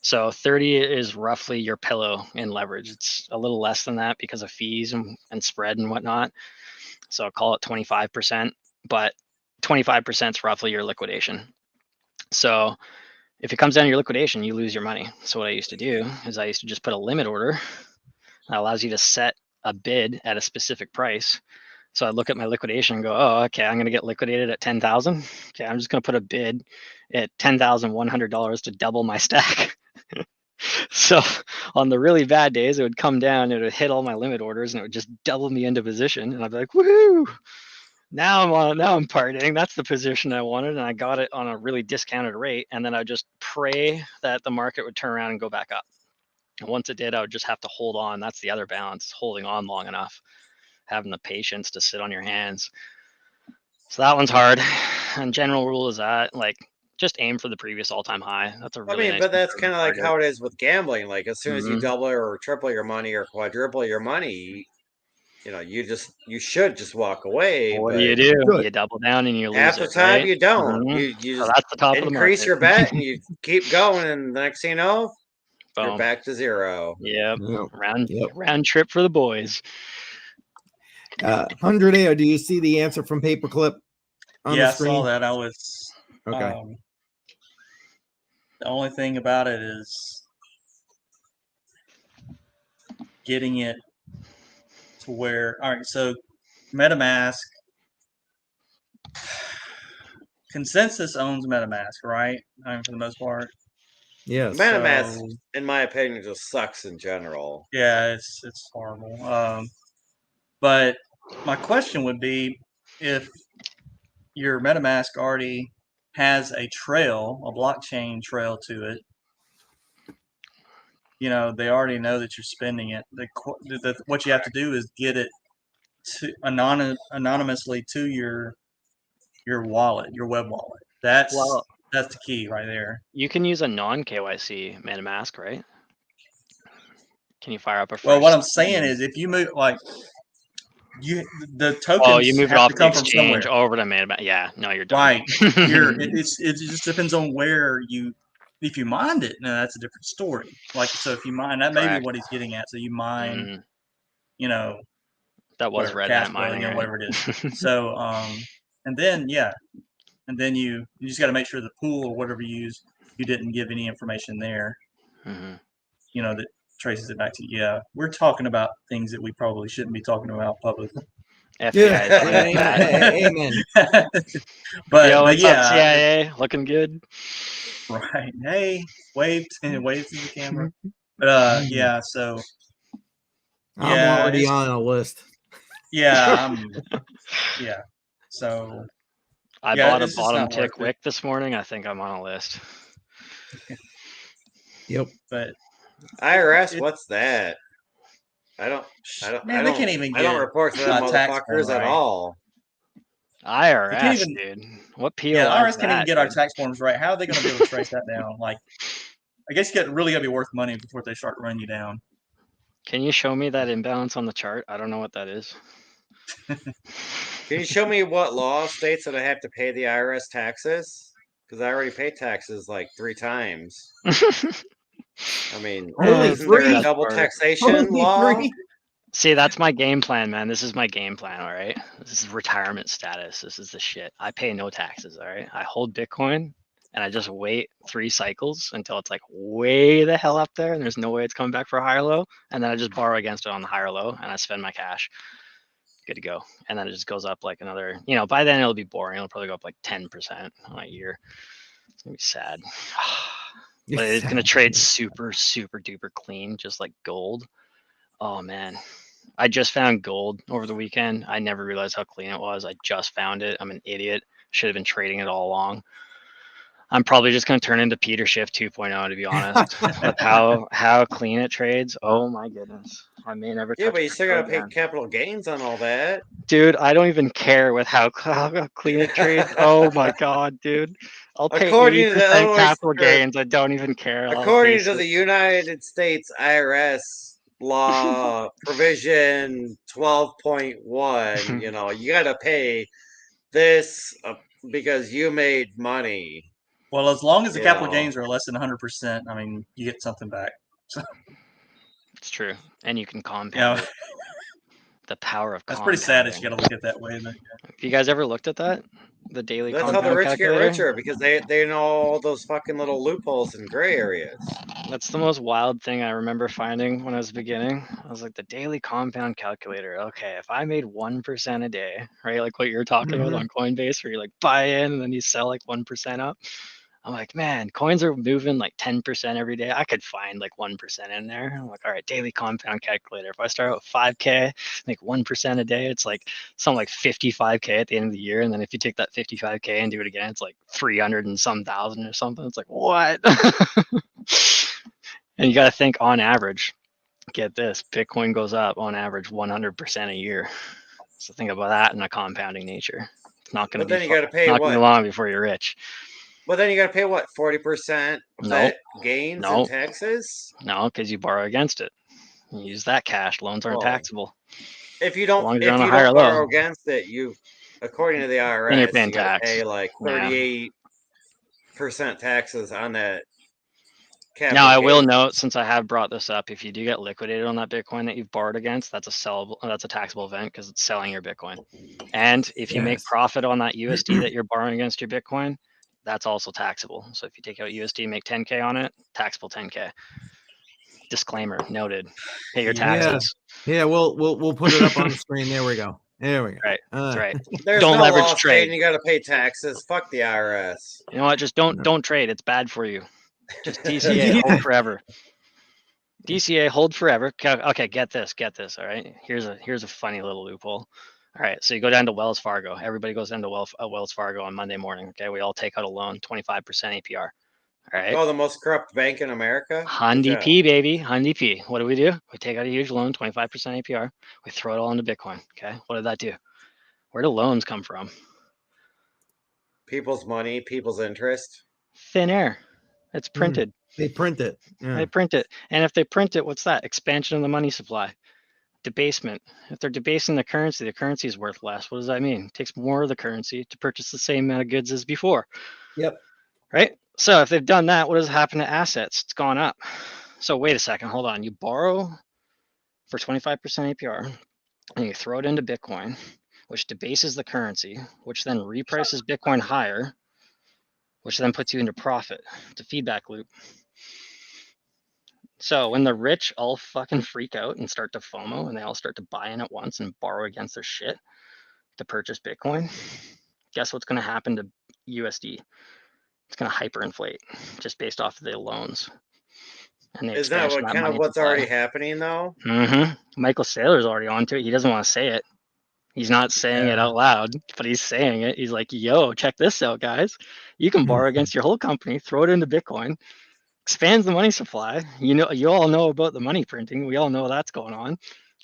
So 30 is roughly your pillow in leverage. It's a little less than that because of fees and spread and whatnot. So I'll call it 25%, but 25% is roughly your liquidation. So if it comes down to your liquidation, you lose your money. So what I used to do is I used to just put a limit order that allows you to set a bid at a specific price. So I look at my liquidation and go, oh, okay, I'm going to get liquidated at 10,000. Okay, I'm just going to put a bid at $10,100 to double my stack. So on the really bad days, it would come down, it would hit all my limit orders, and it would just double me into position. And I'd be like, woohoo! Now I'm partying. That's the position I wanted, and I got it on a really discounted rate. And then I would just pray that the market would turn around and go back up. And once it did, I would just have to hold on. That's the other balance, holding on long enough, having the patience to sit on your hands. So that one's hard. And general rule is that, like, just aim for the previous all-time high. That's a really nice but that's kind of like target. how it is with gambling. Like as soon as you Mhm. double or triple your money or quadruple your money, you should just walk away. What but do? Good. You double down and you lose half the it, time right? you don't. Mhm. You So just that's the top of the increase market. your bet and you keep going, and the next thing you know, you're Boom. back to zero. Yep. Yep. Round trip for the boys. 100A, do you see the answer from Paperclip on Yeah, the I screen? saw that. I was Okay. the only thing about it is getting it to where. All right, so MetaMask Consensus owns MetaMask, right? I mean, for the most part. Yes. MetaMask, So in my opinion, just sucks in general. yeah, it's horrible. But my question would be, if your MetaMask already has a trail, a blockchain trail to it, they already know that you're spending it. What you have to do is get it to anonymously to your wallet, your web wallet. That's the key right there. You can use a non-KYC MetaMask, right? Can you fire up a fresh? Well, what I'm saying is, if you move the tokens you move it have off to the come from exchange somewhere. over to MetaMask. Yeah, no, you're done. Right. It just depends on where if you mined it, no, that's a different story. Like, so if you mine, that may be Correct. what he's getting at. So you mine, that was whatever, red hat mining, right? whatever it is. So, and then you just got to make sure the pool or whatever you use, you didn't give any information there. That traces it back to you. Yeah, we're talking about things that we probably shouldn't be talking about publicly. FBI. Amen. but What's up, yeah, CIA? Looking good. Right. Hey, wave to the camera. But yeah, so I'm already on a list. Yeah, yeah. So I bought a bottom tick wick this morning. I think I'm on a list. Yep. But IRS, what's that? I don't report to them motherfuckers at all. IRS, dude. What PO? Yeah, IRS can't even get our tax forms right. How are they going to be able to trace that down? Like, I guess you really got to be worth money before they start running you down. Can you show me that imbalance on the chart? I don't know what that is. Can you show me what law states that I have to pay the IRS taxes? Because I already pay taxes like 3 times. I mean, Only isn't there a three? double Part. taxation Only law? three? See, that's my game plan, man. This is my game plan, all right? This is retirement status. This is the shit. I pay no taxes, all right? I hold Bitcoin and I just wait 3 cycles until it's like way the hell up there and there's no way it's coming back for a higher low. And then I just borrow against it on the higher low and I spend my cash. Good to go. And then it just goes up like another, by then it'll be boring. It'll probably go up like 10% on a year. It's going to be sad. But it's going to trade super, super duper clean, just like gold. Oh, man. I just found gold over the weekend. I never realized how clean it was. I just found it. I'm an idiot. Should have been trading it all along. I'm probably just going to turn into Peter Schiff 2.0, to be honest. With how clean it trades. Oh my goodness. I may never Yeah, touch but you still gotta pay again. capital gains on all that. Dude, I don't even care with how clean it trades. Oh my god, dude. I'll pay According to the 80% Illinois, capital or gains. I don't even care. I'll according face to it. the United States IRS law provision 12.1, you gotta pay this because you made money. Well, as long as the You capital know. gains are less than 100%, I mean, you get something back. It's true. And you can Yeah, compound it. The power of that's compounding. pretty sad that you got to look at it that way. But Have you guys ever looked at that? The daily That's how the compound rich calculator? get richer, because they know all those fucking little loopholes and gray areas. That's the most wild thing I remember finding when I was beginning. I was like, the daily compound calculator. Okay, if I made 1% a day, right? Like what you're talking about on Coinbase, where you like buy in and then you sell like 1% up. I'm like, man, coins are moving like 10% every day. I could find like 1% in there. I'm like, all right, daily compound calculator. If I start with 5K, make 1% a day, it's like something like 55K at the end of the year. And then if you take that 55K and do it again, it's like 300 and some thousand or something. It's like, what? And you got to think on average, get this, Bitcoin goes up on average 100% a year. So think about that in a compounding nature. It's not going to But be then you gotta pay not going to what? be long before you're rich. But then you gotta pay what? 40% of Nope. that gains Nope. and taxes? No, because you borrow against it. You use that cash. Loans aren't Well, taxable. If you As long don't as you're if on a you higher don't low, borrow against it, according to the then you're IRS, paying you gotta tax. pay like Yeah. 38% taxes on that Now, capital I will gains. note, since I have brought this up, if you do get liquidated on that Bitcoin that you've borrowed against, that's a taxable event because it's selling your Bitcoin. And if you make Yes. profit on that USD that you're borrowing against your Bitcoin, that's also taxable. So if you take out USD, make 10K on it, taxable 10K. Disclaimer noted. Pay your taxes. Yeah, we'll put it up on the screen. There we go. There we go. Right. That's right. There's Don't no leverage law trade. stating you gotta pay taxes. Fuck the IRS. You know what? Just don't trade. It's bad for you. Just DCA, Yeah. hold forever. DCA, hold forever. Okay, get this. All right. Here's a funny little loophole. All right, so you go down to Wells Fargo. Everybody goes down to Wells Fargo on Monday morning. Okay, we all take out a loan, 25% APR. All right. Oh, the most corrupt bank in America? Good Hundi job. P, baby. Hundi P. What do? We take out a huge loan, 25% APR. We throw it all into Bitcoin. Okay. What did that do? Where do loans come from? People's money, people's interest. Thin air. It's printed. They print it. Yeah. They print it. And if they print it, what's that? Expansion of the money supply. Debasement. If they're debasing the currency is worth less. What does that mean? It takes more of the currency to purchase the same amount of goods as before. Yep. Right? So if they've done that, what does happen to assets? It's gone up. So wait a second, hold on. You borrow for 25% APR and you throw it into Bitcoin, which debases the currency, which then reprices Bitcoin higher, which then puts you into profit. It's a feedback loop. So when the rich all fucking freak out and start to FOMO and they all start to buy in at once and borrow against their shit to purchase Bitcoin, guess what's going to happen to USD? It's going to hyperinflate just based off of the loans. And the Isn't that expansion what of kind of money what's supply. already happening though? Michael Saylor's already onto it. He doesn't want to say it. He's not saying it out loud, but he's saying it. He's like, yo, check this out, guys. You can borrow against your whole company, throw it into Bitcoin, expands the money supply. You all know about the money printing. We all know that's going on.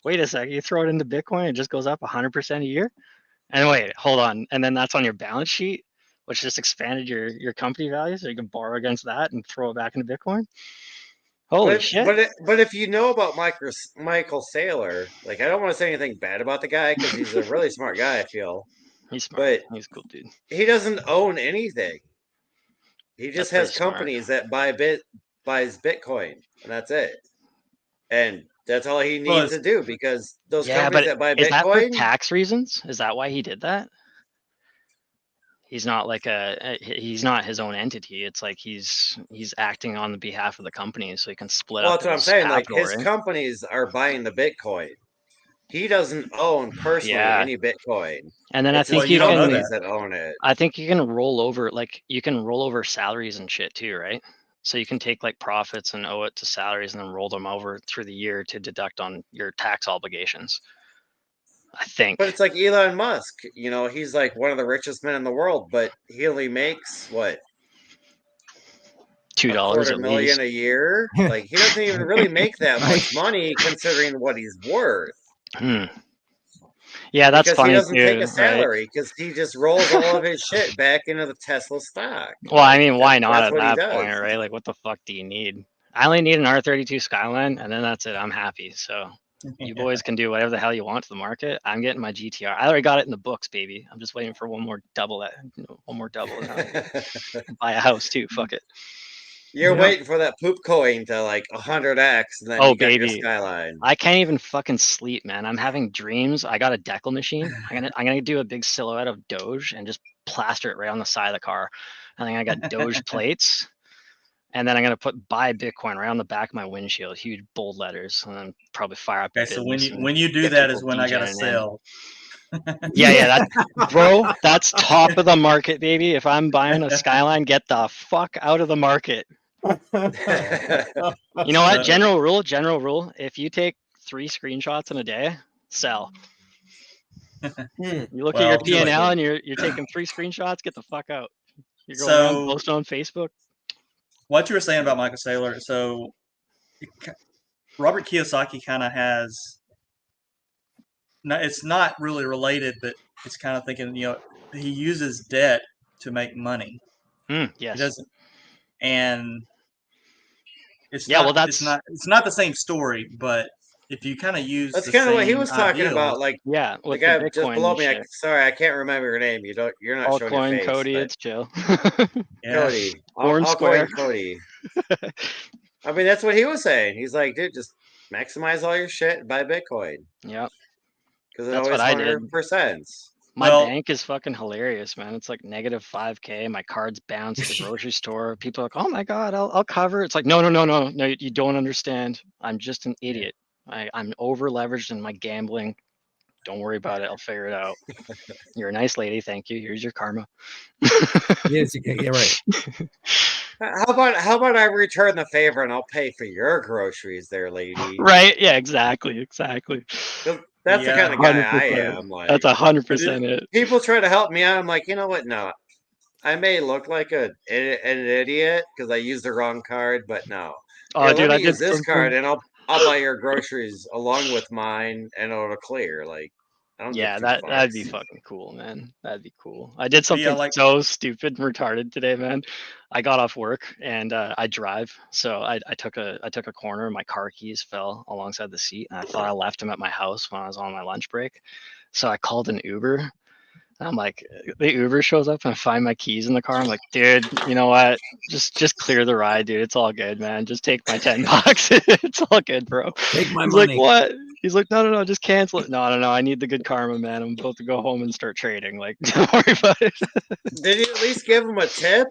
Wait a second, you throw it into Bitcoin, it just goes up 100% a year. And wait, hold on. And then that's on your balance sheet. which just expanded your company value, so you can borrow against that and throw it back into Bitcoin. Holy shit! But if you know about Michael Saylor, like I don't want to say anything bad about the guy because he's a really smart guy. I feel He's smart. but He's a cool dude. he doesn't own anything. He just That's has pretty smart. companies that buys Bitcoin, and that's it. And that's all he Well, needs to do because those Yeah, companies but that buy is that for Bitcoin, tax reasons? Is that why he did that? He's not like he's not his own entity. It's like he's acting on the behalf of the company, so he can split well, up that's what I'm his saying. Like capital, his right? companies are buying the Bitcoin. He doesn't own personally Yeah. any Bitcoin. And then It's I think his you can companies that own it. I think you can roll over salaries and shit too, right? So you can take like profits and owe it to salaries and then roll them over through the year to deduct on your tax obligations. I think. But it's like Elon Musk, he's like one of the richest men in the world, but he only makes what, $2 at $250,000 least. a year? Like he doesn't even really make that much money considering what he's worth. Yeah, that's Because funny he doesn't take too, a right? salary because he just rolls all of his shit back into the Tesla stock. Well, I mean, why not That's at what he that does. point, right? Like, what the fuck do you need? I only need an R32 Skyline, and then that's it. I'm happy. So you boys can do whatever the hell you want to the market. I'm getting my GTR. I already got it in the books, baby. I'm just waiting for one more double. And buy a house too. Fuck it. You're Yeah. waiting for that poop coin to like 100x, and then Oh, you got your baby. Skyline. I can't even fucking sleep, man. I'm having dreams. I got a decal machine. I'm gonna do a big silhouette of Doge and just plaster it right on the side of the car. And then I got Doge plates. And then I'm gonna buy Bitcoin right on the back of my windshield, huge bold letters, and then probably fire up. Okay, so when you do get that is people when I gotta DJing in. sell. Yeah, bro, that's top of the market, baby. If I'm buying a Skyline, get the fuck out of the market. You know what? General rule. If you take 3 screenshots in a day, sell. You look at your Well, P&L and you're taking 3 screenshots, get the fuck out. You're going around posting on Facebook. What you were saying about Michael Saylor, so Robert Kiyosaki kind of has. No, it's not really related, but it's kind of thinking. He uses debt to make money. Yes. He doesn't, and it's Yeah, not. well, it's not the same story, but if you kind of use That's the kind of what he same was talking ideals- about. Like yeah, the with guy the just Bitcoin below and me. shit. Sorry, I can't remember your name. You're not showing your Altcoin face. Cody, but it's chill. Yeah. Cody, Orange I'll Square. Cody. I mean, that's what he was saying. He's like, dude, just maximize all your shit and buy Bitcoin Yep. because it That's always what I did. 100%. My Well- bank is fucking hilarious, man. It's like negative 5K. My cards bounce at the grocery store. People are like, "Oh my god, I'll cover." It's like, no, you don't understand. I'm just an idiot. I'm over leveraged in my gambling. Don't worry about it. I'll figure it out. You're a nice lady. Thank you. Here's your karma. Yes, yeah, right. How about I return the favor and I'll pay for your groceries, there, lady. Right? Yeah. Exactly. That's the Yeah, kind of guy I 100%. am. Like, That's 100% it. people try to help me out. I'm like, you know what? No, I may look like an idiot because I used the wrong card, but no. Oh, Here, dude, let I me did use this something. card and I'll buy your groceries along with mine and it'll clear. Like, I don't Yeah, give 2 that'd be fucks. fucking cool, man. That'd be cool. I did something Yeah, like- so stupid and retarded today, man. I got off work and I drive, so I took a corner and my car keys fell alongside the seat, and I thought I left them at my house when I was on my lunch break. So I called an Uber. I'm like, the Uber shows up and I find my keys in the car. I'm like, dude, you know what? Just clear the ride, dude. It's all good, man. Just take my $10. It's all good, bro. Take my He's money. like, what? He's like, no, just cancel it. No, I need the good karma, man. I'm about to go home and start trading. Like, don't worry about it. Did you at least give him a tip?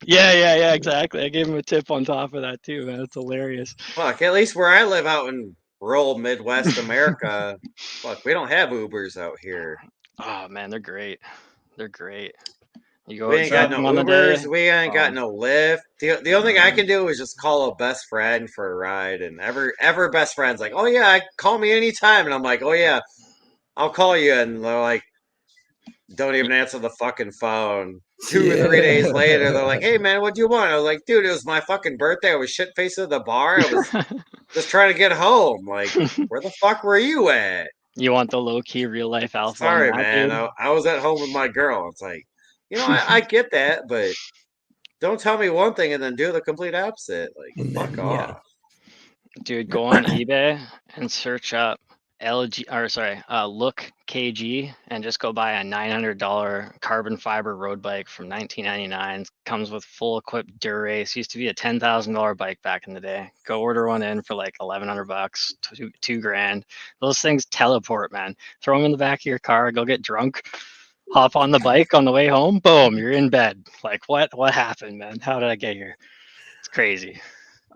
Yeah, exactly. I gave him a tip on top of that too, man. It's hilarious. Fuck, at least where I live out in rural Midwest America, fuck, we don't have Ubers out here. Oh man, they're great. They're great. You go We ain't got drive no them on the day. Ubers. We ain't got no Lyft. The only thing I can do is just call a best friend for a ride, and every best friend's like, "Oh yeah, call me anytime," and I'm like, "Oh yeah, I'll call you," and they're like, don't even answer the fucking phone. 2 or 3 days later, they're like, "Hey man, what do you want?" I was like, "Dude, it was my fucking birthday. I was shit faced at the bar. I was just trying to get home. Like, where the fuck were you at?" You want the low key real life alpha? Sorry, on that, man. dude? I was at home with my girl. It's like, You know, I get that, but don't tell me one thing and then do the complete opposite. Like, And fuck then, off. Dude, go on eBay and search up Look KG and just go buy a $900 carbon fiber road bike from 1999. Comes with full equipped Durace. Used to be a $10,000 bike back in the day. Go order one in for like $1,100, two grand. Those things teleport, man. Throw them in the back of your car. Go get drunk. Hop on the bike on the way home. Boom, you're in bed. Like what? What happened, man? How did I get here? It's crazy.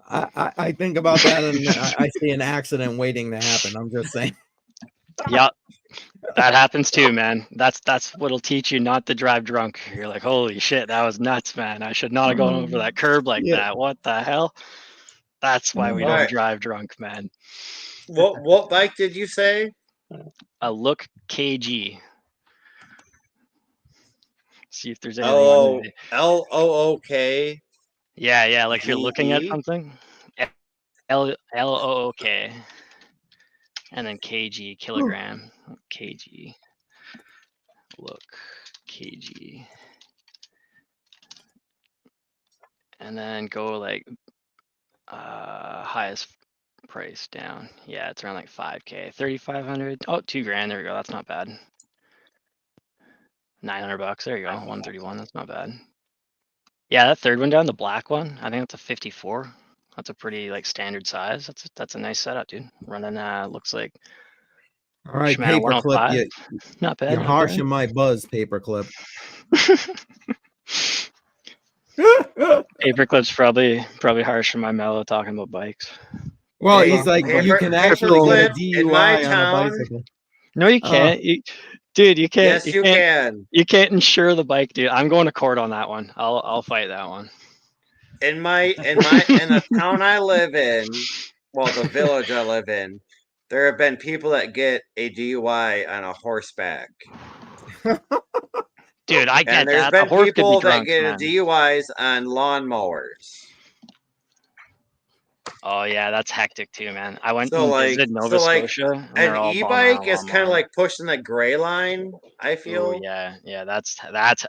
I think about that and I see an accident waiting to happen. I'm just saying. Yep. That happens too, man. That's what'll teach you not to drive drunk. You're like, holy shit, that was nuts, man. I should not have gone over that curb like Yeah. that. What the hell? That's why we don't Alright. drive drunk, man. What bike did you say? A Look KG. See if there's anything on Oh, there. LOOK. Yeah. Like if you're looking at GE? something, LOOK, and then KG, kilogram. KG. Look, KG. And then go like highest price down. Yeah, it's around like 5K, 3,500. Oh, 2 grand. There we go. That's not bad. $900. There you go. 131. That's not bad. Yeah, that third one down, the black one. I think that's a 54. That's a pretty like standard size. That's a nice setup, dude. Running looks like All right, Shimano paperclip. 105. Not bad. You're Not harsh bad. in my buzz, paperclip. Paperclip's probably harsh for my mellow talking about bikes. Well, Hey, he's like, you paper- can actually get a paperclip in my DUI on a town. bicycle. No, you Oh. can't. Dude, you can't. Yes, you can. You can't insure the bike, dude. I'm going to court on that one. I'll fight that one. In the town I live in, well, the village I live in, there have been people that get a DUI on a horseback. Dude, I get And there's that. been A horse could be people that drunk, get man. DUIs on lawnmowers. Oh yeah, that's hectic too, man. I went So, and like- visited Nova so, like, Scotia, and they're An all e-bike is kind of lawnmower. like pushing the gray line, I Oh feel. yeah. That's.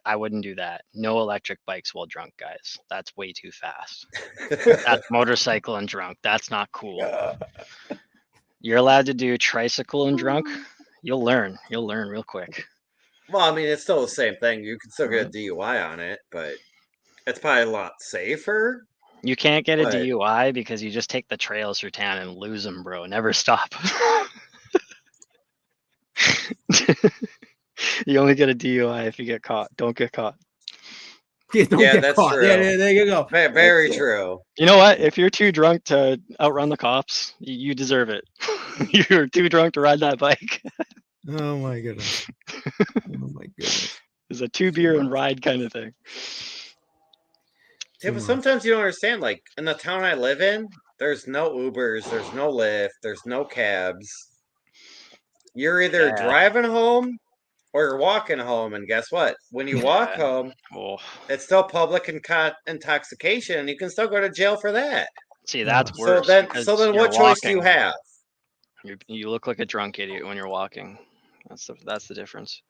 I wouldn't do that. No electric bikes while drunk, guys. That's way too fast. That's motorcycle and drunk. That's not cool. You're allowed to do tricycle and drunk. You'll learn. You'll learn real quick. Well, I mean, it's still the same thing. You can still get a DUI on it, but it's probably a lot safer. You can't get a But- DUI because you just take the trails through town and lose them, bro. Never stop. You only get a DUI if you get caught. Don't get caught. Yeah, don't Yeah, get that's caught. true. There you go. Very That's it. true. You know what? If you're too drunk to outrun the cops, you deserve it. You're too drunk to ride that bike. Oh my goodness. Oh my goodness. It's a 2 beer and ride kind of thing. Yeah, but sometimes you don't understand. Like in the town I live in, there's no Ubers, there's no Lyft, there's no cabs. You're either Yeah. driving home or you're walking home, and guess what? When you walk Yeah. home, Oh, it's still public intoxication, and you can still go to jail for that. see, that's So worse. because So then, you're what choice do you walking. have? You look like a drunk idiot when you're walking. That's the difference.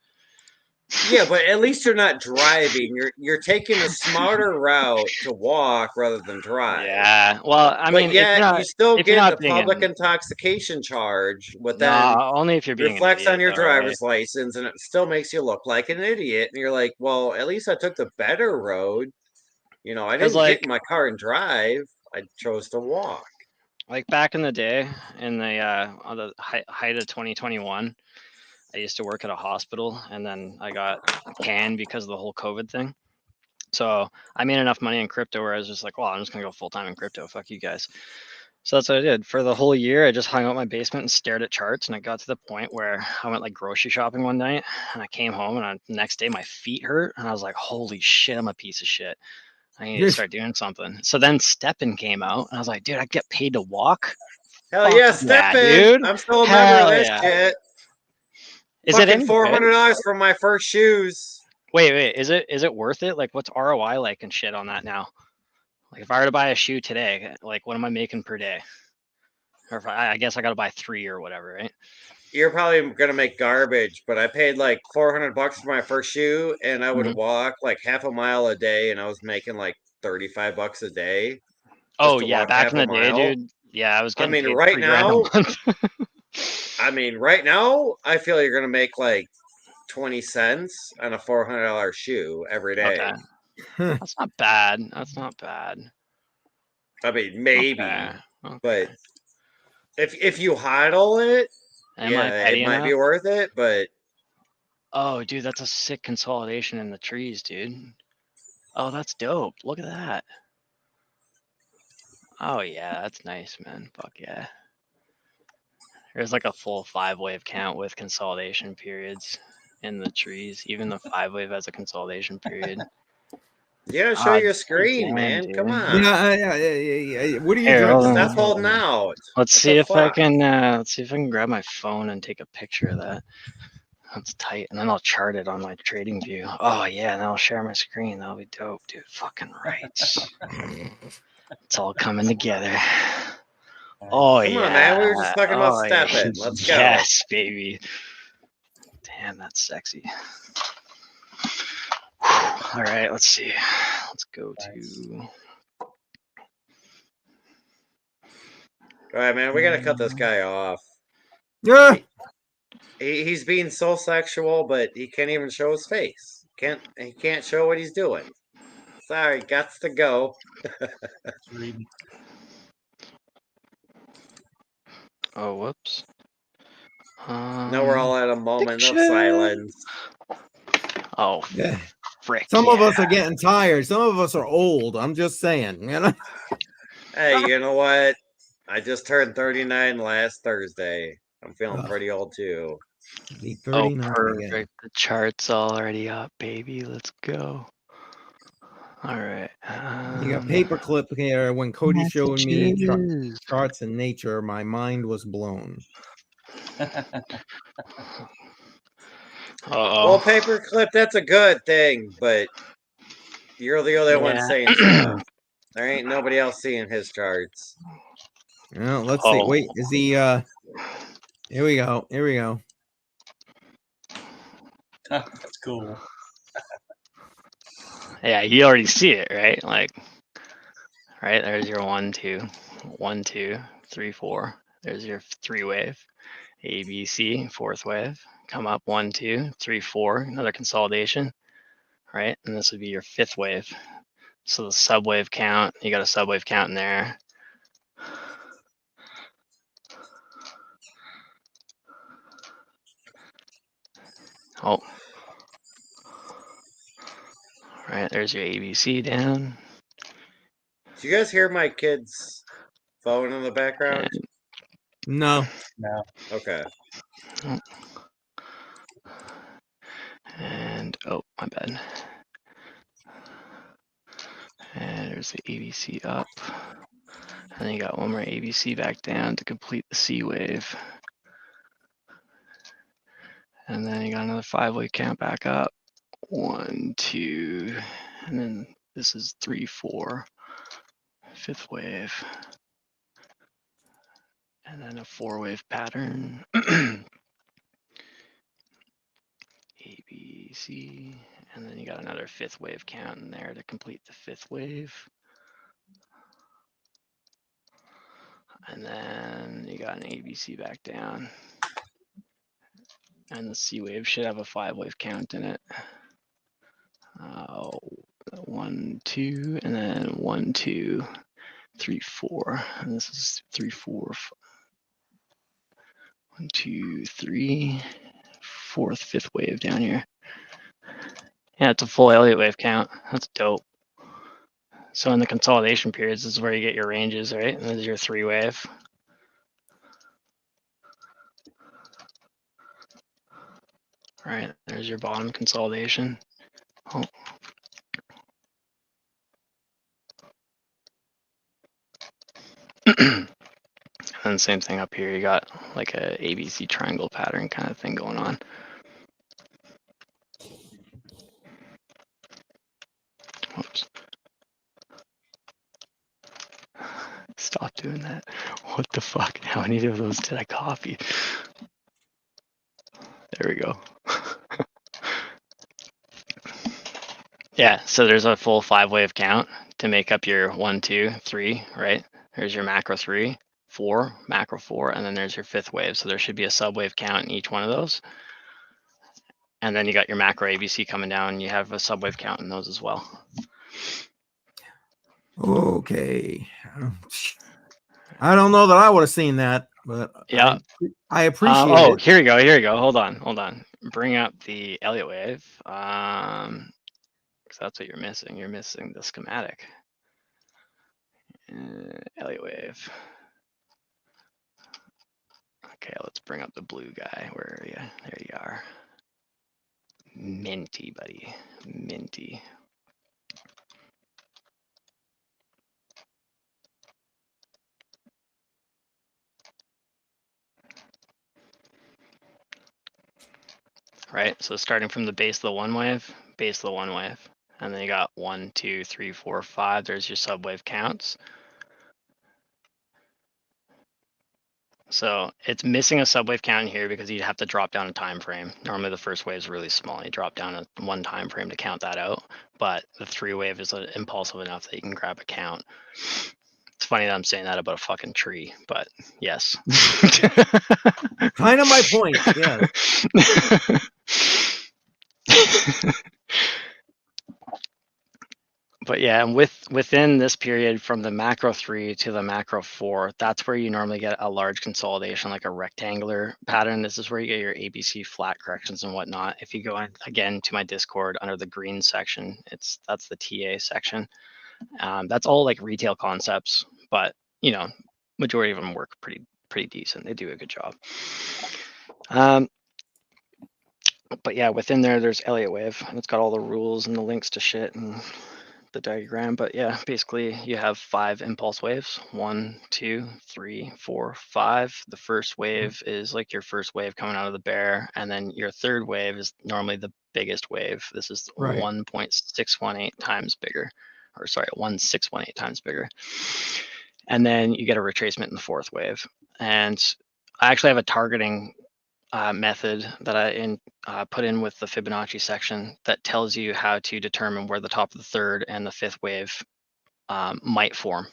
Yeah, but at least you're not driving. You're taking a smarter route to walk rather than drive. Yeah. Well, I But mean, yeah, you still if you're get not the being public an- intoxication charge, but no, then only if you're being an reflects on idiot, your though, right? driver's license, and it still makes you look like an idiot. And you're like, well, at least I took the better road. You know, I 'Cause, didn't get like- in my car and drive. I chose to walk. Like back in the day, in the on the height of 2021, I used to work at a hospital, and then I got canned because of the whole COVID thing. So I made enough money in crypto where I was just like, well, I'm just gonna go full time in crypto. Fuck you guys. So that's what I did for the whole year. I just hung out in my basement and stared at charts, and I got to the point where I went like grocery shopping one night, and I came home, and the next day my feet hurt, and I was like, holy shit, I'm a piece of shit. I need to start doing something. So then Steppen came out, and I was like, dude, I get paid to walk. Hell Fuck yeah, yeah, step in. dude. I'm still a member Hell of this yeah. shit. Is it Fucking any good? $400 for my first shoes. Wait, is it worth it? Like, what's ROI like and shit on that now? Like, if I were to buy a shoe today, like, what am I making per day? Or if I guess I got to buy 3 or whatever, right? You're probably gonna make garbage, but I paid like $400 for my first shoe, and I would Mhm. walk like half a mile a day, and I was making like $35 a day just Oh to yeah, walk back half in a the day, mile. dude. Yeah, I was I getting mean, paid right 3 grand a now, month. right now, I feel you're gonna make like 20 cents on a $400 shoe every day. Okay, that's not bad. That's not bad. I mean, maybe, Okay, but okay. if you hodl it, Am I yeah, it petty might be enough? worth it. But Oh, dude, that's a sick consolidation in the trees, dude. Oh, that's dope. Look at that. Oh yeah, that's nice, man. Fuck yeah. There's like a full 5-wave count with consolidation periods in the trees. Even the 5-wave has a consolidation period. you gotta show Ah, your sick screen, game, man. Come dude. on, Yeah. What are you Here, hold drinking? stop on. holding out. Let's What see the if I fuck? can. Let's see if I can grab my phone and take a picture of that. That's tight, and then I'll chart it on my trading view. Oh yeah, and then I'll share my screen. That'll be dope, dude. Fucking right. It's all coming together. Oh Come on, man. We were yeah. just talking about Oh yeah. stepping. Let's go. Yes, baby. Damn, that's sexy. All right, let's see. Let's go to. All right, man. We gotta cut this guy off. Yeah. He's being so sexual, but he can't even show his face. He can't show what he's doing. Sorry, gots to go. Reading. Oh, whoops. Now we're all at a moment of Picture. silence. Oh, Yeah. frick. Some of yeah. us are getting tired. Some of us are old. I'm just saying. You know. Hey, you know what? I just turned 39 last Thursday. I'm feeling Oh. pretty old too. Be Oh, 39 again. perfect. The chart's already up, baby. Let's go. All right. You got paperclip here. When Cody showed me charts in nature, my mind was blown. Well, Uh-oh. paperclip, that's a good thing, but you're the only one saying stuff. There ain't nobody else seeing his charts. Well, let's see. Oh. Wait, is he here we go. Here we go. That's cool. Yeah, you already see it, right? Like, right there's your 1, 2, 1, 2, 3, 4. There's your 3-wave. A, B, C, 4th wave. Come up 1, 2, 3, 4. Another consolidation, right? And this would be your 5th wave. So the subwave count, you got a subwave count in there. Oh. Right, there's your ABC down. Do you guys hear my kids' phone in the background? No. No. Okay. And oh, my bad. And there's the ABC up. And then you got one more ABC back down to complete the C wave. And then you got another 5-wave count back up. 1, 2, and then this is 3, 4, 5th wave. And then a 4-wave pattern. A, B, C, and then you got another 5th wave count in there to complete the 5th wave. And then you got an ABC back down. And the C wave should have a 5-wave count in it. 1, 2, and then 1, 2, 3, 4. And this is 3, 4. 1, 2, 3. 4th, 5th wave down here. Yeah, it's a full Elliott wave count. That's dope. So in the consolidation periods, this is where you get your ranges, right? And this is your 3-wave. All right, there's your bottom consolidation. Oh. And then same thing up here. You got like a ABC triangle pattern kind of thing going on. Whoops. Stop doing that. What the fuck? How many of those did I copy? There we go. Yeah, so there's a full 5-wave count to make up your 1, 2, 3, right? There's your macro 3, 4, macro 4, and then there's your 5th wave. So there should be a subwave count in each one of those. And then you got your macro ABC coming down. You have a subwave count in those as well. Okay. I don't know that I would have seen that, but Yeah. I appreciate Oh, it. here we go. Here we go. Hold on. Bring up the Elliott wave. 'Cause that's what you're missing. You're missing the schematic. Elliott wave. Okay, let's bring up the blue guy. Where are you? There you are. Minty, buddy. Minty. Right, so starting from the base of the 1 wave, base of the 1 wave. And then you got 1, 2, 3, 4, 5. There's your subwave counts. So it's missing a subwave count here because you'd have to drop down a time frame. Normally the first wave is really small. You drop down a 1 time frame to count that out. But the 3 wave is impulsive enough that you can grab a count. It's funny that I'm saying that about a fucking tree, but yes. Kind of my point. Yeah. But yeah, and within this period from the macro 3 to the macro 4, that's where you normally get a large consolidation, like a rectangular pattern. This is where you get your ABC flat corrections and whatnot. If you go in, again to my Discord under the green section, that's the TA section. That's all like retail concepts, but you know, majority of them work pretty decent. They do a good job. But yeah, within there's Elliott wave, and it's got all the rules and the links to shit and the diagram. But yeah, basically you have 5 impulse waves: 1, 2, 3, 4, 5. The first wave is like your first wave coming out of the bear, and then your third wave is normally the biggest wave. This is Right. 1.618 times bigger, or sorry, 1.618 times bigger. And then you get a retracement in the 4th wave. And I actually have a targeting method that I put in with the Fibonacci section that tells you how to determine where the top of the 3rd and the 5th wave might form.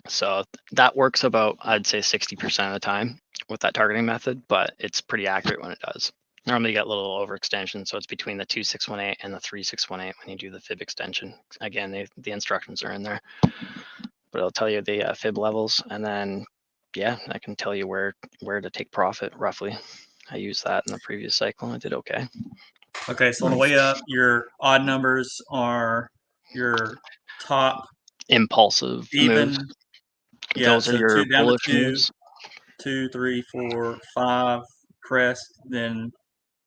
So that works about, I'd say 60% of the time with that targeting method, but it's pretty accurate when it does. Normally you get a little overextension, so it's between the 2.618 and the 3.618 when you do the fib extension. Again, the instructions are in there, but it'll tell you the fib levels, and then yeah, I can tell you where to take profit roughly. I used that in the previous cycle and I did okay. Okay, so on the way up, your odd numbers are your top impulsive even. moves. Yeah, Those so are your down to bullish 2, moves. 2, 3, 4, 5 crest, then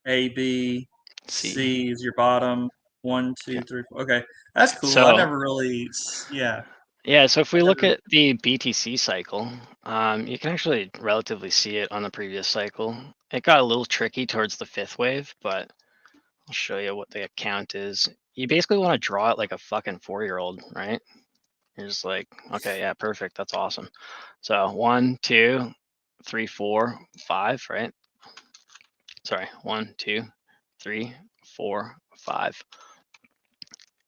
A, B, C is your bottom. 1, 2, 3, 4. Okay, that's cool. So, I never really, yeah. Yeah, so if we look at the BTC cycle, you can actually relatively see it on the previous cycle. It got a little tricky towards the 5th wave, but I'll show you what the count is. You basically want to draw it like a fucking 4-year-old, right? You're just like, okay, yeah, perfect. That's awesome. So 1, 2, 3, 4, 5, right? Sorry, 1, 2, 3, 4, 5.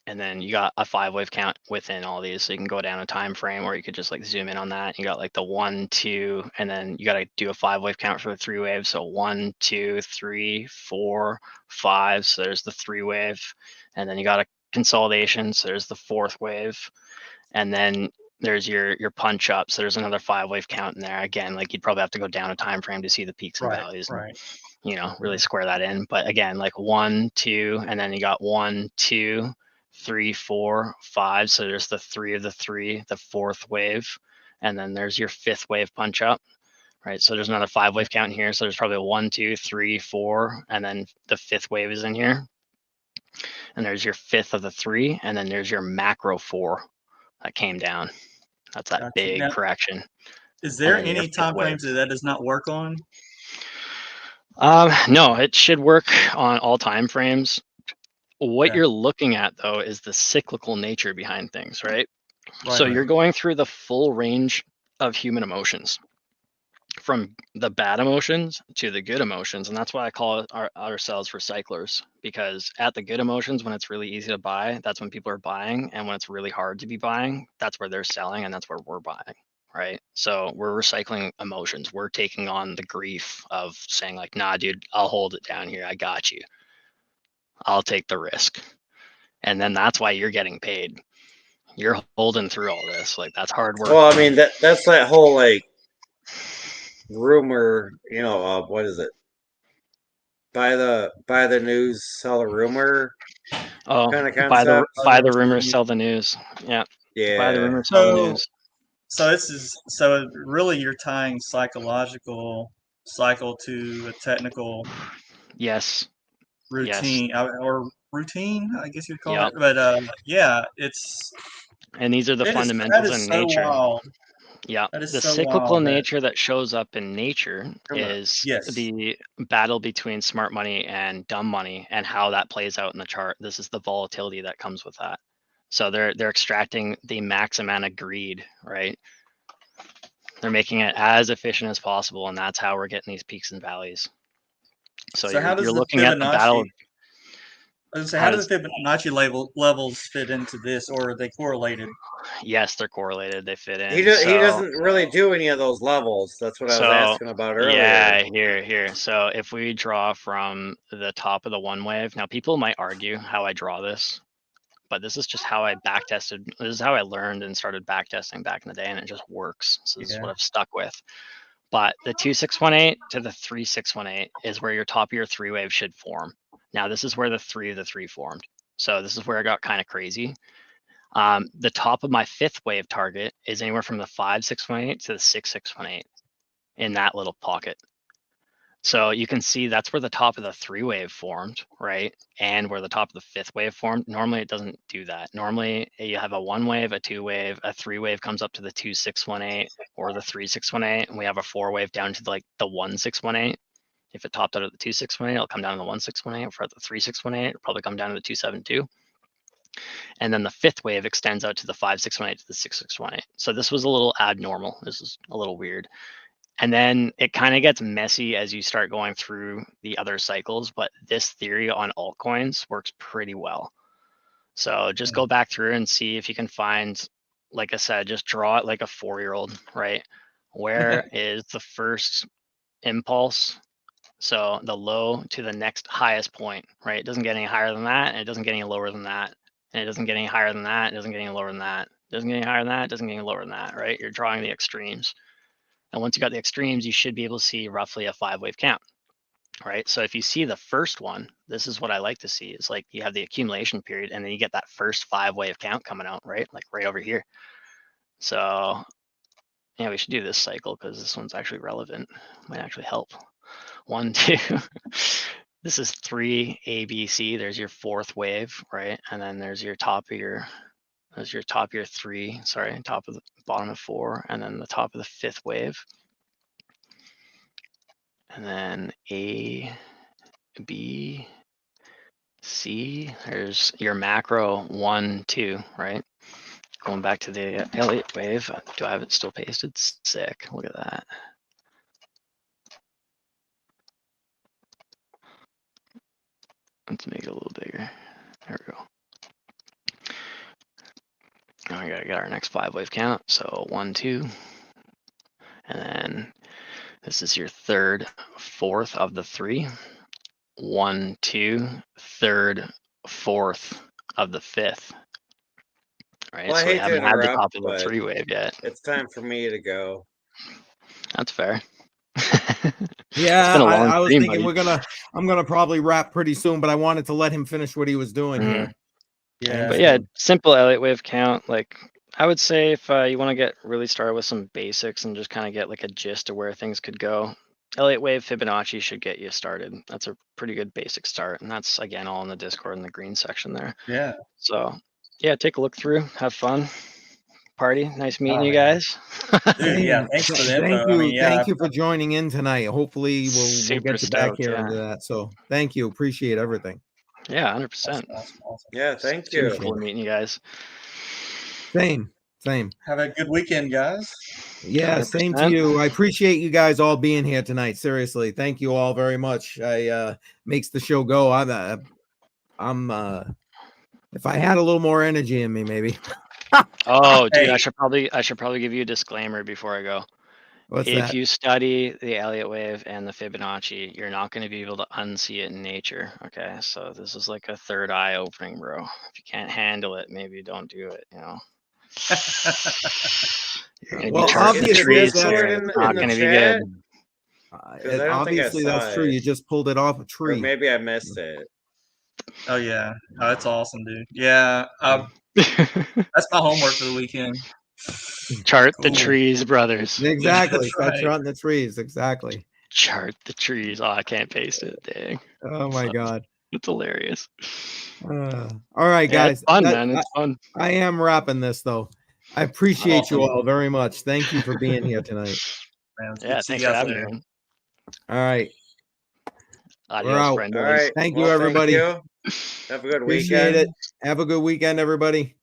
And then you got a 5-wave count within all these. So you can go down a time frame, or you could just like zoom in on that. You got like the 1, 2, and then you got to do a 5-wave count for the 3 waves. So 1, 2, 3, 4, 5. So there's the 3 wave. And then you got a consolidation. So there's the 4th wave. And then there's your punch up. So there's another 5-wave count in there. Again, like you'd probably have to go down a time frame to see the peaks and valleys. Right. And, you know, really square that in. But again, like 1, 2, and then you got 1, 2, 3, 4, 5. So there's the 3 of the 3, the 4th wave, and then there's your 5th wave punch up, right? So there's another 5-wave count in here. So there's probably a 1, 2, 3, 4, and then the 5th wave is in here. And there's your 5th of the 3, and then there's your macro 4 that came down. That's that big correction. Is there any time frames that does not work on? No, it should work on all time frames. What you're looking at though is the cyclical nature behind things, right? So you're going through the full range of human emotions, from the bad emotions to the good emotions. And that's why I call it ourselves recyclers, because at the good emotions, when it's really easy to buy, that's when people are buying. And when it's really hard to be buying, that's where they're selling, and that's where we're buying. Right. So we're recycling emotions. We're taking on the grief of saying, like, nah, dude, I'll hold it down here. I got you. I'll take the risk. And then that's why you're getting paid. You're holding through all this. Like, that's hard work. Well, I mean that's that whole like rumor, what is it? Buy the news, sell the rumor Oh, kind of buy the concept. rumor, sell the news. Yeah. Buy the Yeah. rumor, sell the So, news. so really, you're tying psychological cycle to a technical Yes. routine, or routine, I guess you'd call Yep. it. But yeah, And these are the that fundamentals is in so nature. wild. Yeah. That is The so cyclical wild that nature that shows up in nature Come on. is yes, the battle between smart money and dumb money, and how that plays out in the chart. This is the volatility that comes with that. So they're extracting the max amount of greed, right? They're making it as efficient as possible, and that's how we're getting these peaks and valleys. So So how does you're the looking at the battle. I was gonna say, How how do does the Fibonacci levels fit into this, or are they correlated? Yes, they're correlated. They fit He in. he doesn't really do any of those levels. That's what I was So asking about earlier. yeah, here. So if we draw from the top of the one wave, now people might argue how I draw this, but this is just how I backtested. This is how I learned and started backtesting back in the day, and it just works. So this is what Yeah. I've stuck with. But the 2618 to the 3618 is where your top of your three wave should form. Now this is where the 3 of the 3 formed. So this is where it got kind of crazy. The top of my fifth wave target is anywhere from the 5618 to the 6618 in that little pocket. So you can see that's where the top of the 3 wave formed, right? And where the top of the 5th wave formed. Normally it doesn't do that. Normally you have a 1 wave, a 2 wave, a 3 wave comes up to the 2618 or the 3618, and we have a 4 wave down to like the 1618. If it topped out at the 2618, it'll come down to the 1618. If we're at the 3618, it'll probably come down to the 272. And then the 5th wave extends out to the 5618 to the 6618. So this was a little abnormal. This is a little weird. And then it kind of gets messy as you start going through the other cycles, but this theory on altcoins works pretty well. So just go back through and see if you can find, like I said, just draw it like a 4-year-old, right? Where is the first impulse? So the low to the next highest point, right? It doesn't get any higher than that, and it doesn't get any lower than that. And it doesn't get any higher than that, it doesn't get any lower than that. It doesn't get any higher than that, it doesn't get any lower than that, right? You're drawing the extremes. And once you got the extremes, you should be able to see roughly a 5-wave count, right? So if you see the first one, this is what I like to see, is like you have the accumulation period, and then you get that first 5-wave count coming out, right? Like right over here. So yeah, we should do this cycle because this one's actually relevant. Might actually help. 1, 2. This is 3 ABC. There's your 4th wave, right? And then there's your top of your 3, sorry, top of the bottom of 4, and then the top of the 5th wave. And then A, B, C, there's your macro 1, 2, right? Going back to the Elliott wave. Do I have it still pasted? Sick, look at that. Let's make it a little bigger. There we go. Now we gotta get our next 5-wave count. So 1, 2, and then this is your 3rd, 4th of the 3. 1, 2, 3rd, 4th of the 5th. Right, Well, I so we hate to haven't had the interrupt, top of the but 3 wave yet. it's time for me to go. That's fair. Yeah, It's been a long I was stream, thinking buddy. I'm gonna probably wrap pretty soon, but I wanted to let him finish what he was doing here. Yeah. But yeah, simple Elliott wave count. Like I would say, if you want to get really started with some basics and just kind of get like a gist of where things could go, Elliott wave Fibonacci should get you started. That's a pretty good basic start, and that's again all in the Discord in the green section there. Yeah. So yeah, take a look through, have fun, party. Nice meeting you man. guys. Dude, yeah, thanks for the info. I mean, yeah, Thank you for joining in tonight. Hopefully we'll Super get you back stoked, here yeah. into that. So thank you, appreciate everything. Yeah, 100%. awesome. Yeah, thank Super you. cool meeting you guys. Same. Same. Have a good weekend, guys. Yeah, same to 100%. you. I appreciate you guys all being here tonight. Seriously, thank you all very much. I makes the show go. I'm if I had a little more energy in me, maybe. Oh, dude, Hey. I should probably give you a disclaimer before I go. What's If that? you study the Elliott wave and the Fibonacci, you're not going to be able to unsee it in nature. Okay, so this is like a third eye opening, bro. If you can't handle it, maybe don't do it. You know. You're going to Well, be charting the obviously, trees that's- here. in It's not the going to be chat? good. 'Cause I don't think I Obviously, saw that's true. it. You just pulled it off a Or tree. maybe I missed it. Oh yeah, oh, that's awesome, dude. Yeah, that's my homework for the weekend. Chart the Cool. trees, brothers. Exactly. That's That's right. right in the trees. Exactly. Chart the trees. Oh, I can't paste it. Dang. Oh my God. It's hilarious. All right, Yeah, guys. it's fun, man. It's fun. I am wrapping this though. I appreciate you Awesome. all very much. Thank you for being here tonight. Man, it's good Yeah, to see thanks you for guys having me, later. man. All right. Adios, out. friend. All right. Thank you, well, everybody. Thank you. Have a good Appreciate weekend. it. Have a good weekend, everybody.